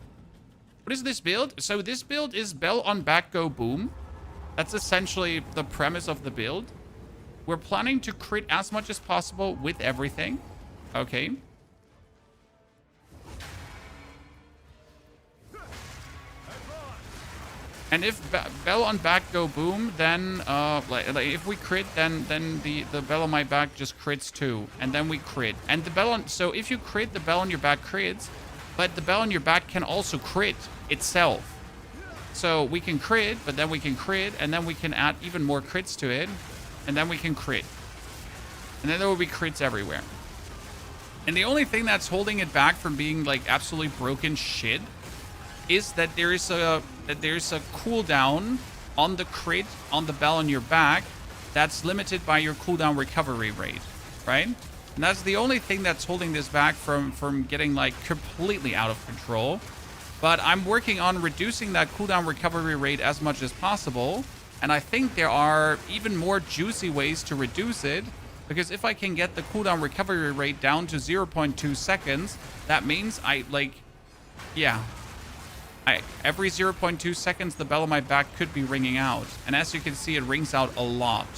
A: What is this build? So this build is Bell on back, go boom. That's essentially the premise of the build. We're planning to crit as much as possible with everything. Okay. And if Bell on back go boom, then like if we crit, then the Bell on my back just crits too, and then we crit. And the Bell on, so if you crit, the Bell on your back crits, but the Bell on your back can also crit itself. So we can crit, but then we can crit, and then we can add even more crits to it, and then we can crit. And then there will be crits everywhere. And the only thing that's holding it back from being like absolutely broken shit is that there's a cooldown on the crit on the Bell on your back that's limited by your cooldown recovery rate, right? And that's the only thing that's holding this back from getting like completely out of control. But I'm working on reducing that cooldown recovery rate as much as possible. And I think there are even more juicy ways to reduce it. Because if I can get the cooldown recovery rate down to 0.2 seconds, that means every 0.2 seconds, the Bell on my back could be ringing out. And as you can see, it rings out a lot.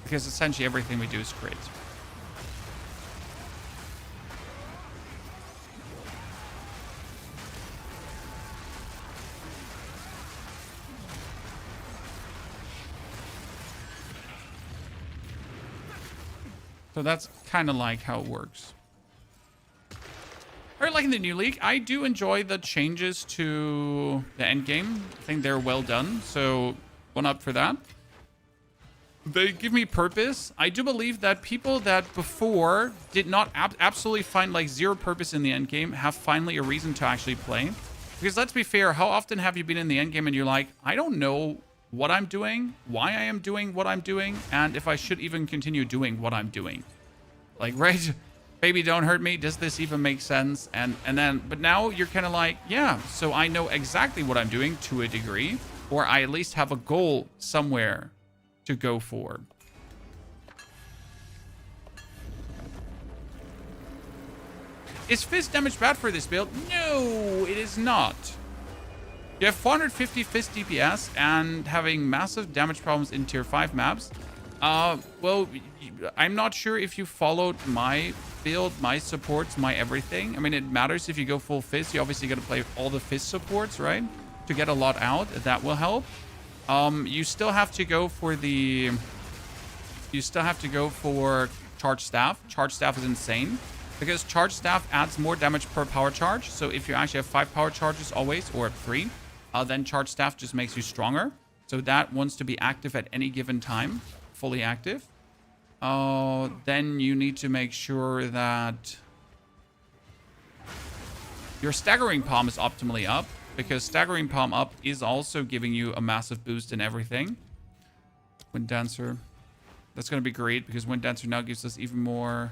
A: Because essentially everything we do is crit. So that's kind of like how it works. Or like in the new league, I do enjoy the changes to the end game. I think they're well done. So one up for that. They give me purpose. I do believe that people that before did not absolutely find like zero purpose in the end game have finally a reason to actually play. Because let's be fair, how often have you been in the end game and you're like, I don't know what I'm doing, why I am doing what I'm doing, and if I should even continue doing what I'm doing. Like, right? Baby, don't hurt me. Does this even make sense? And then, but now you're kind of like, yeah, so I know exactly what I'm doing to a degree, or I at least have a goal somewhere to go for. Is fist damage bad for this build? No, it is not. You have 450 fist DPS and having massive damage problems in tier 5 maps. Well, I'm not sure if you followed my build, my supports, my everything. I mean, it matters if you go full fist. You obviously got to play all the fist supports, right? To get a lot out. That will help. You still have to go for the you still have to go for Charge Staff. Charge Staff is insane because Charge Staff adds more damage per power charge. So if you actually have 5 power charges always, or 3, then Charge Staff just makes you stronger. So that wants to be active at any given time, fully active. Then you need to make sure that your Staggering Palm is optimally up, because Staggering Palm up is also giving you a massive boost in everything. Wind Dancer. That's going to be great because Wind Dancer now gives us even more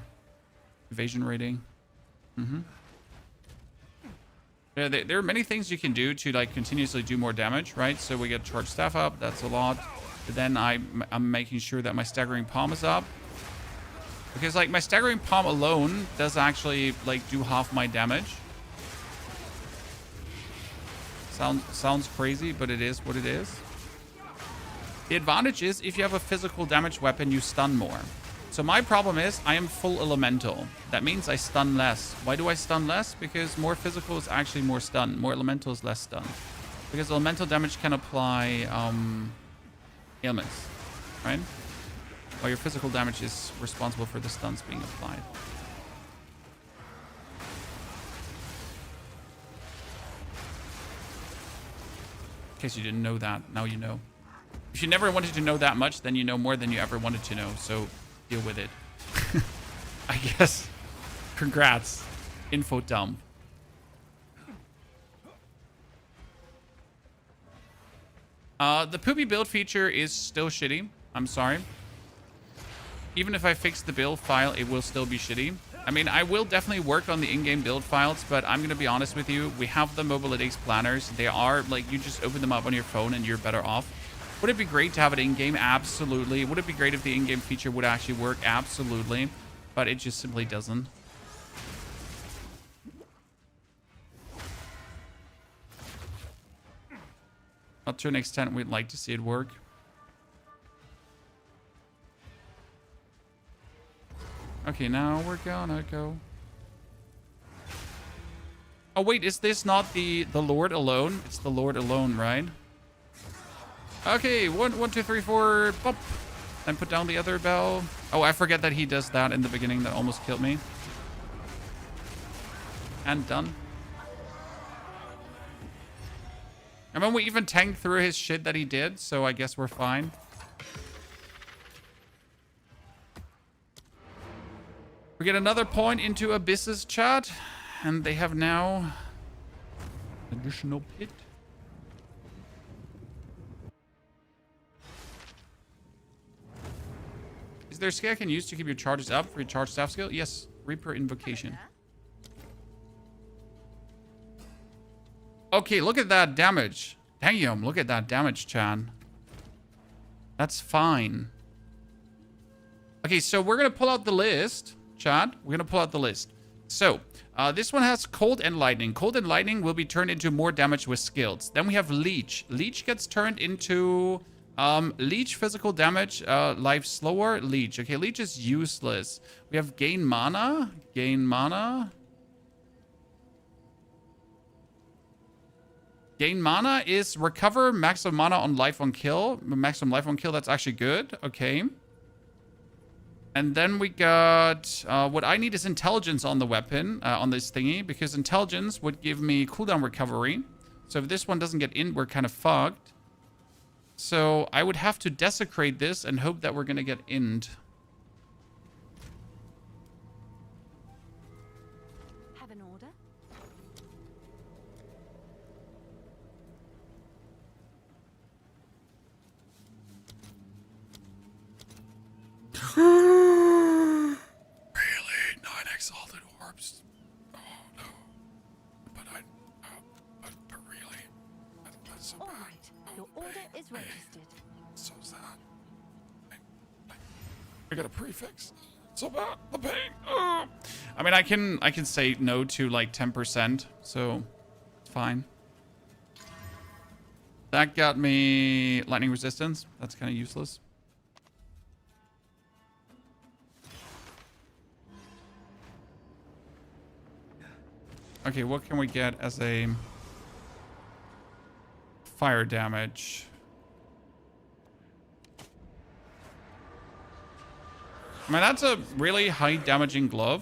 A: evasion rating. Yeah, there are many things you can do to like continuously do more damage, right? So we get Charge Staff up. That's a lot. But then I'm making sure that my Staggering Palm is up. Because like my Staggering Palm alone does actually like do half my damage. Sounds crazy, but it is what it is. The advantage is if you have a physical damage weapon, you stun more. So my problem is I am full elemental. That means I stun less. Why do I stun less? Because more physical is actually more stun. More elemental is less stun. Because elemental damage can apply ailments, right? While your physical damage is responsible for the stuns being applied. In case you didn't know that, now you know. If you never wanted to know that much, then you know more than you ever wanted to know. So deal with it. I guess. Congrats. Info dump. The poopy build feature is still shitty. I'm sorry. Even if I fix the build file, it will still be shitty. I mean, I will definitely work on the in-game build files, but I'm going to be honest with you. We have the Mobalytics planners. They are, like, you just open them up on your phone and you're better off. Would it be great to have it in-game? Absolutely. Would it be great if the in-game feature would actually work? Absolutely. But it just simply doesn't. But to an extent, we'd like to see it work. Okay, now we're gonna go. Oh wait, is this not the Lord alone? It's the Lord alone, right? Okay, 1, 2, 3, 4, bump. Then put down the other bell. Oh, I forget that he does that in the beginning. That almost killed me. And done. And then we even tanked through his shit that he did, so I guess we're fine. We get another point into Abyss's chat, and they have now additional pit. Is there a skill I can use to keep your charges up for your charge staff skill? Yes, Reaper Invocation. Okay, look at that damage. Damn, look at that damage, Chan. That's fine. Okay, so we're going to pull out the list. Chat, we're going to pull out the list. So, this one has Cold and Lightning. Cold and Lightning will be turned into more damage with skills. Then we have Leech. Leech gets turned into Leech physical damage, life slower, Leech. Okay, Leech is useless. We have Gain Mana. Gain Mana. Gain Mana is recover maximum mana on life on kill. Maximum life on kill, that's actually good. Okay. And then we got, what I need is intelligence on the weapon, on this thingy, because intelligence would give me cooldown recovery. So if this one doesn't get in, we're kind of fucked. So I would have to desecrate this and hope that we're going to get ind.
F: Have an order?
A: Really? 9 exalted orbs? Oh no. But really? That's so
F: All
A: bad.
F: right. Your order is registered.
A: So sad. I got a prefix. So bad. The pain. Oh. I mean, I can say no to like 10%, so it's fine. That got me lightning resistance. That's kind of useless. Okay, what can we get as a fire damage? I mean, that's a really high damaging glove.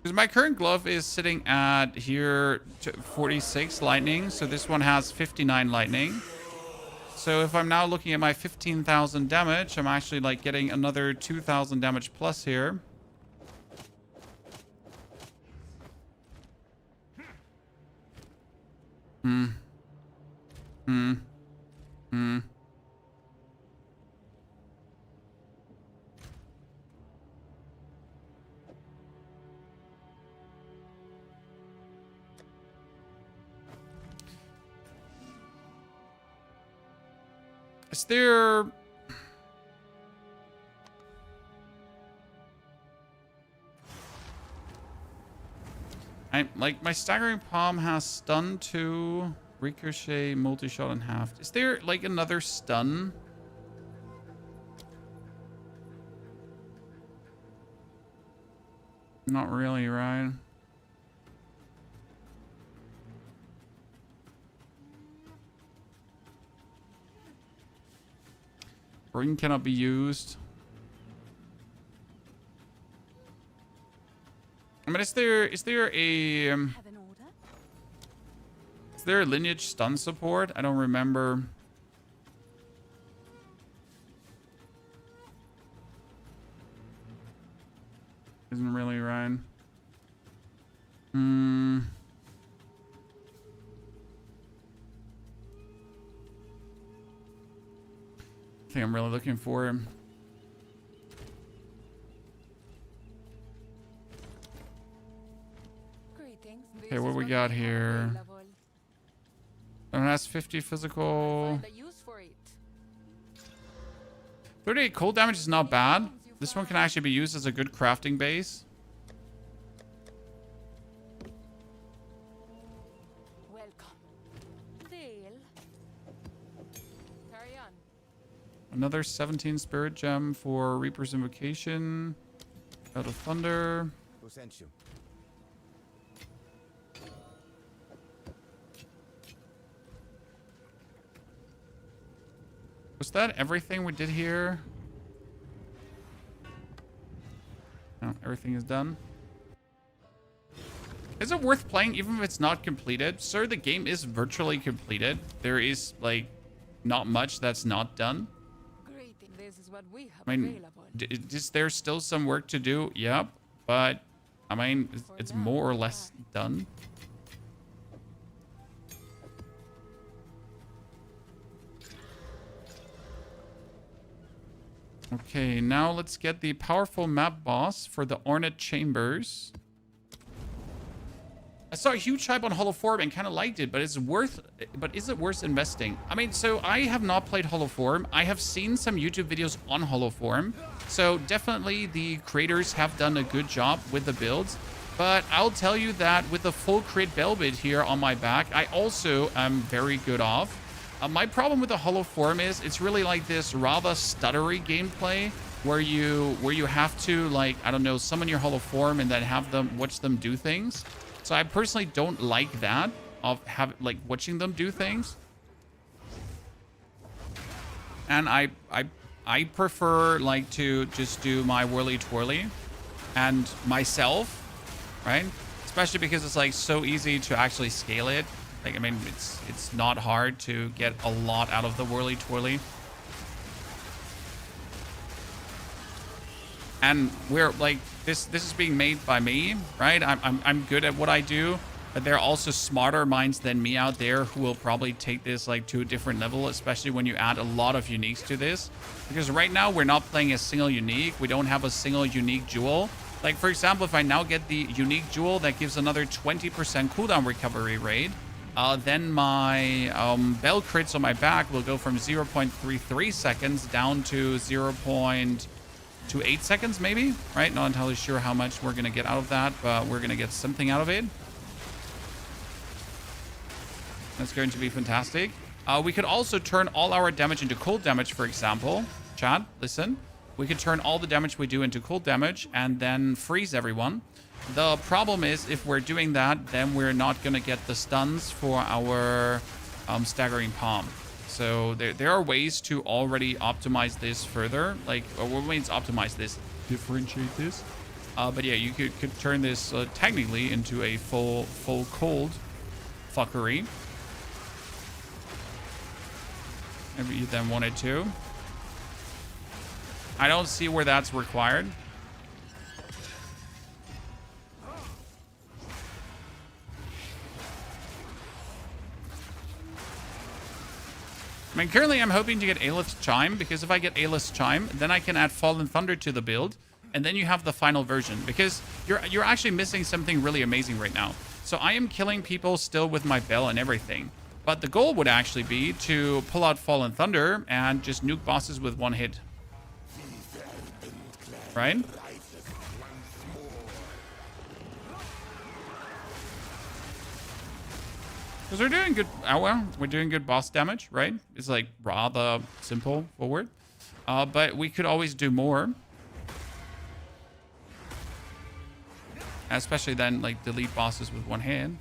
A: Because my current glove is sitting at here 46 lightning. So this one has 59 lightning. So if I'm now looking at my 15,000 damage, I'm actually like getting another 2,000 damage plus here. Is there... like, my staggering palm has stun 2, ricochet, multi-shot, and half. Is there, like, another stun? Not really, right? Ring cannot be used. I mean, is there a lineage stun support? I don't remember. Isn't really right. I think I'm really looking for him. Okay, what we got here? It has 50 physical. 38 cold damage is not bad. This one can actually be used as a good crafting base. Another 17 spirit gem for Reaper's Invocation. Out of Thunder. Was that everything we did here? No, everything is done. Is it worth playing even if it's not completed? Sir, the game is virtually completed. There is, like, not much that's not done. I mean, is there still some work to do? Yep. But, I mean, it's more or less done. Okay, now let's get the powerful map boss for the Ornate Chambers. I saw a huge hype on Hollow Form and kind of liked it, but is it worth investing? I mean, so I have not played Hollow Form. I have seen some YouTube videos on Hollow Form. So definitely the creators have done a good job with the builds. But I'll tell you that with the full crit Velvet here on my back, I also am very good off. My problem with the Hollow Form is it's really like this rather stuttery gameplay where you have to, like, I don't know, summon your Hollow Form and then have them watch them do things. So I personally don't like that, of watching them do things. And I prefer, like, to just do my whirly twirly and myself, right? Especially because it's, like, so easy to actually scale it. Like, I mean, it's not hard to get a lot out of the whirly twirly. And we're like, this is being made by me, right? I'm good at what I do, but there are also smarter minds than me out there who will probably take this, like, to a different level, especially when you add a lot of uniques to this. Because right now we're not playing a single unique. We don't have a single unique jewel. Like, for example, if I now get the unique jewel that gives another 20% cooldown recovery rate, then my bell crits on my back will go from 0.33 seconds down to 0.28 seconds, maybe, right? Not entirely sure how much we're going to get out of that, but we're going to get something out of it. That's going to be fantastic. We could also turn all our damage into cold damage, for example. Chat, listen. We could turn all the damage we do into cold damage and then freeze everyone. The problem is, if we're doing that, then we're not going to get the stuns for our staggering palm. So there are ways to already optimize this further, like, or what means optimize this, differentiate this. But yeah, you could turn this technically into a full cold fuckery. If you then wanted to. I don't see where that's required. I mean, currently I'm hoping to get Aelith's Chime, because if I get Aelith's Chime, then I can add Fallen Thunder to the build, and then you have the final version, because you're actually missing something really amazing right now. So I am killing people still with my bell and everything, but the goal would actually be to pull out Fallen Thunder and just nuke bosses with one hit. Right? Because we're doing good. Oh, well, we're doing good boss damage, right? It's like rather simple forward. But we could always do more. Especially then, like, delete bosses with one hand.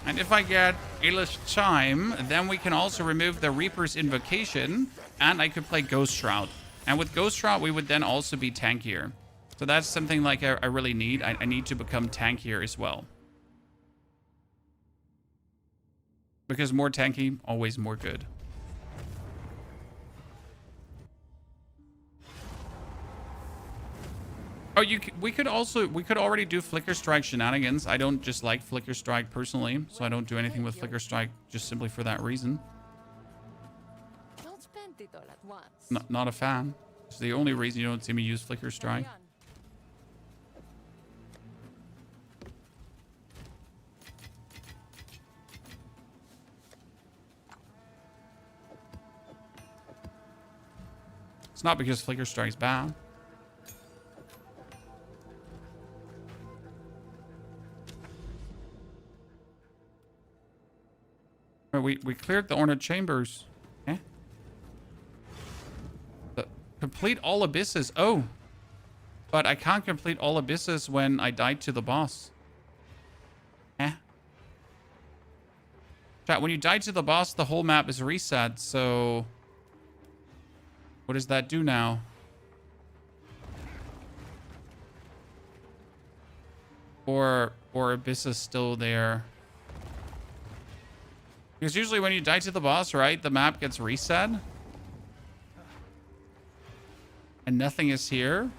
A: And if I get Aelith's Chime, then we can also remove the Reaper's Invocation, and I could play Ghost Shroud. And with Ghost Shroud, we would then also be tankier. So that's something like I really need. I need to become tankier as well. Because more tanky, always more good. Oh, we could already do Flicker Strike shenanigans. I don't just like Flicker Strike personally, so I don't do anything with Flicker Strike just simply for that reason.
I: Don't spend it all at once.
A: Not a fan. It's the only reason you don't see me use Flicker Strike. It's not because Flicker Strike's bad. We cleared the Ornate Chambers. Eh? Complete all abysses. Oh. But I can't complete all abysses when I died to the boss. Eh? Chat, when you die to the boss, the whole map is reset, so... What does that do now? Or Abyss is still there. Because usually when you die to the boss, right, the map gets reset. And nothing is here.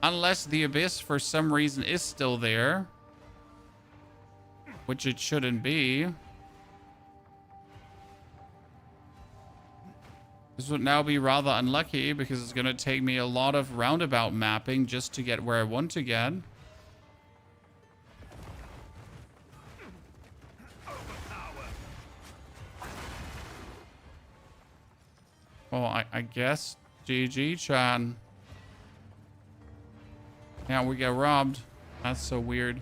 A: Unless the Abyss, for some reason, is still there. Which it shouldn't be. This would now be rather unlucky because it's going to take me a lot of roundabout mapping just to get where I want to get. Well, I guess GG, Chan. Yeah, we get robbed. That's so weird.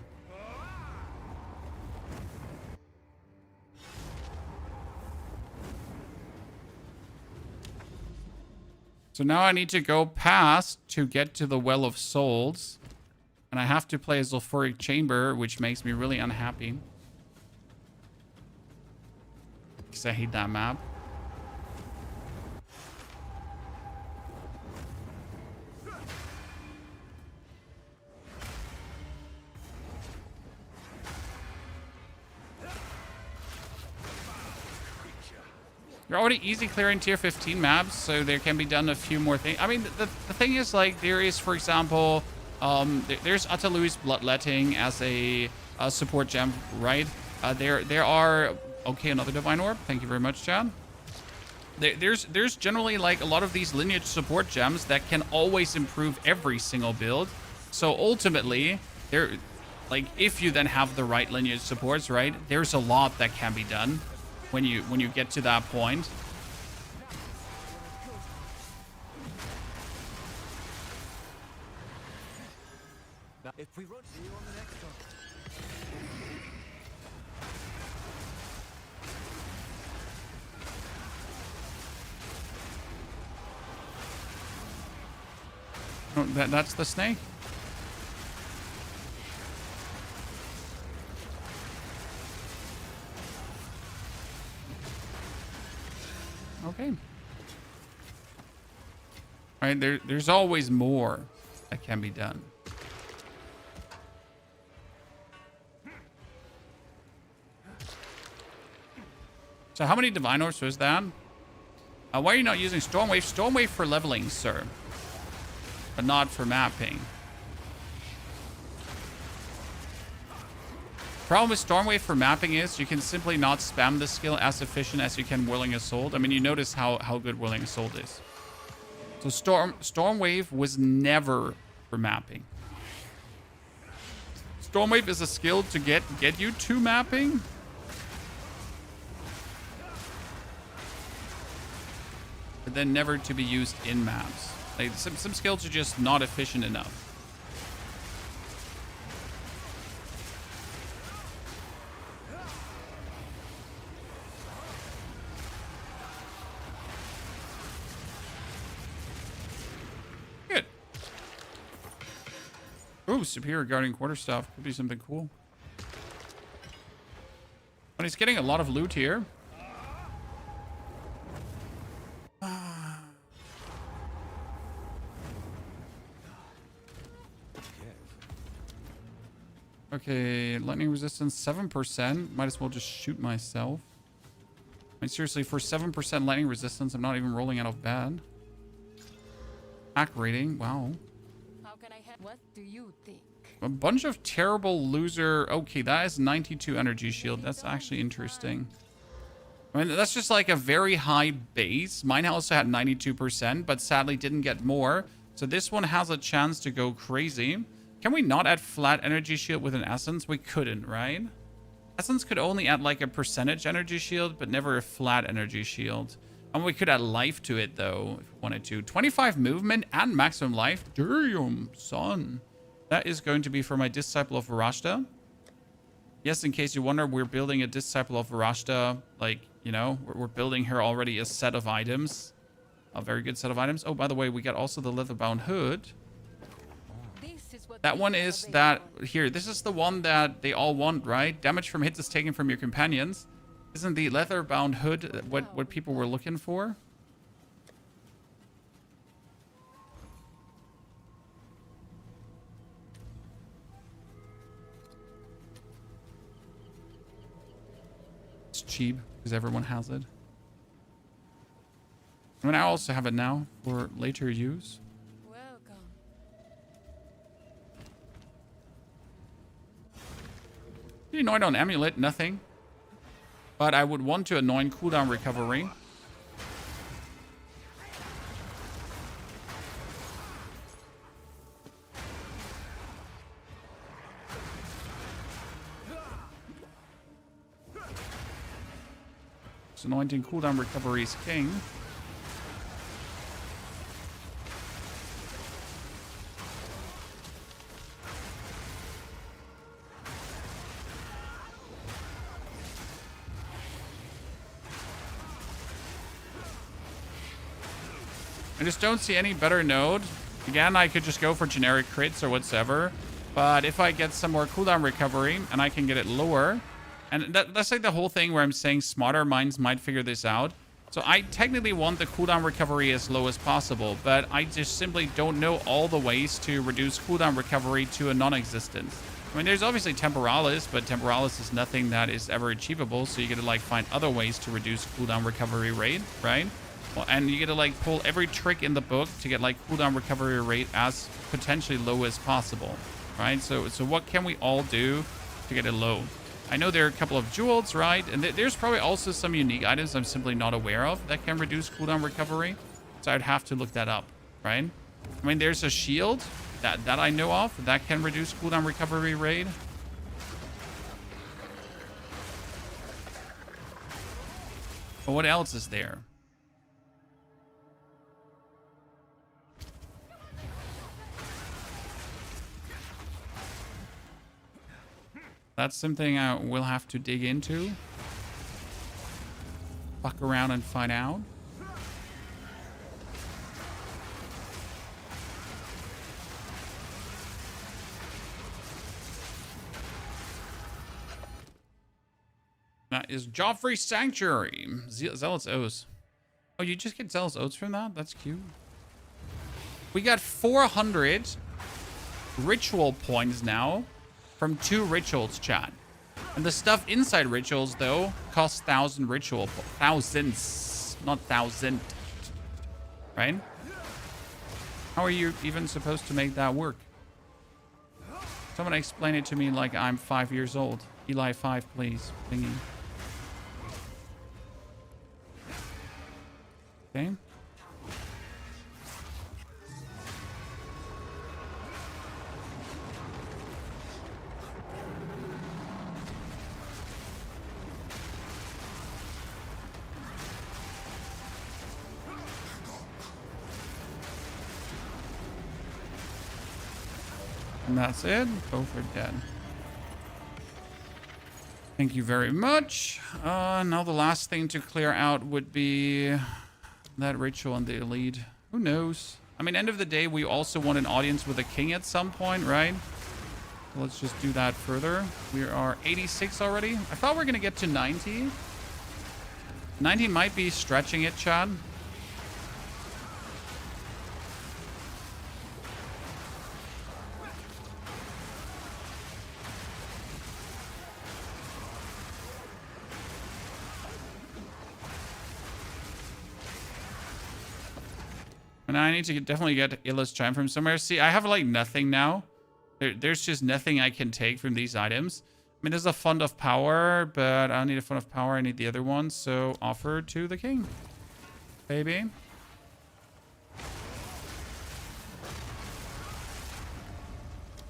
A: So now I need to go past to get to the Well of Souls. And I have to play a Sulfuric Chamber, which makes me really unhappy. Because I hate that map. You're already easy clearing tier 15 maps, so there can be done a few more things. I mean, the thing is, like, there is, for example, there's Atalui's Bloodletting as a support gem, right? There are... Okay, another Divine Orb. Thank you very much, Chad. There's generally, like, a lot of these lineage support gems that can always improve every single build. So ultimately, like if you then have the right lineage supports, right? There's a lot that can be done when you get to that point.
G: Now, if we run, see you on the next one.
A: Oh, that's the snake. Okay. All right, there's always more that can be done. So how many Divine Orbs was that? Why are you not using Stormwave? Stormwave for leveling, sir. But not for mapping. Problem with Stormwave for mapping is you can simply not spam the skill as efficient as you can Whirling Assault. I mean, you notice how good Whirling Assault is. So Stormwave was never for mapping. Stormwave is a skill to get you to mapping. But then never to be used in maps. Like some skills are just not efficient enough. Good. Ooh, superior guarding quarterstaff. Could be something cool. But he's getting a lot of loot here. Okay, lightning resistance 7%. Might as well just shoot myself. I mean, seriously, for 7% lightning resistance, I'm not even rolling out of bed. Hack rating, wow.
I: How can I help? What do you think?
A: A bunch of terrible loser. Okay, that is 92 energy shield. That's actually interesting. I mean, that's just like a very high base. Mine also had 92%, but sadly didn't get more. So this one has a chance to go crazy. Can we not add flat energy shield with an essence? We couldn't, right? Essence could only add like a percentage energy shield, but never a flat energy shield. And we could add life to it though, if we wanted to. 25 movement and maximum life. Damn, son. That is going to be for my Disciple of Varashta. Yes, in case you wonder, we're building a Disciple of Varashta. Like, you know, we're building her already a set of items. A very good set of items. Oh, by the way, we got also the leather-bound hood. That one is that here. This is the one that they all want, right? Damage from hits is taken from your companions. Isn't the leather-bound hood what people were looking for? It's cheap because everyone has it. I mean, I also have it now for later use. Anoint on amulet, nothing. But I would want to anoint cooldown recovery. So anointing cooldown recovery is king. I just don't see any better node. Again, I could just go for generic crits or whatsoever. But if I get some more cooldown recovery and I can get it lower, and that's like the whole thing where I'm saying smarter minds might figure this out. So I technically want the cooldown recovery as low as possible, but I just simply don't know all the ways to reduce cooldown recovery to a non-existence. I mean, there's obviously Temporalis, but Temporalis is nothing that is ever achievable. So you got to like find other ways to reduce cooldown recovery rate, right? Well, and you get to like pull every trick in the book to get like cooldown recovery rate as potentially low as possible, right? So what can we all do to get it low? I know there are a couple of jewels, right? And there's probably also some unique items I'm simply not aware of that can reduce cooldown recovery. So I'd have to look that up, right? I mean, there's a shield that I know of that can reduce cooldown recovery rate. But what else is there? That's something I will have to dig into. Fuck around and find out. That is Joffrey's Sanctuary. Zealous Oaths. Oh, you just get Zealous Oaths from that? That's cute. We got 400 ritual points now from 2 rituals, chat. And the stuff inside rituals, though, costs 1,000 ritual thousands, not 1,000. Right? How are you even supposed to make that work? Someone explain it to me like I'm 5 years old. Eli 5, please. Thingy. Okay. And that's it. Both are dead. Thank you very much. Now the last thing to clear out would be that ritual and the elite. Who knows? I mean, end of the day, we also want an audience with a king at some point, right? So let's just do that further. We are 86 already. I thought we were going to get to 90. 90 might be stretching it, Chad. And I need to definitely get Illa's Chime from somewhere. See, I have like nothing now. There's just nothing I can take from these items. I mean, there's a Fund of Power, but I don't need a Fund of Power. I need the other one. So offer to the king, baby.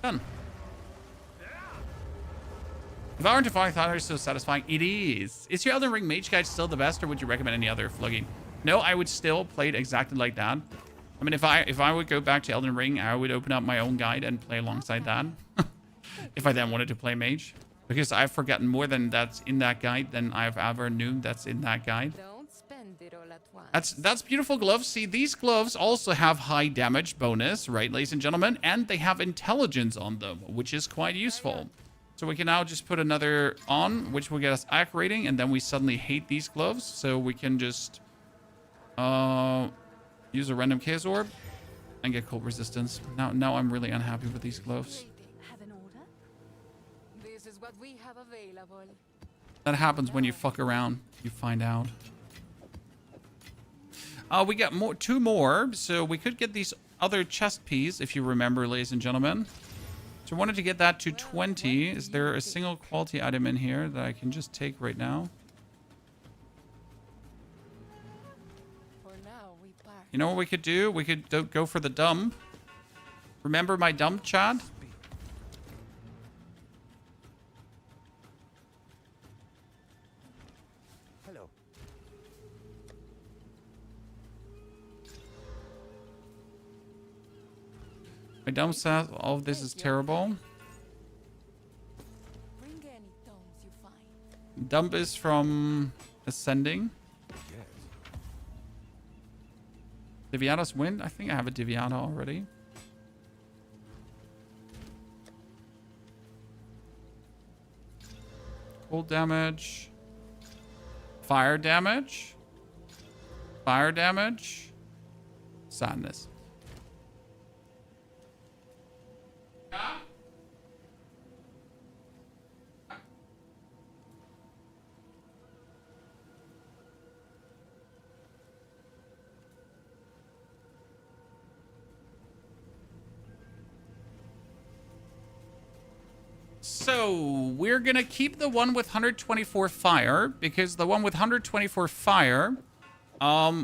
A: Done. Devour and Defying Thunder is so satisfying. It is. Is your Elden Ring Mage Guide still the best, or would you recommend any other flogging? No, I would still play it exactly like that. I mean, if I would go back to Elden Ring, I would open up my own guide and play alongside that. If I then wanted to play Mage. Because I've forgotten more than that's in that guide than I've ever knew that's in that guide.
I: Don't spend it all at once.
A: That's beautiful gloves. See, these gloves also have high damage bonus, right, ladies and gentlemen? And they have intelligence on them, which is quite useful. So we can now just put another on, which will get us AC rating, and then we suddenly hate these gloves. So we can just use a random Chaos Orb and get cold resistance. Now I'm really unhappy with these gloves.
D: Have an order?
I: This is what we have available.
A: That happens when you fuck around. You find out. We got two more, so we could get these other chest piece, if you remember, ladies and gentlemen. So I wanted to get that to 20. Is there a single quality item in here that I can just take right now? You know what we could do? We could go for the dump. Remember my dump, Chad?
G: Hello.
A: My dump says all of this is terrible.
I: Bring any tomes you find.
A: Dump is from Ascending. Diviata's Wind? I think I have a Diviata already. Cold damage. Fire damage. Fire damage. Sadness. So we're going to keep the one with 124 fire, because the one with 124 fire,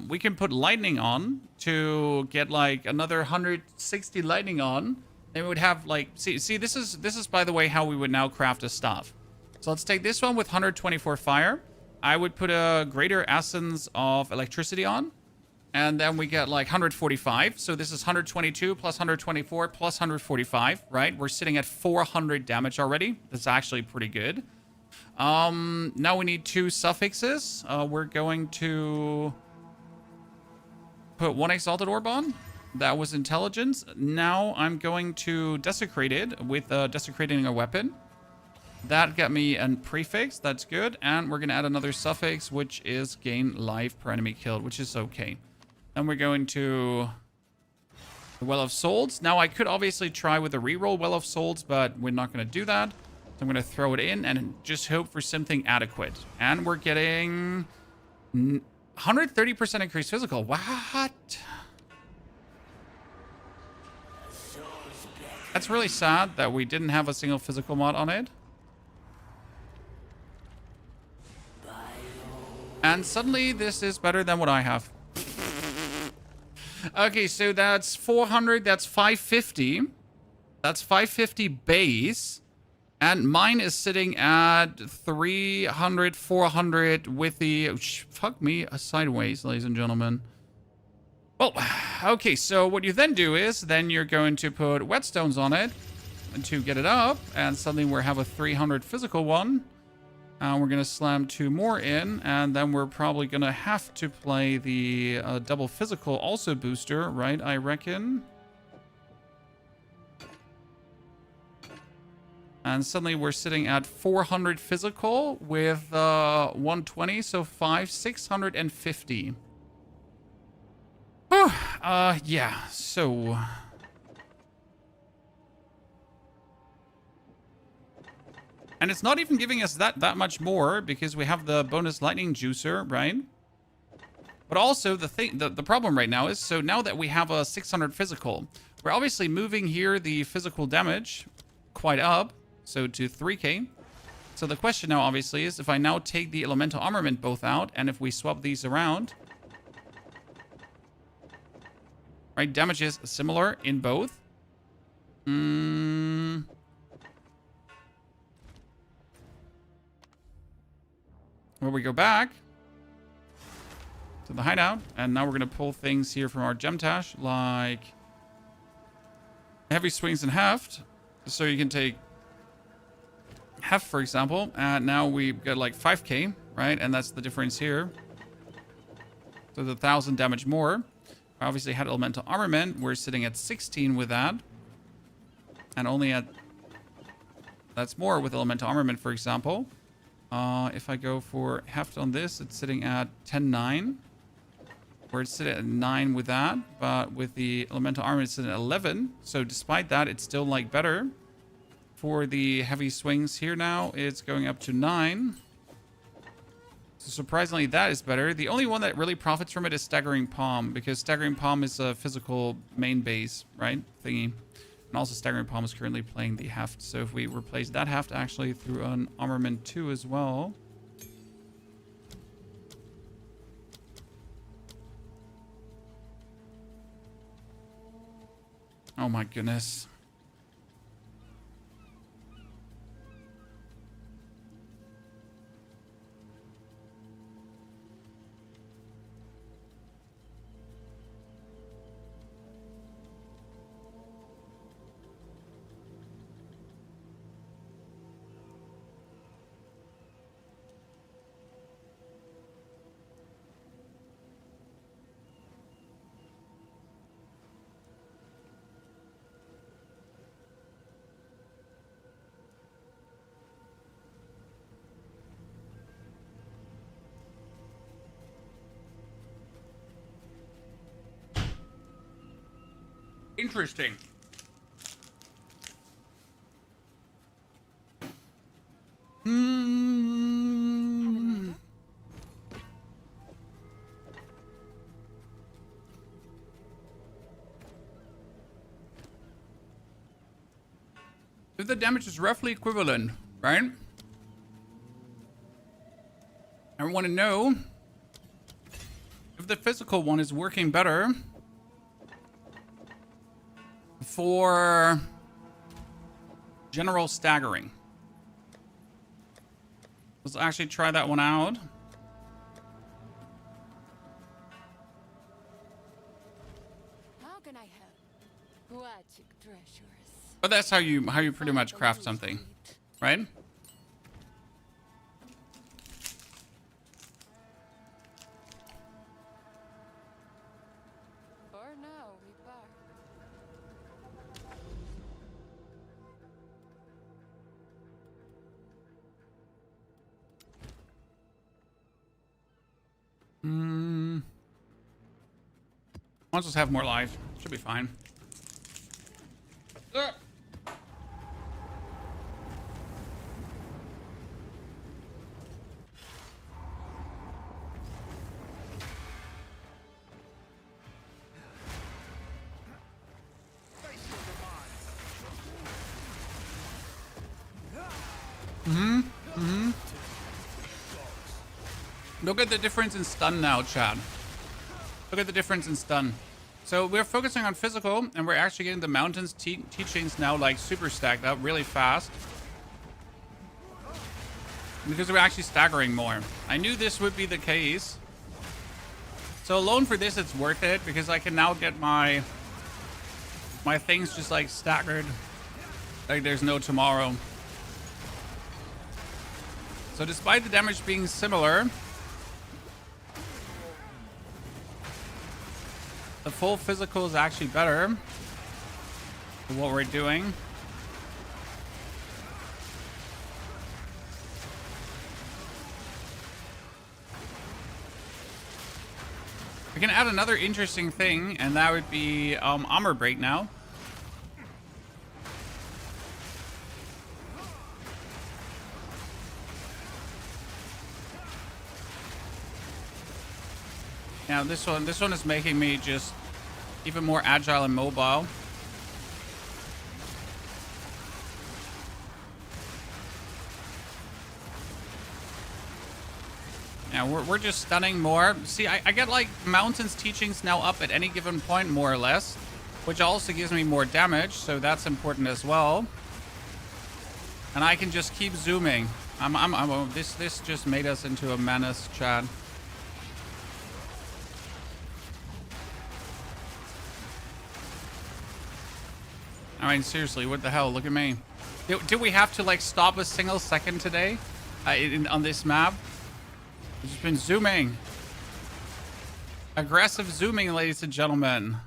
A: we can put lightning on to get like another 160 lightning on. Then we would have like, see, this is by the way how we would now craft a staff. So let's take this one with 124 fire. I would put a greater essence of electricity on. And then we get like 145. So this is 122 plus 124 plus 145, right? We're sitting at 400 damage already. That's actually pretty good. Now we need 2 suffixes. We're going to put 1 exalted orb on. That was intelligence. Now I'm going to desecrate it with desecrating a weapon. That got me a prefix. That's good. And we're going to add another suffix, which is gain life per enemy killed, which is okay. Then we're going to the Well of Souls. Now, I could obviously try with a reroll Well of Souls, but we're not going to do that. So I'm going to throw it in and just hope for something adequate. And we're getting 130% increased physical. What? That's really sad that we didn't have a single physical mod on it. And suddenly, this is better than what I have. Okay, so that's 400. That's 550. That's 550 base. And mine is sitting at 300, 400 with the... Oh, fuck me, sideways, ladies and gentlemen. Well, okay, so what you then do is then you're going to put whetstones on it to get it up. And suddenly we have a 300 physical one. We're going to slam 2 more in, and then we're probably going to have to play the double physical also booster, right? I reckon. And suddenly we're sitting at 400 physical with 120, so 650. Oh, yeah, so... And it's not even giving us that much more because we have the bonus lightning juicer, right? But also the problem right now is, so now that we have a 600 physical, we're obviously moving here the physical damage quite up, so to 3k. So the question now obviously is if I now take the elemental armament both out and if we swap these around, right, damage is similar in both. Where we go back to the hideout, and now we're going to pull things here from our gem tash, like heavy swings and heft. So you can take heft, for example, and now we've got like 5k, right? And that's the difference here. So the 1,000 damage more. I obviously had elemental armament. We're sitting at 16 with that. And only at... That's more with elemental armament, for example. If I go for heft on this, it's sitting at 10.9. Where it's sitting at 9 with that. But with the elemental armor, it's sitting at 11. So despite that, it's still like better. For the heavy swings here now, it's going up to 9. So surprisingly, that is better. The only one that really profits from it is Staggering Palm. Because Staggering Palm is a physical main base, right? Thingy. And also Staggering Palm is currently playing the heft. So if we replace that heft actually through an armament 2 as well. Oh my goodness. Interesting. If the damage is roughly equivalent, right? I want to know if the physical one is working better for general staggering. Let's actually try that one out.
I: How can I help? Watching treasures.
A: But that's how you pretty much craft something, right?
I: For now, we part.
A: I'll just have more life. Should be fine. Look at the difference in stun now, Chad. Look at the difference in stun. So we're focusing on physical, and we're actually getting the mountains teachings now like super stacked up really fast. Because we're actually staggering more. I knew this would be the case. So alone for this, it's worth it, because I can now get my things just like staggered. Like there's no tomorrow. So despite the damage being similar, the full physical is actually better for what we're doing. We can add another interesting thing, and that would be armor break now. Now this one is making me just even more agile and mobile. Now we're just stunning more. See, I get like mountains teachings now up at any given point, more or less, which also gives me more damage, so that's important as well. And I can just keep zooming. This just made us into a menace, Chad. I mean, seriously, what the hell? Look at me. Do we have to, like, stop a single second today on this map? I've just been zooming. Aggressive zooming, ladies and gentlemen.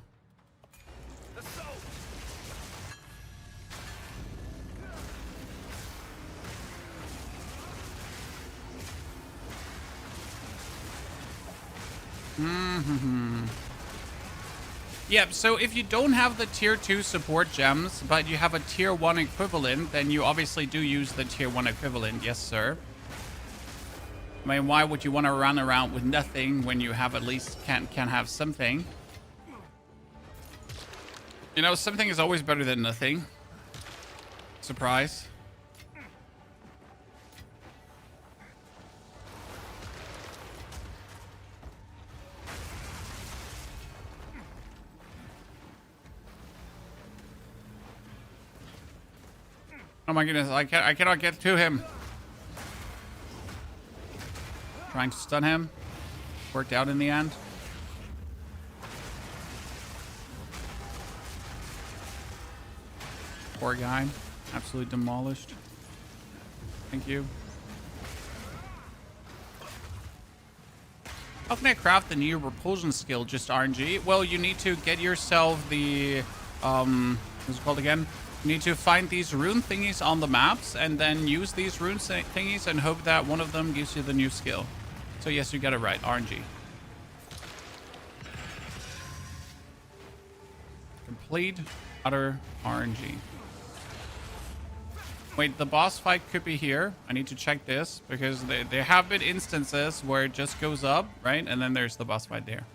A: Yep, so if you don't have the tier 2 support gems, but you have a tier 1 equivalent, then you obviously do use the tier 1 equivalent, yes sir. I mean, why would you want to run around with nothing when you have at least can have something? You know, something is always better than nothing. Surprise. Oh my goodness, I cannot get to him. Trying to stun him. Worked out in the end. Poor guy. Absolutely demolished. Thank you. How can I craft the new repulsion skill? Just RNG? Well, you need to get yourself the... what's it called again? You need to find these rune thingies on the maps and then use these rune thingies and hope that one of them gives you the new skill. So yes, you got it right. RNG. Complete utter RNG. Wait, the boss fight could be here. I need to check this because there have been instances where it just goes up, right? And then there's the boss fight there.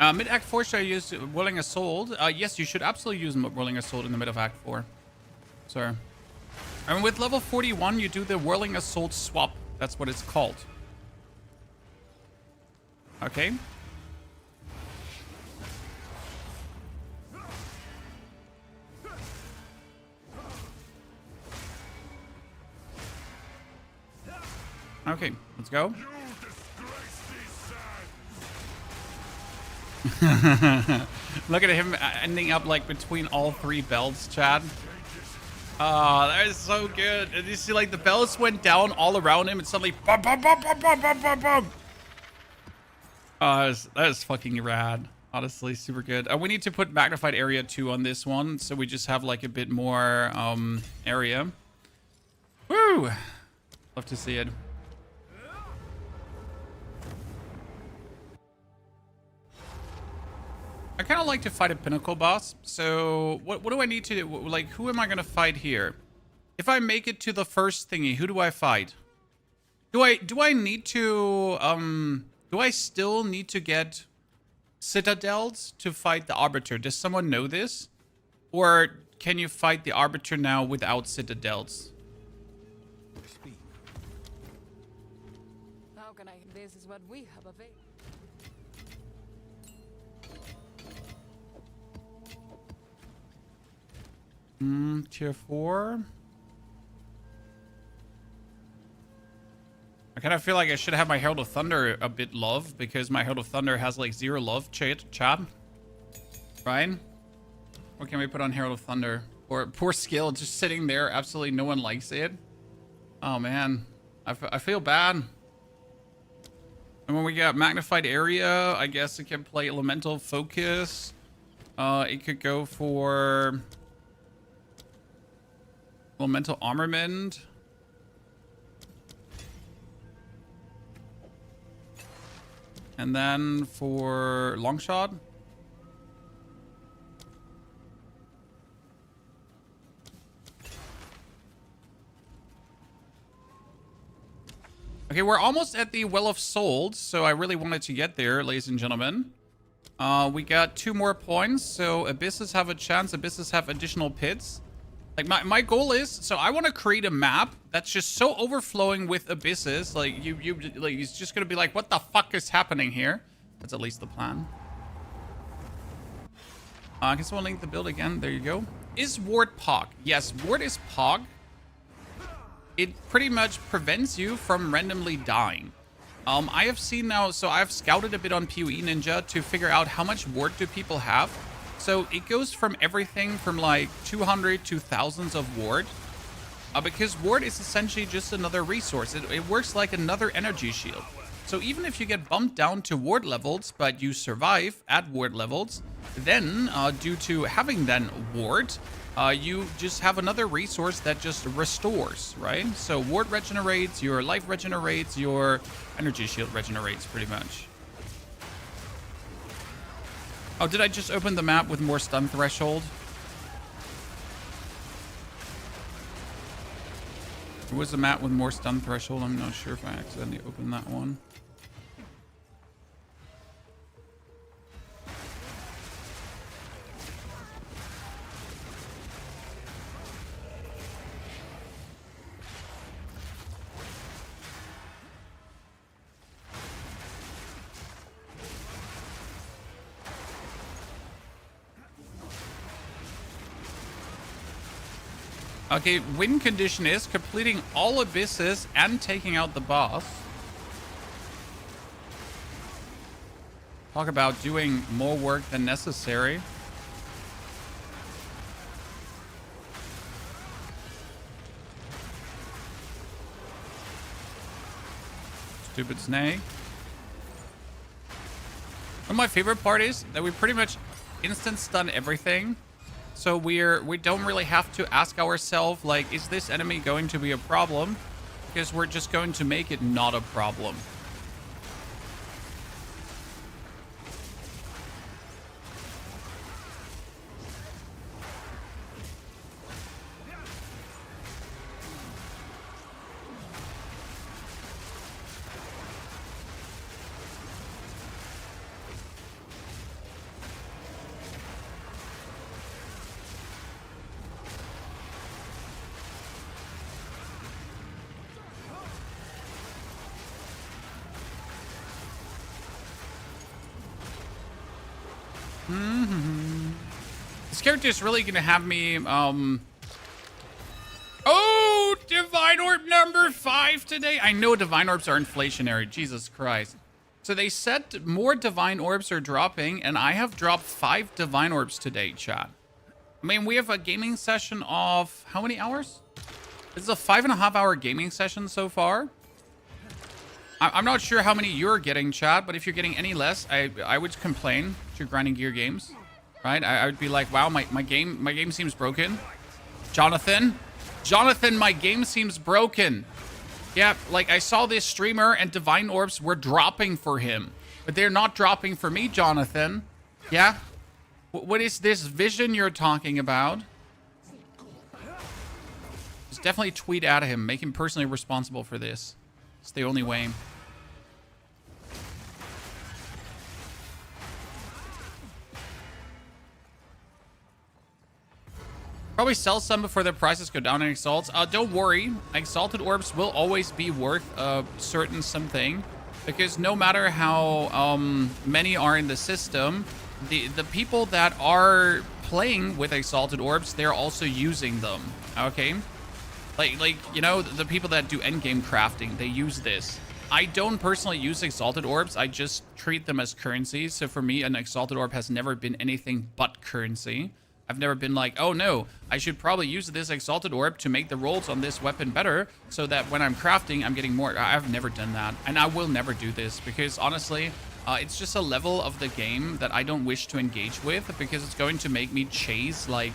A: Mid-Act 4, should I use Whirling Assault? Yes, you should absolutely use Whirling Assault in the mid of Act 4. Sir. And with level 41, you do the Whirling Assault swap. That's what it's called. Okay. Okay, let's go. Look at him ending up like between all three belts, Chad. Oh, that is so good. And you see like the bells went down all around him and suddenly bum, bum, bum, bum, bum, bum, bum, bum. That is fucking rad. Honestly, super good. We need to put magnified area 2 on this one, so we just have like a bit more area. Woo! Love to see it. I kind of like to fight a pinnacle boss. So what do I need to do? Like, who am I going to fight here? If I make it to the first thingy, who do I fight? Do I need to, do I still need to get citadels to fight the Arbiter? Does someone know this? Or can you fight the Arbiter now without citadels?
I: How can I? This is what we have available.
A: Tier 4. I kind of feel like I should have my Herald of Thunder a bit love, because my Herald of Thunder has like 0 love, Chad. Right? What can we put on Herald of Thunder? Or poor skill, just sitting there. Absolutely no one likes it. Oh, man. I feel bad. And when we got magnified area, I guess it can play elemental focus. It could go for elemental armament. And then for long shot. Okay, we're almost at the Well of Souls, so I really wanted to get there, ladies and gentlemen. We got 2 more points, so abysses have a chance. Abysses have additional pits. Like my goal is, so I want to create a map that's just so overflowing with abysses. Like like it's just gonna be like, what the fuck is happening here? That's at least the plan. Can someone link the build again? There you go. Is Ward Pog? Yes, Ward is Pog. It pretty much prevents you from randomly dying. I have seen now, so I've scouted a bit on POE Ninja to figure out how much ward do people have. So it goes from everything from like 200 to thousands of ward. Because ward is essentially just another resource. It works like another energy shield. So even if you get bumped down to ward levels, but you survive at ward levels, then due to having then ward, you just have another resource that just restores, right? So ward regenerates, your life regenerates, your energy shield regenerates pretty much. Oh, did I just open the map with more stun threshold? There was a map with more stun threshold. I'm not sure if I accidentally opened that one. Okay, win condition is completing all abysses and taking out the boss. Talk about doing more work than necessary. Stupid snake. And my favorite part is that we pretty much instant stun everything. So we don't really have to ask ourselves, like, is this enemy going to be a problem? Because we're just going to make it not a problem. This character is really gonna have me, Oh, Divine Orb number 5 today. I know Divine Orbs are inflationary. Jesus Christ. So they said more divine orbs are dropping, and I have dropped 5 divine orbs today, chat. I mean, we have a gaming session of how many hours? This is a 5.5 hour gaming session so far. I'm not sure how many you're getting, chat, but if you're getting any less, I would complain to grinding gear games, right? I would be like, wow, my game seems broken. Jonathan, my game seems broken. Yeah, like I saw this streamer and divine orbs were dropping for him, but they're not dropping for me, Jonathan. Yeah? What is this vision you're talking about? Just definitely tweet at him. Make him personally responsible for this. It's the only way. Probably sell some before their prices go down in Exalts. Don't worry. Exalted orbs will always be worth a certain something. Because no matter how many are in the system, the people that are playing with Exalted orbs, they're also using them. Okay? Like you know, the people that do endgame crafting, they use this. I don't personally use Exalted orbs. I just treat them as currency. So for me, an Exalted orb has never been anything but currency. I've never been like, oh no, I should probably use this Exalted orb to make the rolls on this weapon better so that when I'm crafting, I'm getting more. I've never done that. And I will never do this because honestly, it's just a level of the game that I don't wish to engage with because it's going to make me chase like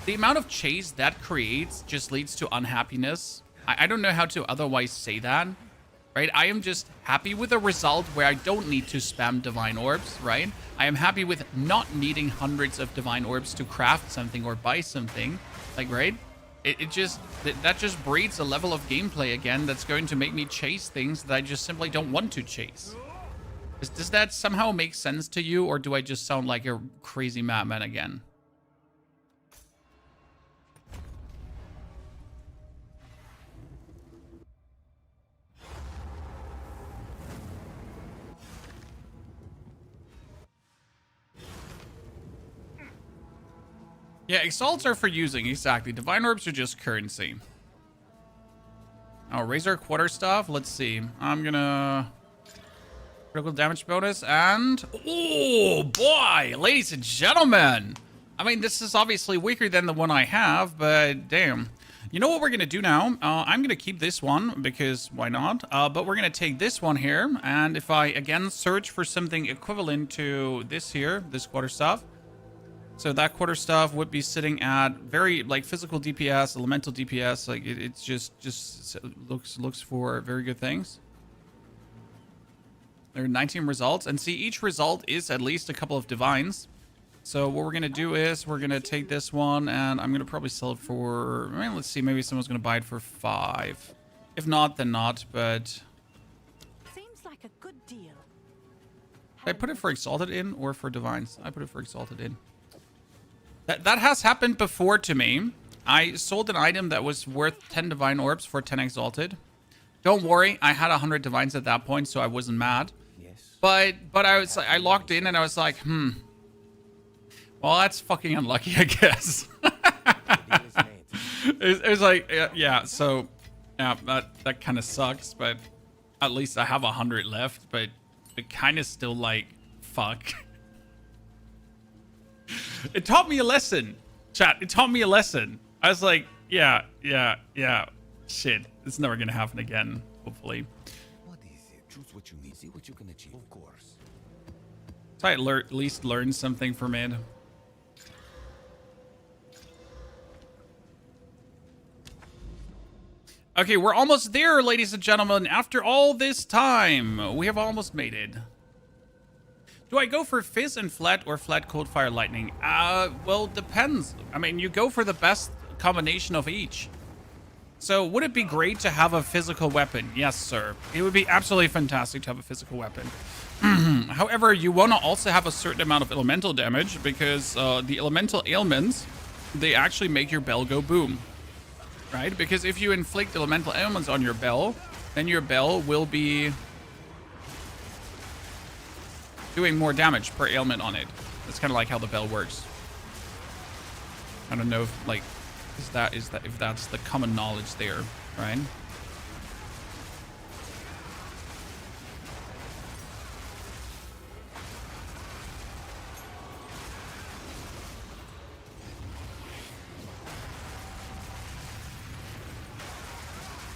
A: the amount of chase that creates just leads to unhappiness. I don't know how to otherwise say that. Right? I am just happy with a result where I don't need to spam divine orbs, right? I am happy with not needing hundreds of divine orbs to craft something or buy something. Like, right? That just breeds a level of gameplay again that's going to make me chase things that I just simply don't want to chase. Does that somehow make sense to you, or do I just sound like a crazy madman again? Yeah, Exalts are for using, exactly. Divine Orbs are just currency. Oh, Razor Quarterstaff. Let's see. I'm gonna... Critical damage bonus and... Oh, boy! Ladies and gentlemen! I mean, this is obviously weaker than the one I have, but damn. You know what we're gonna do now? I'm gonna keep this one, because why not? But we're gonna take this one here, and if I, again, search for something equivalent to this here, this Quarterstaff, so that Quarterstaff would be sitting at very like physical DPS, elemental DPS. Like it's just looks for very good things. There are 19 results, and see each result is at least a couple of divines. So what we're gonna do is we're gonna take this one, and I'm gonna probably sell it for. I mean, let's see. Maybe someone's gonna buy it for 5. If not, then not. But
F: Seems like a good deal.
A: I put it for Exalted in or for divines. I put it for Exalted in. That has happened before to me. I sold an item that was worth 10 divine orbs for 10 exalted. Don't worry, I had 100 divines at that point, so I wasn't mad.
G: Yes.
A: But I logged in and I was like, well, that's fucking unlucky, I guess. it was like, yeah. So, yeah, that kind of sucks. But at least I have 100 left. But it kind of still like, fuck. It taught me a lesson, chat. It taught me a lesson. I was like, yeah. Shit, it's never gonna happen again. Hopefully.
B: What is it? Choose what you need. See what you can achieve. Of course.
A: So I at least learned something from it. Okay, we're almost there, ladies and gentlemen. After all this time, we have almost made it. Do I go for Fizz and Flat or Flat Cold Fire Lightning? Well, depends. I mean, you go for the best combination of each. So, would it be great to have a physical weapon? Yes, sir. It would be absolutely fantastic to have a physical weapon. However, you want to also have a certain amount of elemental damage because the elemental ailments, they actually make your bell go boom. Right? Because if you inflict elemental ailments on your bell, then your bell will be doing more damage per ailment on it. That's kind of like how the bell works. I don't know if like if that's the common knowledge there, right?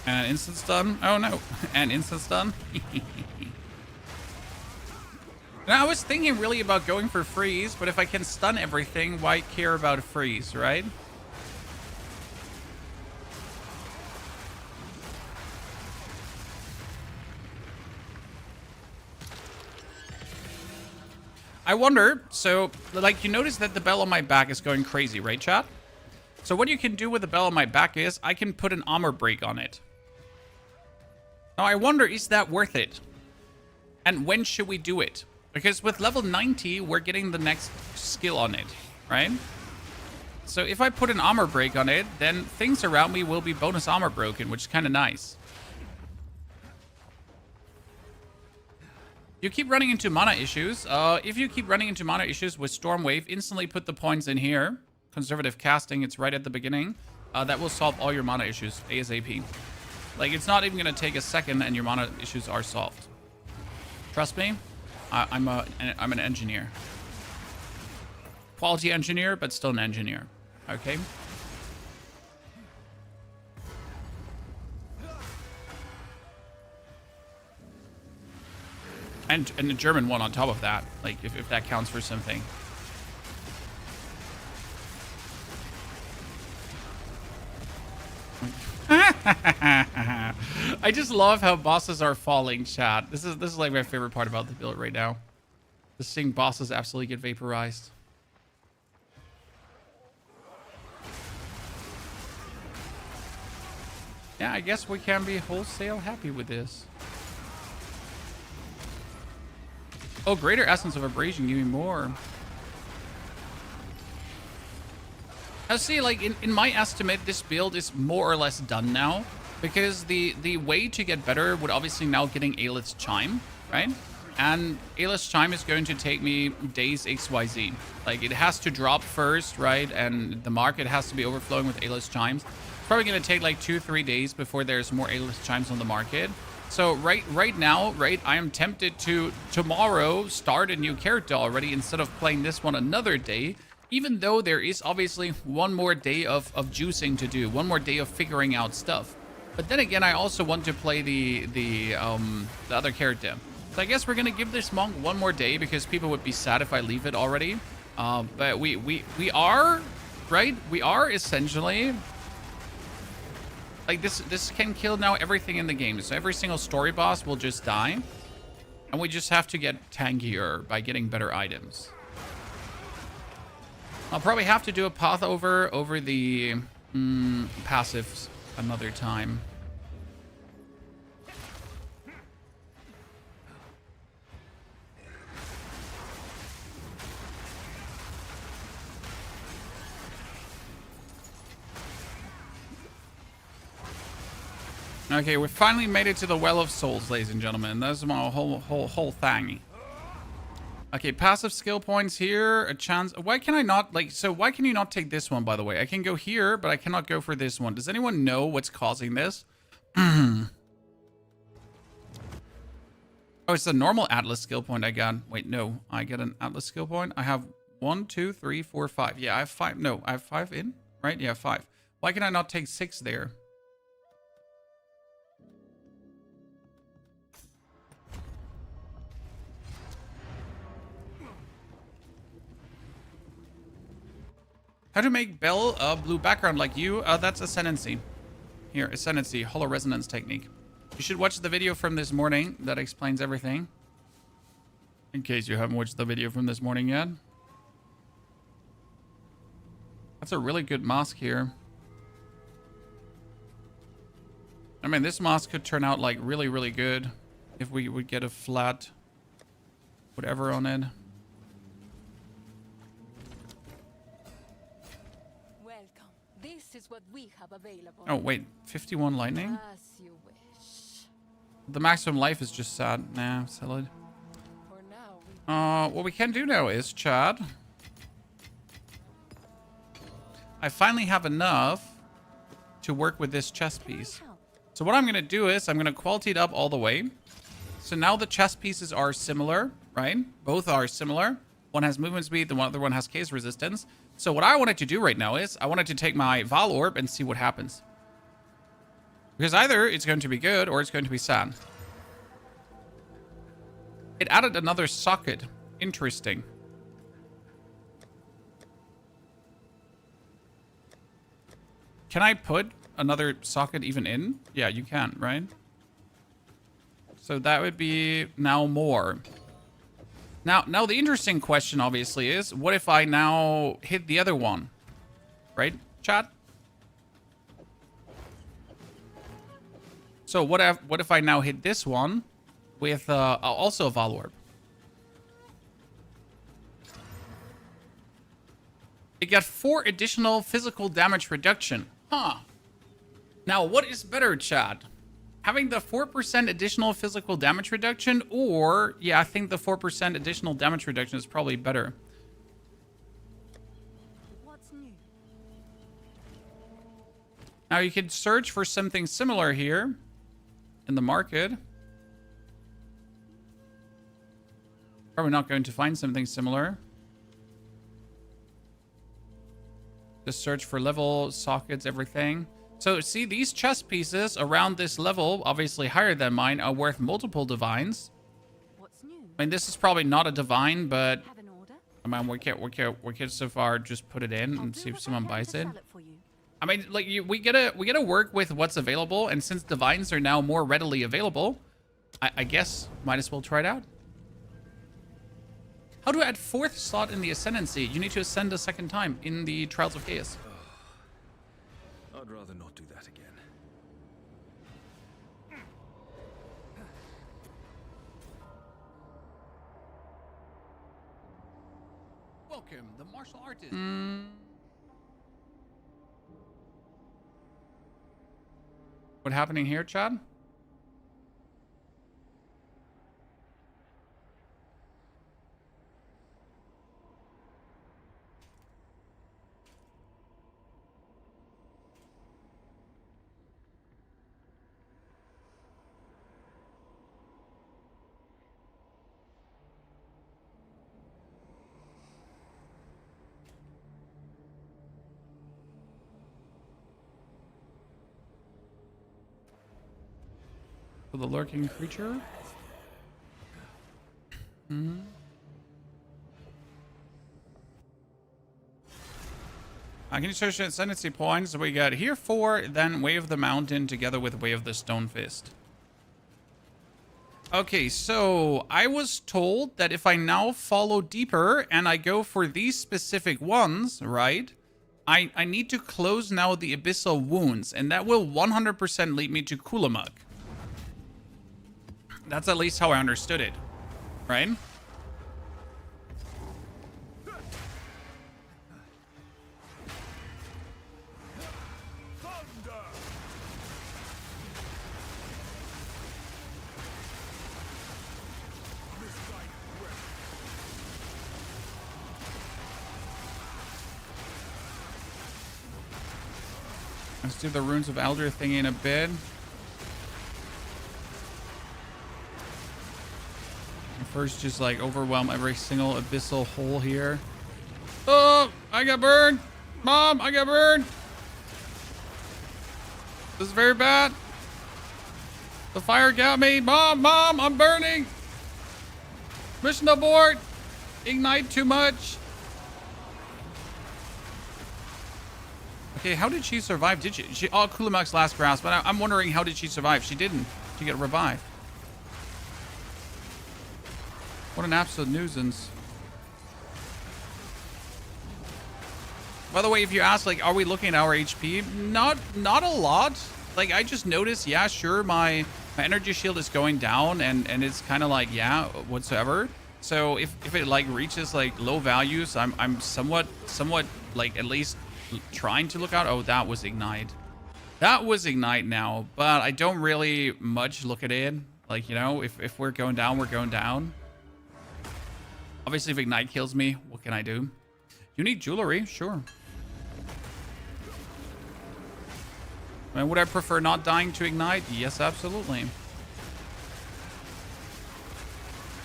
A: And instant stun. Oh no. And instant stun. Now, I was thinking really about going for freeze, but if I can stun everything, why care about freeze, right? I wonder, so, like, you notice that the bell on my back is going crazy, right, chat? So what you can do with the bell on my back is, I can put an armor break on it. Now, I wonder, is that worth it? And when should we do it? Because with level 90, we're getting the next skill on it, right? So if I put an armor break on it, then things around me will be bonus armor broken, which is kind of nice. You keep running into mana issues. If you keep running into mana issues with Storm Wave, instantly put the points in here. Conservative casting, it's right at the beginning. That will solve all your mana issues ASAP. Like, it's not even going to take a second and your mana issues are solved. Trust me, I'm an engineer. Quality engineer, but still an engineer. Okay? And a German one on top of that, like, if that counts for something. I just love how bosses are falling, chat. This is like my favorite part about the build right now. Just seeing bosses absolutely get vaporized. Yeah, I guess we can be wholesale happy with this. Oh, greater essence of abrasion, give me more. Now see, like, in my estimate, this build is more or less done now. Because the way to get better would obviously now getting Aelith's Chime, right? And Aelith's Chime is going to take me days XYZ. Like, it has to drop first, right? And the market has to be overflowing with Aelith's Chimes. It's probably going to take like 2-3 days before there's more Aelith's Chimes on the market. So right now, right, I am tempted to tomorrow start a new character already instead of playing this one another day. Even though there is obviously one more day of juicing to do, one more day of figuring out stuff. But then again, I also want to play the other character. So I guess we're gonna give this monk one more day because people would be sad if I leave it already. But we are, right? We are essentially like this can kill now everything in the game. So every single story boss will just die, and we just have to get tankier by getting better items. I'll probably have to do a path over the passives another time. Okay, we finally made it to the Well of Souls, ladies and gentlemen. That's my whole thing. Okay, passive skill points here, a chance. Why can I not, like, so why can you not take this one, by the way? I can go here, but I cannot go for this one. Does anyone know what's causing this? Oh, it's a normal Atlas skill point I got. Wait, no, I get an Atlas skill point. I have 1, 2, 3, 4, 5. Yeah, I have 5. No, I have 5 in, right? Yeah, 5. Why can I not take 6 there? How to make Bell a blue background like you? That's Ascendancy. Here, Ascendancy, Hollow Resonance Technique. You should watch the video from this morning that explains everything. In case you haven't watched the video from this morning yet. That's a really good mask here. I mean, this mask could turn out like really, really good if we would get a flat whatever on it.
I: This is what we have available.
A: Oh, wait. 51 lightning?
I: As you wish.
A: The maximum life is just sad. Nah, sell it.
I: For now,
A: what we can do now is, Chad. I finally have enough to work with this chest piece. So what I'm going to do is I'm going to quality it up all the way. So now the chest pieces are similar, right? Both are similar. One has movement speed, the other one has case resistance. So what I wanted to do right now is I wanted to take my Val Orb and see what happens. Because either it's going to be good or it's going to be sad. It added another socket. Interesting. Can I put another socket even in? Yeah, you can, right? So that would be now more. Now the interesting question obviously is, what if I now hit the other one? Right, chat? So what if I now hit this one with also a Val Orb? It got 4 additional physical damage reduction. Huh. Now, what is better, chat? Having the 4% additional physical damage reduction, or... Yeah, I think the 4% additional damage reduction is probably better.
F: What's new?
A: Now, you could search for something similar here in the market. Probably not going to find something similar. Just search for level, sockets, everything. So, see, these chest pieces around this level, obviously higher than mine, are worth multiple divines.
F: What's new?
A: I mean, this is probably not a divine, but...
F: Have an order?
A: I mean, we can so far just put it in and see if someone buys it. I mean, like, we gotta work with what's available, and since divines are now more readily available, I guess might as well try it out. How to add 4th slot in the Ascendancy? You need to ascend a 2nd time in the Trials of Chaos.
E: I'd rather not do that again.
A: Welcome, the martial artist. What happening here, Chad? For the lurking creature. I can search the Ascendancy points. So we got here 4, then Way of the Mountain together with Way of the Stone Fist. Okay, so I was told that if I now follow deeper and I go for these specific ones, right? I need to close now the Abyssal Wounds, and that will 100% lead me to Kulamuk. That's at least how I understood it, right? Let's do the Runes of Elder thing in a bit. First, just like overwhelm every single abyssal hole here. Oh, I got burned. Mom, I got burned. This is very bad. The fire got me. Mom, I'm burning. Mission abort. Ignite too much. Okay, how did she survive? Did she? Oh, Kulamuk's last grasp. But I'm wondering, how did she survive? She didn't. She got revived. What an absolute nuisance. By the way, if you ask, like, are we looking at our HP? Not a lot. Like, I just noticed, yeah, sure, my energy shield is going down, and it's kind of like, yeah, whatsoever. So if it like reaches like low values, I'm somewhat like at least trying to look out. Oh, that was ignite. That was ignite now, but I don't really much look at it. Like, you know, if we're going down, we're going down. Obviously, if Ignite kills me, what can I do? You need jewelry, sure. I mean, would I prefer not dying to Ignite? Yes, absolutely.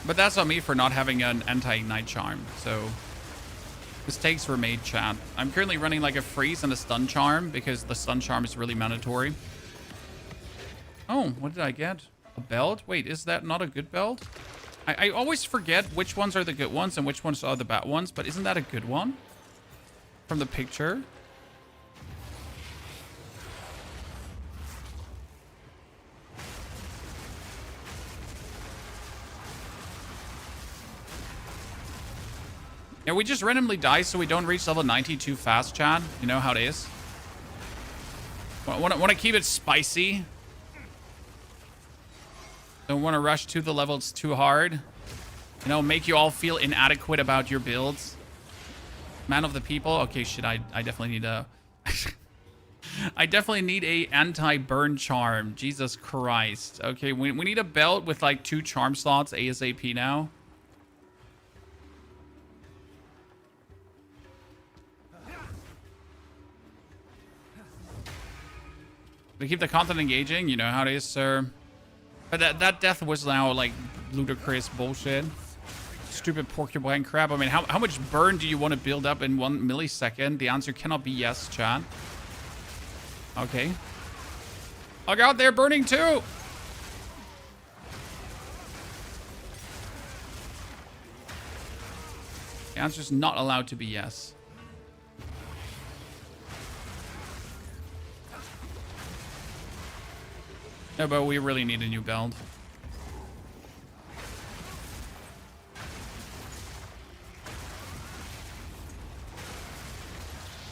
A: But that's on me for not having an anti-Ignite charm, so... Mistakes were made, chat. I'm currently running like a freeze and a stun charm, because the stun charm is really mandatory. Oh, what did I get? A belt? Wait, is that not a good belt? I always forget which ones are the good ones and which ones are the bad ones, but isn't that a good one? From the picture? Yeah, we just randomly die so we don't reach level 90 too fast, Chad. You know how it is. Want to keep it spicy. Don't want to rush to the levels too hard. You know, make you all feel inadequate about your builds. Man of the people. Okay, shit, I definitely need a... I definitely need a anti-burn charm. Jesus Christ. Okay, we need a belt with like 2 charm slots ASAP now. To keep the content engaging, you know how it is, sir. But that death was now like ludicrous bullshit. Stupid porcupine crap. I mean, how much burn do you want to build up in 1 millisecond? The answer cannot be yes, chat. Okay. Oh god, they're burning too! The answer's not allowed to be yes. No, but we really need a new belt.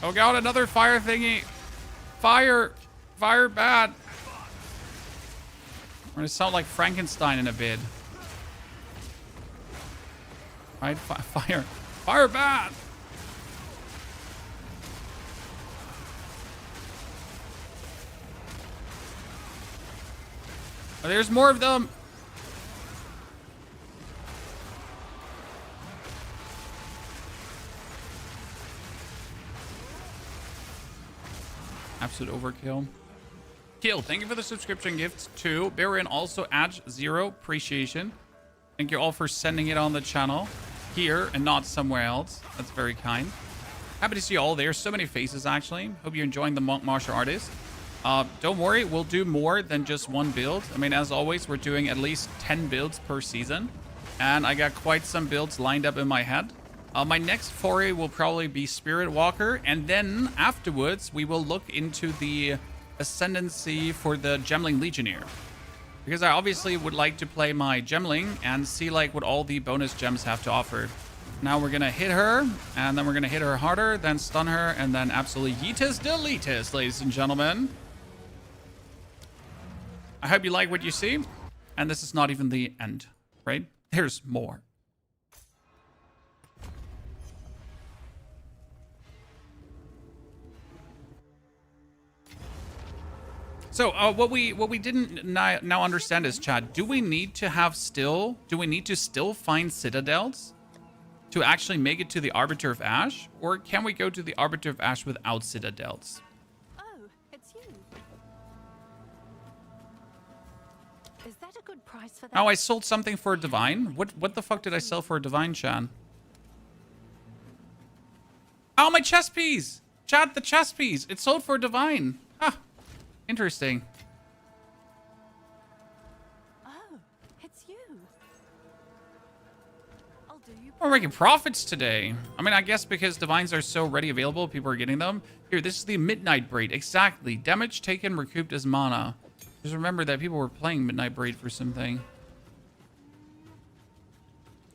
A: Oh god, another fire thingy. Fire! Fire bad! We're gonna sound like Frankenstein in a bit. Right? Fire. Fire bad! Oh, there's more of them! Absolute overkill. Kill, thank you for the subscription gifts too. Baron also adds 0 appreciation. Thank you all for sending it on the channel here and not somewhere else. That's very kind. Happy to see you all there. So many faces actually. Hope you're enjoying the Monk Martial Artist. Don't worry, we'll do more than just 1 build. I mean, as always, we're doing at least 10 builds per season. And I got quite some builds lined up in my head. My next foray will probably be Spirit Walker. And then afterwards, we will look into the ascendancy for the Gemling Legionnaire. Because I obviously would like to play my Gemling and see like what all the bonus gems have to offer. Now we're going to hit her, and then we're going to hit her harder, then stun her, and then absolutely yeetus deletus, ladies and gentlemen. I hope you like what you see. And this is not even the end, right? There's more. So what we didn't now understand is, Chad, do we need to still find citadels to actually make it to the Arbiter of Ash? Or can we go to the Arbiter of Ash without citadels?
F: Oh, it's you. Is that a good price for that?
A: Oh, I sold something for a divine? What the fuck did I sell for a divine, Chan? Oh, my chess piece! Chad, the chess piece! It sold for a divine. Huh. Interesting.
F: Oh, it's you. I'll do you.
A: We're making profits today. I mean, I guess because divines are so ready available, people are getting them. Here, this is the Midnight Braid. Exactly. Damage taken recouped as mana. Just remember that people were playing Midnight Braid for something.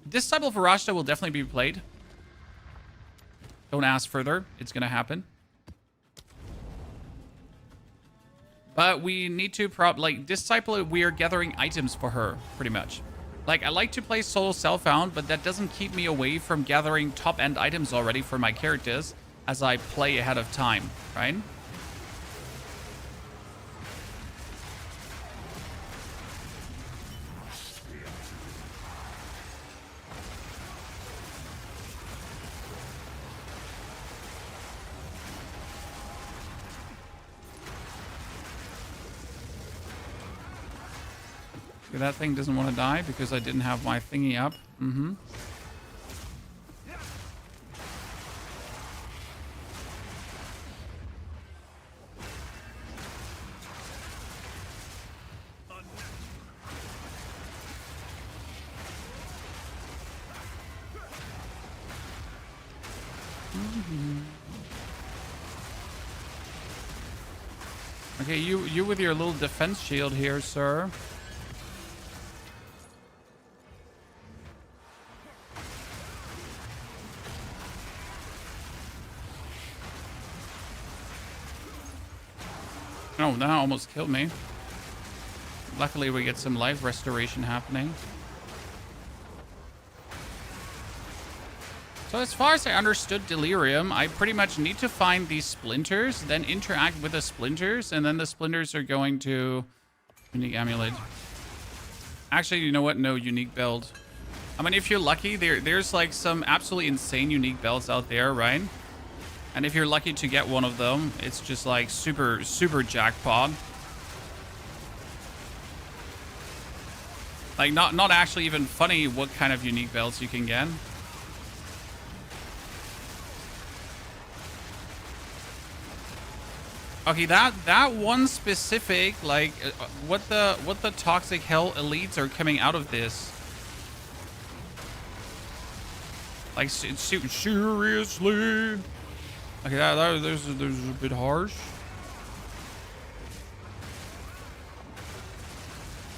A: Disciple of Arashta will definitely be played. Don't ask further. It's going to happen. But we need to Disciple, we are gathering items for her, pretty much. Like, I like to play solo self-found, but that doesn't keep me away from gathering top-end items already for my characters as I play ahead of time, right? That thing doesn't want to die because I didn't have my thingy up. Okay, you with your little defense shield here, sir. Oh, that almost killed me. Luckily, we get some life restoration happening. So as far as I understood Delirium, I pretty much need to find these splinters, then interact with the splinters, and then the splinters are going to... Unique amulet. Actually, you know what? No, unique belt. I mean, if you're lucky, there's like some absolutely insane unique belts out there, right? And if you're lucky to get one of them, it's just like super jackpot. Like not actually even funny what kind of unique belts you can get. Okay, that one specific, like what the toxic hell elites are coming out of this. Like seriously. Okay, there's a bit harsh.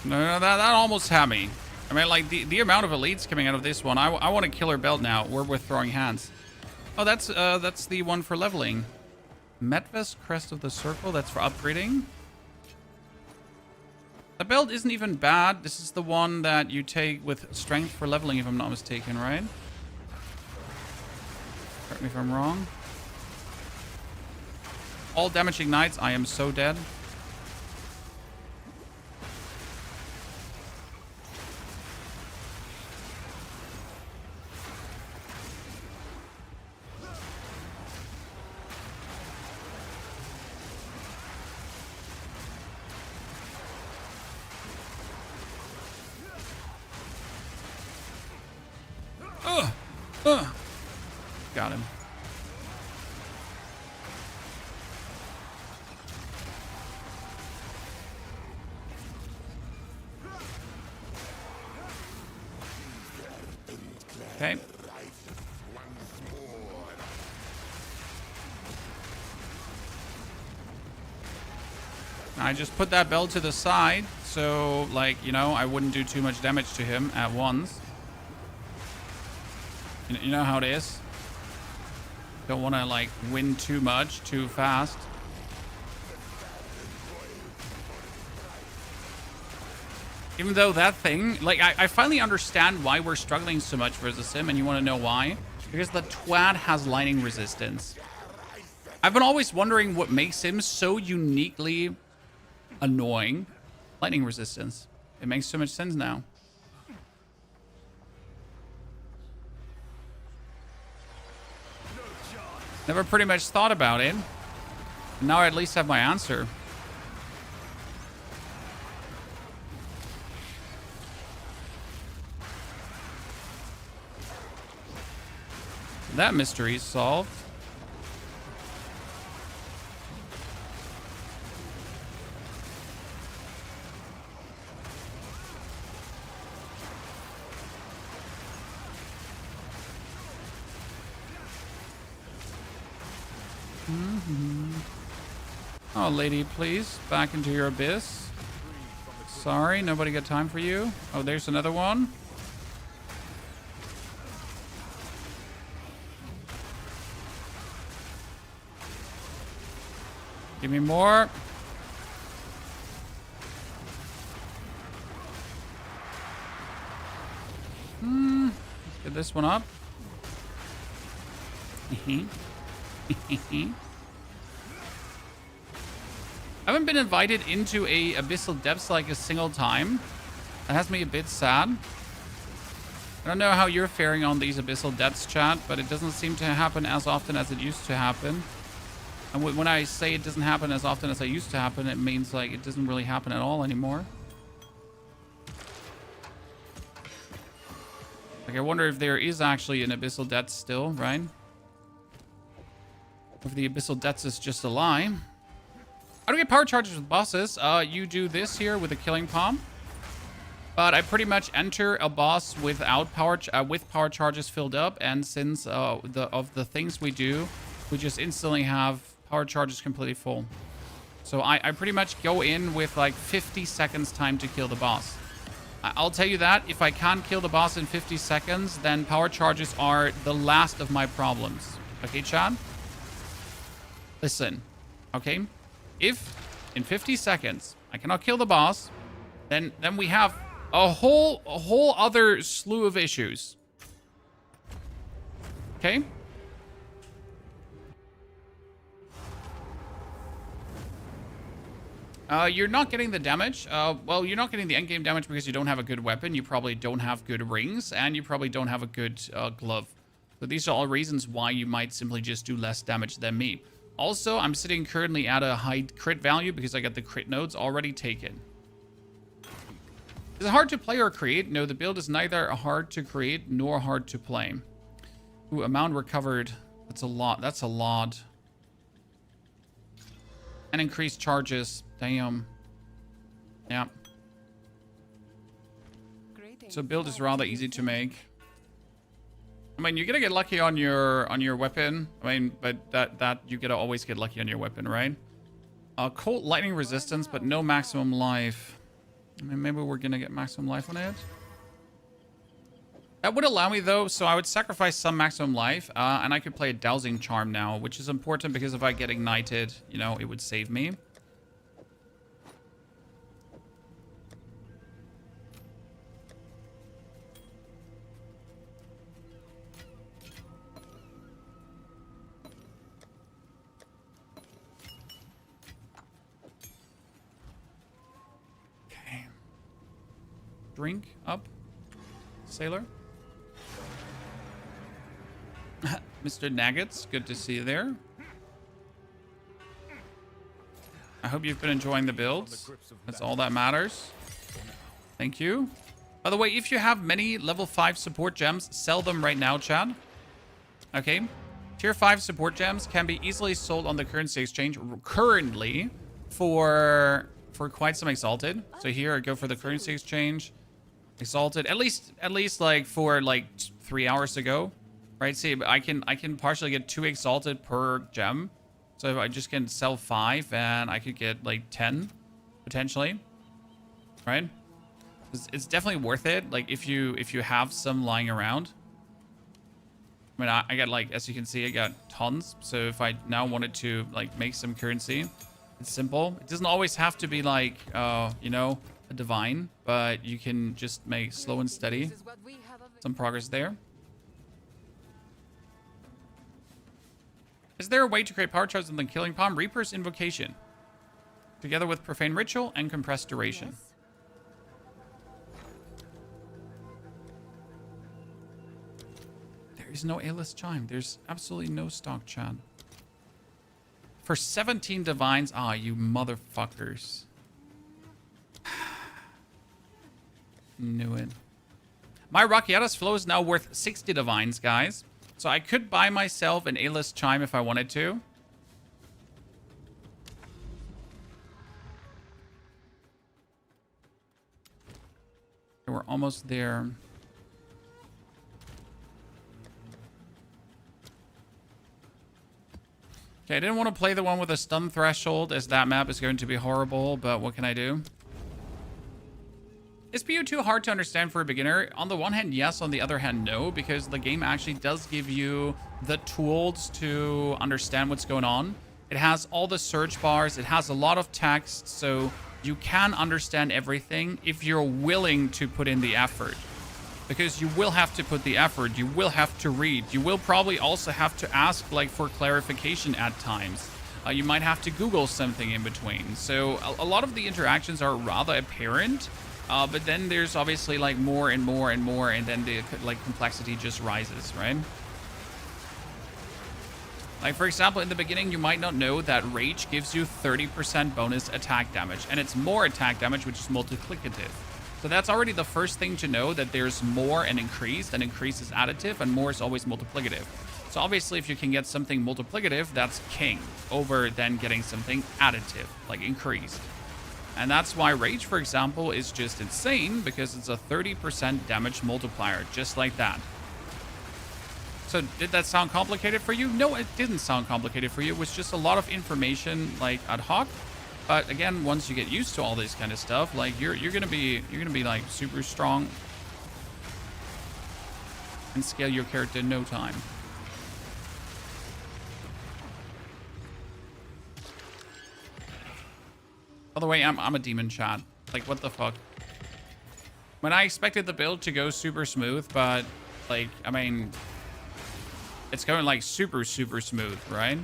A: No, that almost had me. I mean, like the amount of elites coming out of this one. I want a killer belt now. We're with throwing hands. Oh, that's the one for leveling. Medvest Crest of the Circle. That's for upgrading. The belt isn't even bad. This is the one that you take with strength for leveling, if I'm not mistaken, right? Correct me if I'm wrong. All damage ignites. I am so dead. Got him. Okay. I just put that bell to the side, so, like, you know, I wouldn't do too much damage to him at once. You know how it is. Don't want to, like, win too much too fast. Even though that thing, like, I finally understand why we're struggling so much versus him, and you want to know why? Because the Twad has lightning resistance. I've been always wondering what makes him so uniquely annoying. Lightning resistance. It makes so much sense now. Never pretty much thought about it. Now I at least have my answer. That mystery is solved. Oh, lady, please. Back into your abyss. Sorry, nobody got time for you. Oh, there's another one. Give me more. Let's get this one up. I haven't been invited into a Abyssal Depths like a single time. That has me a bit sad. I don't know how you're faring on these Abyssal Depths, chat, but it doesn't seem to happen as often as it used to happen. And when I say it doesn't happen as often as it used to happen, it means like it doesn't really happen at all anymore. Like, I wonder if there is actually an Abyssal Depths still, right? If the Abyssal Depths is just a lie. How do we get power charges with bosses? You do this here with a killing palm. But I pretty much enter a boss without with power charges filled up, and since the things we do, we just instantly have power charges completely full. So I pretty much go in with like 50 seconds time to kill the boss. I'll tell you that if I can't kill the boss in 50 seconds, then power charges are the last of my problems. Okay, Chad? Listen, okay? If in 50 seconds I cannot kill the boss, then we have a whole other slew of issues. Okay? You're not getting the damage. Well, you're not getting the endgame damage because you don't have a good weapon. You probably don't have good rings, and you probably don't have a good glove. So these are all reasons why you might simply just do less damage than me. Also, I'm sitting currently at a high crit value because I got the crit nodes already taken. Is it hard to play or create? No, the build is neither hard to create nor hard to play. Ooh, amount recovered. That's a lot. That's a lot. And increased charges. Damn. Yeah. So build is rather easy to make. I mean, you're gonna get lucky on your weapon. I mean, but that you gotta always get lucky on your weapon, right? Cold lightning resistance, but no maximum life. I mean, maybe we're gonna get maximum life on it. That would allow me though, so I would sacrifice some maximum life, and I could play a dowsing charm now, which is important because if I get ignited, you know, it would save me. Drink up, sailor. Mr. Nuggets, good to see you there. I hope you've been enjoying the builds. That's all that matters. Thank you. By the way, if you have many level 5 support gems, sell them right now, Chad. Okay. Tier 5 support gems can be easily sold on the currency exchange currently for quite some exalted. So here I go for the currency exchange. Exalted, at least like for like 3 hours ago, right? See, I can partially get 2 exalted per gem. So if I just can sell 5 and I could get like 10 potentially, right? It's definitely worth it. Like if you have some lying around. I mean, I got like, as you can see, I got tons. So if I now wanted to like make some currency, it's simple. It doesn't always have to be like, you know, a divine, but you can just make slow and steady some progress there. Is there a way to create power charges than Killing Palm? Reaper's Invocation, together with Profane Ritual and Compressed Duration.
F: Yes.
A: There is no A-list chime. There's absolutely no stock, Chad. For 17 divines, ah, you motherfuckers. Knew it. My Rockiatas flow is now worth 60 divines, guys. So I could buy myself an A-list chime if I wanted to. We're almost there. Okay, I didn't want to play the one with a stun threshold as that map is going to be horrible, but what can I do? Is PO2 hard to understand for a beginner? On the one hand, yes. On the other hand, no, because the game actually does give you the tools to understand what's going on. It has all the search bars. It has a lot of text, so you can understand everything if you're willing to put in the effort. Because you will have to put the effort. You will have to read. You will probably also have to ask like for clarification at times. You might have to Google something in between. So a lot of the interactions are rather apparent. But then there's obviously like more and more and more, and then the like complexity just rises, right? Like for example, in the beginning, you might not know that Rage gives you 30% bonus attack damage, and it's more attack damage, which is multiplicative. So that's already the first thing to know, that there's more and increase is additive, and more is always multiplicative. So obviously, if you can get something multiplicative, that's king over then getting something additive, like increased. And that's why Rage, for example, is just insane, because it's a 30% damage multiplier, just like that. So did that sound complicated for you? No, it didn't sound complicated for you. It was just a lot of information, like, ad hoc. But again, once you get used to all this kind of stuff, like, you're gonna be like super strong and scale your character in no time. By the way, I'm a demon, chat. Like, what the fuck? When I expected the build to go super smooth, but, like, I mean, it's going, like, super, super smooth, right?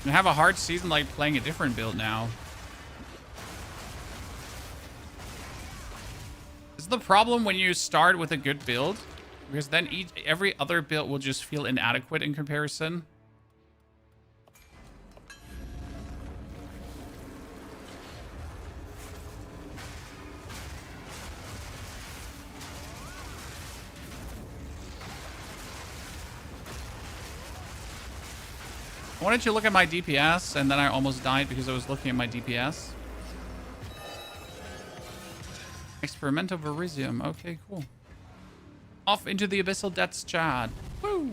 A: I have a hard season, like, playing a different build now. This is the problem when you start with a good build. Because then every other build will just feel inadequate in comparison. I wanted to look at my DPS, and then I almost died because I was looking at my DPS. Experimental Verisium. Okay, cool. Off into the abyssal depths, Chad. Woo!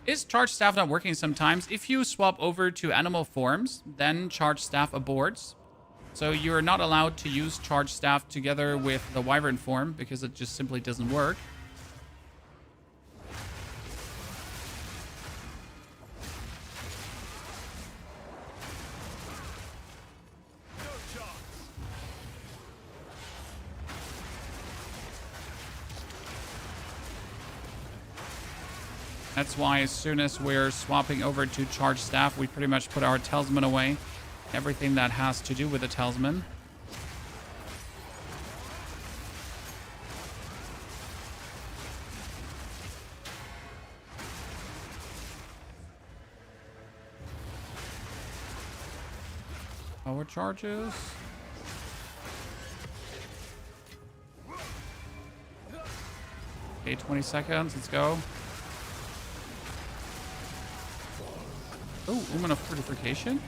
A: Is charge staff not working sometimes? If you swap over to animal forms, then charge staff aborts. So you're not allowed to use charge staff together with the wyvern form because it just simply doesn't work. That's why as soon as we're swapping over to charge staff, we pretty much put our talisman away. Everything that has to do with the talisman. Power charges. Okay, 20 seconds. Let's go. Oh, Omen of Fortification.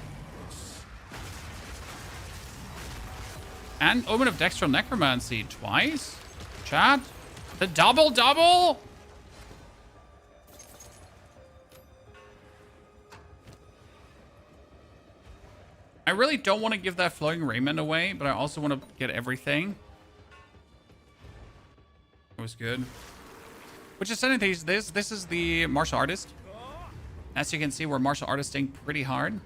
A: And Omen of Dextral Necromancy twice. Chat. The double. I really don't want to give that Flowing Raiment away, but I also want to get everything. It was good. Which is sending these. This is the Martial Artist. As you can see, we're martial artisting pretty hard.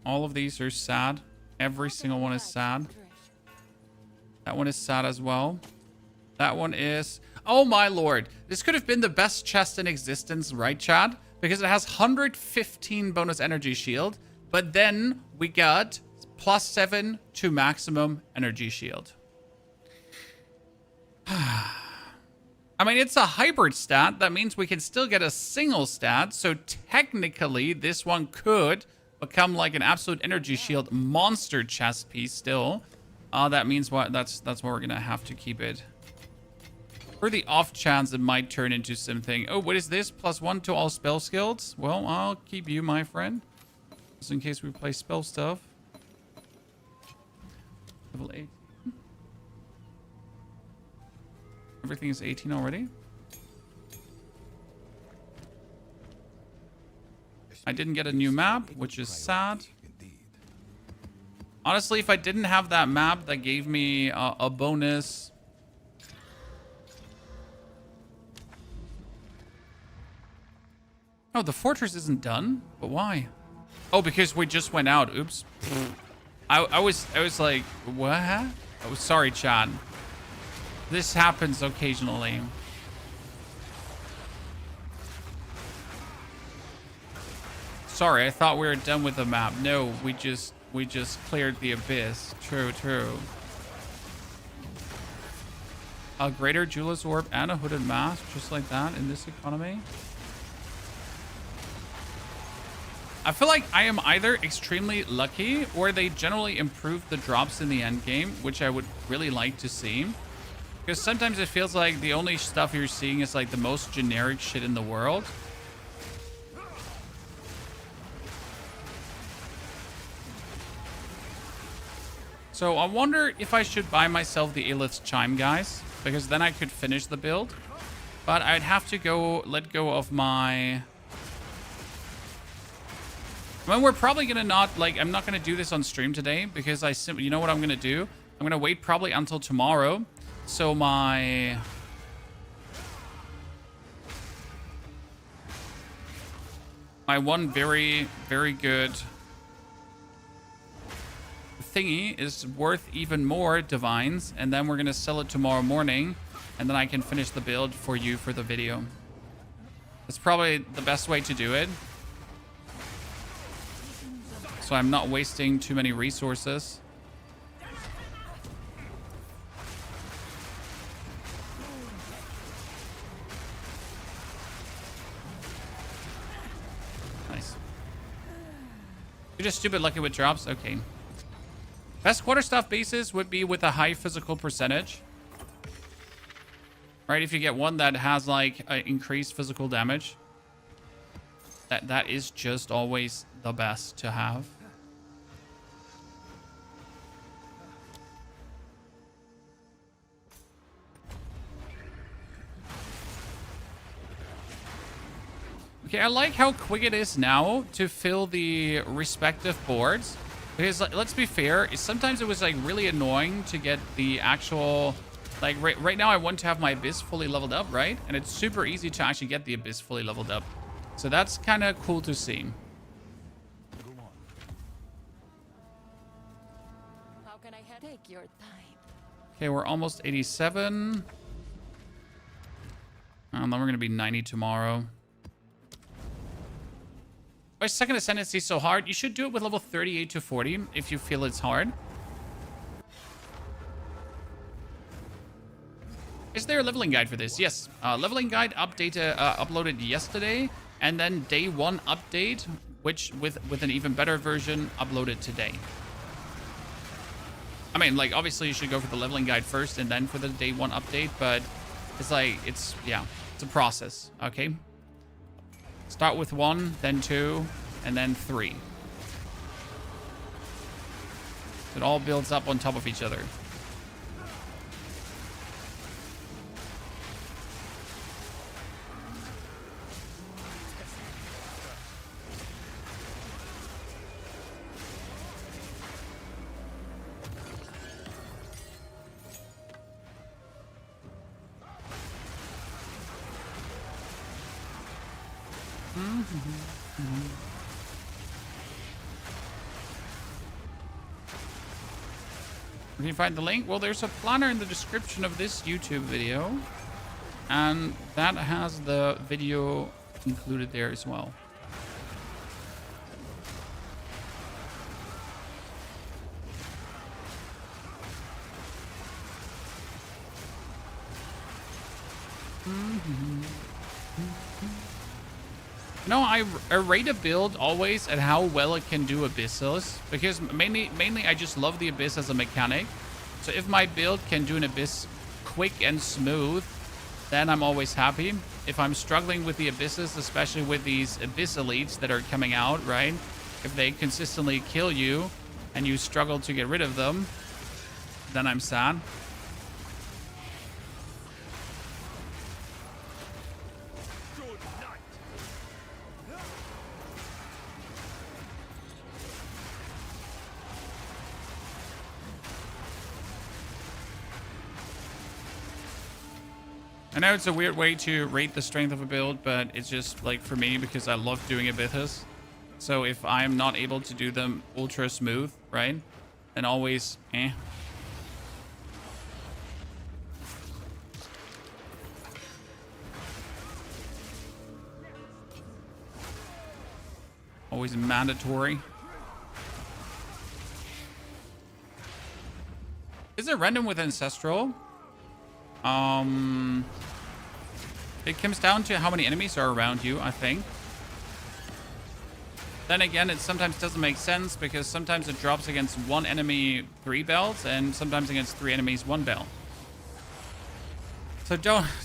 A: All of these are sad. Every single one is sad. That one is sad as well. That one is... Oh my lord. This could have been the best chest in existence, right, Chad? Because it has 115 bonus energy shield. But then we got... +7 to maximum energy shield. I mean, it's a hybrid stat. That means we can still get a single stat. So technically, this one could become like an absolute energy shield monster chest piece still. That means what? That's what we're gonna have to keep it. For the off chance it might turn into something. Oh, what is this? +1 to all spell skills? Well, I'll keep you, my friend. Just in case we play spell stuff. Level 8. Everything is 18 already. I didn't get a new map, which is sad. Honestly, if I didn't have that map that gave me a bonus... Oh, the fortress isn't done? But why? Oh, because we just went out. Oops. I was like, what? Oh, sorry, Chad. This happens occasionally. Sorry, I thought we were done with the map. No, we just cleared the abyss. True. A greater Jeweler's Orb and a hooded mask, just like that in this economy. I feel like I am either extremely lucky or they generally improve the drops in the end game, which I would really like to see. Because sometimes it feels like the only stuff you're seeing is like the most generic shit in the world. So I wonder if I should buy myself the Aelith's Chime, guys, because then I could finish the build. But I'd have to let go of my... I mean, we're probably going to not, like, I'm not going to do this on stream today because you know what I'm going to do? I'm going to wait probably until tomorrow. So my one very, very good thingy is worth even more divines, and then we're going to sell it tomorrow morning, and then I can finish the build for you for the video. That's probably the best way to do it. So I'm not wasting too many resources. Nice. You're just stupid lucky with drops? Okay. Best quarterstaff bases would be with a high physical percentage. Right, if you get one that has like increased physical damage. That is just always the best to have. Okay, I like how quick it is now to fill the respective boards. Because let's be fair, sometimes it was like really annoying to get the actual... Like right now I want to have my Abyss fully leveled up, right? And it's super easy to actually get the Abyss fully leveled up. So that's kind of cool to see.
I: How can I take your time?
A: Okay, we're almost 87. And then we're going to be 90 tomorrow. Why is Second Ascendancy so hard? You should do it with level 38 to 40 if you feel it's hard. Is there a leveling guide for this? Yes. Leveling guide uploaded yesterday. And then day 1 update, which with an even better version, uploaded today. I mean, like, obviously you should go for the leveling guide first and then for the day 1 update. But it's like, it's a process, okay? Start with 1, then 2, and then 3. It all builds up on top of each other. Can you find the link? Well, there's a planner in the description of this YouTube video, and that has the video included there as well. No, I rate a build always at how well it can do Abyssos, because mainly I just love the Abyss as a mechanic. So if my build can do an Abyss quick and smooth, then I'm always happy. If I'm struggling with the Abysses, especially with these Abyss elites that are coming out, right? If they consistently kill you and you struggle to get rid of them, then I'm sad. I know it's a weird way to rate the strength of a build, but it's just like for me because I love doing Abythos. So if I'm not able to do them ultra smooth, right? Then always Always mandatory. Is it random with Ancestral? It comes down to how many enemies are around you, I think. Then again, it sometimes doesn't make sense because sometimes it drops against one enemy 3 bells and sometimes against 3 enemies 1 bell. So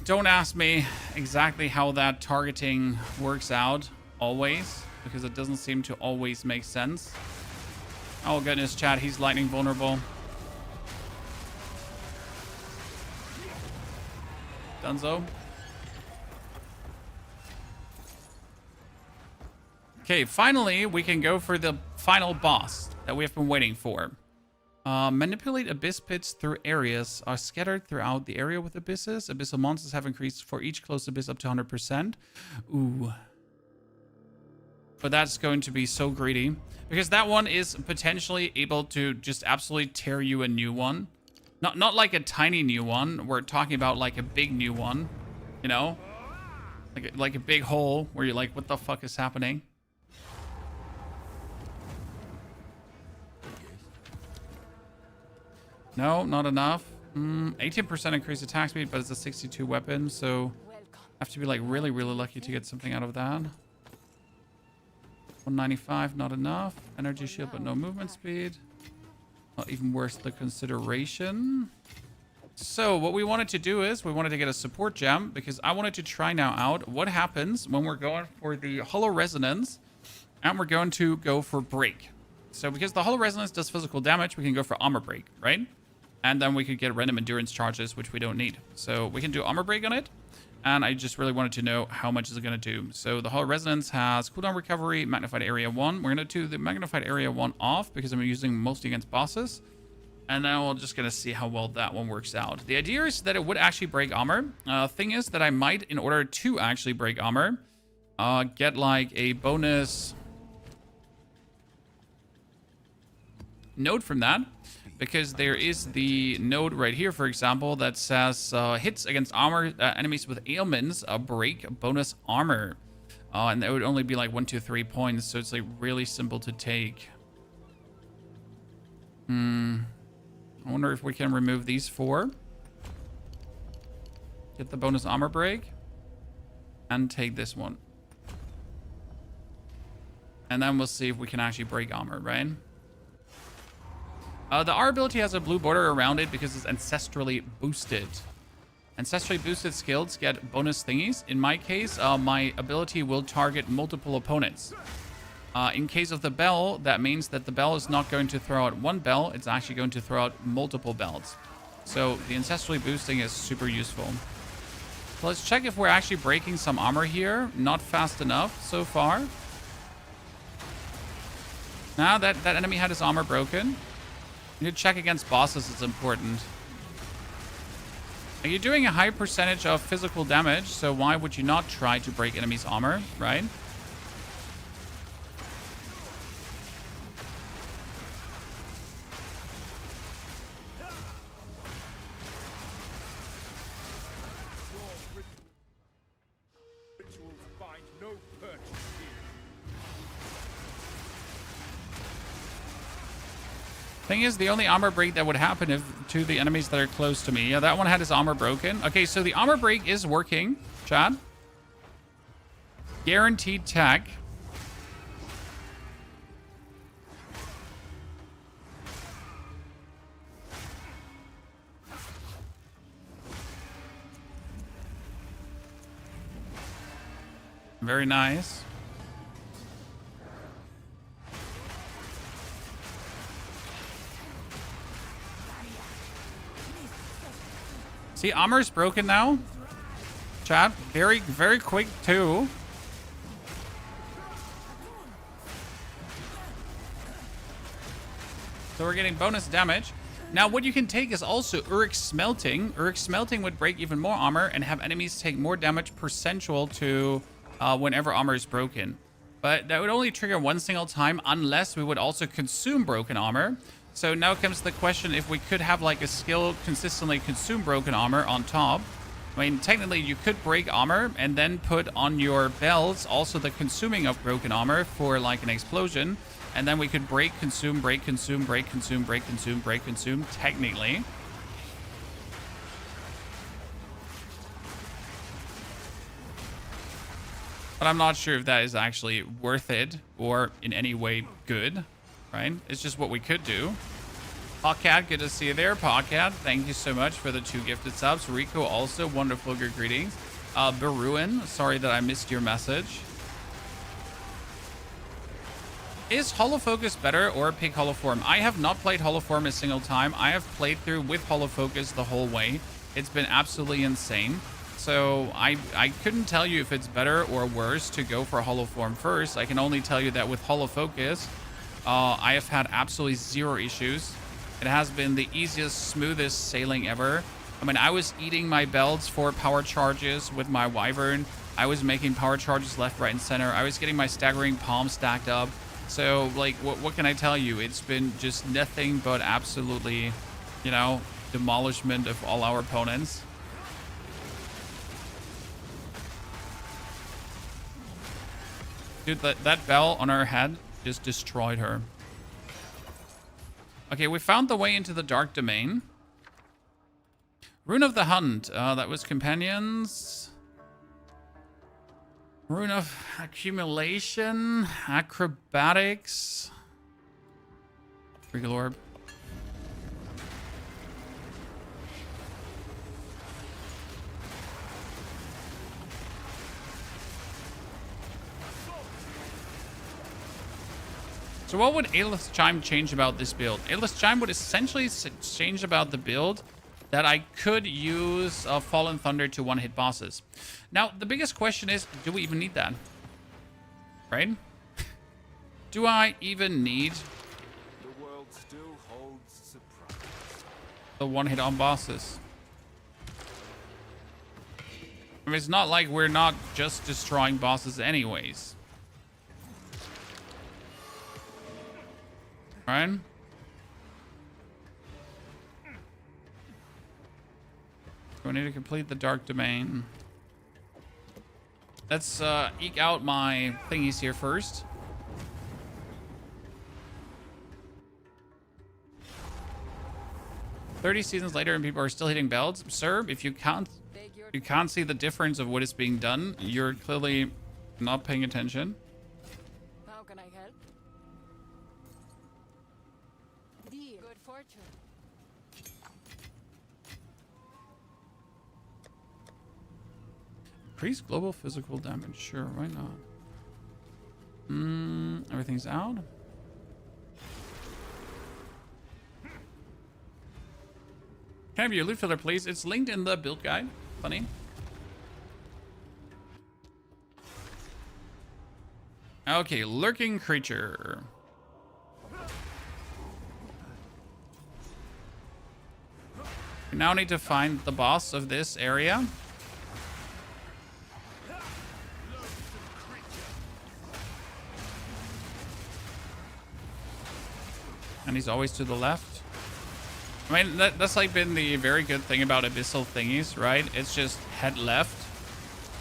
A: don't ask me exactly how that targeting works out always, because it doesn't seem to always make sense. Oh goodness, chat, he's lightning vulnerable. Dunzo. Okay, finally, we can go for the final boss that we have been waiting for. Manipulate abyss pits through areas are scattered throughout the area with abysses. Abyssal monsters have increased for each closed abyss up to 100%. Ooh. But that's going to be so greedy. Because that one is potentially able to just absolutely tear you a new one. Not like a tiny new one. We're talking about like a big new one. You know? Like a big hole where you're like, what the fuck is happening? No, not enough. 18% increased attack speed, but it's a 62 weapon, so have to be like really, really lucky to get something out of that. 195, not enough. Energy shield, but no movement speed. Not even worth the consideration. So what we wanted to do is we wanted to get a support gem because I wanted to try now out what happens when we're going for the Hollow Resonance and we're going to go for Break. So because the Hollow Resonance does physical damage, we can go for Armor Break, right? And then we could get random endurance charges, which we don't need. So we can do Armor Break on it. And I just really wanted to know how much is it going to do. So the Hollow Resonance has cooldown recovery, Magnified Area 1. We're going to do the Magnified Area 1 off because I'm using mostly against bosses. And then we're just going to see how well that one works out. The idea is that it would actually break armor. Thing is that I might, in order to actually break armor, get like a bonus node from that. Because there is the node right here, for example, that says hits against armor enemies with ailments break bonus armor. And that would only be like 1, 2, 3 points. So it's like really simple to take. I wonder if we can remove these 4. Get the bonus armor break. And take this one. And then we'll see if we can actually break armor, right? The R ability has a blue border around it because it's ancestrally boosted. Ancestrally boosted skills get bonus thingies. In my case, my ability will target multiple opponents. In case of the bell, that means that the bell is not going to throw out 1 bell. It's actually going to throw out multiple bells. So the ancestrally boosting is super useful. So let's check if we're actually breaking some armor here. Not fast enough so far. Now that enemy had his armor broken. You need to check against bosses, it's important. You're doing a high percentage of physical damage, so why would you not try to break enemies' armor, right? Thing is, the only armor break that would happen if to the enemies that are close to me. Yeah, that one had his armor broken. Okay, so the armor break is working, Chad. Guaranteed tag. Very nice. See, armor's broken now. Chat, very, very quick too. So we're getting bonus damage. Now, what you can take is also Uruk Smelting. Uruk Smelting would break even more armor and have enemies take more damage percentual to whenever armor is broken. But that would only trigger 1 single time unless we would also consume broken armor. So now comes the question if we could have like a skill consistently consume broken armor on top. I mean, technically you could break armor and then put on your bells also the consuming of broken armor for like an explosion. And then we could break, consume, break, consume, break, consume, break, consume, break, consume, technically. But I'm not sure if that is actually worth it or in any way good, right? It's just what we could do. Podcat, good to see you there. Podcat, thank you so much for the 2 gifted subs. Rico also, wonderful, good greetings. Baruin, sorry that I missed your message. Is Holofocus better or Pig Holoform? I have not played Holoform a single time. I have played through with Holofocus the whole way. It's been absolutely insane. So I couldn't tell you if it's better or worse to go for Holoform first. I can only tell you that with Holofocus, I have had absolutely 0 issues. It has been the easiest, smoothest sailing ever. I mean, I was eating my belts for power charges with my Wyvern. I was making power charges left, right, and center. I was getting my staggering palm stacked up. So, like, what can I tell you? It's been just nothing but absolutely, you know, demolishment of all our opponents. Dude, that bell on her head just destroyed her. Okay, we found the way into the Dark Domain. Rune of the Hunt. That was Companions. Rune of Accumulation. Acrobatics. Regal Orb. So what would Aelith's Chime change about this build? Aelith's Chime would essentially change about the build that I could use Fallen Thunder to one-hit bosses. Now, the biggest question is, do we even need that? Right? Do I even need
B: The world still holds surprise.
A: the one-hit on bosses? I mean, it's not like we're not just destroying bosses anyways. Right? We need to complete the Dark Domain. Let's eke out my thingies here first. "30 seasons later and people are still hitting belts." Sir, if you can't see the difference of what is being done, you're clearly not paying attention.
I: How can I help? Dear. Good fortune.
A: Increase global physical damage. Sure, why not? Everything's out. Can I have your loot filter, please? It's linked in the build guide. Funny. Okay, lurking creature. We now need to find the boss of this area. And he's always to the left. I mean, that's like been the very good thing about abyssal thingies, right? It's just head left.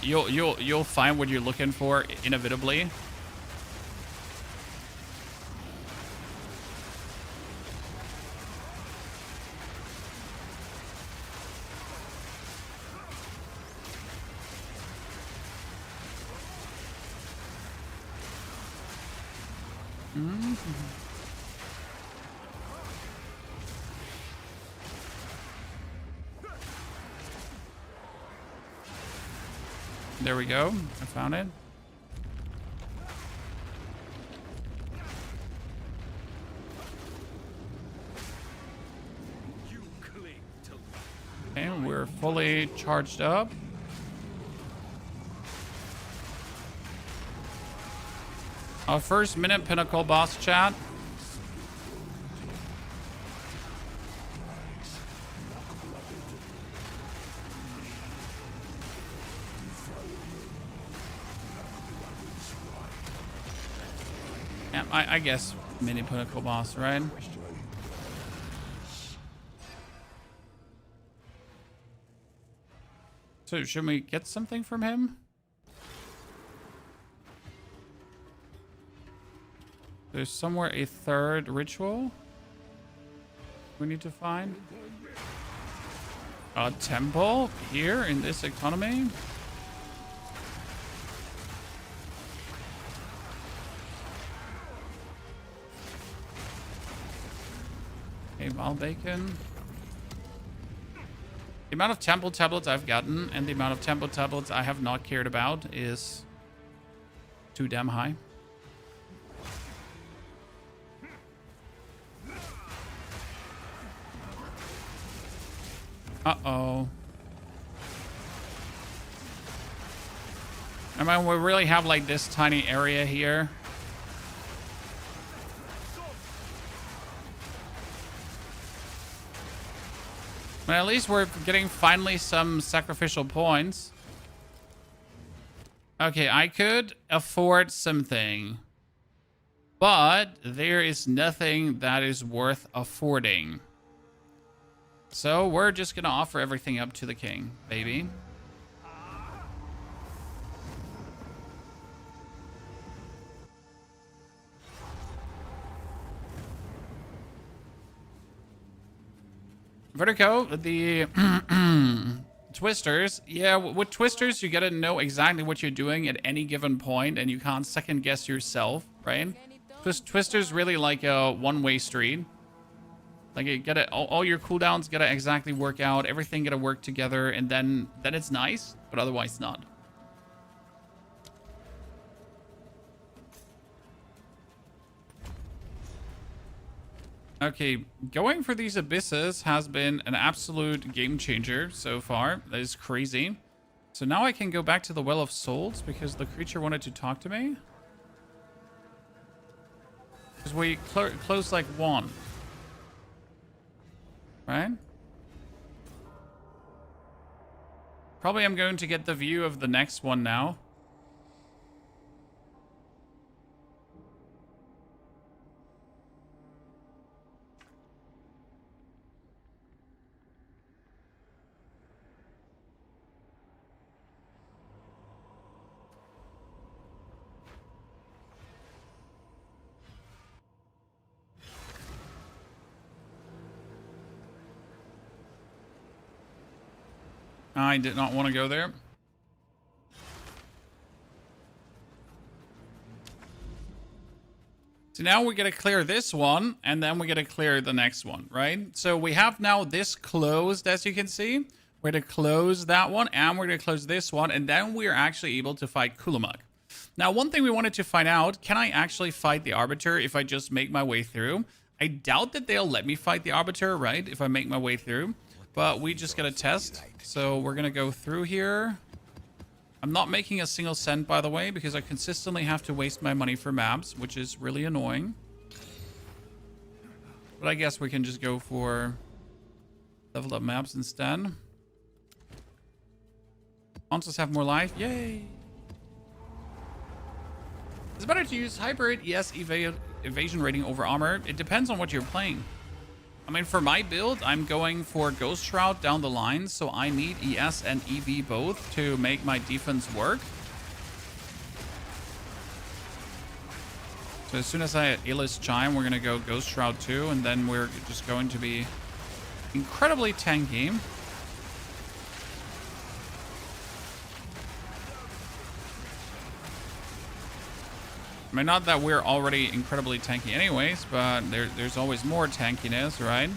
A: You'll find what you're looking for inevitably. There we go. I found it. And we're fully charged up. Our first minute pinnacle boss chat. Yeah, I guess mini pinnacle boss, right? So should we get something from him? There's somewhere a third ritual we need to find. A temple here in this economy. Wild bacon. The amount of temple tablets I've gotten and the amount of temple tablets I have not cared about is too damn high. Uh-oh. I mean, we really have like this tiny area here. But at least we're getting finally some sacrificial points. Okay, I could afford something. But there is nothing that is worth affording. So we're just going to offer everything up to the king, baby. Vertigo, the twisters. Yeah, with twisters, you gotta know exactly what you're doing at any given point, and you can't second guess yourself, right? Twisters really like a one-way street. Like you gotta, all your cooldowns gotta exactly work out, everything gotta work together, and then it's nice, but otherwise not. Okay, going for these abysses has been an absolute game changer so far. That is crazy. So now I can go back to the Well of Souls because the creature wanted to talk to me. Because we closed like one. Right? Probably I'm going to get the view of the next one now. I did not want to go there. So now we got to clear this one, and then we got to clear the next one, right? So we have now this closed, as you can see. We're going to close that one, and we're going to close this one, and then we are actually able to fight Kulamuk. Now, one thing we wanted to find out, can I actually fight the Arbiter if I just make my way through? I doubt that they'll let me fight the Arbiter, right, if I make my way through. But we just got to test. So we're going to go through here. I'm not making a single cent, by the way, because I consistently have to waste my money for maps, which is really annoying. But I guess we can just go for leveled up maps instead. Monsters have more life. Yay! Is it better to use hybrid? Yes, evasion rating over armor. It depends on what you're playing. I mean, for my build, I'm going for Ghost Shroud down the line, so I need ES and EV both to make my defense work. So as soon as I Aelith Chime, we're going to go Ghost Shroud 2, and then we're just going to be incredibly tanky. I mean, not that we're already incredibly tanky anyways, but there's always more tankiness, right?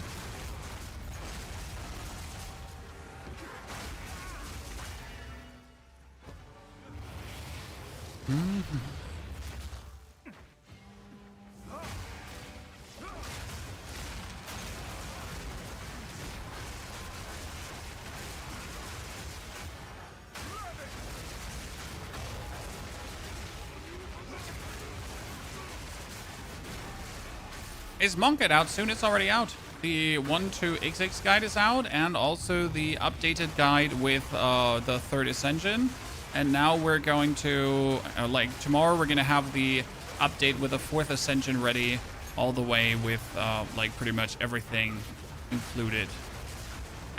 A: Is Monk out soon? It's already out. The 1-2-XX guide is out, and also the updated guide with the 3rd Ascension. And now we're going to, like, tomorrow we're going to have the update with the 4th Ascension ready all the way with, like, pretty much everything included.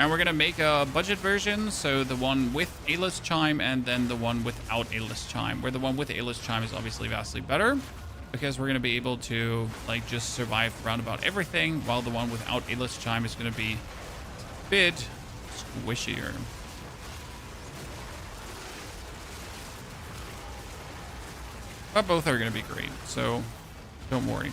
A: And we're going to make a budget version, so the one with Aelith Chime and then the one without Aelith Chime, where the one with Aelith Chime is obviously vastly better. Because we're going to be able to, like, just survive around about everything, while the one without Aelith Chime is going to be a bit squishier. But both are going to be great, so don't worry.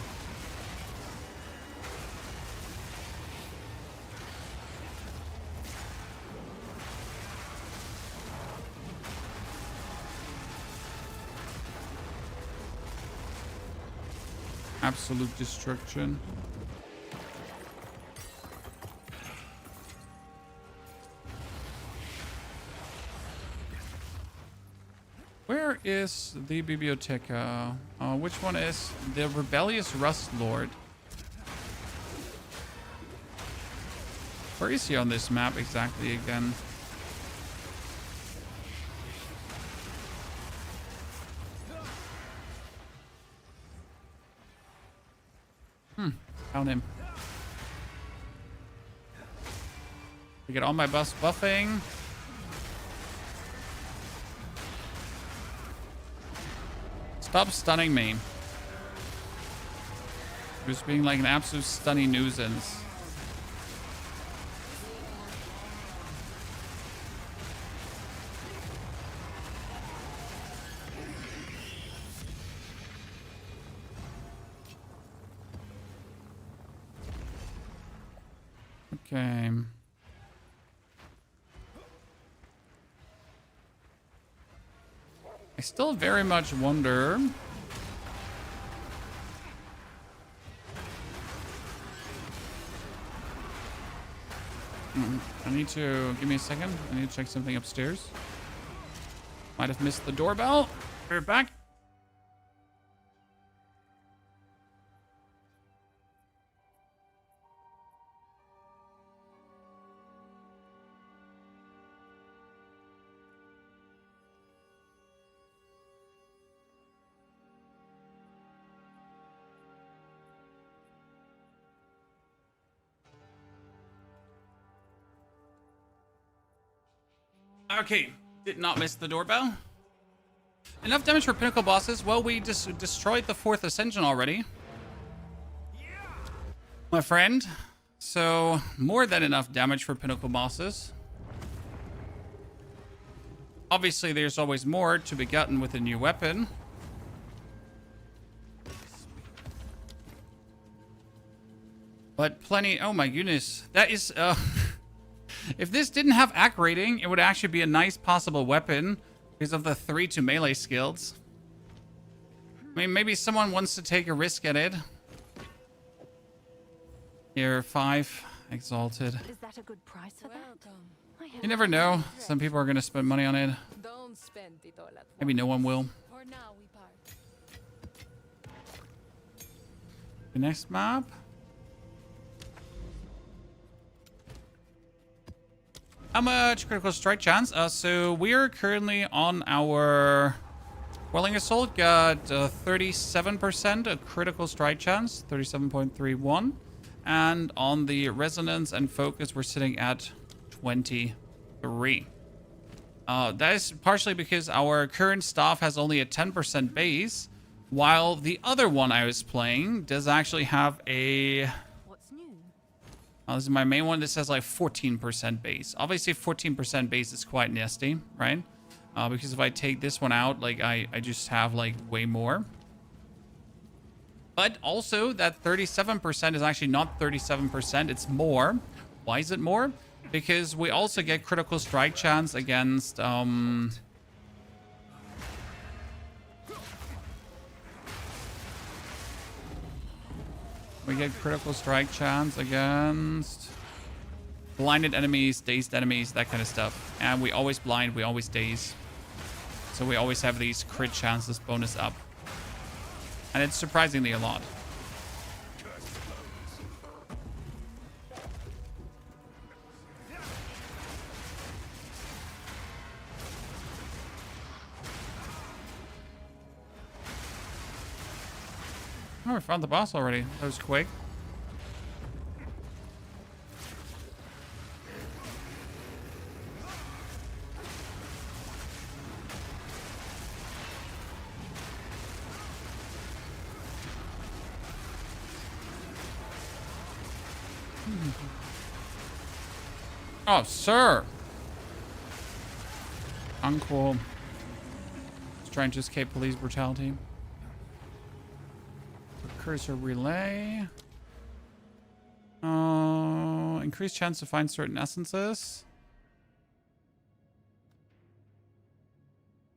A: Absolute destruction. Where is the Biblioteca? Which one is the Rebellious Rust Lord? Where is he on this map exactly again? Found him. I get all my buffs buffing. Stop stunning me. Just being like an absolute stunning nuisance. Okay. I still very much wonder. I need to give me a second. I need to check something upstairs. Might have missed the doorbell. We're back. Okay, did not miss the doorbell. Enough damage for pinnacle bosses. Well, we just destroyed the 4th ascension already, my friend. So more than enough damage for pinnacle bosses. Obviously, there's always more to be gotten with a new weapon. But plenty. Oh my goodness, that is. If this didn't have AC rating, it would actually be a nice possible weapon because of the 3 to melee skills. I mean, maybe someone wants to take a risk at it. Here, 5 exalted.
F: Is that a good price for that?
I: Welcome.
A: You never know. Some people are going to spend money on it.
I: Don't spend it all at
A: Maybe no one will.
I: For now, we part.
A: The next map. How much critical strike chance? So we're currently on our Whirling Assault, got 37% of critical strike chance, 37.31. And on the Resonance and Focus, we're sitting at 23. That is partially because our current staff has only a 10% base, while the other one I was playing does actually have a...
F: What's new?
A: This is my main one. This has like 14% base. Obviously, 14% base is quite nasty, right? Because if I take this one out, like I just have like way more. But also that 37% is actually not 37%. It's more. Why is it more? Because we also get critical strike chance against... We get critical strike chance against blinded enemies, dazed enemies, that kind of stuff. And we always blind, we always daze. So we always have these crit chances bonus up. And it's surprisingly a lot. Oh, we found the boss already. That was quick. Oh, sir. Uncool. Just trying to escape police brutality. Cursor relay. Increased chance to find certain essences.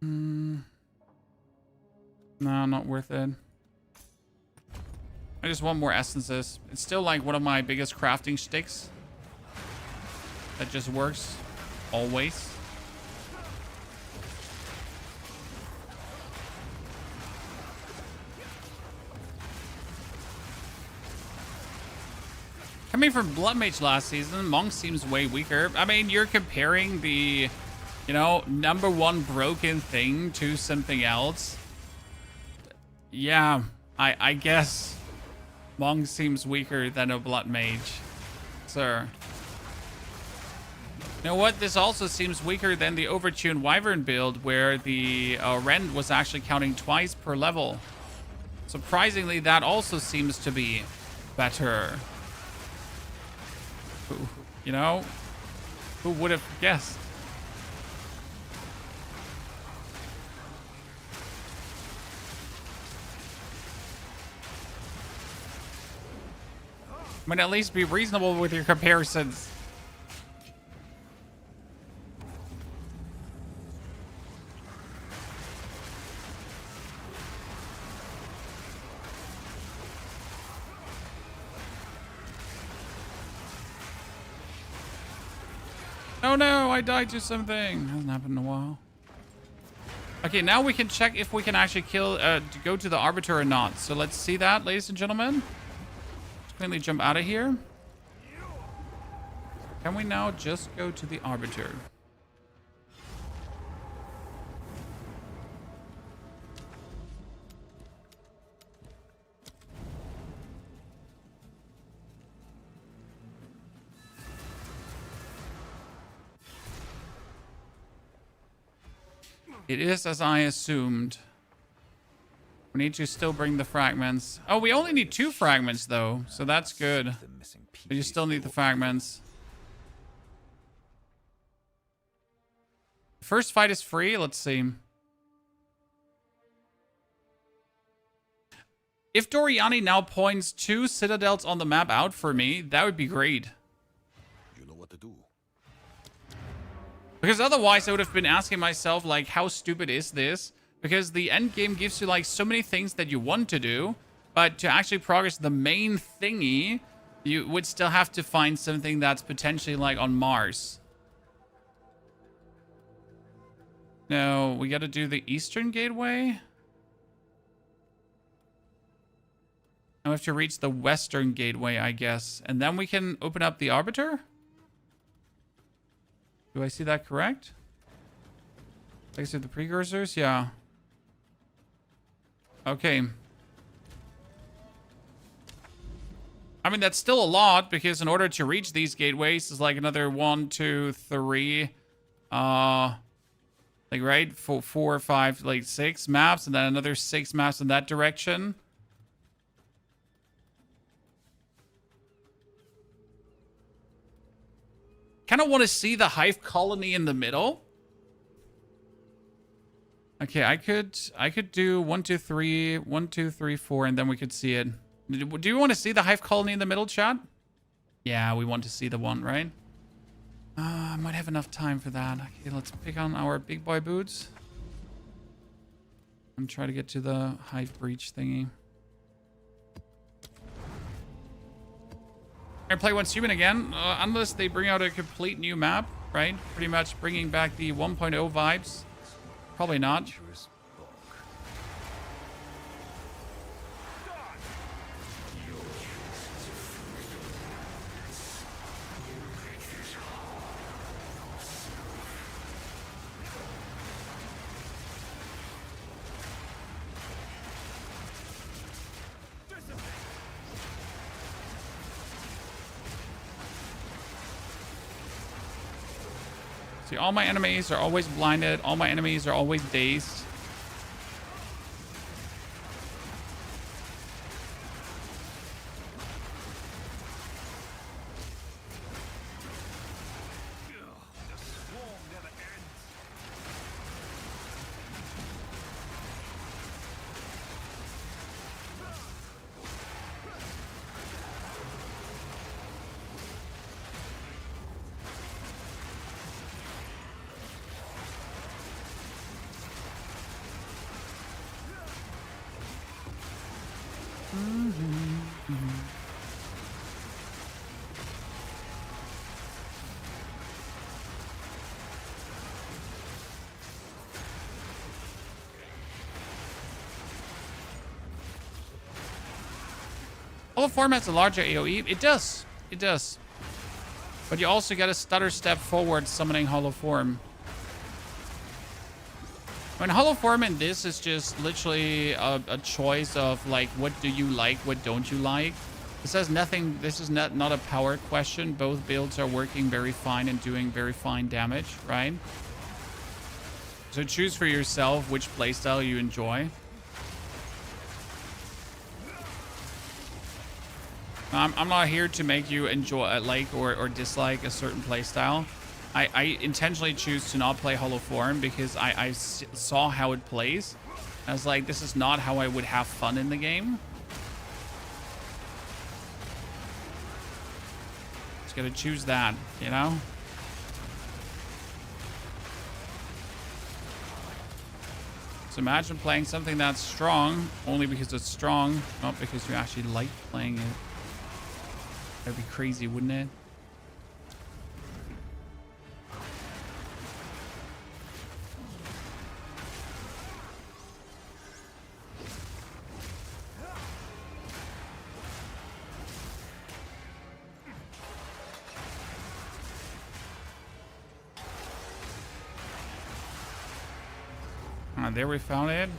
A: No, not worth it. I just want more essences. It's still like one of my biggest crafting sticks. That just works. Always. Coming from Blood Mage last season, Monk seems way weaker. I mean, you're comparing the, you know, #1 broken thing to something else. Yeah, I guess Monk seems weaker than a Blood Mage, sir. You know what? This also seems weaker than the overtuned Wyvern build, where the Rend was actually counting twice per level. Surprisingly, that also seems to be better. You know, who would have guessed? I mean, at least be reasonable with your comparisons. Oh no, I died to something. Hasn't happened in a while. Okay, now we can check if we can actually kill, go to the Arbiter or not. So let's see that, ladies and gentlemen. Let's quickly jump out of here. Can we now just go to the Arbiter? It is as I assumed. We need to still bring the fragments. Oh, we only need 2 fragments though, so that's good. But you still need the fragments. First fight is free. Let's see. If Doriani now points 2 citadels on the map out for me, that would be great.
B: You know what to do.
A: Because otherwise I would have been asking myself, like, how stupid is this? Because the end game gives you, like, so many things that you want to do, but to actually progress the main thingy, you would still have to find something that's potentially, like, on Mars. No, we gotta do the Eastern Gateway. Now we have to reach the Western Gateway, I guess. And then we can open up the Arbiter? Do I see that correct? I see the precursors? Yeah. Okay. I mean, that's still a lot, because in order to reach these gateways, is like another 1, 2, 3, like, right? 4, 5, like 6 maps, and then another 6 maps in that direction. Kind of want to see the hive colony in the middle. Okay, I could do 1, 2, 3, 1, 2, 3, 4, and then we could see it. Do you want to see the hive colony in the middle, chat? Yeah, we want to see the one, right? I might have enough time for that. Okay, let's pick on our big boy boots and try to get to the hive breach thingy. I play once human again, unless they bring out a complete new map, right? Pretty much bringing back the 1.0 vibes. Probably not. See, all my enemies are always blinded. All my enemies are always dazed. Hollow Form has a larger AoE. It does. It does. But you also get a stutter step forward summoning Hollow Form. When Hollow Form in this is just literally a choice of like, what do you like, what don't you like? This has nothing, this is not a power question. Both builds are working very fine and doing very fine damage, right? So choose for yourself which playstyle you enjoy. I'm not here to make you enjoy, like, or dislike a certain playstyle. I intentionally choose to not play Hollow Form because I saw how it plays. I was like, this is not how I would have fun in the game. Just gotta choose that, you know? So imagine playing something that's strong only because it's strong, not because you actually like playing it. That'd be crazy, wouldn't it? There we found it.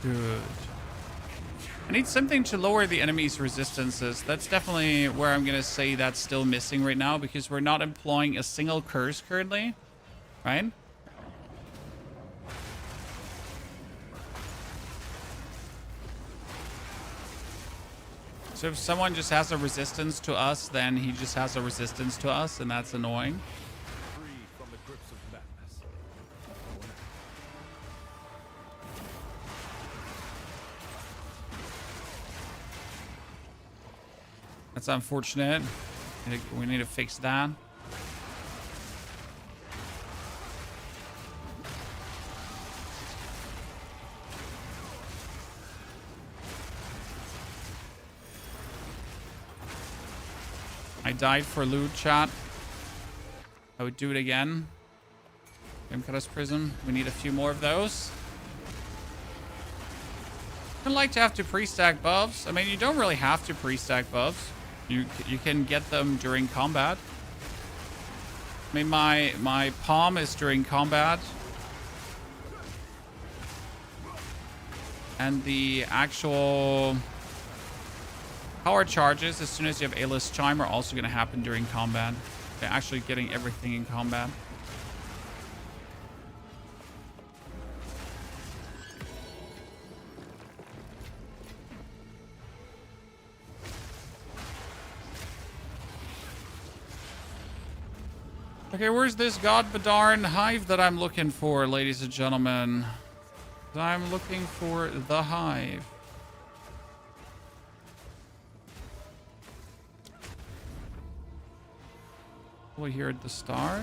A: Good. I need something to lower the enemy's resistances. That's definitely where I'm going to say that's still missing right now because we're not employing a single curse currently, right? So if someone just has a resistance to us, then he just has a resistance to us, and that's annoying.
E: Free from the grips of madness.
A: That's unfortunate. We need to fix that. I died for loot, chat. I would do it again. Cutter's Prism. We need a few more of those. I like to have to pre-stack buffs. I mean, you don't really have to pre-stack buffs. You can get them during combat. I mean, my palm is during combat. And the actual power charges, as soon as you have A-list Chime, are also going to happen during combat. They're actually getting everything in combat. Okay, where's this goddarn hive that I'm looking for, ladies and gentlemen? I'm looking for the hive. Over here at the start.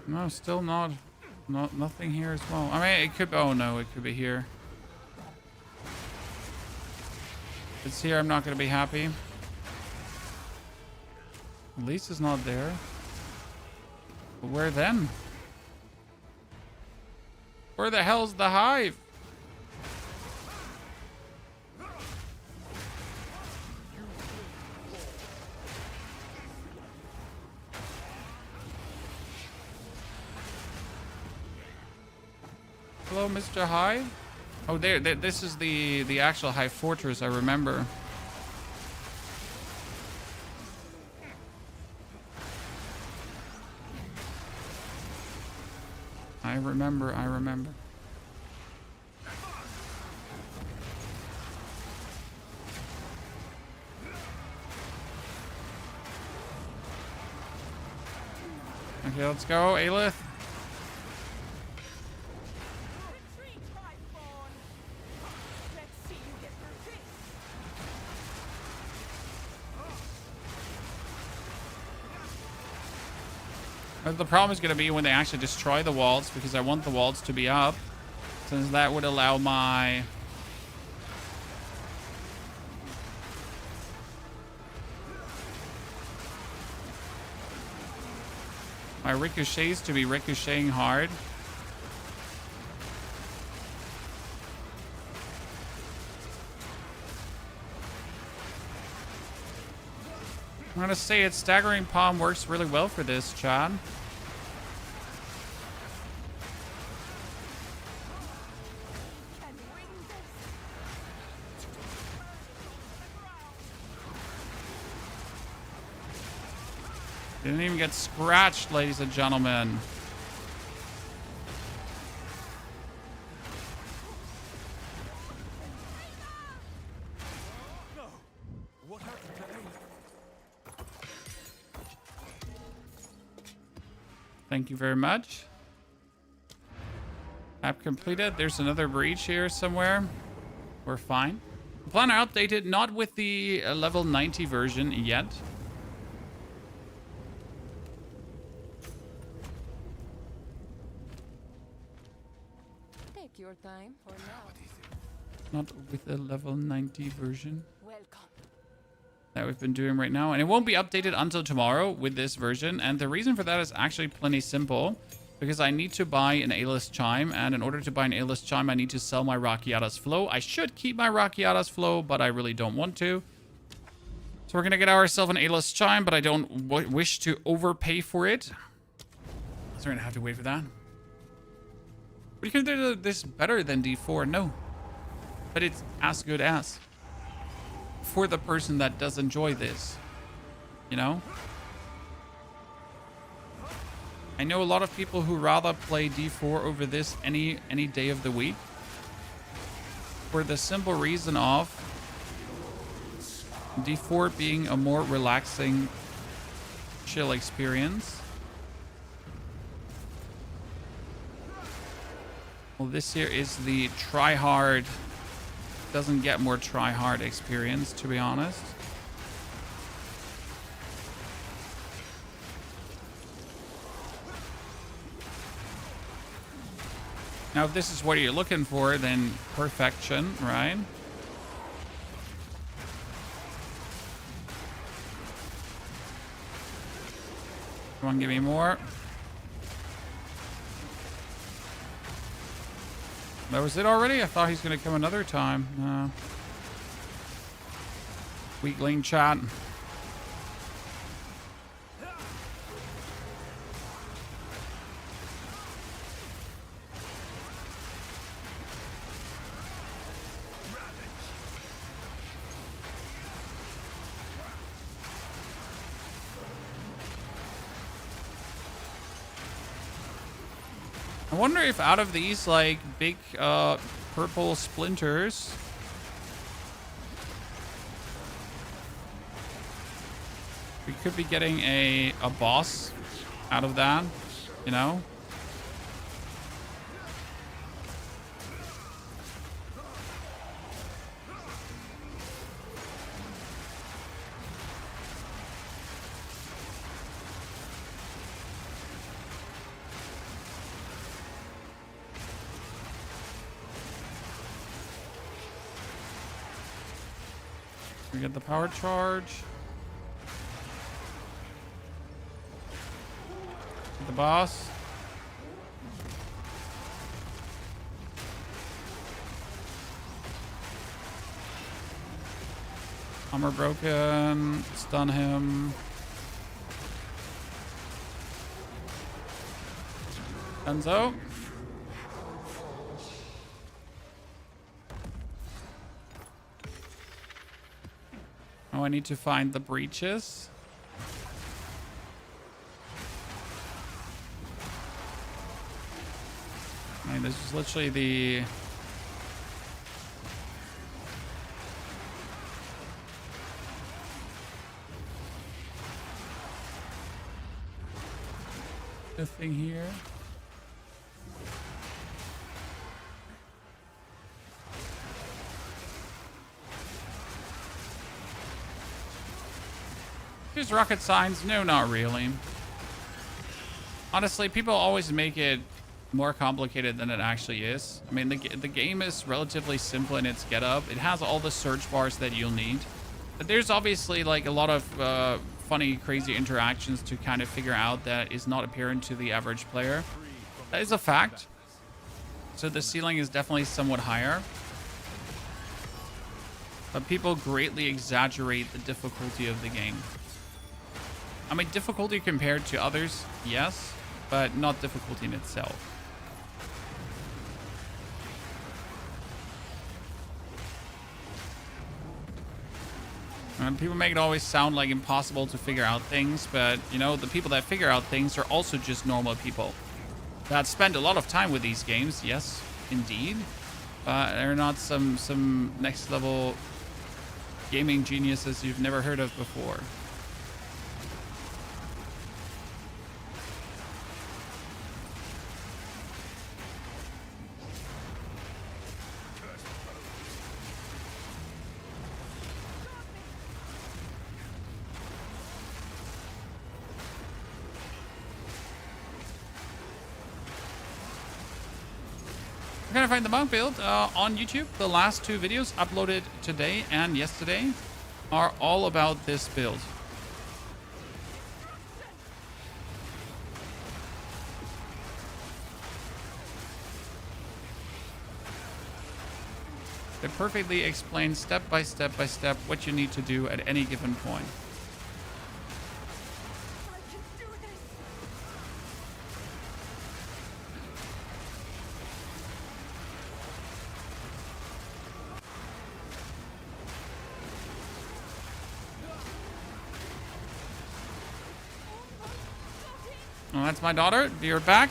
A: No, still nothing here as well. I mean, it could. Oh no, it could be here. If it's here, I'm not gonna be happy. At least it's not there. But where then? Where the hell's the hive? Hello, Mr. Hive? Oh, there. This is the actual Hive Fortress, I remember. I remember. Okay, let's go, Aelith.
I: Retreat, my pawn. Let's see you get through this.
A: The problem is going to be when they actually destroy the walls, because I want the walls to be up, since that would allow my ricochets to be ricocheting hard. I'm gonna say its staggering palm works really well for this, Chad. Didn't even get scratched, ladies and gentlemen.
E: What happened to Ayla?
A: Thank you very much. Map completed. There's another breach here somewhere. We're fine. Planner updated, not with the level 90 version yet.
I: Take your time for now.
A: Not with the level 90 version
I: Welcome.
A: that we've been doing right now. And it won't be updated until tomorrow with this version. And the reason for that is actually plenty simple. Because I need to buy an A-list chime. And in order to buy an A-list chime, I need to sell my Rakiata's Flow. I should keep my Rakiata's Flow, but I really don't want to. So we're going to get ourselves an A-list chime, but I don't wish to overpay for it. So we're going to have to wait for that. But you can do this better than D4. No. But it's as good as. For the person that does enjoy this. You know? I know a lot of people who rather play D4 over this any day of the week. For the simple reason of D4 being a more relaxing, chill experience. Well, this here is the try-hard, doesn't get more try-hard experience, to be honest. Now, if this is what you're looking for, then perfection, right? Come on, give me more. That was it already? I thought he's going to come another time. No. Weakling chat. I wonder if out of these, like, big purple splinters, we could be getting a boss out of that, you know? We get the power charge. Get the boss. Armor broken. Stun him. Enzo. Oh, I need to find the breaches. this is literally the... the thing here. Here's rocket signs. No, not really. Honestly, people always make it more complicated than it actually is. I mean, the game is relatively simple in its getup. It has all the search bars that you'll need. But there's obviously like a lot of funny, crazy interactions to kind of figure out that is not apparent to the average player. That is a fact. So the ceiling is definitely somewhat higher. But people greatly exaggerate the difficulty of the game. I mean, difficulty compared to others, yes, but not difficulty in itself. And people make it always sound like impossible to figure out things, but, you know, the people that figure out things are also just normal people that spend a lot of time with these games, yes, indeed. They're not some next level gaming geniuses you've never heard of before. We're gonna find the monk build on YouTube. The last 2 videos uploaded today and yesterday are all about this build. They perfectly explain step by step what you need to do at any given point. Oh, that's my daughter. Be right back.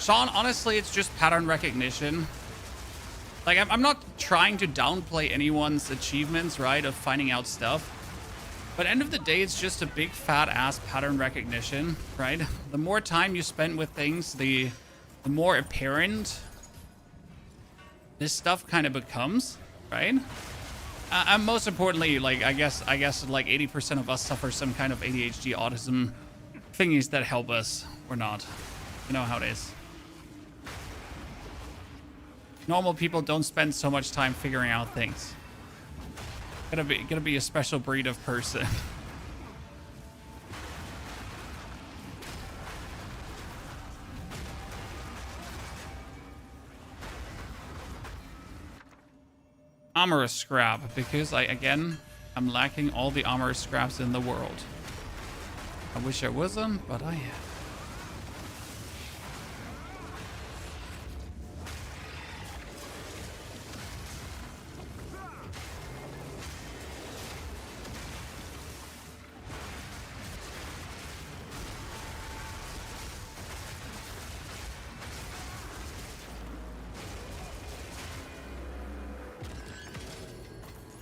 A: Sean, honestly, it's just pattern recognition. Like, I'm not trying to downplay anyone's achievements, right, of finding out stuff. But end of the day, it's just a big fat ass pattern recognition, right? The more time you spend with things, the more apparent this stuff kind of becomes, right? And most importantly, like, I guess like 80% of us suffer some kind of ADHD autism thingies that help us or not. You know how it is. Normal people don't spend so much time figuring out things. Gotta be a special breed of person. Armor scrap, because I'm lacking all the armor scraps in the world. I wish I wasn't, but I am.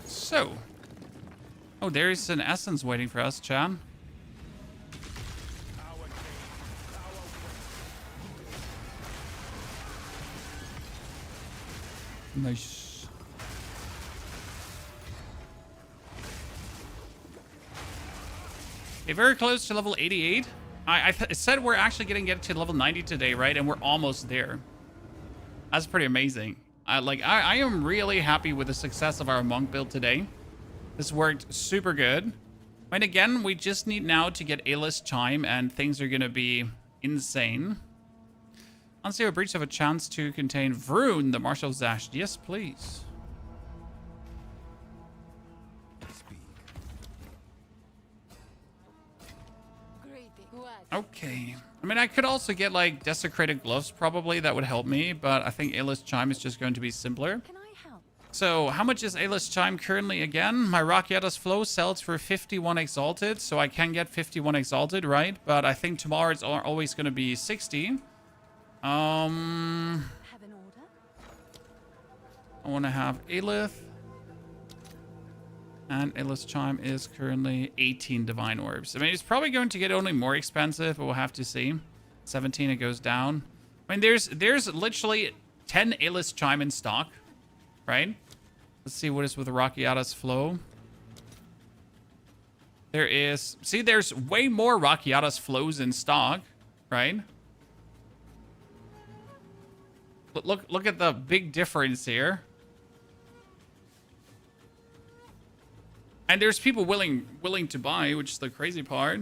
A: So, oh, there's an essence waiting for us, Chan. Nice. Okay, very close to level 88. I said we're actually going to get to level 90 today, right? And we're almost there. That's pretty amazing. I am really happy with the success of our monk build today. This worked super good. And again, we just need now to get A-list chime and things are going to be insane. Unstable breach have a chance to contain Vroon, the Marshal Zash. Yes, please. Okay. I mean, I could also get, like, Desecrated Gloves, probably. That would help me. But I think A-list chime is just going to be simpler.
F: Can I help?
A: So, how much is A-list chime currently again? My Rakiata's Flow sells for 51 Exalted. So, I can get 51 Exalted, right? But I think tomorrow it's always going to be 60.
F: Have an order?
A: I want to have Aelith. And A-list chime is currently 18 Divine Orbs. I mean, it's probably going to get only more expensive, but we'll have to see. 17, it goes down. I mean, there's literally 10 A-list chime in stock, right? Let's see what is with Rakiata's Flow. There is... See, there's way more Rakiata's Flows in stock, right? Look at the big difference here. And there's people willing to buy, which is the crazy part.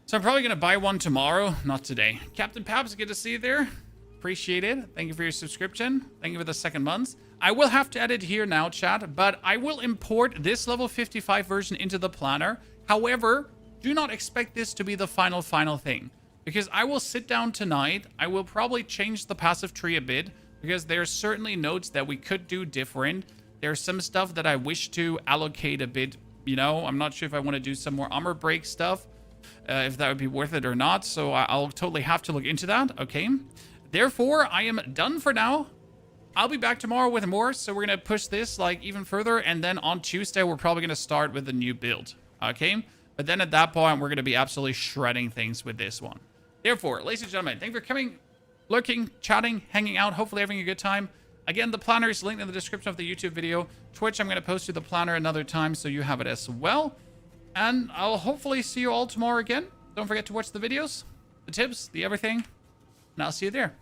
A: So I'm probably going to buy one tomorrow, not today. Captain Paps, good to see you there. Appreciate it. Thank you for your subscription. Thank you for the second month. I will have to edit here now, chat, but I will import this level 55 version into the planner. However, do not expect this to be the final thing. Because I will sit down tonight. I will probably change the passive tree a bit. Because there's certainly notes that we could do different. There's some stuff that I wish to allocate a bit, you know. I'm not sure if I want to do some more armor break stuff, if that would be worth it or not. So I'll totally have to look into that, okay? Therefore, I am done for now. I'll be back tomorrow with more, so we're going to push this, like, even further. And then on Tuesday, we're probably going to start with a new build, okay? But then at that point, we're going to be absolutely shredding things with this one. Therefore, ladies and gentlemen, thank you for coming, lurking, chatting, hanging out, hopefully having a good time. Again, the planner is linked in the description of the YouTube video. Twitch, I'm going to post you the planner another time so you have it as well. And I'll hopefully see you all tomorrow again. Don't forget to watch the videos, the tips, the everything. And I'll see you there.